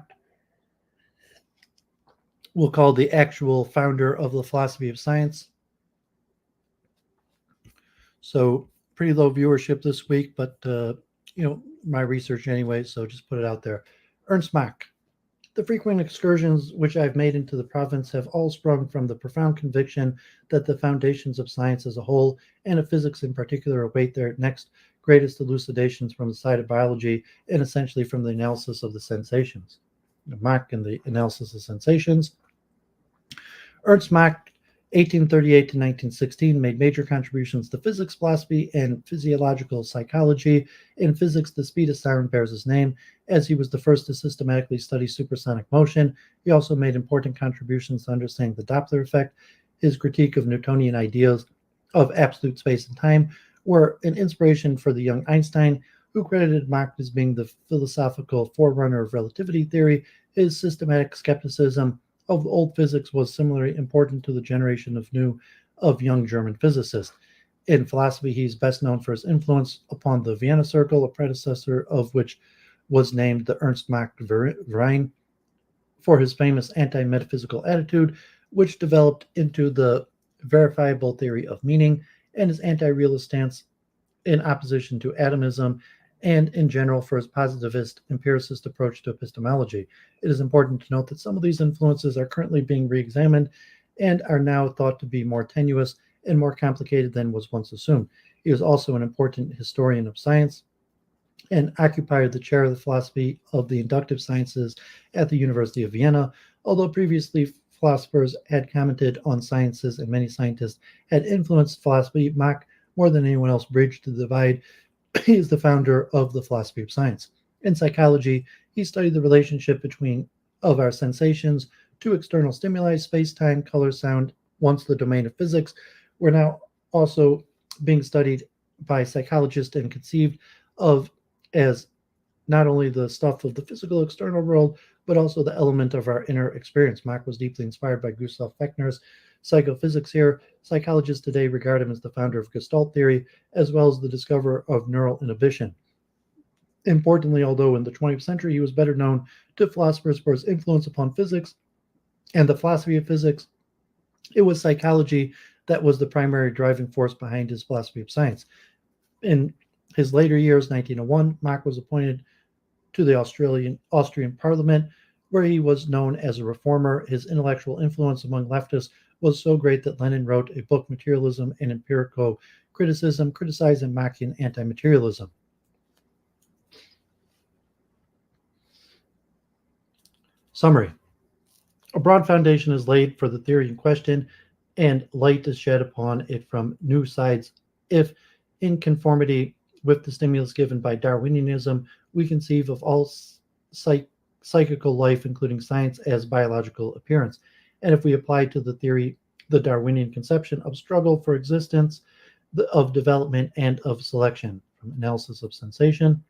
We'll call the actual founder of the philosophy of science. So pretty low viewership this week, but my research anyway, so just put it out there. Ernst Mach. The frequent excursions which I've made into the province have all sprung from the profound conviction that the foundations of science as a whole, and of physics in particular, await their next greatest elucidations from the side of biology and essentially from the analysis of the sensations. Mach and the analysis of sensations. Ernst Mach, 1838 to 1916, made major contributions to physics, philosophy, and physiological psychology. In physics, the speed of sound bears his name, as he was the first to systematically study supersonic motion. He also made important contributions to understanding the Doppler effect. His critique of Newtonian ideas of absolute space and time were an inspiration for the young Einstein, who credited Mach as being the philosophical forerunner of relativity theory. His systematic skepticism of old physics was similarly important to the generation of young German physicists. In philosophy, he's best known for his influence upon the Vienna Circle, a predecessor of which was named the Ernst Mach Verein, for his famous anti-metaphysical attitude, which developed into the verifiable theory of meaning, and his anti-realist stance in opposition to atomism, and in general for his positivist empiricist approach to epistemology. It is important to note that some of these influences are currently being re-examined and are now thought to be more tenuous and more complicated than was once assumed. He was also an important historian of science and occupied the chair of the philosophy of the inductive sciences at the University of Vienna. Although previously philosophers had commented on sciences and many scientists had influenced philosophy, Mach, more than anyone else, bridged the divide. He is the founder of the philosophy of science. In psychology, he studied the relationship of our sensations to external stimuli, space-time, color, sound, once the domain of physics, were now also being studied by psychologists and conceived of as not only the stuff of the physical external world, but also the element of our inner experience. Mach was deeply inspired by Gustav Fechner's psychophysics here. Psychologists today regard him as the founder of Gestalt theory, as well as the discoverer of neural inhibition. Importantly, although in the 20th century he was better known to philosophers for his influence upon physics and the philosophy of physics, it was psychology that was the primary driving force behind his philosophy of science. In his later years, 1901, Mach was appointed to the Austrian Parliament, where he was known as a reformer. His intellectual influence among leftists was so great that Lenin wrote a book, Materialism and Empirical Criticism, criticizing Machian anti-materialism. Summary. A broad foundation is laid for the theory in question, and light is shed upon it from new sides. If, in conformity with the stimulus given by Darwinianism, we conceive of all psychical life, including science, as biological appearance. And if we apply to the theory the Darwinian conception of struggle for existence, of development, and of selection, from Analysis of Sensation.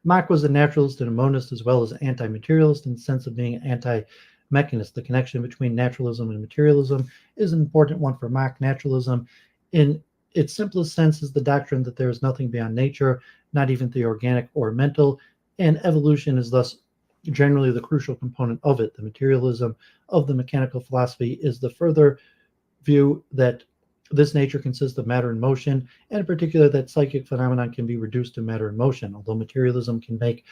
Mach was a naturalist and a monist as well as an anti-materialist in the sense of being an anti-mechanist. The connection between naturalism and materialism is an important one for Mach. Naturalism, in its simplest sense, is the doctrine that there is nothing beyond nature, not even the organic or mental, and evolution is thus generally the crucial component of it. The materialism of the mechanical philosophy is the further view that this nature consists of matter and motion, and in particular that psychic phenomenon can be reduced to matter and motion. Although materialism can make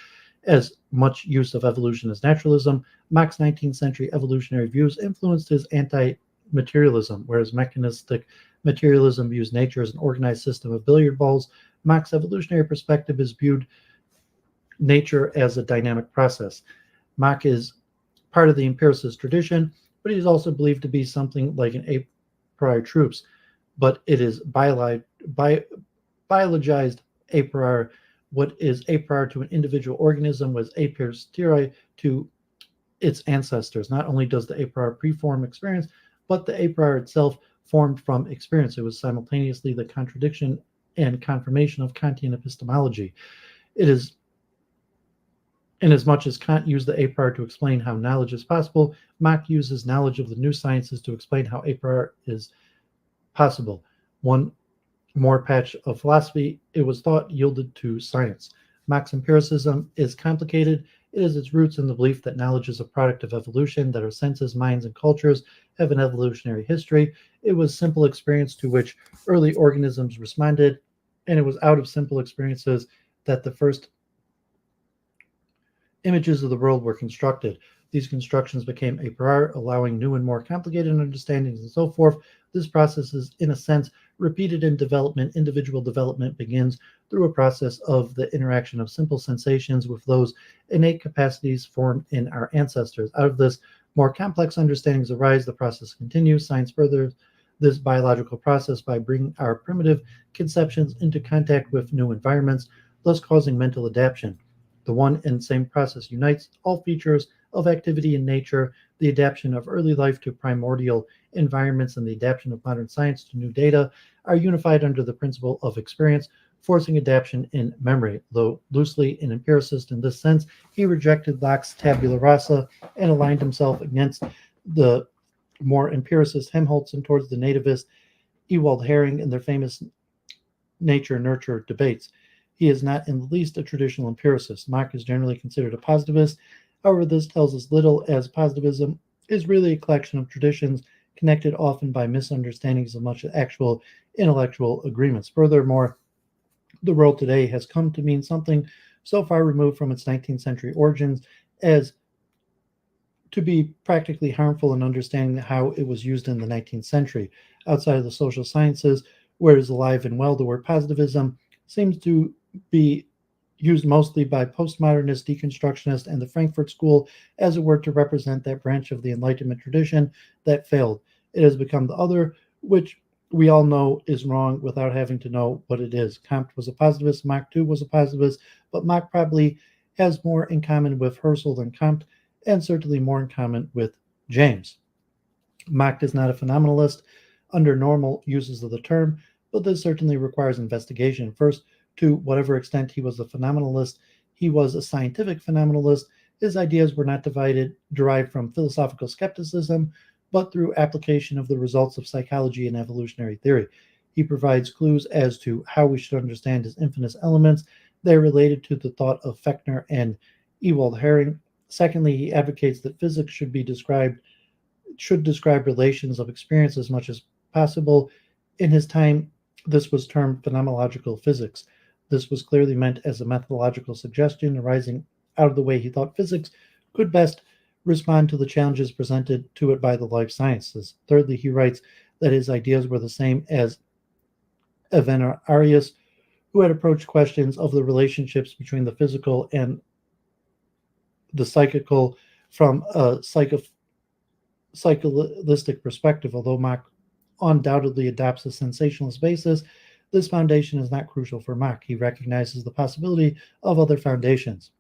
as much use of evolution as naturalism, Mach's 19th century evolutionary views influenced his anti-materialism, whereas mechanistic materialism views nature as an organized system of billiard balls. Mach's evolutionary perspective is viewed nature as a dynamic process. Mach is part of the empiricist tradition, but he is also believed to be something like an a priori troops, but it is biologized a priori. What is a priori to an individual organism was a posteriori to its ancestors. Not only does the a priori preform experience, but the a priori itself formed from experience. It was simultaneously the contradiction and confirmation of Kantian epistemology. It is inasmuch as Kant used the a priori to explain how knowledge is possible, Mach uses knowledge of the new sciences to explain how a priori is possible. One more patch of philosophy, it was thought, yielded to science. Mach's empiricism is complicated. It is its roots in the belief that knowledge is a product of evolution, that our senses, minds, and cultures have an evolutionary history. It was simple experience to which early organisms responded, and it was out of simple experiences that the first images of the world were constructed. These constructions became a priori, allowing new and more complicated understandings and so forth. This process is, in a sense, repeated in development. Individual development begins through a process of the interaction of simple sensations with those innate capacities formed in our ancestors. Out of this, more complex understandings arise. The process continues. Science furthers this biological process by bringing our primitive conceptions into contact with new environments, thus causing mental adaptation. The one and same process unites all features of activity in nature, the adaptation of early life to primordial environments and the adaptation of modern science to new data are unified under the principle of experience, forcing adaptation in memory. Though loosely an empiricist in this sense, he rejected Locke's tabula rasa and aligned himself against the more empiricist Helmholtz and towards the nativist Ewald Hering in their famous nature-nurture debates. He is not in the least a traditional empiricist. Mach is generally considered a positivist. However, this tells us little, as positivism is really a collection of traditions connected often by misunderstandings as much as actual intellectual agreements. Furthermore, the world today has come to mean something so far removed from its 19th century origins as to be practically harmful in understanding how it was used in the 19th century. Outside of the social sciences, where it is alive and well, the word positivism seems to be used mostly by postmodernists, deconstructionists, and the Frankfurt School as a word to represent that branch of the Enlightenment tradition that failed. It has become the other, which we all know is wrong without having to know what it is. Comte was a positivist, Mach too was a positivist, but Mach probably has more in common with Husserl than Comte, and certainly more in common with James. Mach is not a phenomenalist under normal uses of the term, but this certainly requires investigation. First, to whatever extent he was a phenomenalist, he was a scientific phenomenalist. His ideas were not derived from philosophical skepticism, but through application of the results of psychology and evolutionary theory. He provides clues as to how we should understand his infinite elements. They are related to the thought of Fechner and Ewald Hering. Secondly, he advocates that physics should describe relations of experience as much as possible. In his time, this was termed phenomenological physics. This was clearly meant as a methodological suggestion arising out of the way he thought physics could best respond to the challenges presented to it by the life sciences. Thirdly, he writes that his ideas were the same as Avenarius, who had approached questions of the relationships between the physical and the psychical from a psycholistic perspective. Although Mach undoubtedly adopts a sensationalist basis, this foundation is not crucial for Mach. He recognizes the possibility of other foundations.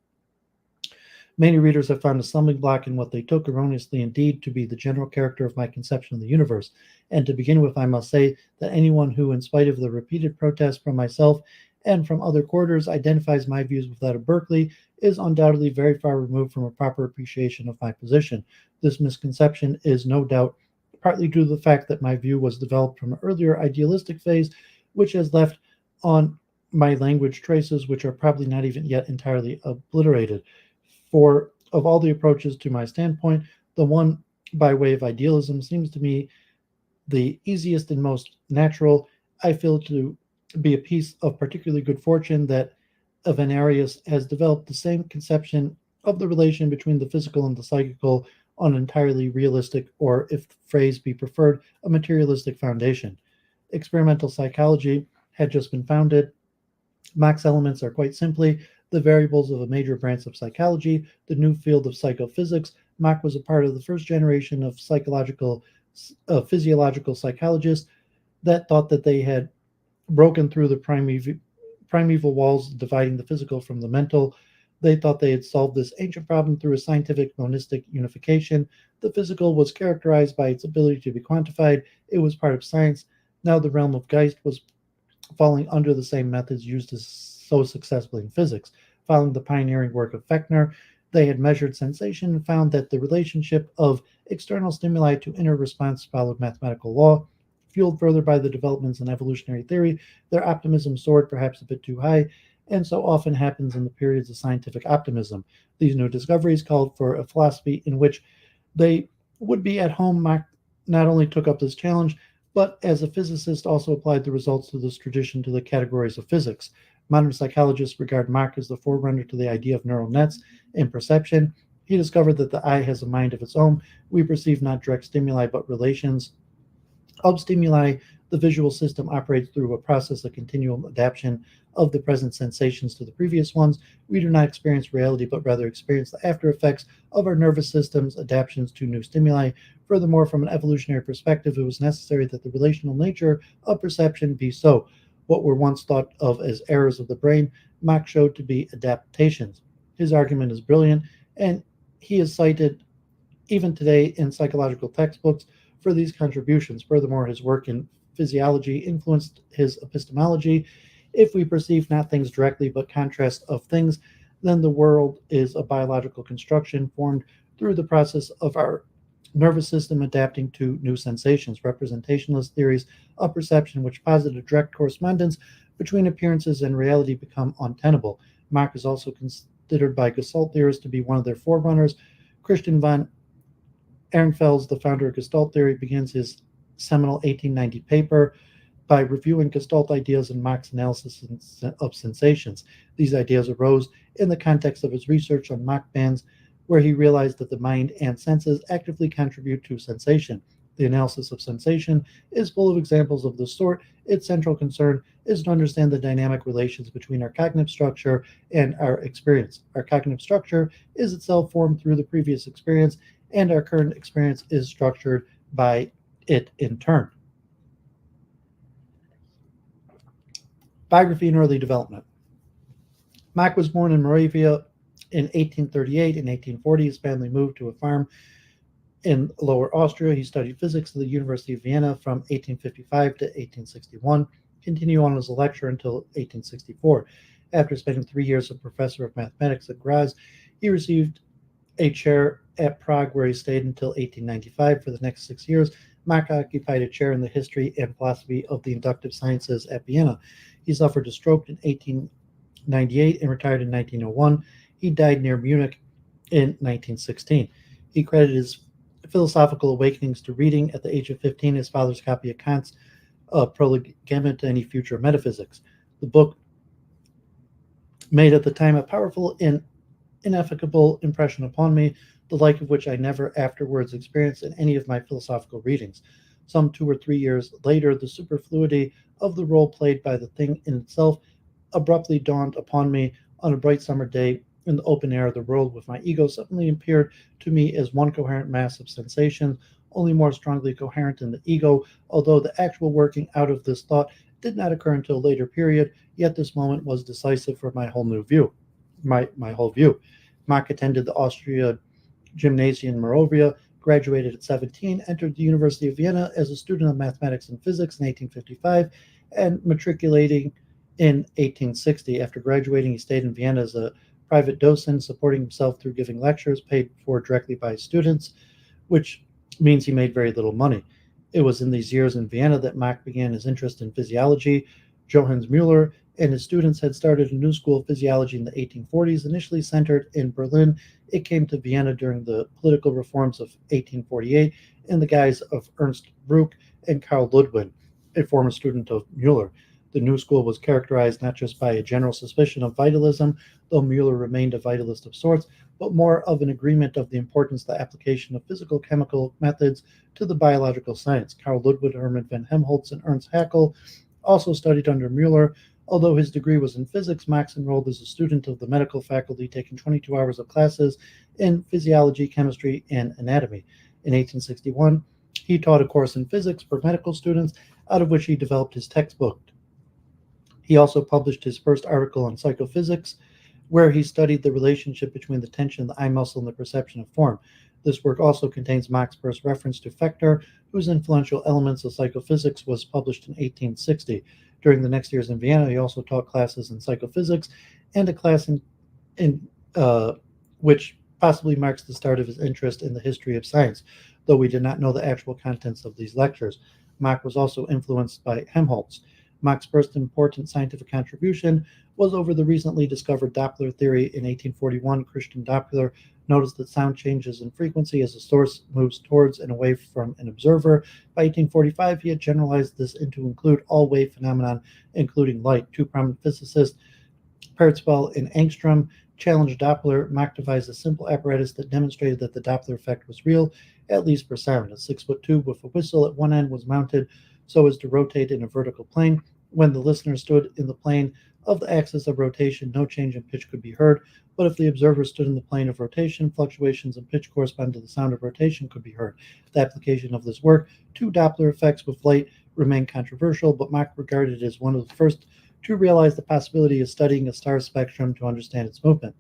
Many readers have found a stumbling block in what they took erroneously indeed to be the general character of my conception of the universe. And to begin with, I must say that anyone who, in spite of the repeated protests from myself and from other quarters, identifies my views with that of Berkeley is undoubtedly very far removed from a proper appreciation of my position. This misconception is no doubt partly due to the fact that my view was developed from an earlier idealistic phase, which has left on my language traces which are probably not even yet entirely obliterated. For of all the approaches to my standpoint, the one by way of idealism seems to me the easiest and most natural. I feel to be a piece of particularly good fortune that Avenarius has developed the same conception of the relation between the physical and the psychical on an entirely realistic, or if the phrase be preferred, a materialistic foundation. Experimental psychology had just been founded. Mach's elements are quite simply the variables of a major branch of psychology, the new field of psychophysics. Mach was a part of the first generation of physiological psychologists that thought that they had broken through the primeval walls dividing the physical from the mental. They thought they had solved this ancient problem through a scientific monistic unification. The physical was characterized by its ability to be quantified. It was part of science. Now the realm of Geist was falling under the same methods used so successfully in physics. Following the pioneering work of Fechner, they had measured sensation and found that the relationship of external stimuli to inner response followed mathematical law. Fueled further by the developments in evolutionary theory, their optimism soared perhaps a bit too high, and so often happens in the periods of scientific optimism. These new discoveries called for a philosophy in which they would be at home. Mach not only took up this challenge, but as a physicist also applied the results of this tradition to the categories of physics. Modern psychologists regard Mach as the forerunner to the idea of neural nets in perception. He discovered that the eye has a mind of its own. We perceive not direct stimuli, but relations of stimuli. The visual system operates through a process of continual adaptation of the present sensations to the previous ones. We do not experience reality, but rather experience the after effects of our nervous system's adaptations to new stimuli. Furthermore, from an evolutionary perspective, it was necessary that the relational nature of perception be so. What were once thought of as errors of the brain, Mach showed to be adaptations. His argument is brilliant, and he is cited even today in psychological textbooks for these contributions. Furthermore, his work in physiology influenced his epistemology. If we perceive not things directly, but contrast of things, then the world is a biological construction formed through the process of our nervous system adapting to new sensations. Representationalist theories of perception, which posit a direct correspondence between appearances and reality, become untenable. Mach is also considered by Gestalt theorists to be one of their forerunners. Christian von Ehrenfels, the founder of Gestalt theory, begins his seminal 1890 paper by reviewing Gestalt ideas and Mach's analysis of sensations. These ideas arose in the context of his research on Mach bands, where he realized that the mind and senses actively contribute to sensation. The analysis of sensation is full of examples of this sort. Its central concern is to understand the dynamic relations between our cognitive structure and our experience. Our cognitive structure is itself formed through the previous experience, and our current experience is structured by it in turn. Biography and early development. Mach was born in Moravia in 1838. In 1840, his family moved to a farm in Lower Austria. He studied physics at the University of Vienna from 1855 to 1861, continued on as a lecturer until 1864. After spending 3 years as professor of mathematics at Graz, he received a chair at Prague, where he stayed until 1895. For the next 6 years, Mach occupied a chair in the history and philosophy of the inductive sciences at Vienna. He suffered a stroke in 1898 and retired in 1901. He died near Munich in 1916. He credited his philosophical awakenings to reading at the age of 15 his father's copy of Kant's Prolegomena to Any Future Metaphysics. The book made at the time a powerful and ineffable impression upon me, the like of which I never afterwards experienced in any of my philosophical readings. Some 2 or 3 years later, the superfluity of the role played by the thing in itself abruptly dawned upon me. On a bright summer day in the open air of the world, with my ego suddenly appeared to me as one coherent mass of sensations, only more strongly coherent in the ego, although the actual working out of this thought did not occur until a later period. Yet this moment was decisive for my whole view. Mach attended the Austria Gymnasium in Moravia, graduated at 17, entered the University of Vienna as a student of mathematics and physics in 1855, and matriculating in 1860. After graduating, he stayed in Vienna as a private docent, supporting himself through giving lectures paid for directly by students, which means he made very little money. It was in these years in Vienna that Mach began his interest in physiology. Johannes Müller and his students had started a new school of physiology in the 1840s, initially centered in Berlin. It came to Vienna during the political reforms of 1848 in the guise of Ernst Mach and Karl Ludwig, a former student of Müller. The new school was characterized not just by a general suspicion of vitalism, though Müller remained a vitalist of sorts, but more of an agreement of the importance of the application of physical-chemical methods to the biological science. Karl Ludwig, Hermann von Hemholtz, and Ernst Haeckel also studied under Müller. Although his degree was in physics, Mach enrolled as a student of the medical faculty, taking 22 hours of classes in physiology, chemistry, and anatomy. In 1861, he taught a course in physics for medical students, out of which he developed his textbook. He also published his first article on psychophysics, where he studied the relationship between the tension of the eye muscle and the perception of form. This work also contains Mach's first reference to Fechner, whose influential Elements of Psychophysics was published in 1860. During the next years in Vienna, he also taught classes in psychophysics and a class in which possibly marks the start of his interest in the history of science, though we do not know the actual contents of these lectures. Mach was also influenced by Helmholtz. Mach's first important scientific contribution was over the recently discovered Doppler theory. In 1841. Christian Doppler noticed that sound changes in frequency as the source moves towards and away from an observer. By 1845, he had generalized this into include all wave phenomenon, including light. Two prominent physicists, Kurzweil and Ångström, challenged Doppler. Mach devised a simple apparatus that demonstrated that the Doppler effect was real, at least for sound. A 6-foot tube with a whistle at one end was mounted so as to rotate in a vertical plane. When the listener stood in the plane of the axis of rotation, no change in pitch could be heard, but if the observer stood in the plane of rotation, fluctuations in pitch corresponding to the sound of rotation could be heard. The application of this work to Doppler effects with light remained controversial, but Mach regarded it as one of the first to realize the possibility of studying a star spectrum to understand its movement.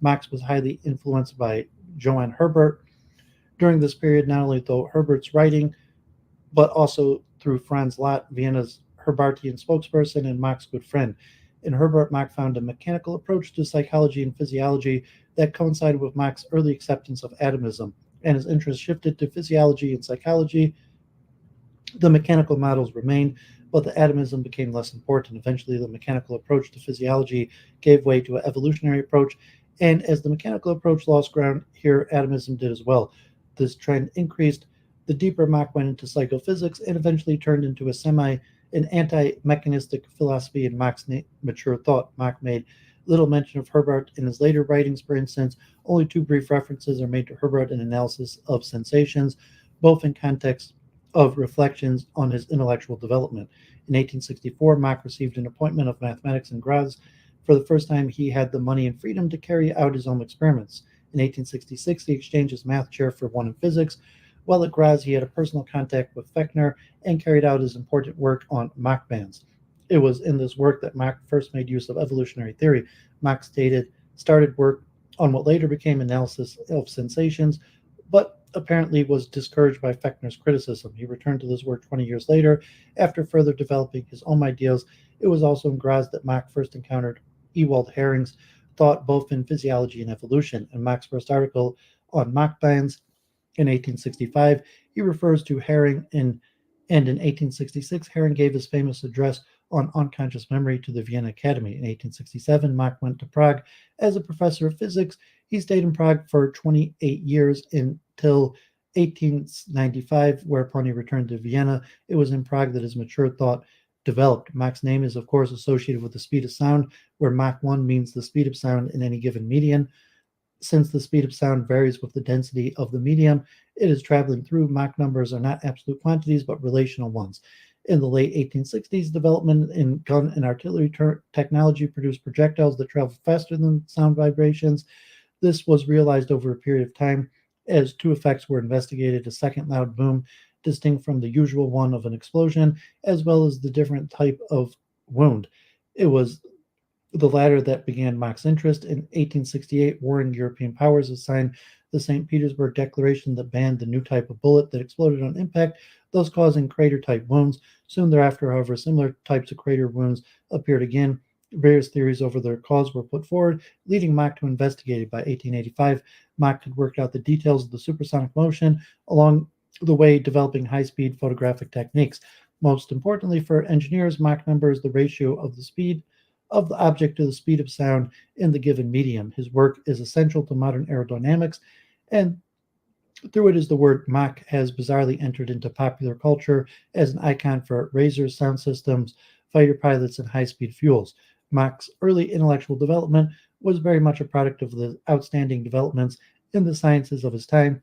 Mach was highly influenced by Johann Herbert. During this period, not only through Herbert's writing, but also through Franz Lott, Vienna's Herbartian spokesperson and Mach's good friend. In Herbert, Mach found a mechanical approach to psychology and physiology that coincided with Mach's early acceptance of atomism, and his interest shifted to physiology and psychology. The mechanical models remained, but the atomism became less important. Eventually, the mechanical approach to physiology gave way to an evolutionary approach, and as the mechanical approach lost ground here, atomism did as well. This trend increased the deeper Mach went into psychophysics and eventually turned into an anti-mechanistic philosophy in Mach's mature thought. Mach made little mention of Herbert in his later writings. For instance, only 2 brief references are made to Herbert in analysis of sensations, both in context of reflections on his intellectual development. In 1864, Mach received an appointment of mathematics in Graz. For the first time, he had the money and freedom to carry out his own experiments. In 1866, he exchanged his math chair for one in physics. While at Graz, he had a personal contact with Fechner and carried out his important work on Mach bands. It was in this work that Mach first made use of evolutionary theory. Mach started work on what later became analysis of sensations, but apparently was discouraged by Fechner's criticism. He returned to this work 20 years later after further developing his own ideas. It was also in Graz that Mach first encountered Ewald Hering's thought both in physiology and evolution. In Mach's first article on Mach bands in 1865, he refers to Hering, and in 1866, Hering gave his famous address on unconscious memory to the Vienna Academy. In 1867, Mach went to Prague as a professor of physics. He stayed in Prague for 28 years until 1895, whereupon he returned to Vienna. It was in Prague that his mature thought developed. Mach's name is, of course, associated with the speed of sound, where Mach 1 means the speed of sound in any given medium. Since the speed of sound varies with the density of the medium it is traveling through, Mach numbers are not absolute quantities, but relational ones. In the late 1860s, development in gun and artillery technology produced projectiles that travel faster than sound vibrations. This was realized over a period of time as 2 effects were investigated: a second loud boom, distinct from the usual one of an explosion, as well as the different type of wound. It was the latter that began Mach's interest. In 1868, warring European powers assigned the St. Petersburg Declaration that banned the new type of bullet that exploded on impact, thus causing crater-type wounds. Soon thereafter, however, similar types of crater wounds appeared again. Various theories over their cause were put forward, leading Mach to investigate it. By 1885, Mach had worked out the details of the supersonic motion, along the way developing high-speed photographic techniques. Most importantly for engineers, Mach number is the ratio of the speed of the object to the speed of sound in the given medium. His work is essential to modern aerodynamics, and through it is the word Mach has bizarrely entered into popular culture as an icon for razors, sound systems, fighter pilots, and high-speed fuels. Mach's early intellectual development was very much a product of the outstanding developments in the sciences of his time,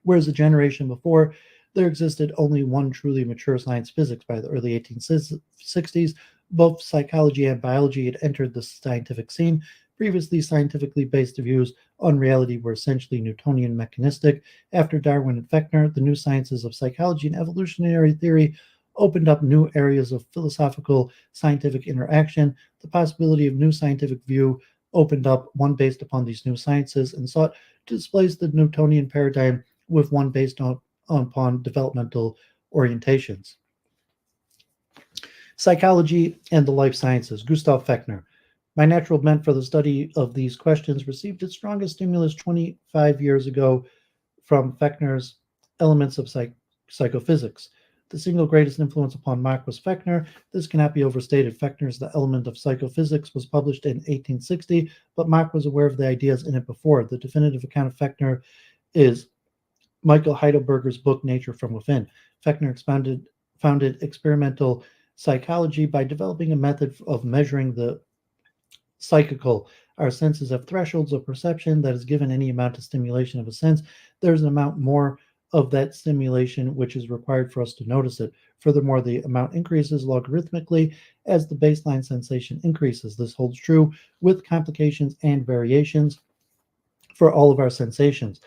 whereas a generation before, there existed only one truly mature science, physics. By the early 1860s, both psychology and biology had entered the scientific scene. Previously, scientifically based views on reality were essentially Newtonian mechanistic. After Darwin and Fechner, the new sciences of psychology and evolutionary theory opened up new areas of philosophical scientific interaction. The possibility of new scientific view opened up one based upon these new sciences and sought to displace the Newtonian paradigm with one based upon developmental orientations. Psychology and the life sciences. Gustav Fechner. My natural bent for the study of these questions received its strongest stimulus 25 years ago from Fechner's Elements of Psychophysics. The single greatest influence upon Mach was Fechner. This cannot be overstated. Fechner's The Element of Psychophysics was published in 1860, but Mach was aware of the ideas in it before. The definitive account of Fechner is Michael Heidelberger's book Nature from Within. Fechner founded experimental psychology by developing a method of measuring the psychical. Our senses have thresholds of perception that is given any amount of stimulation of a sense. There's an amount more of that stimulation which is required for us to notice it. Furthermore, the amount increases logarithmically as the baseline sensation increases. This holds true with complications and variations for all of our sensations.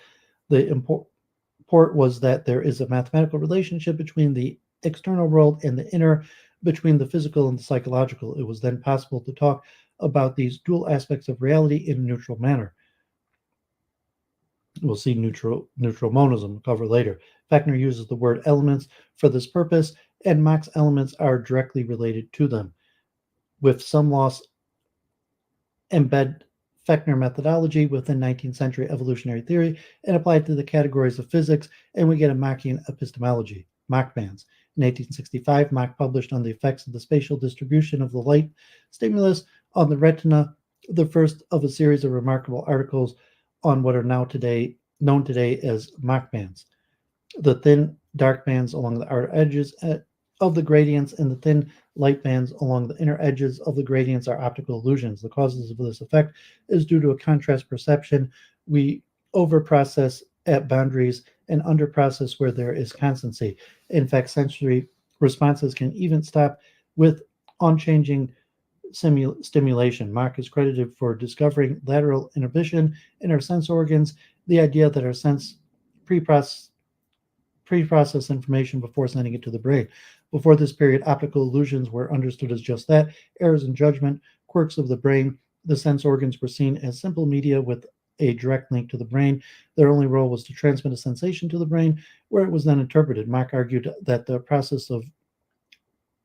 The import was that there is a mathematical relationship between the external world and the inner, between the physical and the psychological. It was then possible to talk about these dual aspects of reality in a neutral manner. We'll see neutral monism cover later. Fechner uses the word elements for this purpose, and Mach's elements are directly related to them. With some loss, embed Fechner methodology within 19th century evolutionary theory and apply it to the categories of physics, and we get a Machian epistemology. Mach bands. In 1865, Mach published on the effects of the spatial distribution of the light stimulus on the retina, the first of a series of remarkable articles on what are now known today as Mach bands. The thin dark bands along the outer edges of the gradients and the thin light bands along the inner edges of the gradients are optical illusions. The causes of this effect is due to a contrast perception. We overprocess at boundaries and underprocess where there is constancy. In fact, sensory responses can even stop with unchanging stimulation. Mach is credited for discovering lateral inhibition in our sense organs, the idea that our sense pre-process information before sending it to the brain. Before this period, optical illusions were understood as just that, errors in judgment, quirks of the brain. The sense organs were seen as simple media with a direct link to the brain. Their only role was to transmit a sensation to the brain, where it was then interpreted. Mach argued that the process of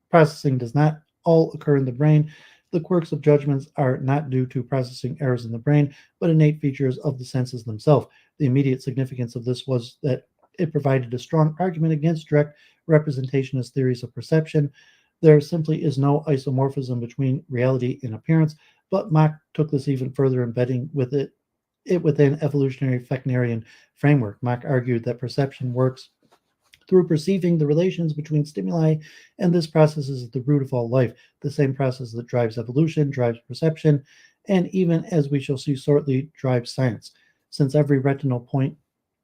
processing does not all occur in the brain. The quirks of judgments are not due to processing errors in the brain, but innate features of the senses themselves. The immediate significance of this was that it provided a strong argument against direct representationist theories of perception. There simply is no isomorphism between reality and appearance, but Mach took this even further, embedding with it within evolutionary Fechnerian framework. Mach argued that perception works through perceiving the relations between stimuli, and this process is at the root of all life. The same process that drives evolution, drives perception, and even, as we shall see shortly, drives science. Since every retinal point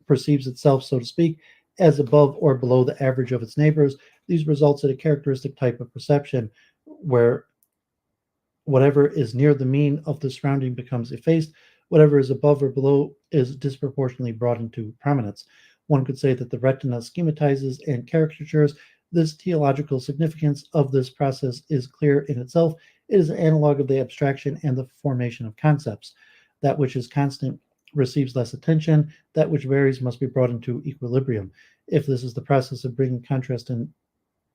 perceives itself, so to speak, as above or below the average of its neighbors, these results in a characteristic type of perception where whatever is near the mean of the surrounding becomes effaced, whatever is above or below is disproportionately brought into prominence. One could say that the retina schematizes and caricatures This teleological significance of this process is clear in itself. It is an analog of the abstraction and the formation of concepts. That which is constant receives less attention. That which varies must be brought into equilibrium. If this is the process of bringing contrast in,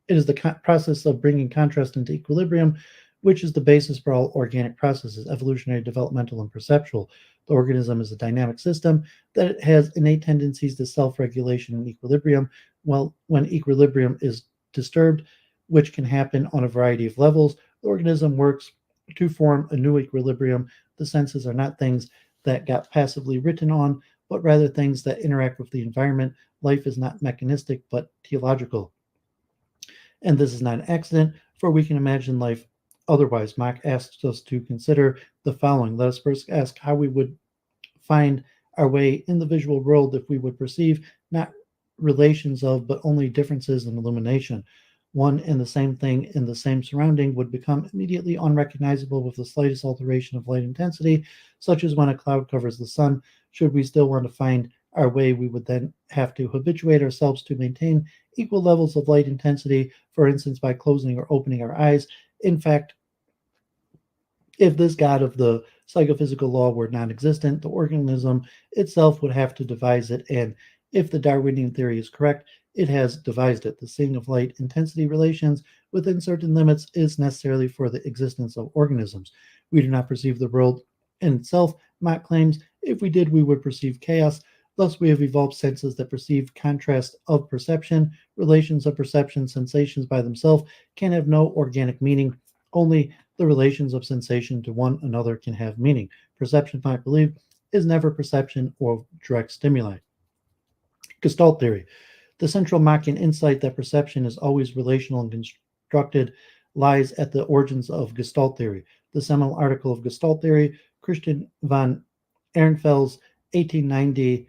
it is the process of bringing contrast into equilibrium, which is the basis for all organic processes, evolutionary, developmental, and perceptual. The organism is a dynamic system that has innate tendencies to self-regulation and equilibrium. Well, when equilibrium is disturbed, which can happen on a variety of levels, the organism works to form a new equilibrium. The senses are not things that got passively written on, but rather things that interact with the environment. Life is not mechanistic, but teleological. And this is not an accident, for we can imagine life otherwise. Mach asks us to consider the following. Let us first ask how we would find our way in the visual world if we would perceive not relations of, but only differences in illumination. One and the same thing in the same surrounding would become immediately unrecognizable with the slightest alteration of light intensity, such as when a cloud covers the sun. Should we still want to find our way, we would then have to habituate ourselves to maintain equal levels of light intensity, for instance, by closing or opening our eyes. In fact, if this God of the psychophysical law were non-existent, the organism itself would have to devise it, and if the Darwinian theory is correct, it has devised it. The seeing of light intensity relations within certain limits is necessarily for the existence of organisms. We do not perceive the world in itself, Mach claims. If we did, we would perceive chaos. Thus, we have evolved senses that perceive contrast of perception. Relations of perception, sensations by themselves, can have no organic meaning. Only the relations of sensation to one another can have meaning. Perception, I believe, is never perception or direct stimuli. Gestalt theory. The central Machian insight that perception is always relational and constructed lies at the origins of Gestalt theory. The seminal article of Gestalt theory, Christian von Ehrenfeld's 1890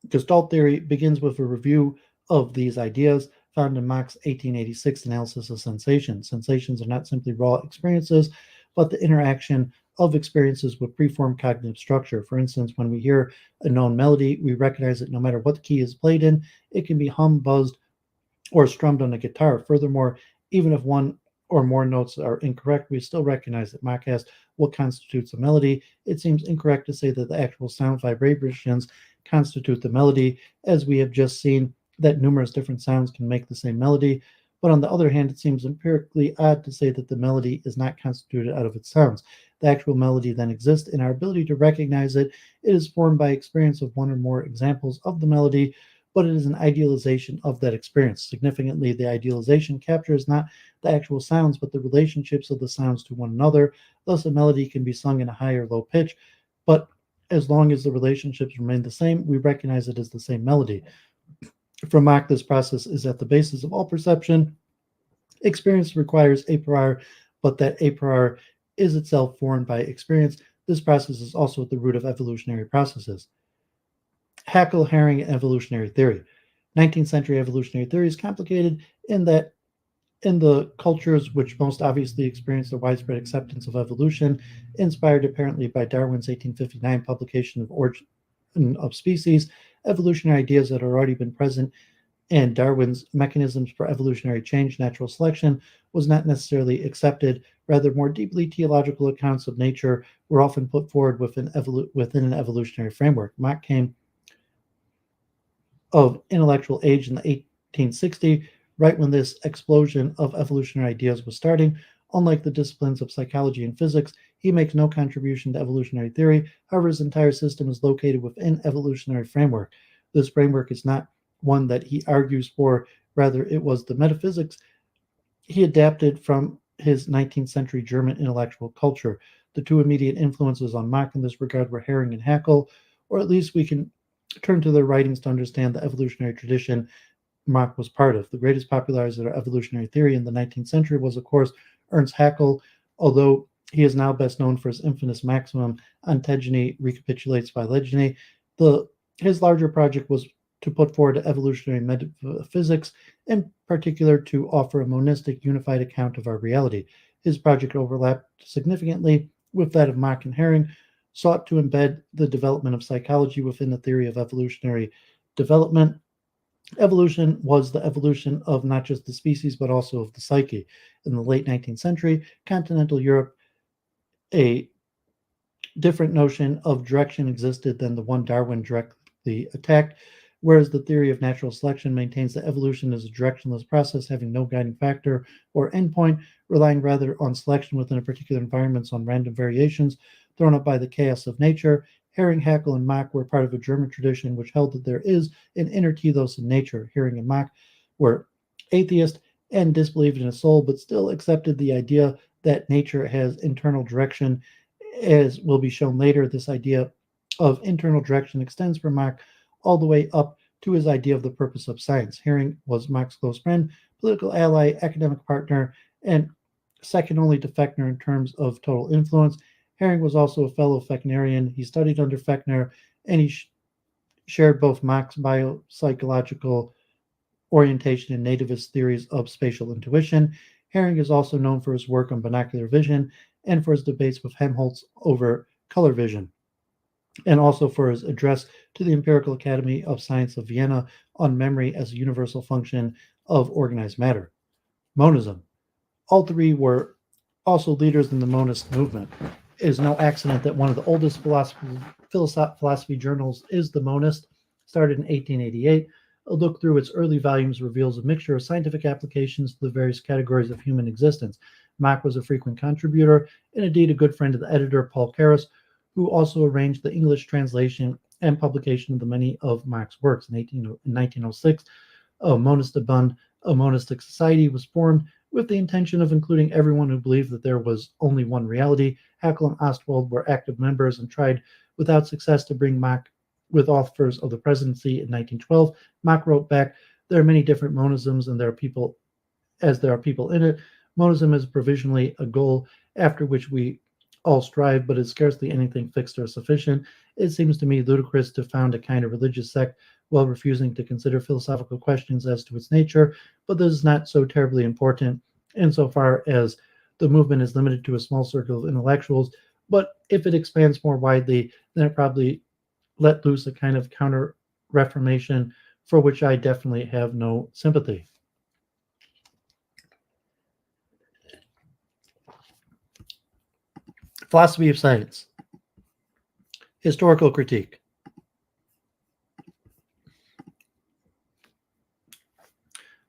Gestalt theory, begins with a review of these ideas found in Mach's 1886 analysis of sensations. Sensations are not simply raw experiences, but the interaction of experiences with preformed cognitive structure. For instance, when we hear a known melody, we recognize that no matter what the key is played in, it can be hummed, buzzed, or strummed on a guitar. Furthermore, even if one or more notes are incorrect, we still recognize that Mach asked what constitutes a melody. It seems incorrect to say that the actual sound vibrations constitute the melody, as we have just seen that numerous different sounds can make the same melody. But on the other hand, it seems empirically odd to say that the melody is not constituted out of its sounds. The actual melody then exists in our ability to recognize it. It is formed by experience of one or more examples of the melody, but it is an idealization of that experience. Significantly, the idealization captures not the actual sounds, but the relationships of the sounds to one another. Thus, a melody can be sung in a high or low pitch, but as long as the relationships remain the same, we recognize it as the same melody. For Mach, this process is at the basis of all perception. Experience requires a priori, but that a priori is itself formed by experience. This process is also at the root of evolutionary processes. Haeckel, Hering, and evolutionary theory. 19th century evolutionary theory is complicated in that in the cultures which most obviously experienced the widespread acceptance of evolution, inspired apparently by Darwin's 1859 publication of Origin of Species, evolutionary ideas that had already been present and Darwin's mechanisms for evolutionary change, natural selection, was not necessarily accepted. Rather, more deeply theological accounts of nature were often put forward within an evolutionary framework. Mach came of intellectual age in the 1860, right when this explosion of evolutionary ideas was starting. Unlike the disciplines of psychology and physics, he makes no contribution to evolutionary theory. However, his entire system is located within evolutionary framework. This framework is not one that he argues for, rather it was the metaphysics he adapted from his 19th century German intellectual culture. The two immediate influences on Mach in this regard were Hering and Haeckel, or at least we can turn to their writings to understand the evolutionary tradition Mach was part of. The greatest popularizer of evolutionary theory in the 19th century was, of course, Ernst Haeckel, although he is now best known for his infamous maximum ontogeny recapitulates phylogeny. His larger project was to put forward evolutionary metaphysics, in particular to offer a monistic, unified account of our reality. His project overlapped significantly with that of Mach and Hering, sought to embed the development of psychology within the theory of evolutionary development. Evolution was the evolution of not just the species, but also of the psyche. In the late 19th century, continental Europe, a different notion of direction existed than the one Darwin directly attacked, whereas the theory of natural selection maintains that evolution is a directionless process having no guiding factor or endpoint, relying rather on selection within a particular environment on random variations thrown up by the chaos of nature. Hering, Haeckel, and Mach were part of a German tradition which held that there is an inner telos in nature. Hering and Mach were atheist and disbelieved in a soul, but still accepted the idea that nature has internal direction. As will be shown later, this idea of internal direction extends from Mach all the way up to his idea of the purpose of science. Hering was Mach's close friend, political ally, academic partner, and second only to Fechner in terms of total influence. Hering was also a fellow Fechnerian. He studied under Fechner, and he shared both Mach's biopsychological orientation and nativist theories of spatial intuition. Hering is also known for his work on binocular vision and for his debates with Helmholtz over color vision, and also for his address to the Empirical Academy of Science of Vienna on memory as a universal function of organized matter. Monism. All three were also leaders in the monist movement. It is no accident that one of the oldest philosophy journals is The Monist, started in 1888. A look through its early volumes reveals a mixture of scientific applications to the various categories of human existence. Mach was a frequent contributor and indeed a good friend of the editor, Paul Carus, who also arranged the English translation and publication of the many of Mach's works. In 1906, a Monist Bund, a monistic society, was formed with the intention of including everyone who believed that there was only one reality. Haeckel and Ostwald were active members and tried without success to bring Mach with offers of the presidency in 1912. Mach wrote back, "There are many different monisms, and there are people in it. Monism is provisionally a goal after which we all strive, but is scarcely anything fixed or sufficient. It seems to me ludicrous to found a kind of religious sect while refusing to consider philosophical questions as to its nature, but this is not so terribly important insofar as the movement is limited to a small circle of intellectuals, but if it expands more widely, then it probably let loose a kind of counter-reformation for which I definitely have no sympathy." Philosophy of science. Historical critique.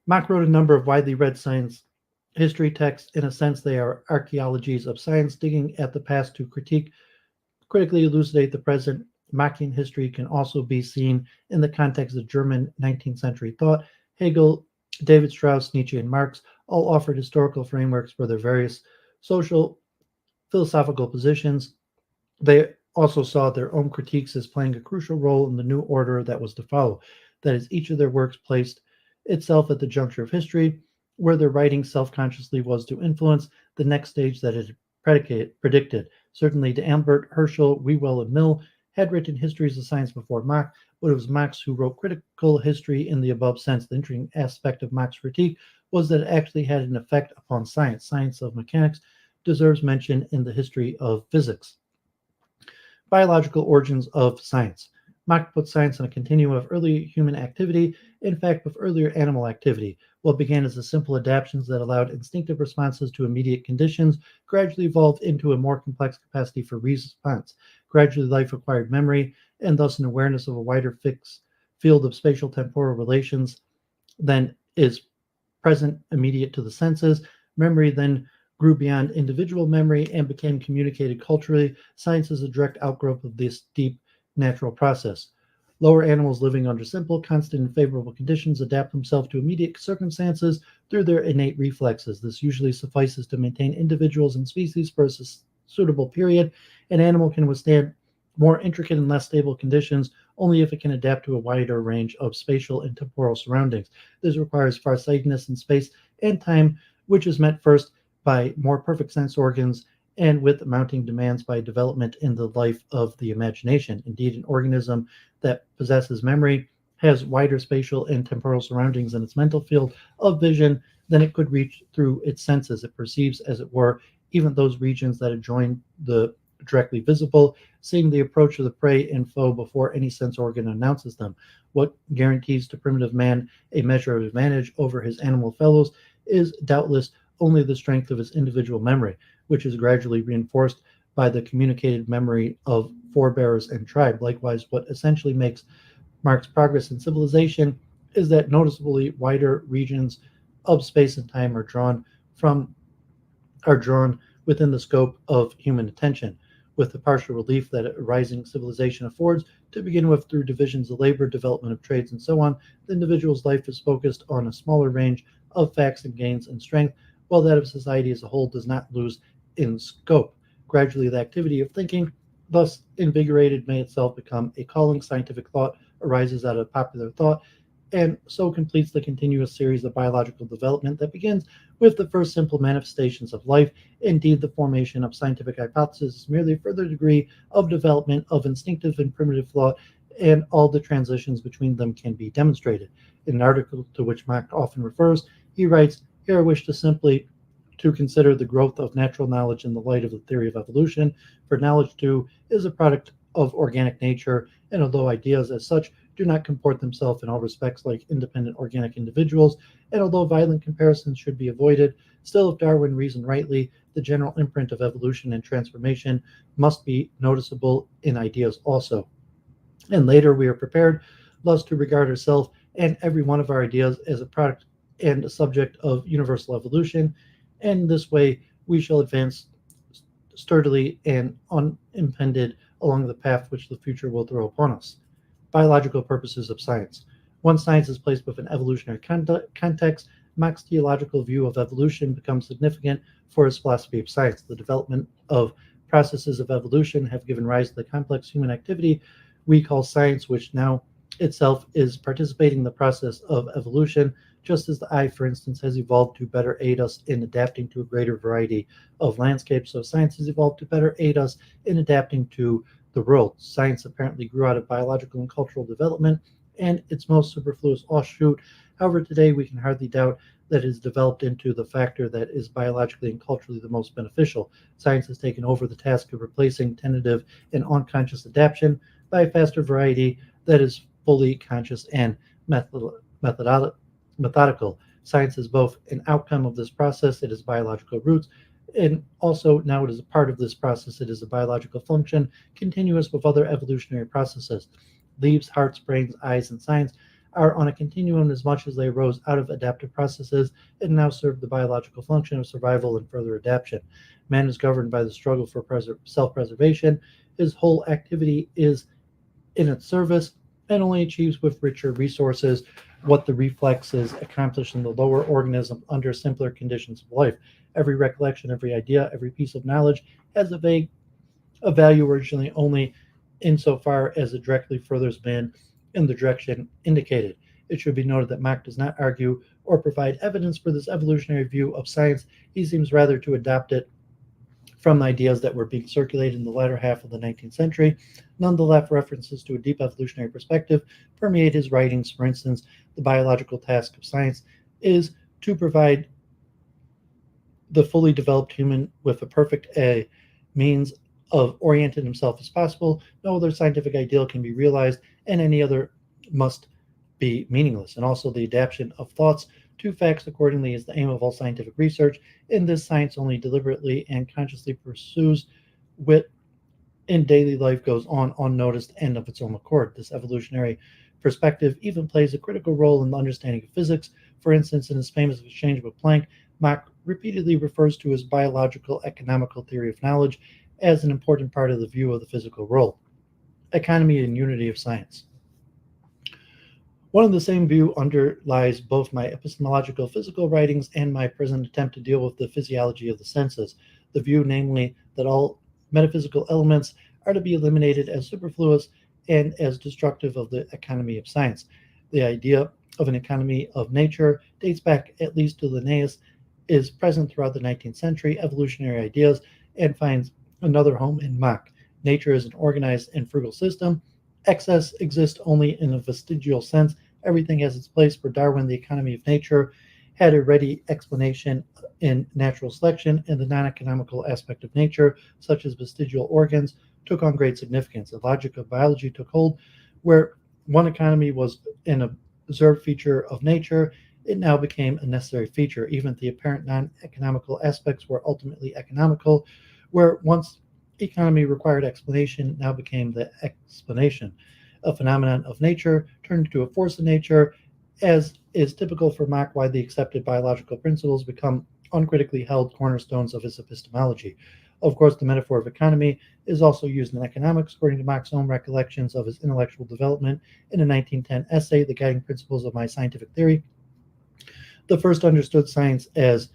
Mach wrote a number of widely read science history texts. In a sense, they are archaeologies of science, digging at the past to critically elucidate the present. Machian history can also be seen in the context of German 19th century thought. Hegel, David Strauss, Nietzsche, and Marx all offered historical frameworks for their various social, philosophical positions. They also saw their own critiques as playing a crucial role in the new order that was to follow. That is, each of their works placed itself at the juncture of history, where their writing self-consciously was to influence the next stage that it predicted. Certainly, D'Alembert, Herschel, Whewell, and Mill had written histories of science before Mach, but it was Mach who wrote critical history in the above sense. The interesting aspect of Mach's critique was that it actually had an effect upon science. Science of mechanics deserves mention in the history of physics. Biological origins of science. Mach put science on a continuum of early human activity, in fact, with earlier animal activity. What began as a simple adaptations that allowed instinctive responses to immediate conditions gradually evolved into a more complex capacity for response. Gradually, life acquired memory, and thus an awareness of a wider fixed field of spatial temporal relations than is present immediate to the senses. Memory then grew beyond individual memory and became communicated culturally. Science is a direct outgrowth of this deep natural process. Lower animals living under simple, constant, and favorable conditions adapt themselves to immediate circumstances through their innate reflexes. This usually suffices to maintain individuals and species for a suitable period. An animal can withstand more intricate and less stable conditions only if it can adapt to a wider range of spatial and temporal surroundings. This requires farsightedness in space and time, which is met first by more perfect sense organs and with mounting demands by development in the life of the imagination. Indeed, an organism that possesses memory has wider spatial and temporal surroundings in its mental field of vision than it could reach through its senses. It perceives, as it were, even those regions that adjoin the directly visible, seeing the approach of the prey and foe before any sense organ announces them. What guarantees to primitive man a measure of advantage over his animal fellows is doubtless only the strength of his individual memory, which is gradually reinforced by the communicated memory of forebears and tribe. Likewise, what essentially marks progress in civilization is that noticeably wider regions of space and time from are drawn within the scope of human attention, with the partial relief that a rising civilization affords. To begin with, through divisions of labor, development of trades, and so on, the individual's life is focused on a smaller range of facts and gains in strength, while that of society as a whole does not lose in scope. Gradually, the activity of thinking, thus invigorated, may itself become a calling. Scientific thought arises out of popular thought, and so completes the continuous series of biological development that begins with the first simple manifestations of life. Indeed, the formation of scientific hypotheses is merely a further degree of development of instinctive and primitive thought, and all the transitions between them can be demonstrated. In an article to which Mach often refers, he writes, "Here I wish to simply to consider the growth of natural knowledge in the light of the theory of evolution, for knowledge too is a product of organic nature, and although ideas as such do not comport themselves in all respects like independent organic individuals, and although violent comparisons should be avoided, still if Darwin reasoned rightly, the general imprint of evolution and transformation must be noticeable in ideas also. And later we are prepared thus to regard ourselves and every one of our ideas as a product and a subject of universal evolution, and in this way we shall advance sturdily and unimpeded along the path which the future will throw upon us." Biological purposes of science. Once science is placed within evolutionary context, Mach's theological view of evolution becomes significant for his philosophy of science. The development of processes of evolution have given rise to the complex human activity we call science, which now itself is participating in the process of evolution, just as the eye, for instance, has evolved to better aid us in adapting to a greater variety of landscapes. So science has evolved to better aid us in adapting to the world. Science apparently grew out of biological and cultural development, and its most superfluous offshoot. However, today we can hardly doubt that it has developed into the factor that is biologically and culturally the most beneficial. Science has taken over the task of replacing tentative and unconscious adaptation by a faster variety that is fully conscious and methodical. Science is both an outcome of this process, it has biological roots, and also now it is a part of this process. It is a biological function continuous with other evolutionary processes. Leaves, hearts, brains, eyes, and science are on a continuum as much as they arose out of adaptive processes and now serve the biological function of survival and further adaptation. Man is governed by the struggle for self-preservation. His whole activity is in its service and only achieves with richer resources what the reflexes accomplish in the lower organism under simpler conditions of life. Every recollection, every idea, every piece of knowledge has a value originally only insofar as it directly furthers man in the direction indicated. It should be noted that Mach does not argue or provide evidence for this evolutionary view of science. He seems rather to adopt it from ideas that were being circulated in the latter half of the 19th century. Nonetheless, references to a deep evolutionary perspective permeate his writings. For instance, the biological task of science is to provide the fully developed human with a perfect means of orienting himself as possible. No other scientific ideal can be realized, and any other must be meaningless. And also the adaptation of thoughts to facts accordingly is the aim of all scientific research. In this, science only deliberately and consciously pursues wit in daily life goes on unnoticed and of its own accord. This evolutionary perspective even plays a critical role in the understanding of physics. For instance, in his famous exchange with Planck, Mach repeatedly refers to his biological economical theory of knowledge as an important part of the view of the physical world. Economy and unity of science. One and the same view underlies both my epistemological physical writings and my present attempt to deal with the physiology of the senses. The view, namely, that all metaphysical elements are to be eliminated as superfluous and as destructive of the economy of science. The idea of an economy of nature dates back at least to Linnaeus, is present throughout the 19th century evolutionary ideas, and finds another home in Mach. Nature is an organized and frugal system. Excess exists only in a vestigial sense. Everything has its place. For Darwin, the economy of nature had a ready explanation in natural selection, and the non-economical aspect of nature, such as vestigial organs, took on great significance. The logic of biology took hold, where one economy was an observed feature of nature, it now became a necessary feature. Even the apparent non-economical aspects were ultimately economical, where once economy required explanation, now became the explanation. A phenomenon of nature turned into a force of nature, as is typical for Mach, widely accepted biological principles become uncritically held cornerstones of his epistemology. Of course, the metaphor of economy is also used in economics, according to Mach's own recollections of his intellectual development in a 1910 essay, The Guiding Principles of My Scientific Theory. The first understood science as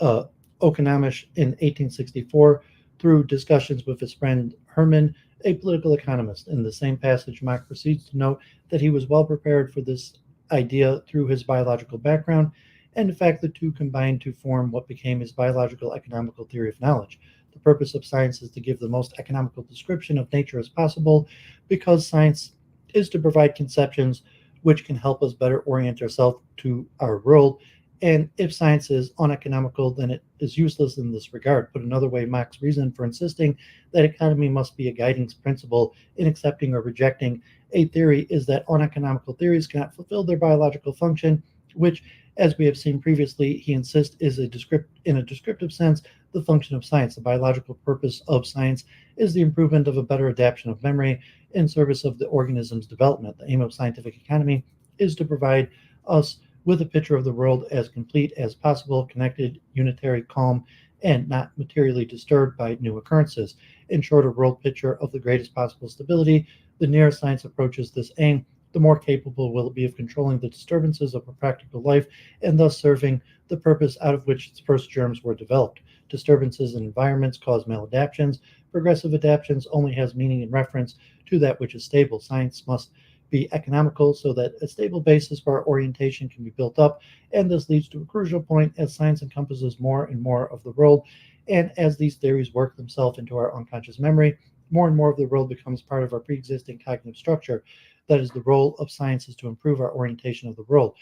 uh, Okonomisch in 1864 through discussions with his friend Hermann, a political economist. In the same passage, Mach proceeds to note that he was well prepared for this idea through his biological background, and in fact the two combined to form what became his biological economical theory of knowledge. The purpose of science is to give the most economical description of nature as possible, because science is to provide conceptions which can help us better orient ourselves to our world. And if science is uneconomical, then it is useless in this regard. Put another way, Mach's reason for insisting that economy must be a guiding principle in accepting or rejecting a theory is that uneconomical theories cannot fulfill their biological function, which, as we have seen previously, he insists is in a descriptive sense the function of science. The biological purpose of science is the improvement of a better adaptation of memory in service of the organism's development. The aim of scientific economy is to provide us with a picture of the world as complete as possible, connected, unitary, calm, and not materially disturbed by new occurrences. In short, a world picture of the greatest possible stability. The nearer science approaches this aim, the more capable will it be of controlling the disturbances of a practical life and thus serving the purpose out of which its first germs were developed. Disturbances in environments cause maladaptions. Progressive adaptations only has meaning in reference to that which is stable. Science must be economical so that a stable basis for our orientation can be built up, and this leads to a crucial point as science encompasses more and more of the world, and as these theories work themselves into our unconscious memory, more and more of the world becomes part of our pre-existing cognitive structure. That is, the role of science is to improve our orientation of the world.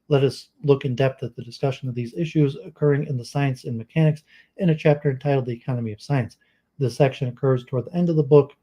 Let us look in depth at the discussion of these issues occurring in the Science and Mechanics in a chapter entitled The Economy of Science. This section occurs toward the end of the book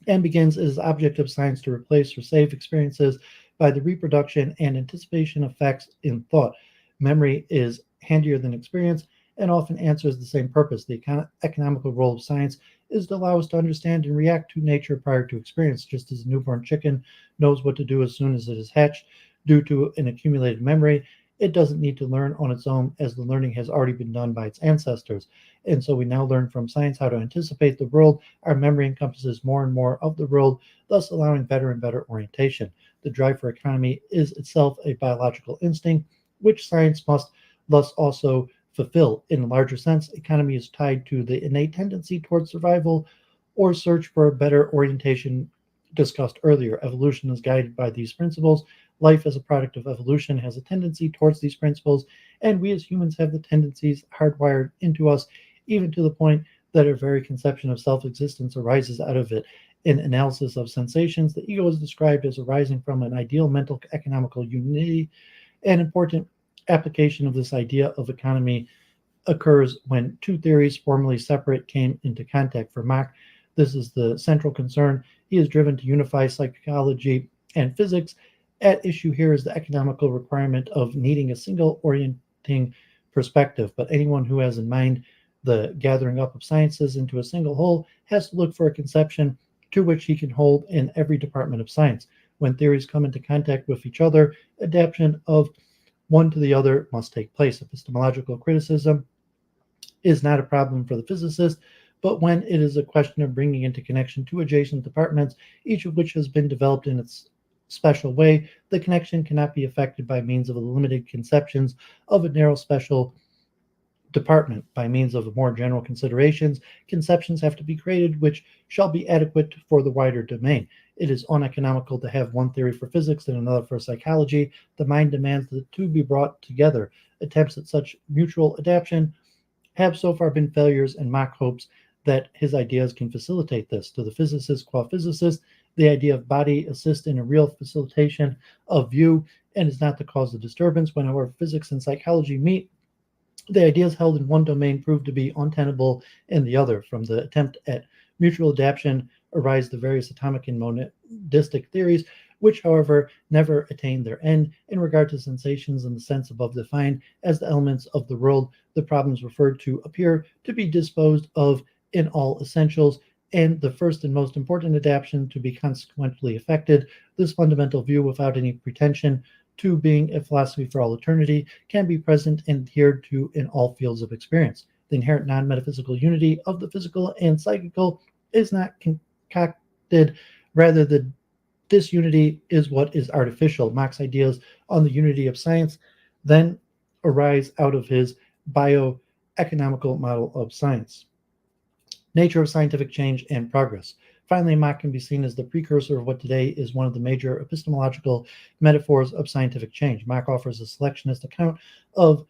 and begins as object of science to replace or save experiences by the reproduction and anticipation of facts in thought. Memory is handier than experience and often answers the same purpose. The economical role of science is to allow us to understand and react to nature prior to experience, just as a newborn chicken knows what to do as soon as it is hatched due to an accumulated memory. It doesn't need to learn on its own, as the learning has already been done by its ancestors. And so we now learn from science how to anticipate the world. Our memory encompasses more and more of the world, thus allowing better and better orientation. The drive for economy is itself a biological instinct, which science must thus also fulfill. In a larger sense, economy is tied to the innate tendency towards survival or search for a better orientation discussed earlier. Evolution is guided by these principles. Life as a product of evolution has a tendency towards these principles, and we as humans have the tendencies hardwired into us, even to the point that our very conception of self-existence arises out of it. In analysis of sensations, the ego is described as arising from an ideal mental economical unity. An important application of this idea of economy occurs when two theories formerly separate came into contact. For Mach, this is the central concern. He is driven to unify psychology and physics. At issue here is the economical requirement of needing a single orienting perspective, but anyone who has in mind the gathering up of sciences into a single whole has to look for a conception to which he can hold in every department of science. When theories come into contact with each other, adaptation of one to the other must take place. Epistemological criticism is not a problem for the physicist, but when it is a question of bringing into connection two adjacent departments, each of which has been developed in its special way, the connection cannot be effected by means of the limited conceptions of a narrow special department. By means of more general considerations, conceptions have to be created which shall be adequate for the wider domain. It is uneconomical to have one theory for physics and another for psychology. The mind demands that the two be brought together. Attempts at such mutual adaptation have so far been failures, and Mach hopes that his ideas can facilitate this. To the physicist qua physicist, the idea of body assists in a real facilitation of view and is not the cause of disturbance. When, however, physics and psychology meet, the ideas held in one domain prove to be untenable in the other. From the attempt at mutual adaptation arise the various atomic and monistic theories, which, however, never attain their end. In regard to sensations in the sense above defined as the elements of the world, the problems referred to appear to be disposed of in all essentials, and the first and most important adaptation to be consequently effected. This fundamental view, without any pretension to being a philosophy for all eternity, can be present and adhered to in all fields of experience. The inherent non-metaphysical unity of the physical and psychical is not concocted, rather the disunity is what is artificial. Mach's ideas on the unity of science then arise out of his bioeconomical model of science. Nature of scientific change and progress. Finally, Mach can be seen as the precursor of what today is one of the major epistemological metaphors of scientific change. Mach offers a selectionist account of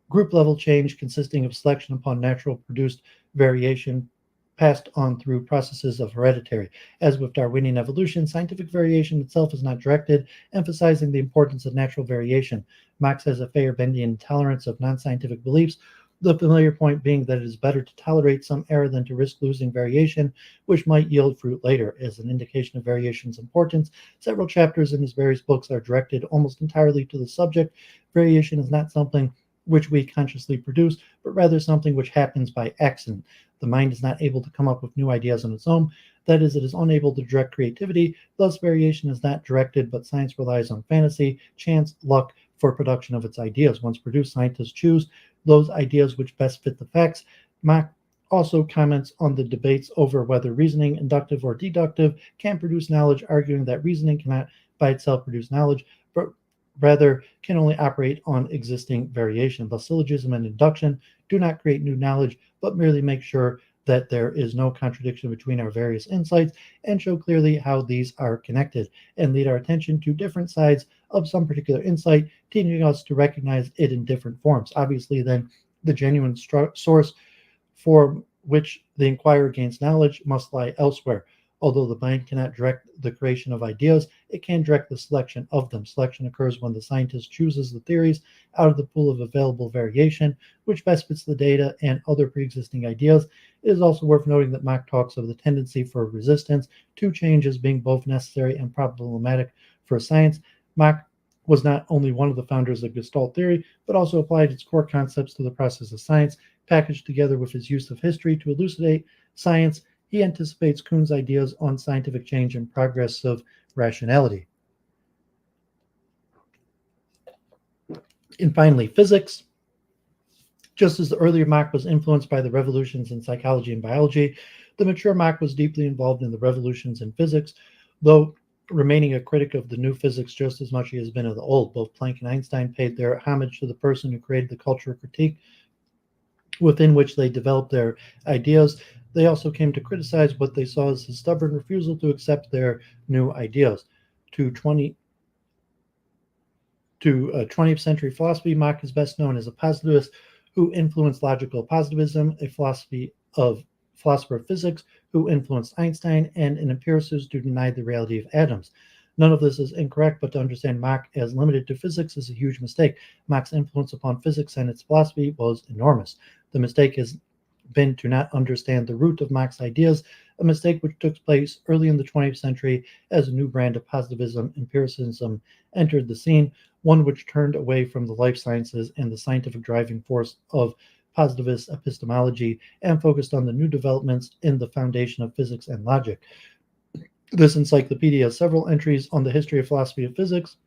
group-level change consisting of selection upon natural produced variation passed on through processes of hereditary. As with Darwinian evolution, scientific variation itself is not directed, emphasizing the importance of natural variation. Mach has a Feyerabedian tolerance of non-scientific beliefs, the familiar point being that it is better to tolerate some error than to risk losing variation, which might yield fruit later. As an indication of variation's importance, several chapters in his various books are directed almost entirely to the subject. Variation is not something which we consciously produce, but rather something which happens by accident. The mind is not able to come up with new ideas on its own. That is, it is unable to direct creativity. Thus, variation is not directed, but science relies on fantasy, chance, luck for production of its ideas. Once produced, scientists choose those ideas which best fit the facts. Mach also comments on the debates over whether reasoning, inductive or deductive, can produce knowledge, arguing that reasoning cannot by itself produce knowledge, but rather can only operate on existing variation. Thus, syllogism and induction do not create new knowledge, but merely make sure that there is no contradiction between our various insights and show clearly how these are connected and lead our attention to different sides of some particular insight, teaching us to recognize it in different forms. Obviously, then, the genuine source for which the inquirer gains knowledge must lie elsewhere. Although the mind cannot direct the creation of ideas, it can direct the selection of them. Selection occurs when the scientist chooses the theories out of the pool of available variation, which best fits the data and other pre-existing ideas. It is also worth noting that Mach talks of the tendency for resistance to change as being both necessary and problematic for science. Mach was not only one of the founders of Gestalt theory, but also applied its core concepts to the process of science, packaged together with his use of history to elucidate science. He anticipates Kuhn's ideas on scientific change and progressive rationality. And finally, physics. Just as the earlier Mach was influenced by the revolutions in psychology and biology, the mature Mach was deeply involved in the revolutions in physics, though remaining a critic of the new physics just as much as he has been of the old. Both Planck and Einstein paid their homage to the person who created the culture of critique within which they developed their ideas. They also came to criticize what they saw as his stubborn refusal to accept their new ideas. To 20th century philosophy, Mach is best known as a positivist who influenced logical positivism, a philosopher of physics who influenced Einstein, and an empiricist who denied the reality of atoms. None of this is incorrect, but to understand Mach as limited to physics is a huge mistake. Mach's influence upon physics and its philosophy was enormous. The mistake has been to not understand the root of Mach's ideas, a mistake which took place early in the 20th century as a new brand of positivism, empiricism, entered the scene, one which turned away from the life sciences and the scientific driving force of positivist epistemology and focused on the new developments in the foundation of physics and logic. This encyclopedia has several entries on the history of philosophy of physics,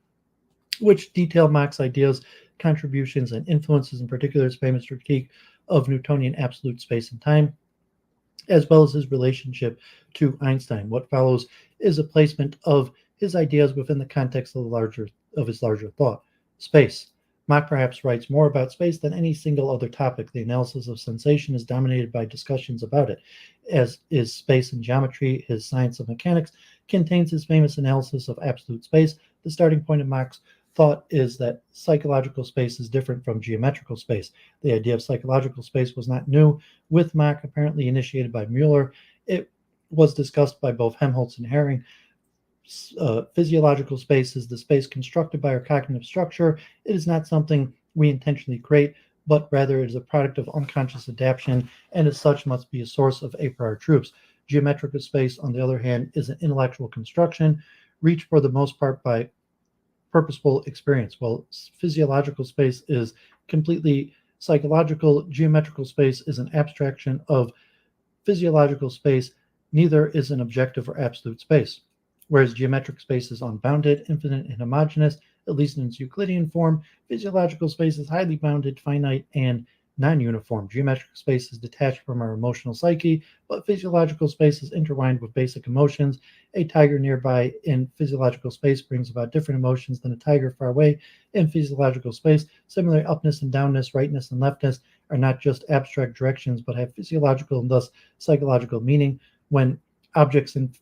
which detail Mach's ideas, contributions, and influences, in particular his famous critique of Newtonian absolute space and time, as well as his relationship to Einstein. What follows is a placement of his ideas within the context of his larger thought. Space. Mach perhaps writes more about space than any single other topic. The analysis of sensation is dominated by discussions about it, as is space and geometry. His Science of Mechanics contains his famous analysis of absolute space. The starting point of Mach's thought is that psychological space is different from geometrical space. The idea of psychological space was not new with Mach, apparently initiated by Müller. It was discussed by both Helmholtz and Hering physiological space is the space constructed by our cognitive structure. It is not something we intentionally create, but rather it is a product of unconscious adaptation, and as such must be a source of a priori truths. Geometrical space, on the other hand, is an intellectual construction reached for the most part by purposeful experience. While physiological space is completely psychological, geometrical space is an abstraction of physiological space. Neither is an objective or absolute space. Whereas geometric space is unbounded, infinite, and homogeneous, at least in its Euclidean form, physiological space is highly bounded, finite, and non-uniform. Geometric space is detached from our emotional psyche, but physiological space is intertwined with basic emotions. A tiger nearby in physiological space brings about different emotions than a tiger far away in physiological space. Similarly, upness and downness, rightness and leftness are not just abstract directions, but have physiological and thus psychological meaning. When objects in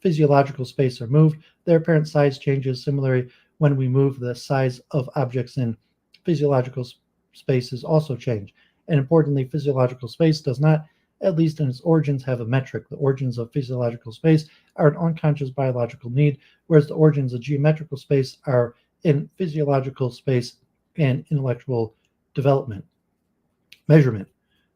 physiological space are moved, their apparent size changes. Similarly, when we move, the size of objects in physiological spaces also change. And importantly, physiological space does not, at least in its origins, have a metric. The origins of physiological space are an unconscious biological need, whereas the origins of geometrical space are in physiological space and intellectual development. Measurement.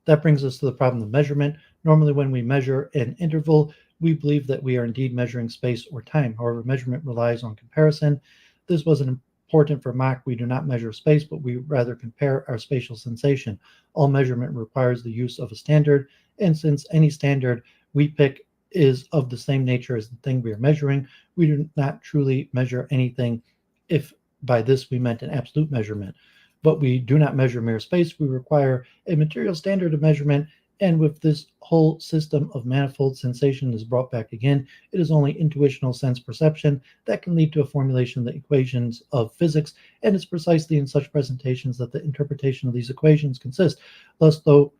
That brings us to the problem of measurement. Normally, when we measure an interval, we believe that we are indeed measuring space or time. However, measurement relies on comparison. This was important for Mach. We do not measure space, but we rather compare our spatial sensation. All measurement requires the use of a standard, and since any standard we pick is of the same nature as the thing we are measuring, we do not truly measure anything, if by this we meant an absolute measurement. But we do not measure mere space. We require a material standard of measurement, and with this whole system of manifold sensation is brought back again, it is only intuitional sense perception that can lead to a formulation of the equations of physics, and it's precisely in such presentations that the interpretation of these equations consist. Thus, though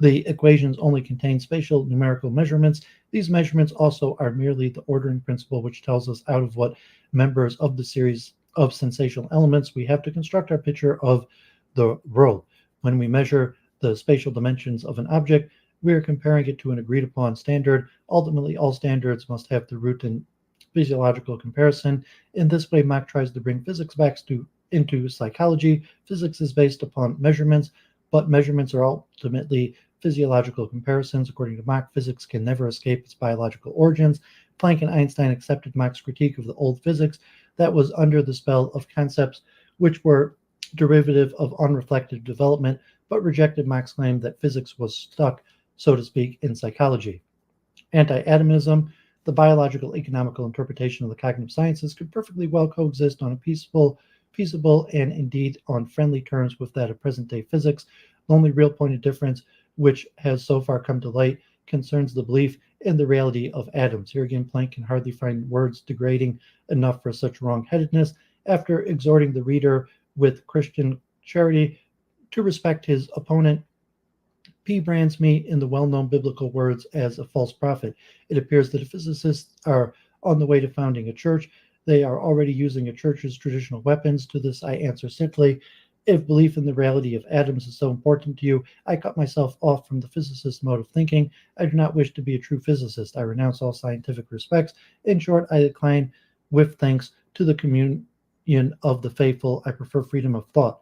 the equations only contain spatial numerical measurements, these measurements also are merely the ordering principle which tells us out of what members of the series of sensational elements we have to construct our picture of the world. When we measure the spatial dimensions of an object, we are comparing it to an agreed upon standard. Ultimately, all standards must have their root in physiological comparison. In this way, Mach tries to bring physics back into psychology. Physics is based upon measurements, but measurements are ultimately physiological comparisons. According to Mach, physics can never escape its biological origins. Planck and Einstein accepted Mach's critique of the old physics that was under the spell of concepts which were derivative of unreflective development, but rejected Mach's claim that physics was stuck, so to speak, in psychology. Anti-atomism, the biological economical interpretation of the cognitive sciences, could perfectly well coexist on a peaceable and indeed on friendly terms with that of present-day physics. The only real point of difference which has so far come to light concerns the belief in the reality of atoms. Here again, Planck can hardly find words degrading enough for such wrong-headedness. After exhorting the reader with Christian charity to respect his opponent, P brands me in the well-known biblical words as a false prophet. It appears that physicists are on the way to founding a church. They are already using a church's traditional weapons. To this I answer simply, if belief in the reality of atoms is so important to you, I cut myself off from the physicist's mode of thinking. I do not wish to be a true physicist. I renounce all scientific respects. In short, I decline with thanks to the communion of the faithful. I prefer freedom of thought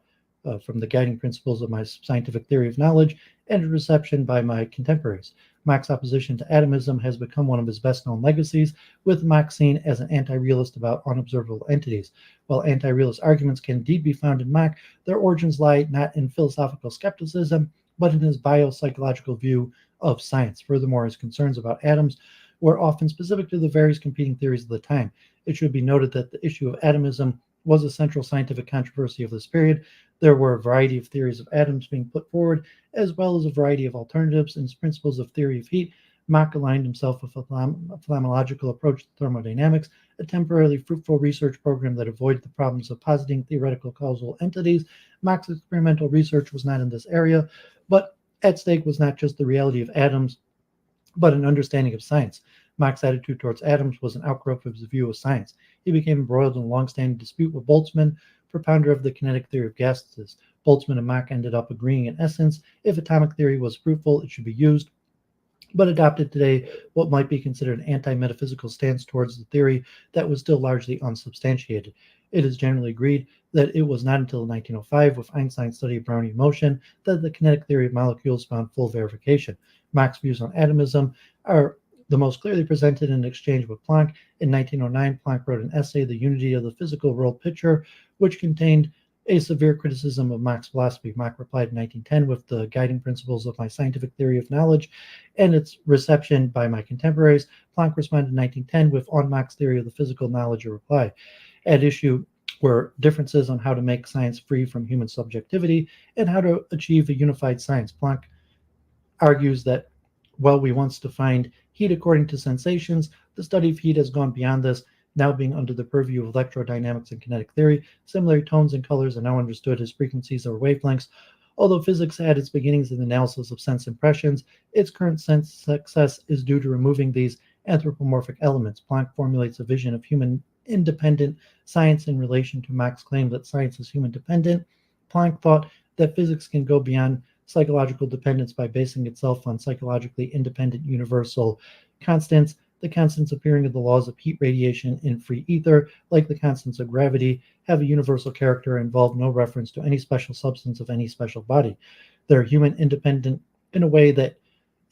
from the guiding principles of my scientific theory of knowledge and reception by my contemporaries. Mach's opposition to atomism has become one of his best-known legacies, with Mach seen as an anti-realist about unobservable entities. While anti-realist arguments can indeed be found in Mach, their origins lie not in philosophical skepticism, but in his biopsychological view of science. Furthermore, his concerns about atoms were often specific to the various competing theories of the time. It should be noted that the issue of atomism was a central scientific controversy of this period. There were a variety of theories of atoms being put forward, as well as a variety of alternatives. In his principles of theory of heat, Mach aligned himself with a phenomenological approach to thermodynamics, a temporarily fruitful research program that avoided the problems of positing theoretical causal entities. Mach's experimental research was not in this area, but at stake was not just the reality of atoms, but an understanding of science. Mach's attitude towards atoms was an outgrowth of his view of science. He became embroiled in a long-standing dispute with Boltzmann, propounder of the kinetic theory of gases. Boltzmann and Mach ended up agreeing in essence, if atomic theory was fruitful, it should be used. but adopted today what might be considered an anti-metaphysical stance towards the theory that was still largely unsubstantiated. It is generally agreed that it was not until 1905, with Einstein's study of Brownian motion, that the kinetic theory of molecules found full verification. Mach's views on atomism are the most clearly presented in an exchange with Planck. In 1909, Planck wrote an essay, The Unity of the Physical World Picture, which contained a severe criticism of Mach's philosophy. Mach replied in 1910 with the guiding principles of my scientific theory of knowledge and its reception by my contemporaries. Planck responded in 1910 with On Mach's theory of the physical knowledge a reply. At issue were differences on how to make science free from human subjectivity and how to achieve a unified science. Planck argues that while we once defined heat according to sensations, the study of heat has gone beyond this, now being under the purview of electrodynamics and kinetic theory. Similar tones and colors are now understood as frequencies or wavelengths. Although physics had its beginnings in the analysis of sense impressions, its current sense success is due to removing these anthropomorphic elements. Planck formulates a vision of human independent science in relation to Mach's claim that science is human dependent. Planck thought that physics can go beyond psychological dependence by basing itself on psychologically independent universal constants. The constants appearing in the laws of heat radiation in free ether, like the constants of gravity, have a universal character and involve no reference to any special substance of any special body. They're human independent in a way that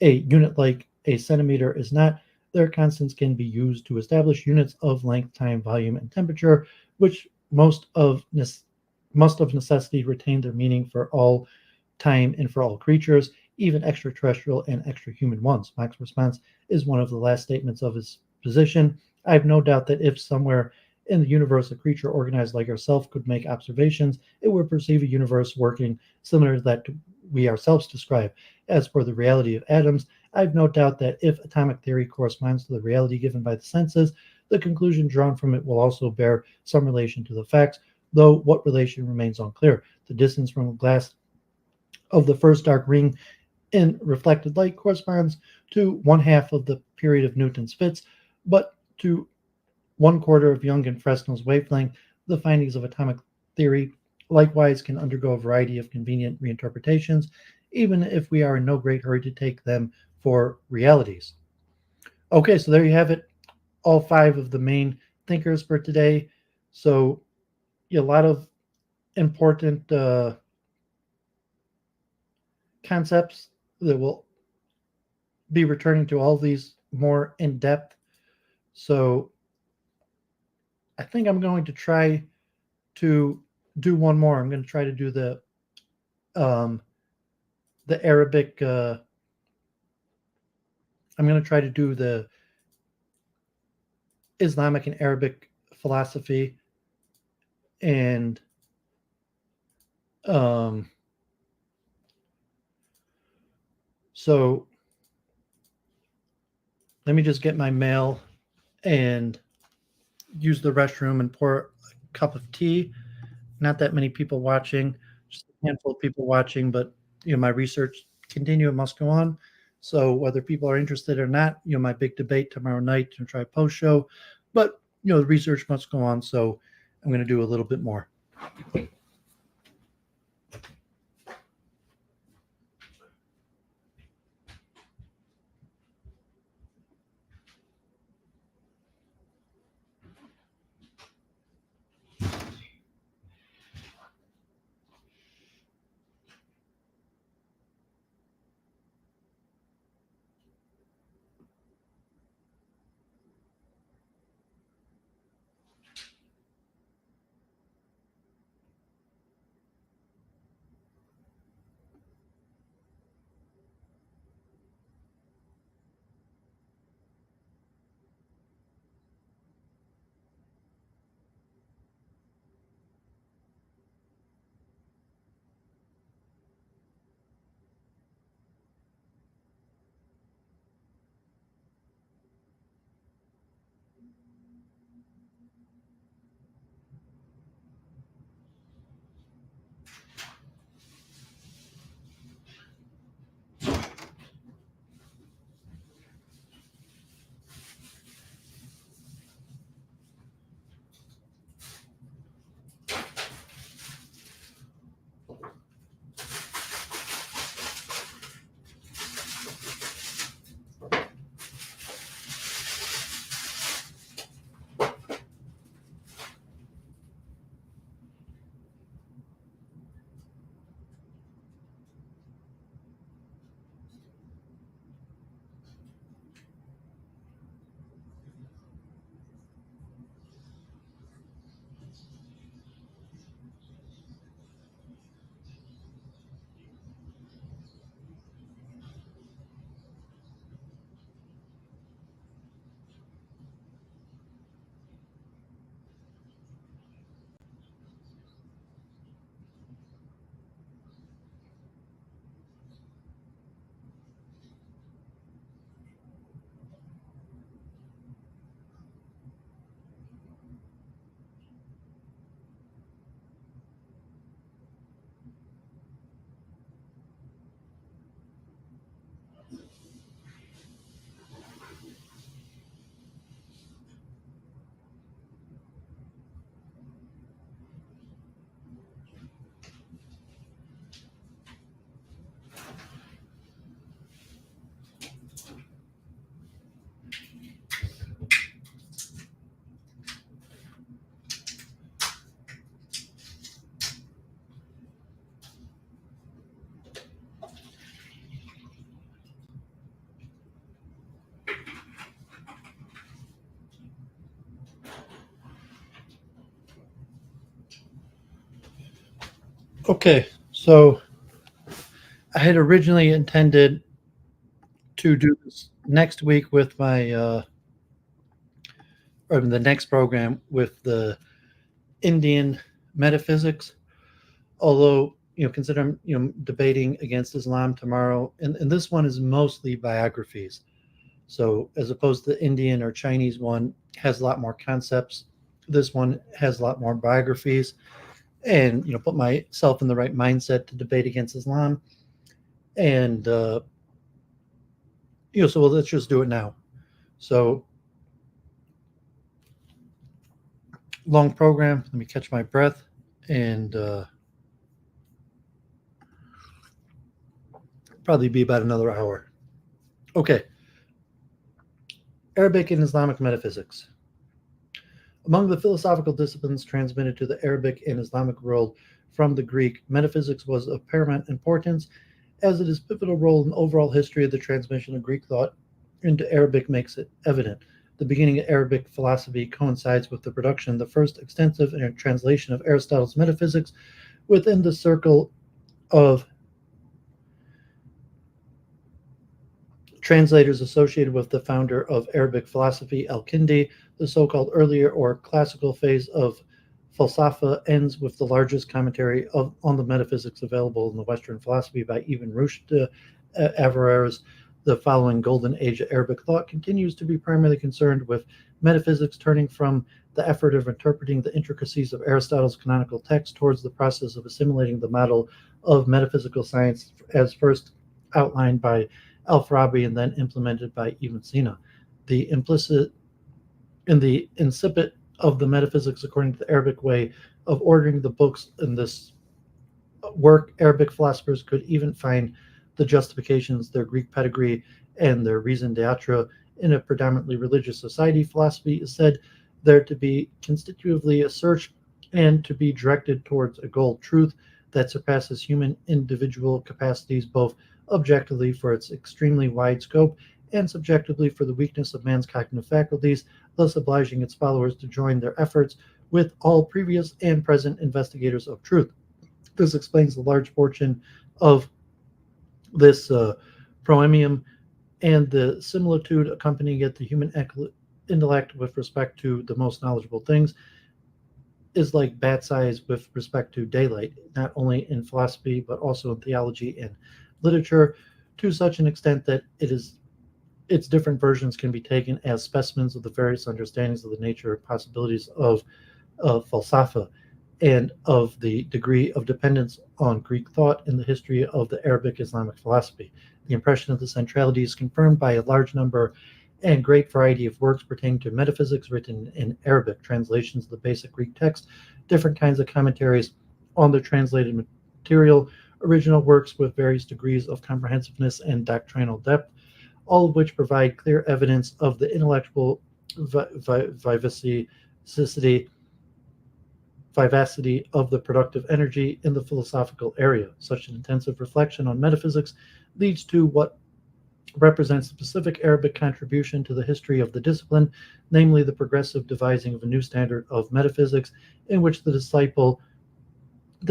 a unit like a centimeter is not. Their constants can be used to establish units of length, time, volume, and temperature, which must of necessity retain their meaning for all time and for all creatures, even extraterrestrial and extra-human ones. Mach's response is one of the last statements of his position. I have no doubt that if somewhere in the universe a creature organized like ourselves could make observations, it would perceive a universe working similar to that we ourselves describe. As for the reality of atoms, I have no doubt that if atomic theory corresponds to the reality given by the senses, the conclusion drawn from it will also bear some relation to the facts, though what relation remains unclear. The distance from the glass of the first dark ring in reflected light corresponds to one half of the period of Newton's fits, but to one quarter of Young and Fresnel's wavelength. The findings of atomic theory likewise can undergo a variety of convenient reinterpretations, even if we are in no great hurry to take them for realities. Okay, so there you have it, all five of the main thinkers for today. So a lot of important concepts that will be returning to all these more in depth. So I think I'm going to try to do one more. I'm going to try to do um, the Arabic. I'm going to try to do the Islamic and Arabic philosophy, and so let me just get my mail and use the restroom and pour a cup of tea. Not that many people watching, just a handful of people watching, but my research continue, it must go on. So whether people are interested or not, my big debate tomorrow night to try post show, but the research must go on. So I'm going to do a little bit more. Okay, so I had originally intended to do this next week with my, or the next program with the Indian metaphysics. Although, consider I'm, debating against Islam tomorrow, and this one is mostly biographies. So as opposed to the Indian or Chinese one has a lot more concepts, this one has a lot more biographies, and put myself in the right mindset to debate against Islam. And so let's just do it now. So long program. Let me catch my breath and probably be about another hour. Okay. Arabic and Islamic metaphysics. Among the philosophical disciplines transmitted to the Arabic and Islamic world from the Greek, metaphysics was of paramount importance, as it is pivotal role in the overall history of the transmission of Greek thought into Arabic makes it evident. The beginning of Arabic philosophy coincides with the production of the first extensive translation of Aristotle's metaphysics within the circle of translators associated with the founder of Arabic philosophy, Al-Kindi. The so-called earlier or classical phase of Falsafa ends with the largest commentary on the metaphysics available in the Western philosophy by Ibn Rushd. Averroes. The following golden age of Arabic thought continues to be primarily concerned with metaphysics, turning from the effort of interpreting the intricacies of Aristotle's canonical text towards the process of assimilating the model of metaphysical science as first outlined by Al-Farabi and then implemented by Ibn Sina. The incipit of the metaphysics according to the Arabic way of ordering the books in this work, Arabic philosophers could even find the justifications, their Greek pedigree, and their raison d'etre in a predominantly religious society. Philosophy is said there to be constitutively a search and to be directed towards a goal, truth that surpasses human individual capacities, both objectively for its extremely wide scope and subjectively for the weakness of man's cognitive faculties, thus obliging its followers to join their efforts with all previous and present investigators of truth. This explains the large portion of this proemium and the similitude accompanying it. The human intellect with respect to the most knowledgeable things is like bat's eyes with respect to daylight, not only in philosophy but also in theology and literature, to such an extent that its different versions can be taken as specimens of the various understandings of the nature and possibilities of falsafa and of the degree of dependence on Greek thought in the history of the Arabic Islamic philosophy. The impression of the centrality is confirmed by a large number and great variety of works pertaining to metaphysics written in Arabic, translations of the basic Greek text, different kinds of commentaries on the translated material, original works with various degrees of comprehensiveness and doctrinal depth, all of which provide clear evidence of the intellectual vivacity of the productive energy in the philosophical area. Such an intensive reflection on metaphysics leads to what represents the specific Arabic contribution to the history of the discipline, namely the progressive devising of a new standard of metaphysics in which the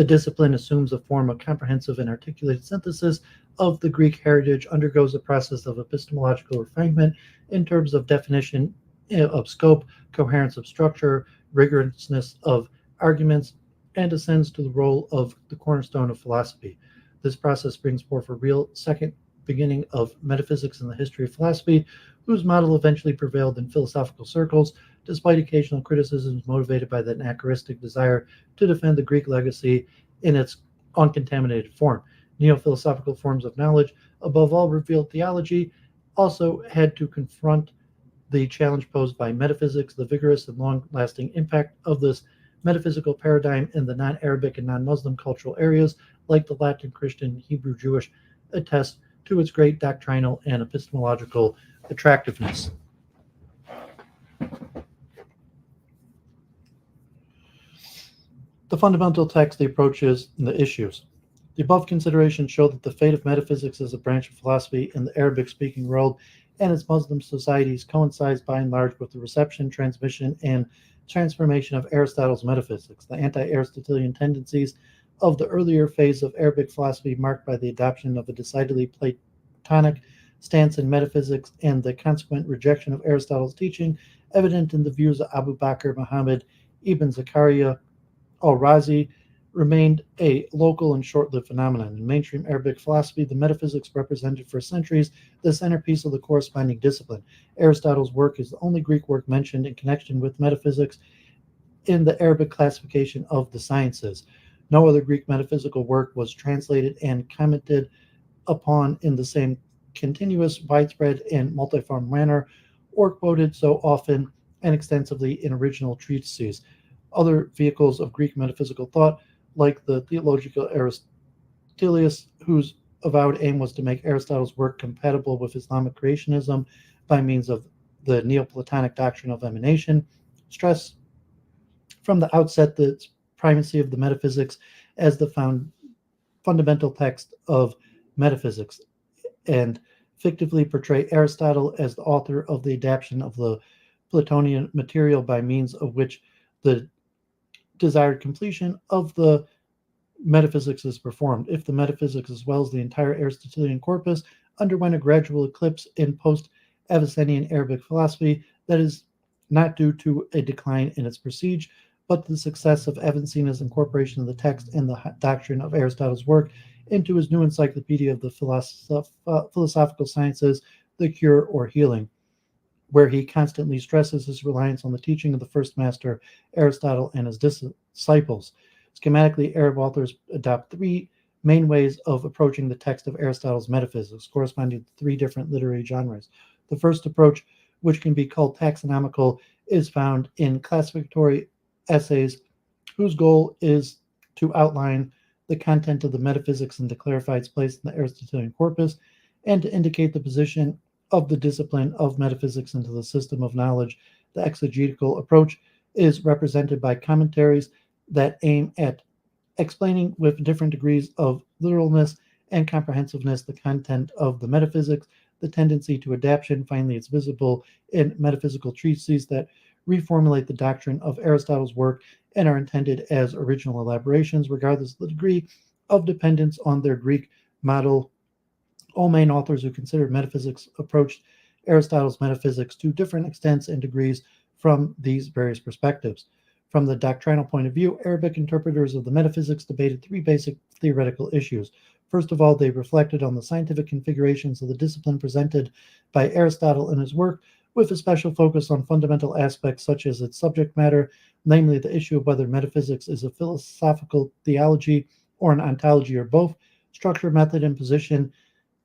discipline assumes a form of comprehensive and articulated synthesis of the Greek heritage, undergoes a process of epistemological refinement in terms of definition of scope, coherence of structure, rigorousness of arguments, and ascends to the role of the cornerstone of philosophy. This process brings forth a real second beginning of metaphysics in the history of philosophy, whose model eventually prevailed in philosophical circles, despite occasional criticisms motivated by the anachronistic desire to defend the Greek legacy in its uncontaminated form. Neo-philosophical forms of knowledge, above all revealed theology, also had to confront the challenge posed by metaphysics. The vigorous and long-lasting impact of this metaphysical paradigm in the non-Arabic and non-Muslim cultural areas, like the Latin, Christian, Hebrew, Jewish, attest to its great doctrinal and epistemological attractiveness. The fundamental text, the approaches, and the issues. The above considerations show that the fate of metaphysics as a branch of philosophy in the Arabic-speaking world and its Muslim societies coincides by and large with the reception, transmission, and transformation of Aristotle's metaphysics. The anti-Aristotelian tendencies of the earlier phase of Arabic philosophy marked by the adoption of a decidedly Platonic stance in metaphysics and the consequent rejection of Aristotle's teaching, evident in the views of Abu Bakr Muhammad ibn Zakaria al-Razi, remained a local and short-lived phenomenon. In mainstream Arabic philosophy, the metaphysics represented for centuries the centerpiece of the corresponding discipline. Aristotle's work is the only Greek work mentioned in connection with metaphysics in the Arabic classification of the sciences. No other Greek metaphysical work was translated and commented upon in the same continuous, widespread, and multiform manner, or quoted so often and extensively in original treatises. Other vehicles of Greek metaphysical thought, like the theological Aristotelius, whose avowed aim was to make Aristotle's work compatible with Islamic creationism by means of the Neoplatonic doctrine of emanation, stress from the outset the primacy of the metaphysics as the fundamental text of metaphysics, and fictively portray Aristotle as the author of the adaptation of the Platonian material by means of which the desired completion of the metaphysics is performed. If the metaphysics, as well as the entire Aristotelian corpus, underwent a gradual eclipse in post-Avicennian Arabic philosophy, that is not due to a decline in its prestige, but to the success of Ibn Sina's incorporation of the text and the doctrine of Aristotle's work into his new encyclopedia of the philosophical sciences, The Cure or Healing, where he constantly stresses his reliance on the teaching of the first master, Aristotle, and his disciples. Schematically, Arab authors adopt three main ways of approaching the text of Aristotle's metaphysics, corresponding to three different literary genres. The first approach, which can be called taxonomical, is found in classificatory essays whose goal is to outline the content of the metaphysics and to clarify its place in the Aristotelian corpus, and to indicate the position of the discipline of metaphysics into the system of knowledge. The exegetical approach is represented by commentaries that aim at explaining with different degrees of literalness and comprehensiveness the content of the metaphysics. The tendency to adaptation, finally, is visible in metaphysical treatises that reformulate the doctrine of Aristotle's work and are intended as original elaborations, regardless of the degree of dependence on their Greek model. All main authors who considered metaphysics approached Aristotle's metaphysics to different extents and degrees from these various perspectives. From the doctrinal point of view, Arabic interpreters of the metaphysics debated three basic theoretical issues. First of all, they reflected on the scientific configurations of the discipline presented by Aristotle in his work, with a special focus on fundamental aspects such as its subject matter, namely the issue of whether metaphysics is a philosophical theology or an ontology or both, structure, method, and position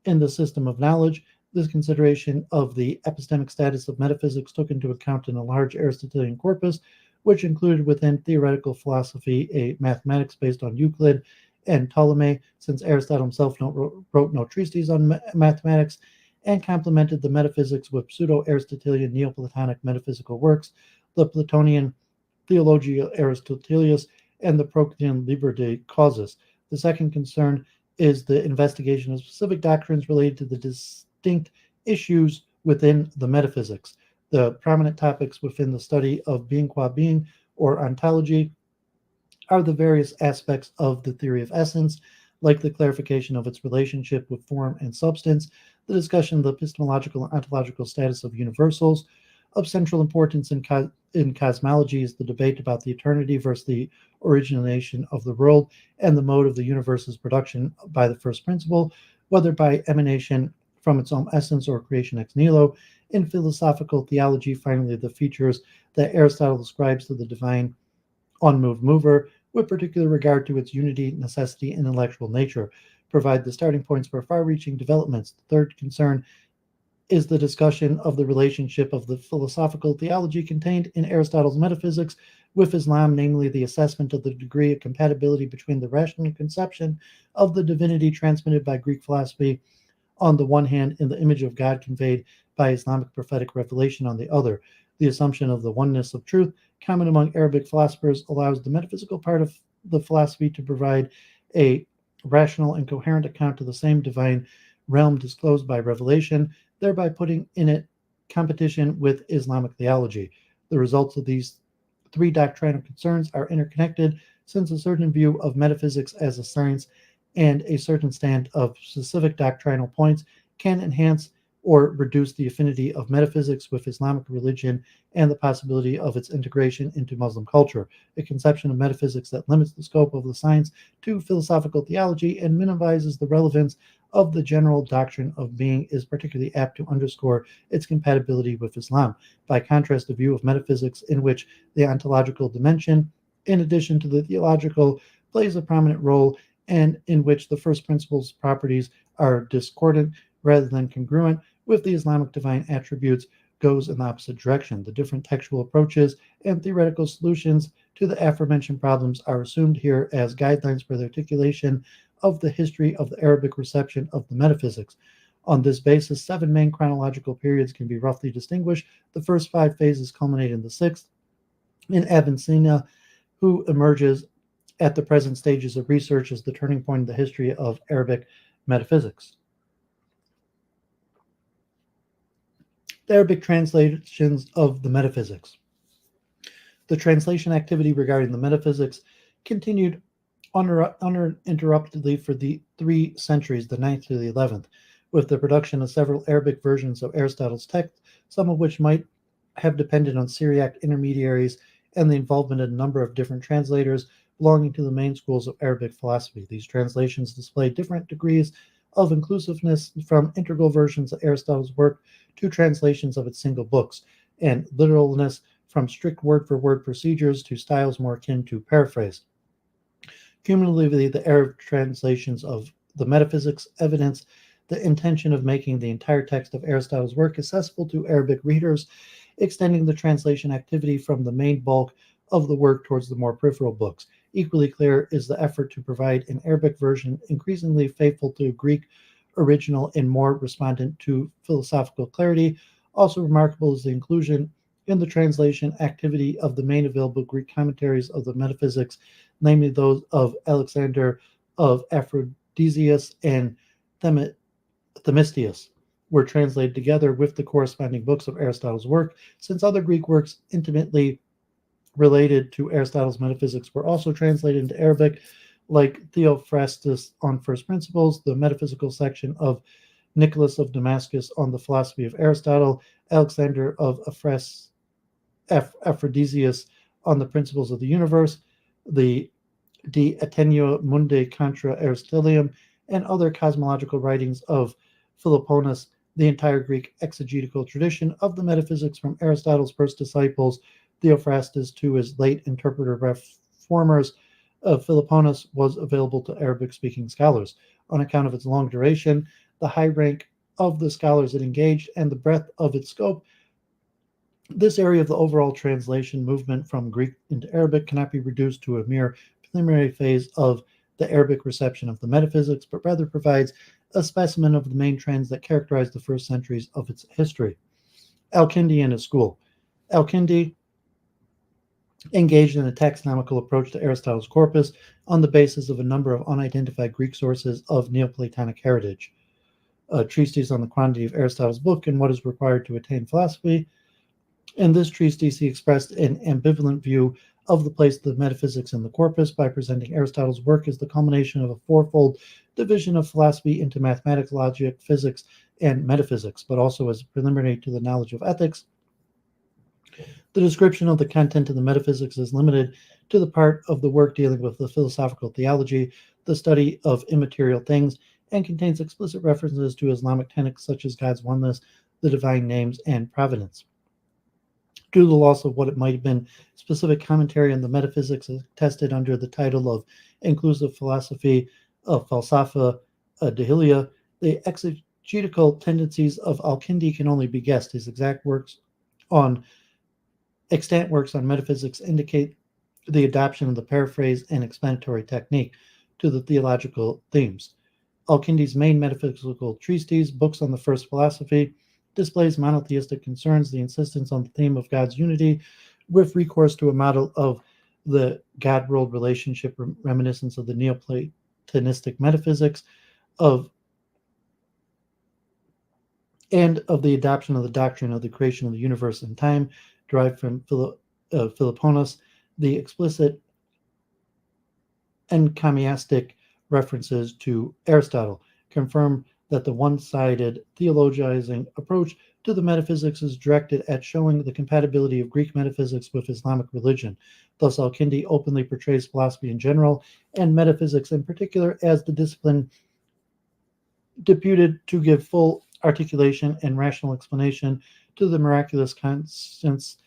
in the system of knowledge. This consideration of the epistemic status of metaphysics took into account in a large Aristotelian corpus, which included within theoretical philosophy a mathematics based on Euclid and Ptolemy, since Aristotle himself wrote no treatises on mathematics, and complemented the metaphysics with pseudo-Aristotelian Neoplatonic metaphysical works, the Platonian Theologia Aristotelius, and the Proctean Liber de Causis. The second concern is the investigation of specific doctrines related to the distinct issues within the metaphysics. The prominent topics within the study of being qua being, or ontology, are the various aspects of the theory of essence, like the clarification of its relationship with form and substance, the discussion of the epistemological and ontological status of universals. Of central importance in cosmology is the debate about the eternity versus the origination of the world and the mode of the universe's production by the first principle, whether by emanation from its own essence or creation ex nihilo. In philosophical theology, finally, the features that Aristotle ascribes to the divine unmoved mover, with particular regard to its unity, necessity, and intellectual nature, provide the starting points for far-reaching developments. The third concern is the discussion of the relationship of the philosophical theology contained in Aristotle's metaphysics with Islam, namely the assessment of the degree of compatibility between the rational conception of the divinity transmitted by Greek philosophy on the one hand and the image of God conveyed by Islamic prophetic revelation on the other. The assumption of the oneness of truth, common among Arabic philosophers, allows the metaphysical part of the philosophy to provide a rational and coherent account of the same divine realm disclosed by revelation, thereby putting in it competition with Islamic theology. The results of these three doctrinal concerns are interconnected since a certain view of metaphysics as a science and a certain stand of specific doctrinal points can enhance or reduce the affinity of metaphysics with Islamic religion and the possibility of its integration into Muslim culture. A conception of metaphysics that limits the scope of the science to philosophical theology and minimizes the relevance of the general doctrine of being is particularly apt to underscore its compatibility with Islam. By contrast, the view of metaphysics in which the ontological dimension, in addition to the theological, plays a prominent role and in which the first principles properties are discordant rather than congruent with the Islamic divine attributes, goes in the opposite direction. The different textual approaches and theoretical solutions to the aforementioned problems are assumed here as guidelines for the articulation of the history of the Arabic reception of the metaphysics. On this basis, 7 main chronological periods can be roughly distinguished. The first 5 phases culminate in the 6th, in Ibn Sina, who emerges at the present stages of research as the turning point in the history of Arabic metaphysics. The Arabic translations of the metaphysics. The translation activity regarding the metaphysics continued uninterruptedly for the 3 centuries, the 9th to the 11th, with the production of several Arabic versions of Aristotle's text, some of which might have depended on Syriac intermediaries and the involvement of a number of different translators belonging to the main schools of Arabic philosophy. These translations display different degrees of inclusiveness, from integral versions of Aristotle's work to translations of its single books, and literalness, from strict word-for-word procedures to styles more akin to paraphrase. Cumulatively, the Arab translations of the metaphysics evidence the intention of making the entire text of Aristotle's work accessible to Arabic readers, extending the translation activity from the main bulk of the work towards the more peripheral books. Equally clear is the effort to provide an Arabic version increasingly faithful to Greek original and more respondent to philosophical clarity. Also remarkable is the inclusion in the translation activity of the main available Greek commentaries of the metaphysics, namely those of Alexander of Aphrodisias and Themistius, were translated together with the corresponding books of Aristotle's work, since other Greek works intimately related to Aristotle's metaphysics were also translated into Arabic, like Theophrastus on First Principles, the metaphysical section of Nicholas of Damascus on the philosophy of Aristotle, Alexander of Aphrodisias on the principles of the universe, the De Ateneo Mundi contra Aristotelium, and other cosmological writings of Philoponus. The entire Greek exegetical tradition of the metaphysics from Aristotle's first disciples, Theophrastus, to his late interpreter reformers of Philoponus, was available to Arabic-speaking scholars. On account of its long duration, the high rank of the scholars it engaged, and the breadth of its scope, this area of the overall translation movement from Greek into Arabic cannot be reduced to a mere preliminary phase of the Arabic reception of the metaphysics, but rather provides a specimen of the main trends that characterized the first centuries of its history. Al-Kindi and his school. Al-Kindi engaged in a taxonomical approach to Aristotle's corpus on the basis of a number of unidentified Greek sources of Neoplatonic heritage. A treatise on the quantity of Aristotle's book and what is required to attain philosophy. In this treatise, he expressed an ambivalent view of the place of the metaphysics in the corpus by presenting Aristotle's work as the culmination of a fourfold division of philosophy into mathematics, logic, physics, and metaphysics, but also as a preliminary to the knowledge of ethics. The description of the content of the metaphysics is limited to the part of the work dealing with the philosophical theology, the study of immaterial things, and contains explicit references to Islamic tenets such as God's oneness, the divine names, and providence. Due to the loss of what it might have been specific commentary on the metaphysics attested under the title of Inclusive Philosophy of Falsafa Dahiliya, the exegetical tendencies of Al-Kindi can only be guessed. His extant works on metaphysics indicate the adoption of the paraphrase and explanatory technique to the theological themes. Al-Kindi's main metaphysical treatise, Books on the First Philosophy, displays monotheistic concerns, the insistence on the theme of God's unity, with recourse to a model of the God-world relationship reminiscence of the Neoplatonistic metaphysics and of the adoption of the doctrine of the creation of the universe and time derived from Philoponus. The explicit encomiastic references to Aristotle confirm that the one-sided theologizing approach to the metaphysics is directed at showing the compatibility of Greek metaphysics with Islamic religion. Thus, Al-Kindi openly portrays philosophy in general and metaphysics in particular as the discipline deputed to give full articulation and rational explanation to the miraculous constants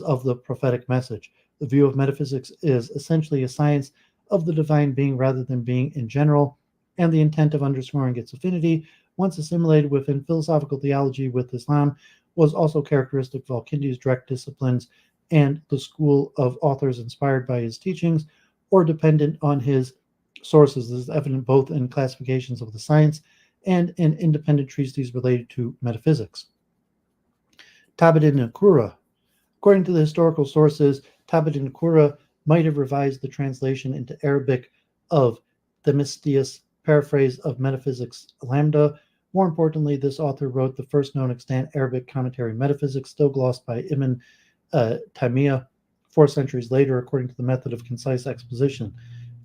of the prophetic message. The view of metaphysics is essentially a science of the divine being rather than being in general, and the intent of underscoring its affinity, once assimilated within philosophical theology with Islam, was also characteristic of Al-Kindi's direct disciplines and the school of authors inspired by his teachings or dependent on his sources. This is evident both in classifications of the science and in independent treatises related to metaphysics. Tabet-in-Akura. According to the historical sources, Tabet-in-Akura might have revised the translation into Arabic of Themistius' paraphrase of Metaphysics Lambda. More importantly, this author wrote the first known extant Arabic commentary Metaphysics, still glossed by Ibn Taymiyyah 4 centuries later, according to the method of concise exposition,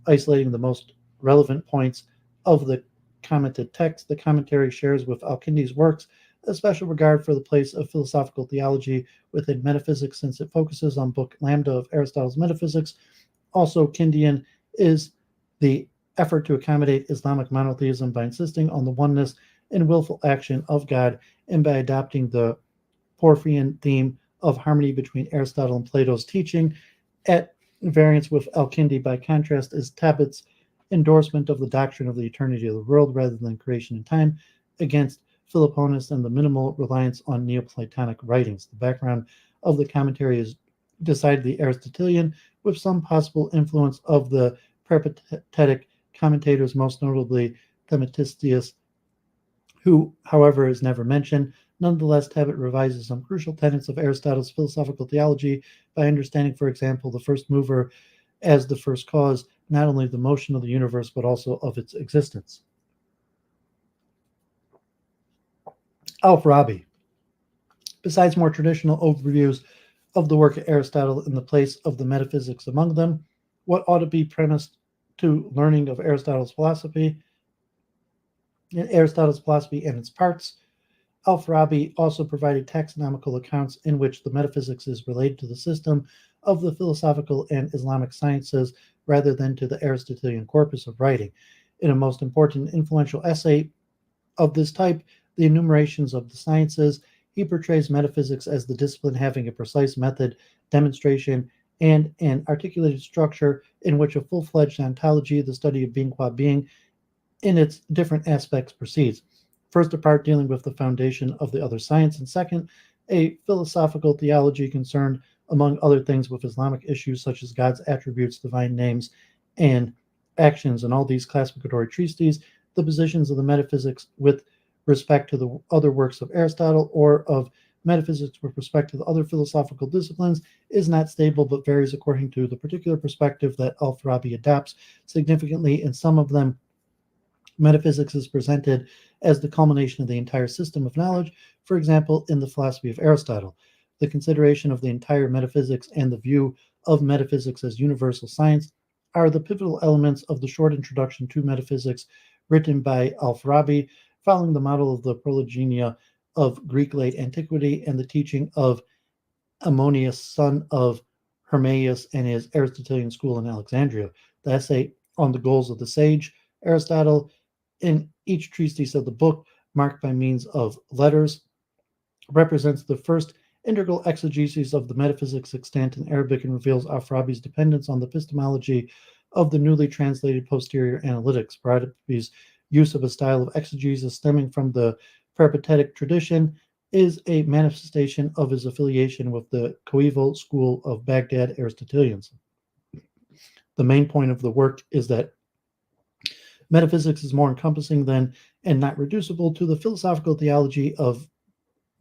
isolating the most relevant points of the commented text. The commentary shares with Al-Kindi's works a special regard for the place of philosophical theology within metaphysics, since it focuses on Book Lambda of Aristotle's Metaphysics. Also, Kindian is the effort to accommodate Islamic monotheism by insisting on the oneness and willful action of God, and by adopting the Porphyrian theme of harmony between Aristotle and Plato's teaching. At variance with Al-Kindi, by contrast, is Tabet's endorsement of the doctrine of the eternity of the world rather than creation and time, against Philoponus and the minimal reliance on Neoplatonic writings. The background of the commentary is decidedly Aristotelian, with some possible influence of the peripatetic commentators, most notably Themistius, who, however, is never mentioned. Nonetheless, Tabet revises some crucial tenets of Aristotle's philosophical theology by understanding, for example, the first mover as the first cause, not only the motion of the universe, but also of its existence. Al-Farabi. Besides more traditional overviews of the work of Aristotle and the place of the metaphysics among them, what ought to be premised to learning of Aristotle's philosophy and its parts, Al-Farabi also provided taxonomical accounts in which the metaphysics is related to the system of the philosophical and Islamic sciences rather than to the Aristotelian corpus of writing. In a most important influential essay of this type, The Enumerations of the Sciences, he portrays metaphysics as the discipline having a precise method, demonstration, and an articulated structure in which a full-fledged ontology, the study of being qua being, in its different aspects proceeds. First, a part dealing with the foundation of the other science, and second, a philosophical theology concerned, among other things, with Islamic issues such as God's attributes, divine names, and actions. In all these classificatory treatises, the positions of the metaphysics with respect to the other works of Aristotle, or of metaphysics with respect to the other philosophical disciplines, is not stable, but varies according to the particular perspective that Al-Farabi adopts. Significantly, in some of them, metaphysics is presented as the culmination of the entire system of knowledge. For example, in the philosophy of Aristotle, the consideration of the entire metaphysics and the view of metaphysics as universal science are the pivotal elements of the short introduction to metaphysics written by Al-Farabi, following the model of the Prolegomena of Greek late antiquity and the teaching of Ammonius, son of Hermaeus, and his Aristotelian school in Alexandria. The essay on the goals of the sage, Aristotle, in each treatise of the book, marked by means of letters, represents the first integral exegesis of the metaphysics extant in Arabic, and reveals Al-Farabi's dependence on the epistemology of the newly translated posterior analytics. Farabi's use of a style of exegesis stemming from the peripatetic tradition is a manifestation of his affiliation with the coeval school of Baghdad Aristotelians. The main point of the work is that metaphysics is more encompassing than and not reducible to the philosophical theology of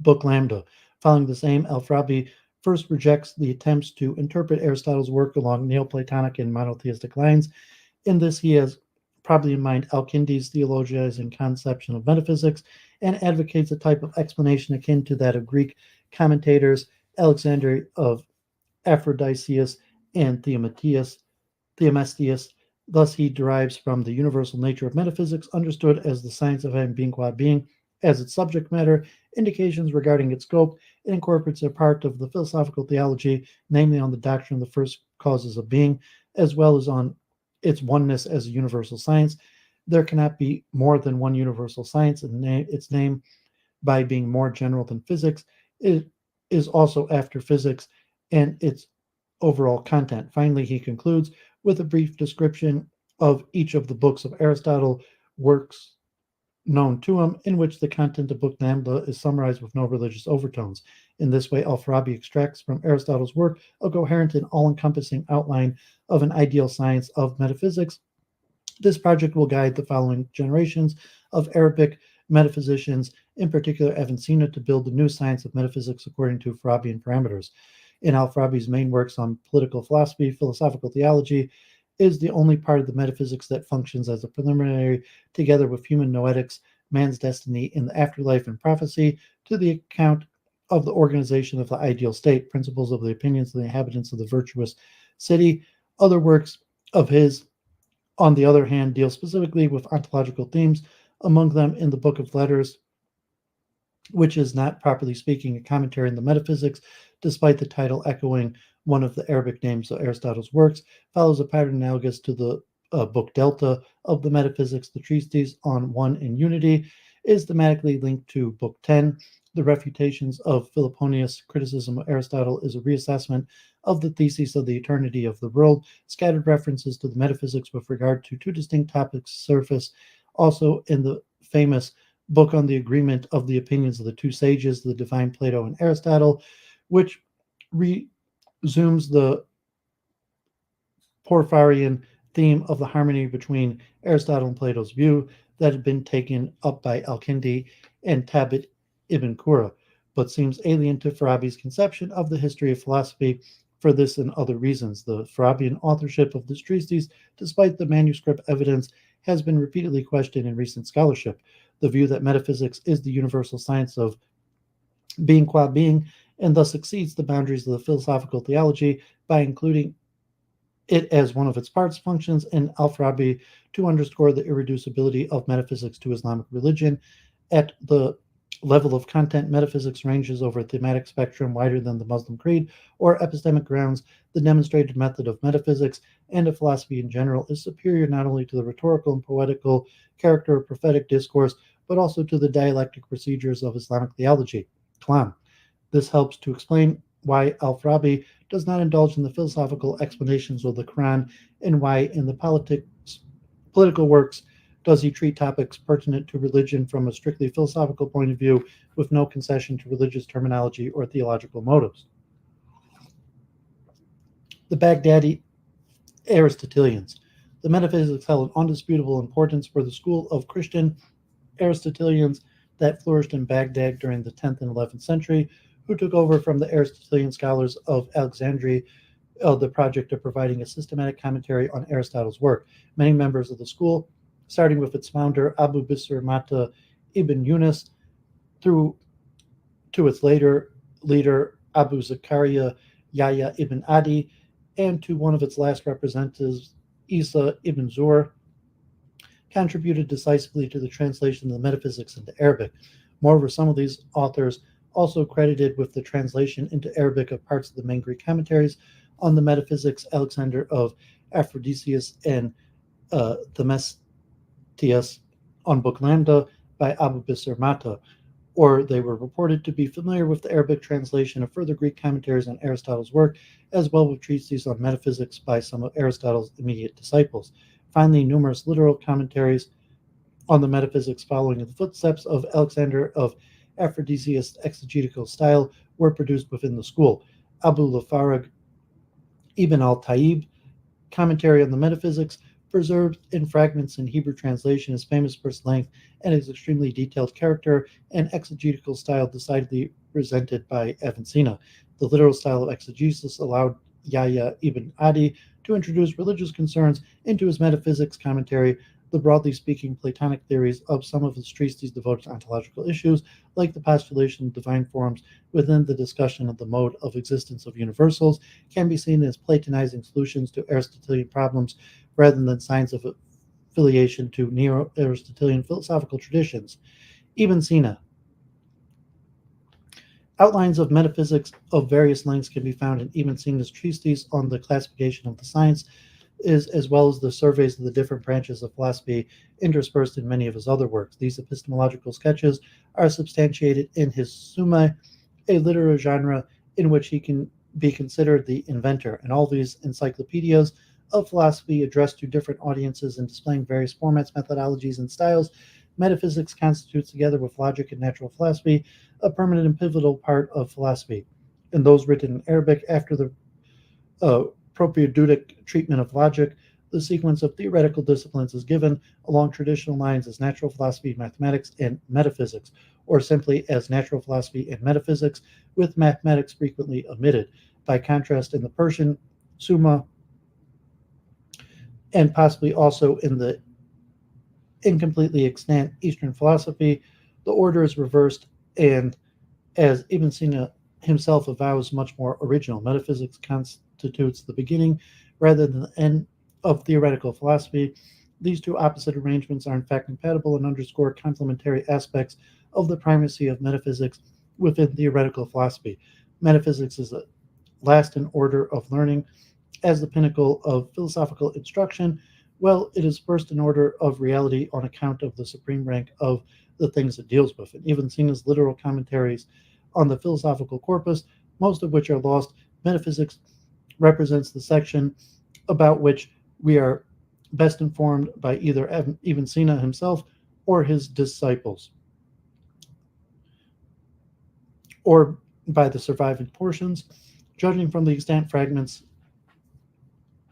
Book Lambda. Following the same, Al-Farabi first rejects the attempts to interpret Aristotle's work along Neoplatonic and monotheistic lines. In this, he has probably in mind Al-Kindi's theologizing conception of metaphysics, and advocates a type of explanation akin to that of Greek commentators Alexander of Aphrodisius and Themestius, Thus, he derives from the universal nature of metaphysics, understood as the science of having being qua being, as its subject matter, indications regarding its scope, it incorporates a part of the philosophical theology, namely on the doctrine of the first causes of being, as well as on its oneness as a universal science. There cannot be more than one universal science, and its name, by being more general than physics, it is also after physics and its overall content. Finally, he concludes with a brief description of each of the books of Aristotle, works known to him, in which the content of Book Lambda is summarized with no religious overtones. In this way, Al-Farabi extracts from Aristotle's work a coherent and all-encompassing outline of an ideal science of metaphysics. This project will guide the following generations of Arabic metaphysicians, in particular Ibn Sina, to build the new science of metaphysics according to Farabian parameters. In Al-Farabi's main works on political philosophy, philosophical theology is the only part of the metaphysics that functions as a preliminary, together with human noetics, man's destiny in the afterlife, and prophecy, to the account of the organization of the ideal state, principles of the opinions of the inhabitants of the virtuous city. Other works of his, on the other hand, deal specifically with ontological themes, among them in the Book of Letters, which is not, properly speaking, a commentary on the metaphysics, despite the title echoing one of the Arabic names of Aristotle's works, follows a pattern analogous to the Book Delta of the Metaphysics. The treatise on One in Unity is thematically linked to Book 10. The Refutations of Philoponus' criticism of Aristotle is a reassessment of the thesis of the eternity of the world. Scattered references to the metaphysics with regard to two distinct topics surface also in the famous book on the agreement of the opinions of the two sages, the divine Plato and Aristotle, which resumes the Porphyrian theme of the harmony between Aristotle and Plato's view that had been taken up by Al-Kindi and Tabit ibn Qura, but seems alien to Farabi's conception of the history of philosophy. For this and other reasons, the Farabian authorship of this treatise, despite the manuscript evidence, has been repeatedly questioned in recent scholarship. The view that metaphysics is the universal science of being qua being, and thus exceeds the boundaries of the philosophical theology by including it as one of its parts, functions in Al-Farabi to underscore the irreducibility of metaphysics to Islamic religion. At the level of content, metaphysics ranges over a thematic spectrum wider than the Muslim creed or epistemic grounds. The demonstrated method of metaphysics and of philosophy in general is superior not only to the rhetorical and poetical character of prophetic discourse, but also to the dialectic procedures of Islamic theology, Kalam. This helps to explain why Al-Farabi does not indulge in the philosophical explanations of the Quran, and why in the political works does he treat topics pertinent to religion from a strictly philosophical point of view, with no concession to religious terminology or theological motives. The Baghdadi Aristotelians. The metaphysics held an undisputable importance for the school of Christian Aristotelians that flourished in Baghdad during the 10th and 11th century, who took over from the Aristotelian scholars of Alexandria the project of providing a systematic commentary on Aristotle's work. Many members of the school, starting with its founder Abu Bisr Mata ibn Yunus, through to its later leader Abu Zakaria Yahya ibn Adi, and to one of its last representatives, Isa ibn Zur, contributed decisively to the translation of the metaphysics into Arabic. Moreover, some of these authors also credited with the translation into Arabic of parts of the main Greek commentaries on the metaphysics, Alexander of Aphrodisias and Themestius on Book Lambda by Abu Bisr Mata, or they were reported to be familiar with the Arabic translation of further Greek commentaries on Aristotle's work, as well with treatises on metaphysics by some of Aristotle's immediate disciples. Finally, numerous literal commentaries on the metaphysics following in the footsteps of Alexander of Aphrodisias' exegetical style were produced within the school. Abu Lafarag Ibn al-Tayyib, commentary on the metaphysics, preserved in fragments in Hebrew translation, is famous for its length and its extremely detailed character and exegetical style decidedly resented by Ibn Sina. The literal style of exegesis allowed Yahya ibn Adi to introduce religious concerns into his metaphysics commentary. the broadly speaking Platonic theories of some of his treatises devoted to ontological issues, like the postulation of divine forms within the discussion of the mode of existence of universals, can be seen as Platonizing solutions to Aristotelian problems rather than signs of affiliation to Neo-Aristotelian philosophical traditions. Ibn Sina. Outlines of metaphysics of various lengths can be found in Ibn Sina's treatise on the classification of the science, as well as the surveys of the different branches of philosophy interspersed in many of his other works. These epistemological sketches are substantiated in his Summa, a literary genre in which he can be considered the inventor, and all these encyclopedias of philosophy addressed to different audiences and displaying various formats, methodologies, and styles. Metaphysics constitutes, together with logic and natural philosophy, a permanent and pivotal part of philosophy. In those written in Arabic after the propedeutic treatment of logic, the sequence of theoretical disciplines is given along traditional lines as natural philosophy, mathematics, and metaphysics, or simply as natural philosophy and metaphysics, with mathematics frequently omitted. By contrast, in the Persian Summa, and possibly also in the incompletely extant Eastern philosophy, the order is reversed, and as Ibn Sina himself avows, much more original. Metaphysics constitutes the beginning rather than the end of theoretical philosophy. These two opposite arrangements are in fact compatible and underscore complementary aspects of the primacy of metaphysics within theoretical philosophy. Metaphysics is the last in order of learning as the pinnacle of philosophical instruction, while it is first in order of reality on account of the supreme rank of the things it deals with. And Ibn Sina's literal commentaries on the philosophical corpus, most of which are lost, metaphysics represents the section about which we are best informed by either Ibn Sina himself or his disciples, or by the surviving portions. Judging from the extant fragments,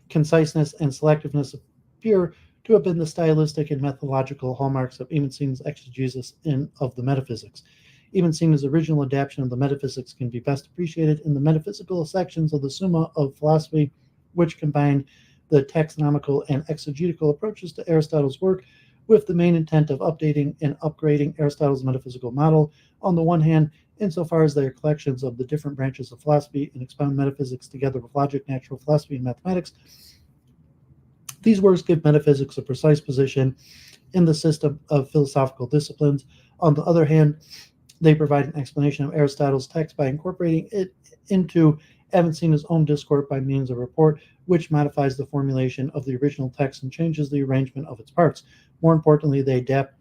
conciseness and selectiveness appear to have been the stylistic and methodological hallmarks of Ibn Sina's exegesis of the metaphysics. Ibn Sina's original adaptation of the metaphysics can be best appreciated in the metaphysical sections of the Summa of Philosophy, which combine the taxonomical and exegetical approaches to Aristotle's work with the main intent of updating and upgrading Aristotle's metaphysical model, on the one hand, insofar as they are collections of the different branches of philosophy and expound metaphysics together with logic, natural philosophy, and mathematics. These works give metaphysics a precise position in the system of philosophical disciplines. On the other hand, they provide an explanation of Aristotle's text by incorporating it into Ibn Sina's own discourse by means of report, which modifies the formulation of the original text and changes the arrangement of its parts. More importantly, they adapt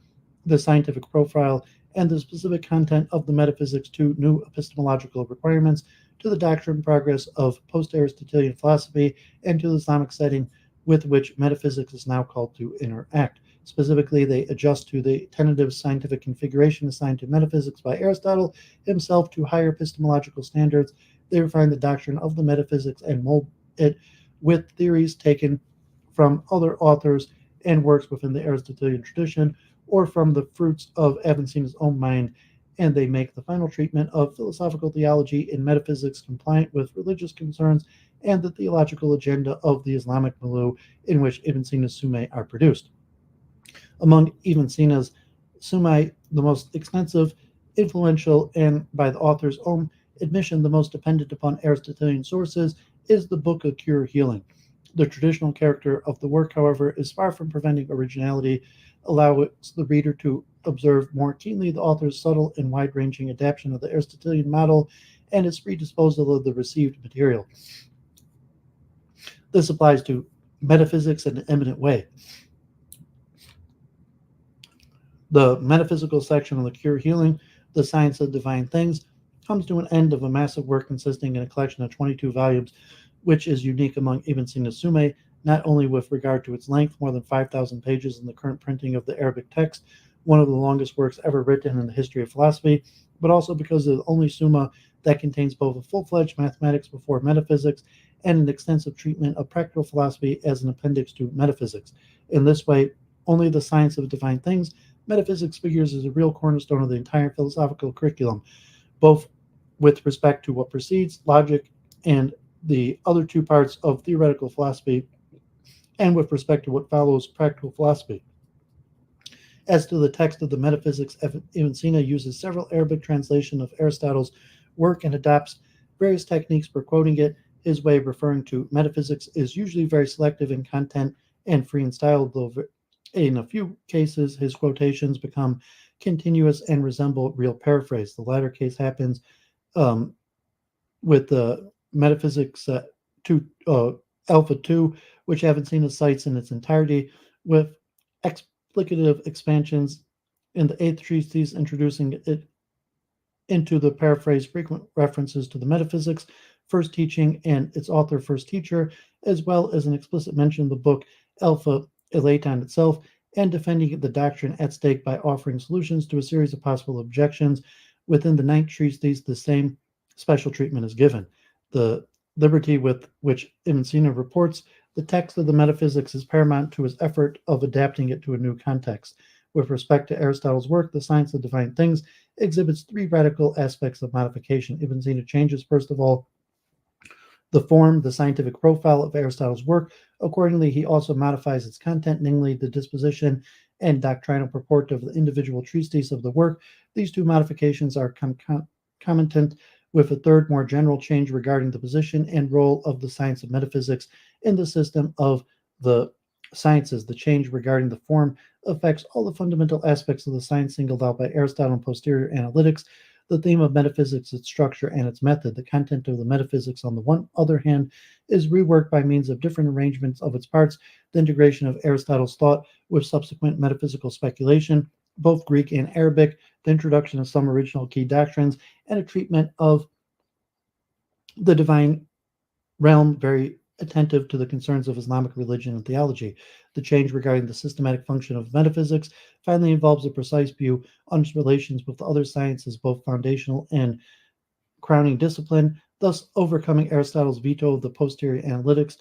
the scientific profile and the specific content of the metaphysics to new epistemological requirements, to the doctrine and progress of post-Aristotelian philosophy, and to the Islamic setting with which metaphysics is now called to interact. Specifically, they adjust to the tentative scientific configuration assigned to metaphysics by Aristotle himself to higher epistemological standards. They refine the doctrine of the metaphysics and mold it with theories taken from other authors and works within the Aristotelian tradition, or from the fruits of Ibn Sina's own mind, and they make the final treatment of philosophical theology and metaphysics compliant with religious concerns and the theological agenda of the Islamic milieu in which Ibn Sina's Summa are produced. Among Ibn Sina's Summa, the most extensive, influential, and by the author's own admission, the most dependent upon Aristotelian sources, is the Book of Cure Healing. The traditional character of the work, however, is far from preventing originality, allows the reader to observe more keenly the author's subtle and wide-ranging adaptation of the Aristotelian model and its free disposal of the received material. This applies to metaphysics in an eminent way. The metaphysical section of the Cure Healing, the Science of Divine Things, comes to an end of a massive work consisting in a collection of 22 volumes, which is unique among Ibn Sina's Summa, not only with regard to its length, more than 5,000 pages in the current printing of the Arabic text, one of the longest works ever written in the history of philosophy, but also because of the only Summa that contains both a full-fledged mathematics before metaphysics and an extensive treatment of practical philosophy as an appendix to metaphysics. In this way, only the Science of Divine Things, metaphysics, figures as a real cornerstone of the entire philosophical curriculum, both with respect to what precedes, logic, and the other two parts of theoretical philosophy, and with respect to what follows, practical philosophy. As to the text of the Metaphysics, Ibn Sina uses several Arabic translations of Aristotle's work and adopts various techniques for quoting it. His way of referring to metaphysics is usually very selective in content and free in style, though in a few cases his quotations become continuous and resemble real paraphrase. The latter case happens um, with the Metaphysics 2, Alpha 2, which Ibn Sina cites in its entirety, with explicative expansions in the eighth treatise, introducing it into the paraphrase frequent references to the metaphysics, first teaching, and its author, first teacher, as well as an explicit mention of the book Alpha Elaton itself, and defending the doctrine at stake by offering solutions to a series of possible objections. Within the ninth treatise, the same special treatment is given. The liberty with which Ibn Sina reports the text of the metaphysics is paramount to his effort of adapting it to a new context. With respect to Aristotle's work, the science of divine things exhibits three radical aspects of modification. Ibn Sina changes, first of all, the form, the scientific profile of Aristotle's work. Accordingly, he also modifies its content, namely the disposition and doctrinal purport of the individual treatises of the work. These two modifications are concomitant with a third, more general change regarding the position and role of the science of metaphysics in the system of the sciences. The change regarding the form affects all the fundamental aspects of the science singled out by Aristotle in posterior analytics. The theme of metaphysics, its structure, and its method. The content of the metaphysics, on the one other hand, is reworked by means of different arrangements of its parts, the integration of Aristotle's thought with subsequent metaphysical speculation, both Greek and Arabic, the introduction of some original key doctrines, and a treatment of the divine realm very attentive to the concerns of Islamic religion and theology. The change regarding the systematic function of metaphysics finally involves a precise view on its relations with the other sciences, both foundational and crowning discipline, thus overcoming Aristotle's veto of the posterior analytics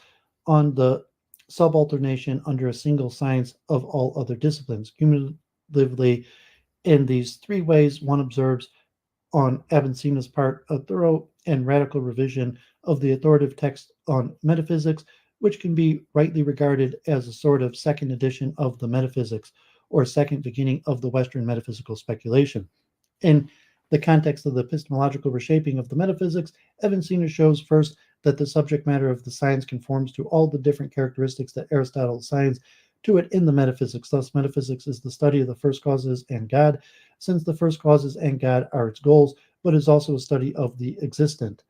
on the subalternation under a single science of all other disciplines. Cumulatively, in these three ways, one observes on Ibn Sina's part a thorough and radical revision of the authoritative text on metaphysics, which can be rightly regarded as a sort of second edition of the metaphysics, or second beginning of the Western metaphysical speculation. In the context of the epistemological reshaping of the metaphysics, Ibn Sina shows first that the subject matter of the science conforms to all the different characteristics that Aristotle assigns to it in the metaphysics. Thus, metaphysics is the study of the first causes and God, since the first causes and God are its goals, but is also a study of the existent,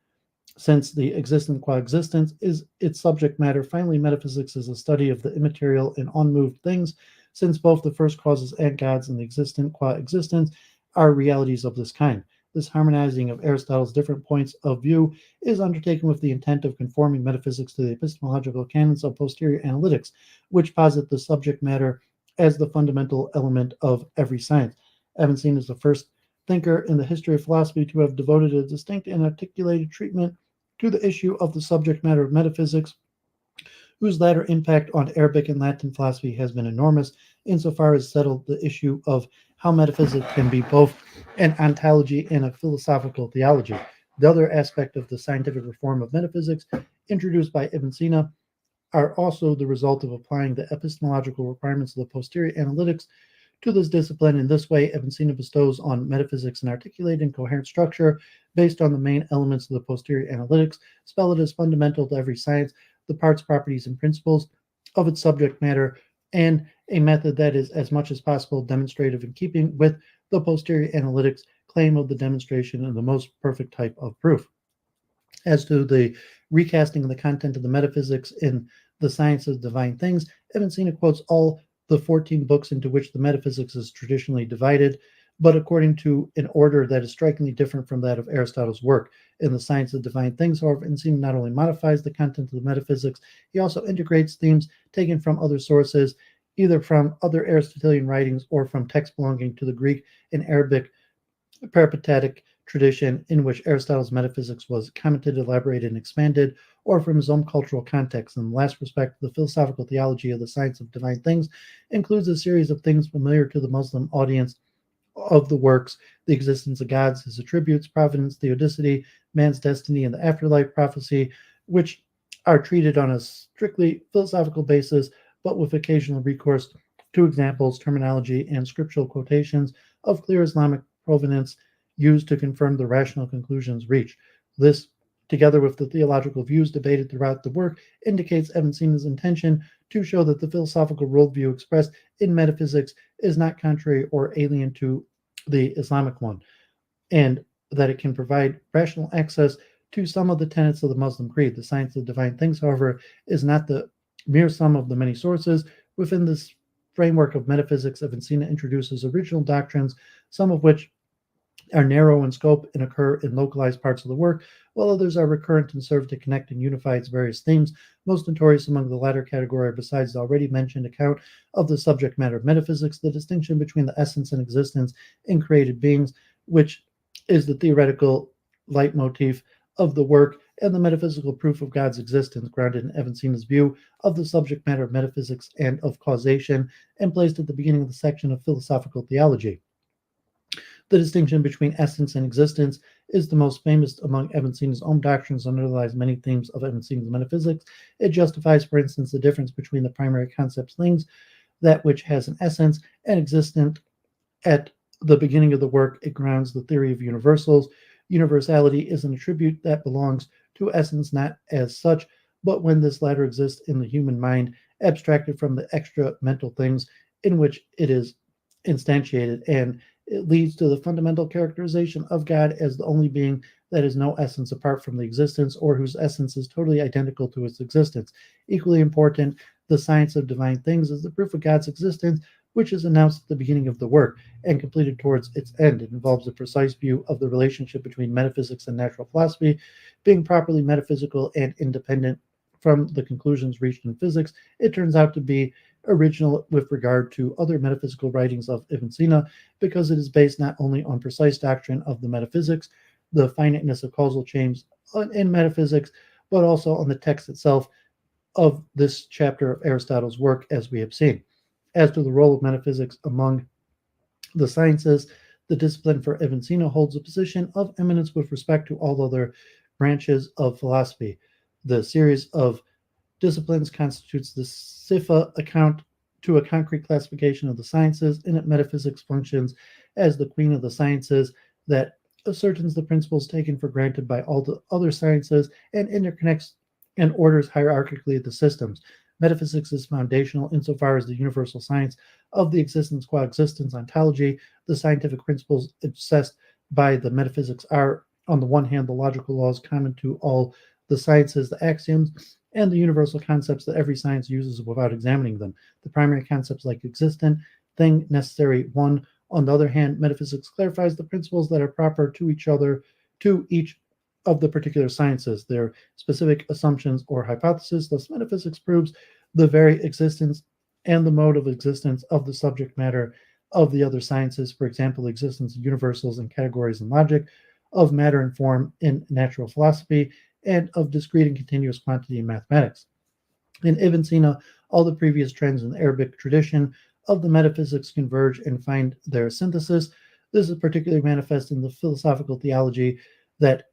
since the existent qua existence is its subject matter. Finally, metaphysics is a study of the immaterial and unmoved things, since both the first causes and gods and the existent qua existence are realities of this kind. This harmonizing of Aristotle's different points of view is undertaken with the intent of conforming metaphysics to the epistemological canons of posterior analytics, which posit the subject matter as the fundamental element of every science. Ibn Sina is the first thinker in the history of philosophy to have devoted a distinct and articulated treatment to the issue of the subject matter of metaphysics, whose latter impact on Arabic and Latin philosophy has been enormous, insofar as settled the issue of how metaphysics can be both an ontology and a philosophical theology. The other aspect of the scientific reform of metaphysics introduced by Ibn Sina are also the result of applying the epistemological requirements of the posterior analytics to this discipline. In this way, Ibn Sina bestows on metaphysics an articulated and coherent structure based on the main elements of the posterior analytics, spelled as fundamental to every science, the parts, properties, and principles of its subject matter, and a method that is as much as possible demonstrative in keeping with the posterior analytics claim of the demonstration of the most perfect type of proof. As to the recasting of the content of the metaphysics in the science of divine things, Ibn Sina quotes all the 14 books into which the metaphysics is traditionally divided, but according to an order that is strikingly different from that of Aristotle's work. In the science of divine things, however, Ibn Sina not only modifies the content of the metaphysics, he also integrates themes taken from other sources, either from other Aristotelian writings or from texts belonging to the Greek and Arabic peripatetic tradition in which Aristotle's metaphysics was commented, elaborated, and expanded, or from his own cultural context. In the last respect, the philosophical theology of the science of divine things includes a series of things familiar to the Muslim audience of the works: the existence of gods, his attributes, providence, theodicity, man's destiny, and the afterlife, prophecy, which are treated on a strictly philosophical basis, but with occasional recourse Two examples, terminology and scriptural quotations of clear Islamic provenance used to confirm the rational conclusions reached. This, together with the theological views debated throughout the work, indicates Ibn Sina's intention to show that the philosophical worldview expressed in metaphysics is not contrary or alien to the Islamic one, and that it can provide rational access to some of the tenets of the Muslim creed. The science of divine things, however, is not the mere sum of the many sources. Within this framework of metaphysics, Ibn Sina introduces original doctrines, some of which are narrow in scope and occur in localized parts of the work, while others are recurrent and serve to connect and unify its various themes. Most notorious among the latter category, besides the already mentioned account of the subject matter of metaphysics, the distinction between the essence and existence in created beings, which is the theoretical leitmotif of the work, and the metaphysical proof of God's existence, grounded in Ibn Sina's view of the subject matter of metaphysics and of causation, and placed at the beginning of the section of philosophical theology. The distinction between essence and existence is the most famous among Ibn Sina's own doctrines and underlies many themes of Ibn Sina's metaphysics. It justifies, for instance, the difference between the primary concepts things, that which has an essence, and existent. At the beginning of the work, it grounds the theory of universals. Universality is an attribute that belongs to essence not as such, but when this latter exists in the human mind, abstracted from the extra mental things in which it is instantiated, and it leads to the fundamental characterization of God as the only being that has no essence apart from the existence, or whose essence is totally identical to its existence. Equally important, the science of divine things is the proof of God's existence, which is announced at the beginning of the work and completed towards its end. It involves a precise view of the relationship between metaphysics and natural philosophy, being properly metaphysical and independent from the conclusions reached in physics. It turns out to be original with regard to other metaphysical writings of Ibn Sina, because it is based not only on precise doctrine of the metaphysics, the finiteness of causal chains in metaphysics, but also on the text itself of this chapter of Aristotle's work, as we have seen. As to the role of metaphysics among the sciences, the discipline for Ibn Sina holds a position of eminence with respect to all other branches of philosophy. The series of disciplines constitutes the Sifa account to a concrete classification of the sciences, and it metaphysics functions as the queen of the sciences that ascertains the principles taken for granted by all the other sciences and interconnects and orders hierarchically the systems. Metaphysics is foundational insofar as the universal science of the existence qua existence ontology. The scientific principles assessed by the metaphysics are, on the one hand, the logical laws common to all the sciences, the axioms, and the universal concepts that every science uses without examining them. The primary concepts like existent, thing, necessary, one. On the other hand, metaphysics clarifies the principles that are proper to each other, to each of the particular sciences, their specific assumptions or hypotheses. Thus, metaphysics proves the very existence and the mode of existence of the subject matter of the other sciences, for example, the existence of universals and categories in logic, of matter and form in natural philosophy, and of discrete and continuous quantity in mathematics. In Ibn Sina, all the previous trends in the Arabic tradition of the metaphysics converge and find their synthesis. This is particularly manifest in the philosophical theology that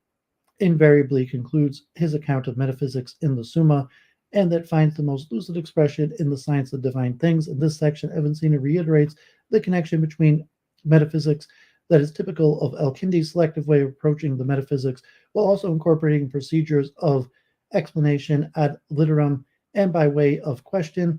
invariably concludes his account of metaphysics in the Summa, and that finds the most lucid expression in the science of divine things. In this section, Ibn Sina reiterates the connection between metaphysics that is typical of Al-Kindi's selective way of approaching the metaphysics, while also incorporating procedures of explanation ad literam and by way of question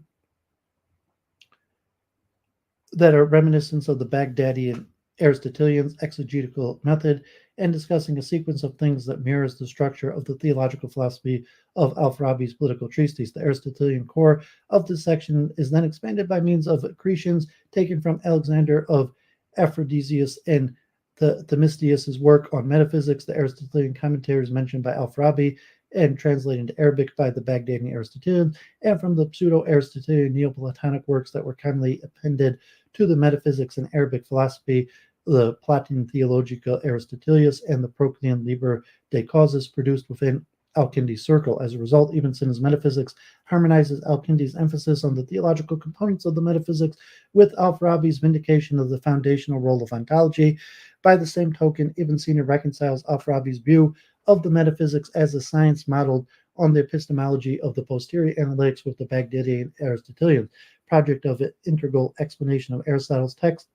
that are reminiscent of the Baghdadian Aristotelian exegetical method, and discussing a sequence of things that mirrors the structure of the theological philosophy of Al-Farabi's political treatise. The Aristotelian core of this section is then expanded by means of accretions taken from Alexander of Aphrodisias and Themistius' work on metaphysics. The Aristotelian commentaries mentioned by Al-Farabi and translated into Arabic by the Baghdadian Aristotelians, and from the pseudo-Aristotelian Neoplatonic works that were commonly appended to the metaphysics and Arabic philosophy, the Platon Theologica Aristotelius and the Proclean Liber de Causes produced within Al-Kindi's circle. As a result, Ibn Sina's metaphysics harmonizes Al-Kindi's emphasis on the theological components of the metaphysics with Al-Farabi's vindication of the foundational role of ontology. By the same token, Ibn Sina reconciles Al-Farabi's view of the metaphysics as a science modeled on the epistemology of the posterior analytics with the Baghdadian Aristotelians. project of an integral explanation of Aristotle's text.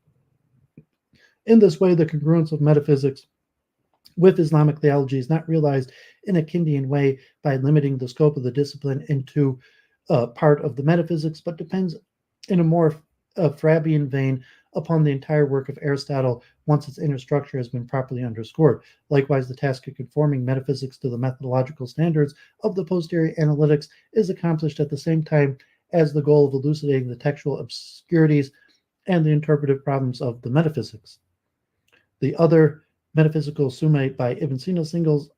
In this way, the congruence of metaphysics with Islamic theology is not realized in a Kindian way by limiting the scope of the discipline into part of the metaphysics, but depends in a more Fabian vein upon the entire work of Aristotle once its inner structure has been properly underscored. Likewise, the task of conforming metaphysics to the methodological standards of the posterior analytics is accomplished at the same time as the goal of elucidating the textual obscurities and the interpretive problems of the metaphysics. The other metaphysical Summa by Ibn Sina singles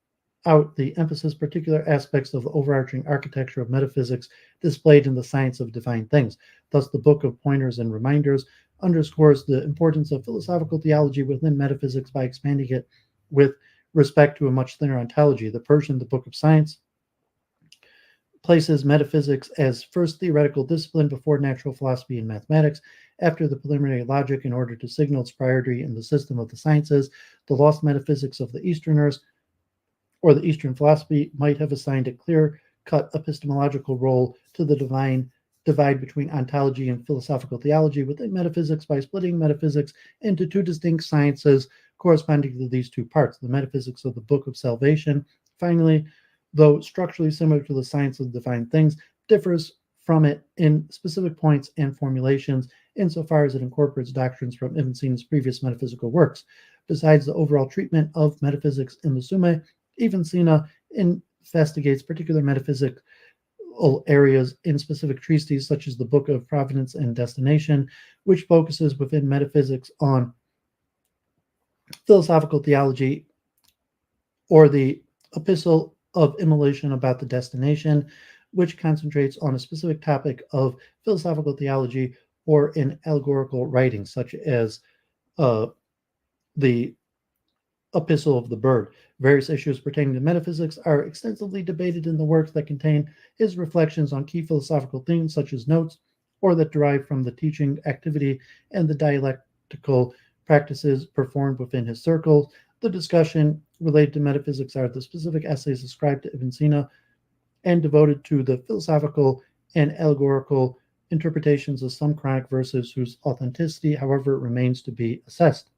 out the emphasis particular aspects of the overarching architecture of metaphysics displayed in the science of divine things. Thus, the Book of Pointers and Reminders underscores the importance of philosophical theology within metaphysics by expanding it with respect to a much thinner ontology. The Persian, the Book of Science, places metaphysics as first theoretical discipline before natural philosophy and mathematics, after the preliminary logic, in order to signal its priority in the system of the sciences. The lost metaphysics of the Easterners, or the Eastern philosophy, might have assigned a clear-cut epistemological role to the divide between ontology and philosophical theology within metaphysics by splitting metaphysics into two distinct sciences corresponding to these two parts. The metaphysics of the Book of Salvation, finally, though structurally similar to the science of divine things, differs from it in specific points and formulations insofar as it incorporates doctrines from Ibn Sina's previous metaphysical works. Besides the overall treatment of metaphysics in the Summa, Ibn Sina investigates particular metaphysical areas in specific treatises, such as the Book of Providence and Destination, which focuses within metaphysics on philosophical theology, or the Epistle of Immolation about the Destination, which concentrates on a specific topic of philosophical theology, or in allegorical writings, such as the Epistle of the Bird. Various issues pertaining to metaphysics are extensively debated in the works that contain his reflections on key philosophical themes, such as notes, or that derive from the teaching activity and the dialectical practices performed within his circles. The discussion related to metaphysics are the specific essays ascribed to Ibn Sina and devoted to the philosophical and allegorical interpretations of some Quranic verses whose authenticity, however, remains to be assessed.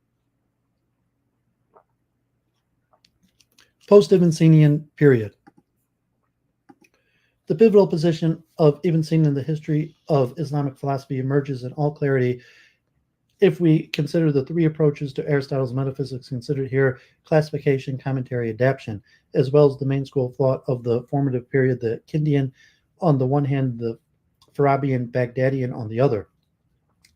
Post-Ibn Sinian period. The pivotal position of Ibn Sina in the history of Islamic philosophy emerges in all clarity if we consider the three approaches to Aristotle's metaphysics considered here: classification, commentary, adaptation, as well as the main school of thought of the formative period, the Kindian on the one hand, the Farabian Baghdadian on the other,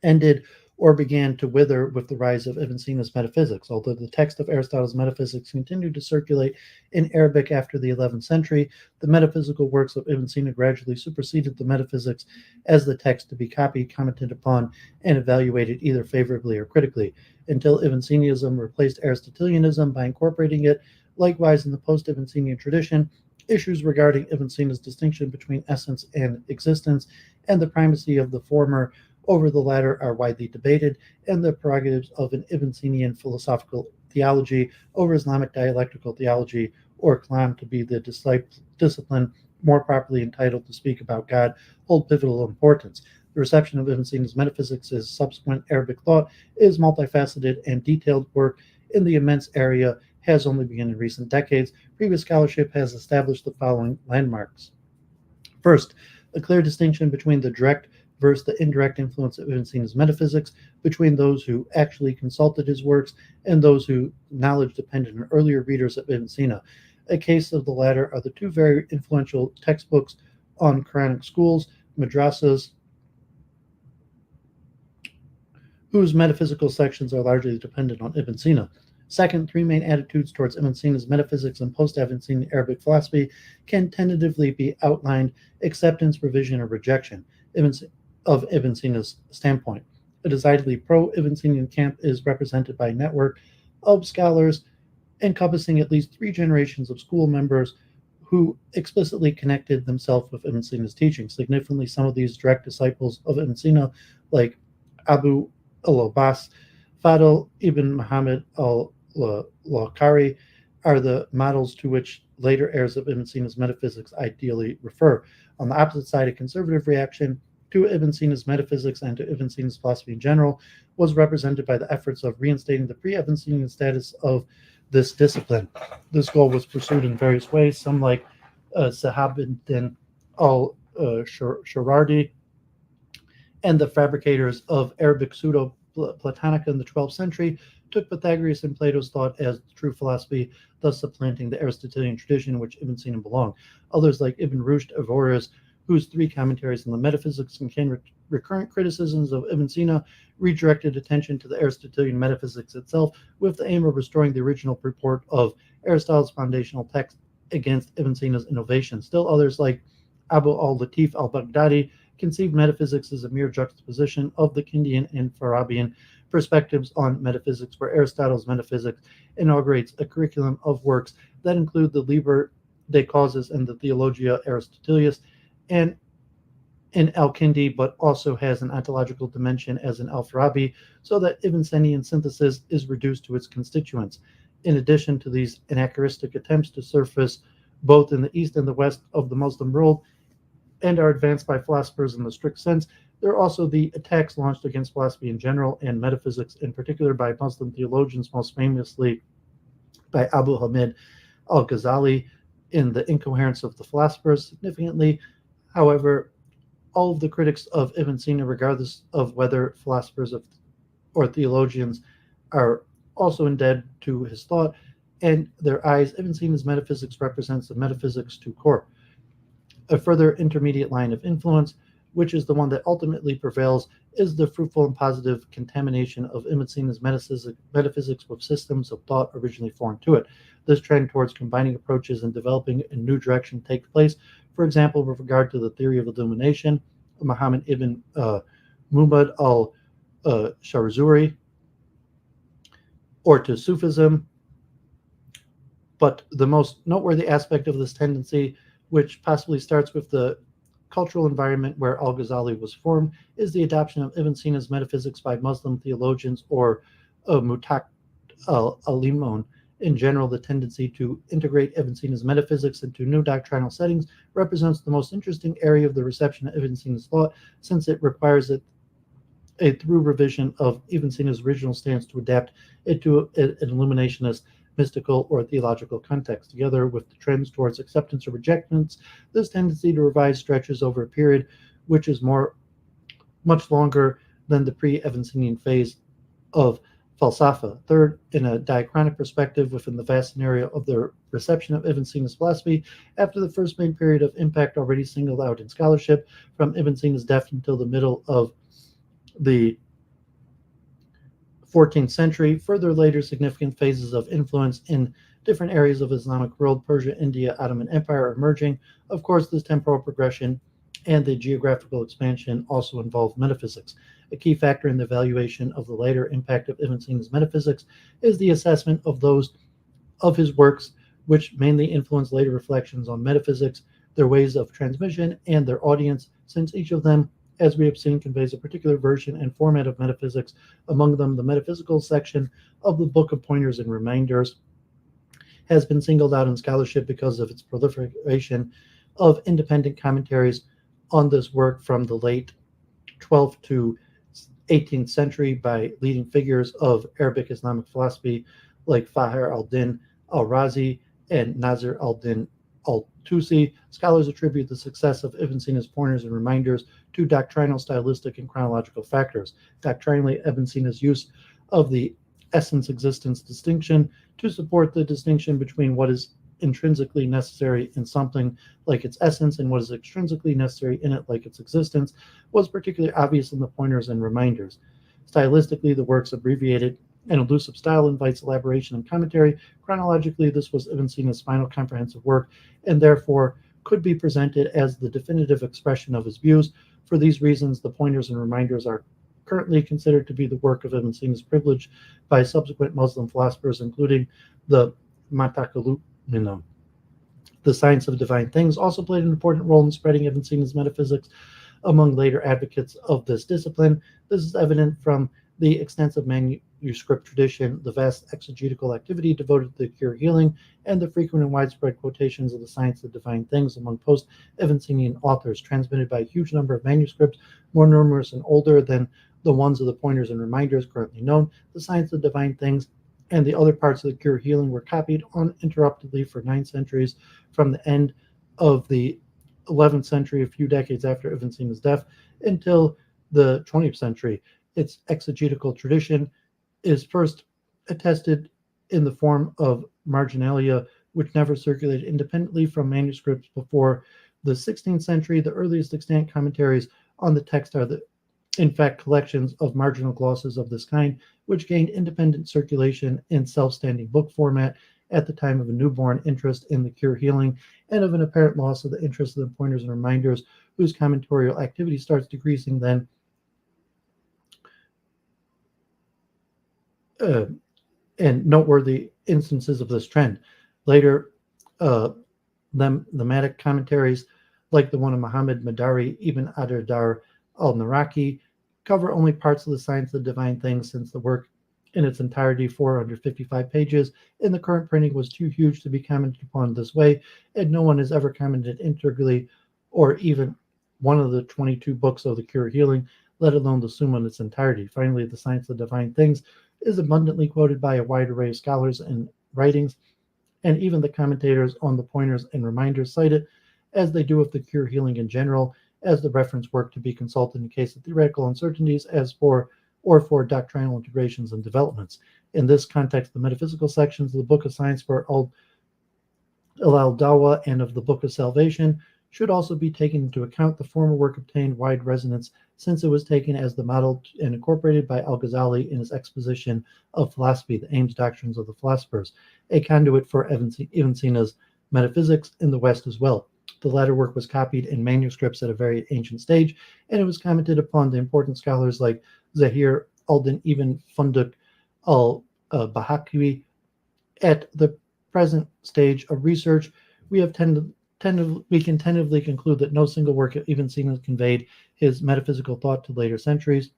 ended or began to wither with the rise of Ibn Sina's metaphysics. Although the text of Aristotle's metaphysics continued to circulate in Arabic after the 11th century, the metaphysical works of Ibn Sina gradually superseded the metaphysics as the text to be copied, commented upon, and evaluated either favorably or critically, until Ibn Sinaism replaced Aristotelianism by incorporating it. Likewise, in the post-Ibn Sinian tradition, issues regarding Ibn Sina's distinction between essence and existence and the primacy of the former over the latter are widely debated, and the prerogatives of an Ibn Sinian philosophical theology over Islamic dialectical theology, or Kalam to be the discipline more properly entitled to speak about God, hold pivotal importance. The reception of Ibn Sina's metaphysics as subsequent Arabic thought is multifaceted, and detailed work in the immense area has only begun in recent decades. Previous scholarship has established the following landmarks. First, a clear distinction between the direct versus the indirect influence of Ibn Sina's metaphysics, between those who actually consulted his works and those who knowledge depended on earlier readers of Ibn Sina. A case of the latter are the two very influential textbooks on Quranic schools, madrasas, whose metaphysical sections are largely dependent on Ibn Sina. Second, three main attitudes towards Ibn Sina's metaphysics and post-Ibn Sina Arabic philosophy can tentatively be outlined: acceptance, revision, or rejection of Ibn Sina's standpoint. A decidedly pro-Ibn Sinian camp is represented by a network of scholars encompassing at least three generations of school members who explicitly connected themselves with Ibn Sina's teaching. Significantly, some of these direct disciples of Ibn Sina, like Abu al-Abbas, Fadl ibn Muhammad al-Laqari, are the models to which later heirs of Ibn Sina's metaphysics ideally refer. On the opposite side, a conservative reaction to Ibn Sina's metaphysics and to Ibn Sina's philosophy in general was represented by the efforts of reinstating the pre-Ibn Sina status of this discipline. This goal was pursued in various ways, some like Sahabuddin al-Sharardi and the fabricators of Arabic pseudo-Platonica in the 12th century took Pythagoras and Plato's thought as true philosophy, thus supplanting the Aristotelian tradition in which Ibn Sina belonged. Others like Ibn Rushd of Averroes, whose three commentaries on the metaphysics contain recurrent criticisms of Ibn Sina, redirected attention to the Aristotelian metaphysics itself with the aim of restoring the original purport of Aristotle's foundational text against Ibn Sina's innovation. Still others like Abu al-Latif al-Baghdadi conceived metaphysics as a mere juxtaposition of the Kindian and Farabian perspectives on metaphysics, where Aristotle's metaphysics inaugurates a curriculum of works that include the Liber de Causes and the Theologia Aristotelius, and in Al-Kindi, but also has an ontological dimension as in Al-Farabi, so that Ibn Sina's synthesis is reduced to its constituents. In addition to these anachronistic attempts to surface both in the East and the West of the Muslim world, and are advanced by philosophers in the strict sense, there are also the attacks launched against philosophy in general and metaphysics in particular by Muslim theologians, most famously by Abu Hamid al-Ghazali in The Incoherence of the Philosophers. Significantly, however, all of the critics of Ibn Sina, regardless of whether philosophers or theologians, are also indebted to his thought and their eyes. Ibn Sina's metaphysics represents the metaphysics to core, a further intermediate line of influence, which is the one that ultimately prevails, is the fruitful and positive contamination of Ibn Sina's metaphysics with systems of thought originally foreign to it. This trend towards combining approaches and developing a new direction takes place, for example, with regard to the theory of illumination, Muhammad ibn Muhammad al-Sharzuri, or to Sufism. But the most noteworthy aspect of this tendency, which possibly starts with the cultural environment where al-Ghazali was formed, is the adoption of Ibn Sina's metaphysics by Muslim theologians or Mutak al-Alimun. In general, the tendency to integrate Ibn Sina's metaphysics into new doctrinal settings represents the most interesting area of the reception of Ibn Sina's thought, since it requires a through revision of Ibn Sina's original stance to adapt it to an illuminationist, mystical, or theological context. Together with the trends towards acceptance or rejectance, this tendency to revise stretches over a period which is much longer than the pre-Ibn Sina phase of falsafa. Third, in a diachronic perspective within the vast scenario of the reception of Ibn Sina's philosophy, after the first main period of impact already singled out in scholarship, from Ibn Sina's death until the middle of the 14th century, further later significant phases of influence in different areas of Islamic world, Persia, India, Ottoman Empire, are emerging. Of course, this temporal progression and the geographical expansion also involve metaphysics. A key factor in the evaluation of the later impact of Ibn Sina's metaphysics is the assessment of those of his works which mainly influence later reflections on metaphysics, their ways of transmission, and their audience, since each of them, as we have seen, conveys a particular version and format of metaphysics. Among them, the metaphysical section of the Book of Pointers and Reminders has been singled out in scholarship because of its proliferation of independent commentaries on this work from the late 12th to 18th century by leading figures of Arabic Islamic philosophy like Fahir al-Din al-Razi and Nasir al-Din al-Tusi. Scholars attribute the success of Ibn Sina's Pointers and Reminders to doctrinal, stylistic, and chronological factors. Doctrinally, Ibn Sina's use of the essence-existence distinction to support the distinction between what is intrinsically necessary in something like its essence and what is extrinsically necessary in it like its existence was particularly obvious in the Pointers and Reminders. Stylistically, the work's abbreviated and elusive style invites elaboration and commentary. Chronologically, this was Ibn Sina's final comprehensive work and therefore could be presented as the definitive expression of his views. For these reasons, the Pointers and Reminders are currently considered to be the work of Ibn Sina's privilege by subsequent Muslim philosophers, including the Matakaluminum. The Science of Divine Things also played an important role in spreading Ibn Sina's metaphysics among later advocates of this discipline. This is evident from the extensive manuscript tradition, the vast exegetical activity devoted to the cure healing, and the frequent and widespread quotations of the science of divine things among post-Evansinian authors, transmitted by a huge number of manuscripts, more numerous and older than the ones of the pointers and reminders currently known. The science of divine things and the other parts of the cure healing were copied uninterruptedly for 9 centuries, from the end of the 11th century, a few decades after Ibn Sina's death, until the 20th century. Its exegetical tradition is first attested in the form of marginalia, which never circulated independently from manuscripts before the 16th century. The earliest extant commentaries on the text are, in fact, collections of marginal glosses of this kind, which gained independent circulation in self-standing book format at the time of a newborn interest in the cure healing and of an apparent loss of the interest of the pointers and reminders, whose commentatorial activity starts decreasing then. And noteworthy instances of this trend. Later, lemmatic commentaries, like the one of Muhammad Madari Ibn Adar al-Naraki, cover only parts of the science of the divine things, since the work in its entirety, 455 pages, in the current printing was too huge to be commented upon this way, and no one has ever commented integrally or even one of the 22 books of the cure healing, let alone the Summa in its entirety. Finally, the science of divine things is abundantly quoted by a wide array of scholars and writings, and even the commentators on the pointers and reminders cite it, as they do of the cure healing in general, as the reference work to be consulted in case of theoretical uncertainties for doctrinal integrations and developments. In this context, the metaphysical sections of the Book of Science for al-Dawa and of the Book of Salvation should also be taken into account. The former work obtained wide resonance, since it was taken as the model and incorporated by al-Ghazali in his exposition of philosophy, the aims, doctrines of the philosophers, a conduit for Ibn Sina's metaphysics in the West as well. The latter work was copied in manuscripts at a very ancient stage, and it was commented upon by important scholars like Zahir al-Din Ibn Funduk al-Bahaqi. At the present stage of research, we can tentatively conclude that no single work of Ibn Sina conveyed his metaphysical thought to later centuries,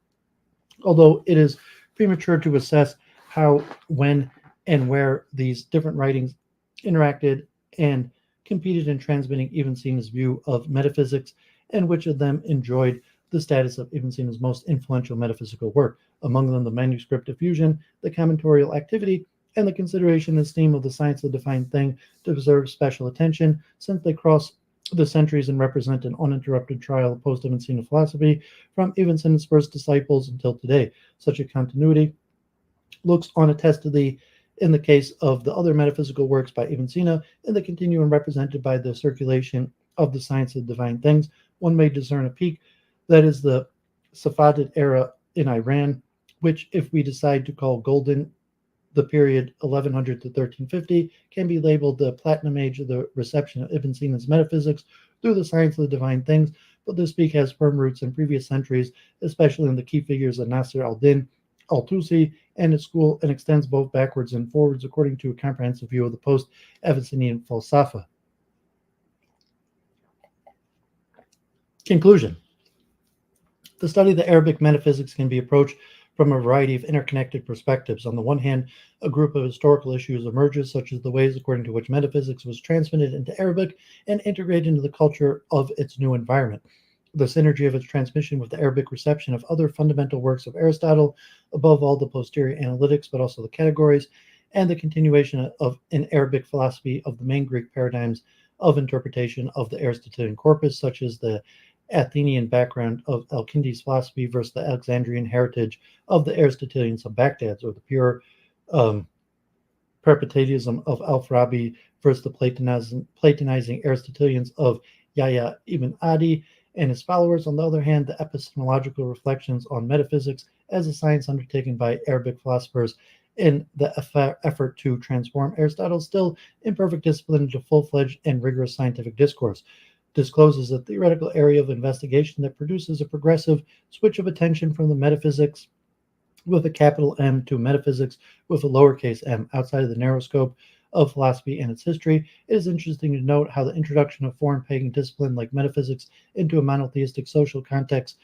although it is premature to assess how, when, and where these different writings interacted and competed in transmitting Ibn Sina's view of metaphysics, and which of them enjoyed the status of Ibn Sina's most influential metaphysical work, among them the manuscript diffusion, the commentatorial activity, and the consideration and esteem of the science of the divine thing deserve special attention, since they cross the centuries and represent an uninterrupted trial of post-Ibn Sina philosophy from Ibn Sina's first disciples until today. Such a continuity looks unattestedly in the case of the other metaphysical works by Ibn Sina, in the continuum represented by the circulation of the science of divine things. One may discern a peak, that is the Safavid era in Iran, which, if we decide to call golden the period 1100 to 1350, can be labeled the platinum age of the reception of Ibn Sina's metaphysics through the science of the divine things, but this peak has firm roots in previous centuries, especially in the key figures of Nasir al-Din al-Tusi and his school, and extends both backwards and forwards according to a comprehensive view of the post-Avicennian falsafa. Conclusion. The study of the Arabic metaphysics can be approached from a variety of interconnected perspectives. On the one hand, a group of historical issues emerges, such as the ways according to which metaphysics was transmitted into Arabic and integrated into the culture of its new environment. The synergy of its transmission with the Arabic reception of other fundamental works of Aristotle, above all the posterior analytics, but also the categories, and the continuation of in Arabic philosophy of the main Greek paradigms of interpretation of the Aristotelian corpus, such as the Athenian background of Al-Kindi's philosophy versus the Alexandrian heritage of the Aristotelians of Baghdad, or the pure Perpetuism of Al-Farabi versus the Platonizing Aristotelians of Yahya ibn Adi and his followers. On the other hand, the epistemological reflections on metaphysics as a science undertaken by Arabic philosophers in the effort to transform Aristotle's still imperfect discipline into full-fledged and rigorous scientific discourse, discloses a theoretical area of investigation that produces a progressive switch of attention from the metaphysics with a capital M to metaphysics with a lowercase m outside of the narrow scope of philosophy and its history. It is interesting to note how the introduction of foreign pagan discipline like metaphysics into a monotheistic social context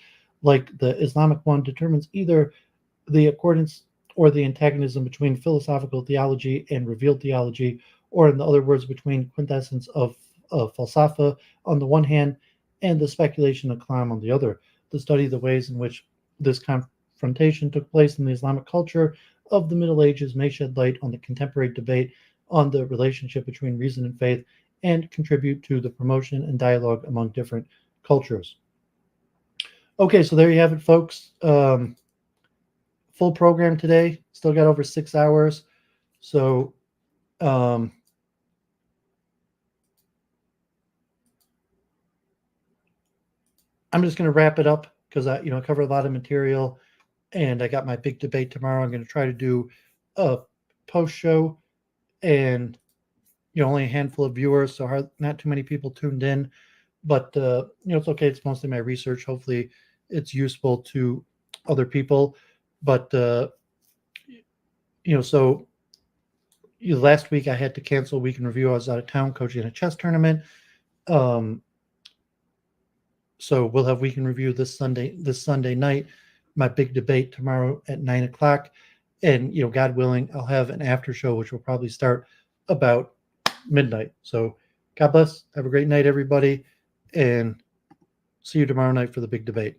like the Islamic one determines either the accordance or the antagonism between philosophical theology and revealed theology, or in other words, between quintessence of falsafa on the one hand and the speculation of kalam on the other. To study the ways in which this confrontation took place in the Islamic culture of the Middle Ages may shed light on the contemporary debate on the relationship between reason and faith and contribute to the promotion and dialogue among different cultures. Okay, so there you have it, folks. Full program today. Still got over 6 hours. So I'm just going to wrap it up because I cover a lot of material, and I got my big debate tomorrow. I'm going to try to do a post show, and only a handful of viewers, so not too many people tuned in. But it's okay. It's mostly my research. Hopefully, it's useful to other people. But so last week I had to cancel Week in Review. I was out of town coaching a chess tournament. So we'll have Week in Review this Sunday night. My big debate tomorrow at 9:00, and God willing, I'll have an after show which will probably start about midnight. So God bless. Have a great night, everybody, and see you tomorrow night for the big debate.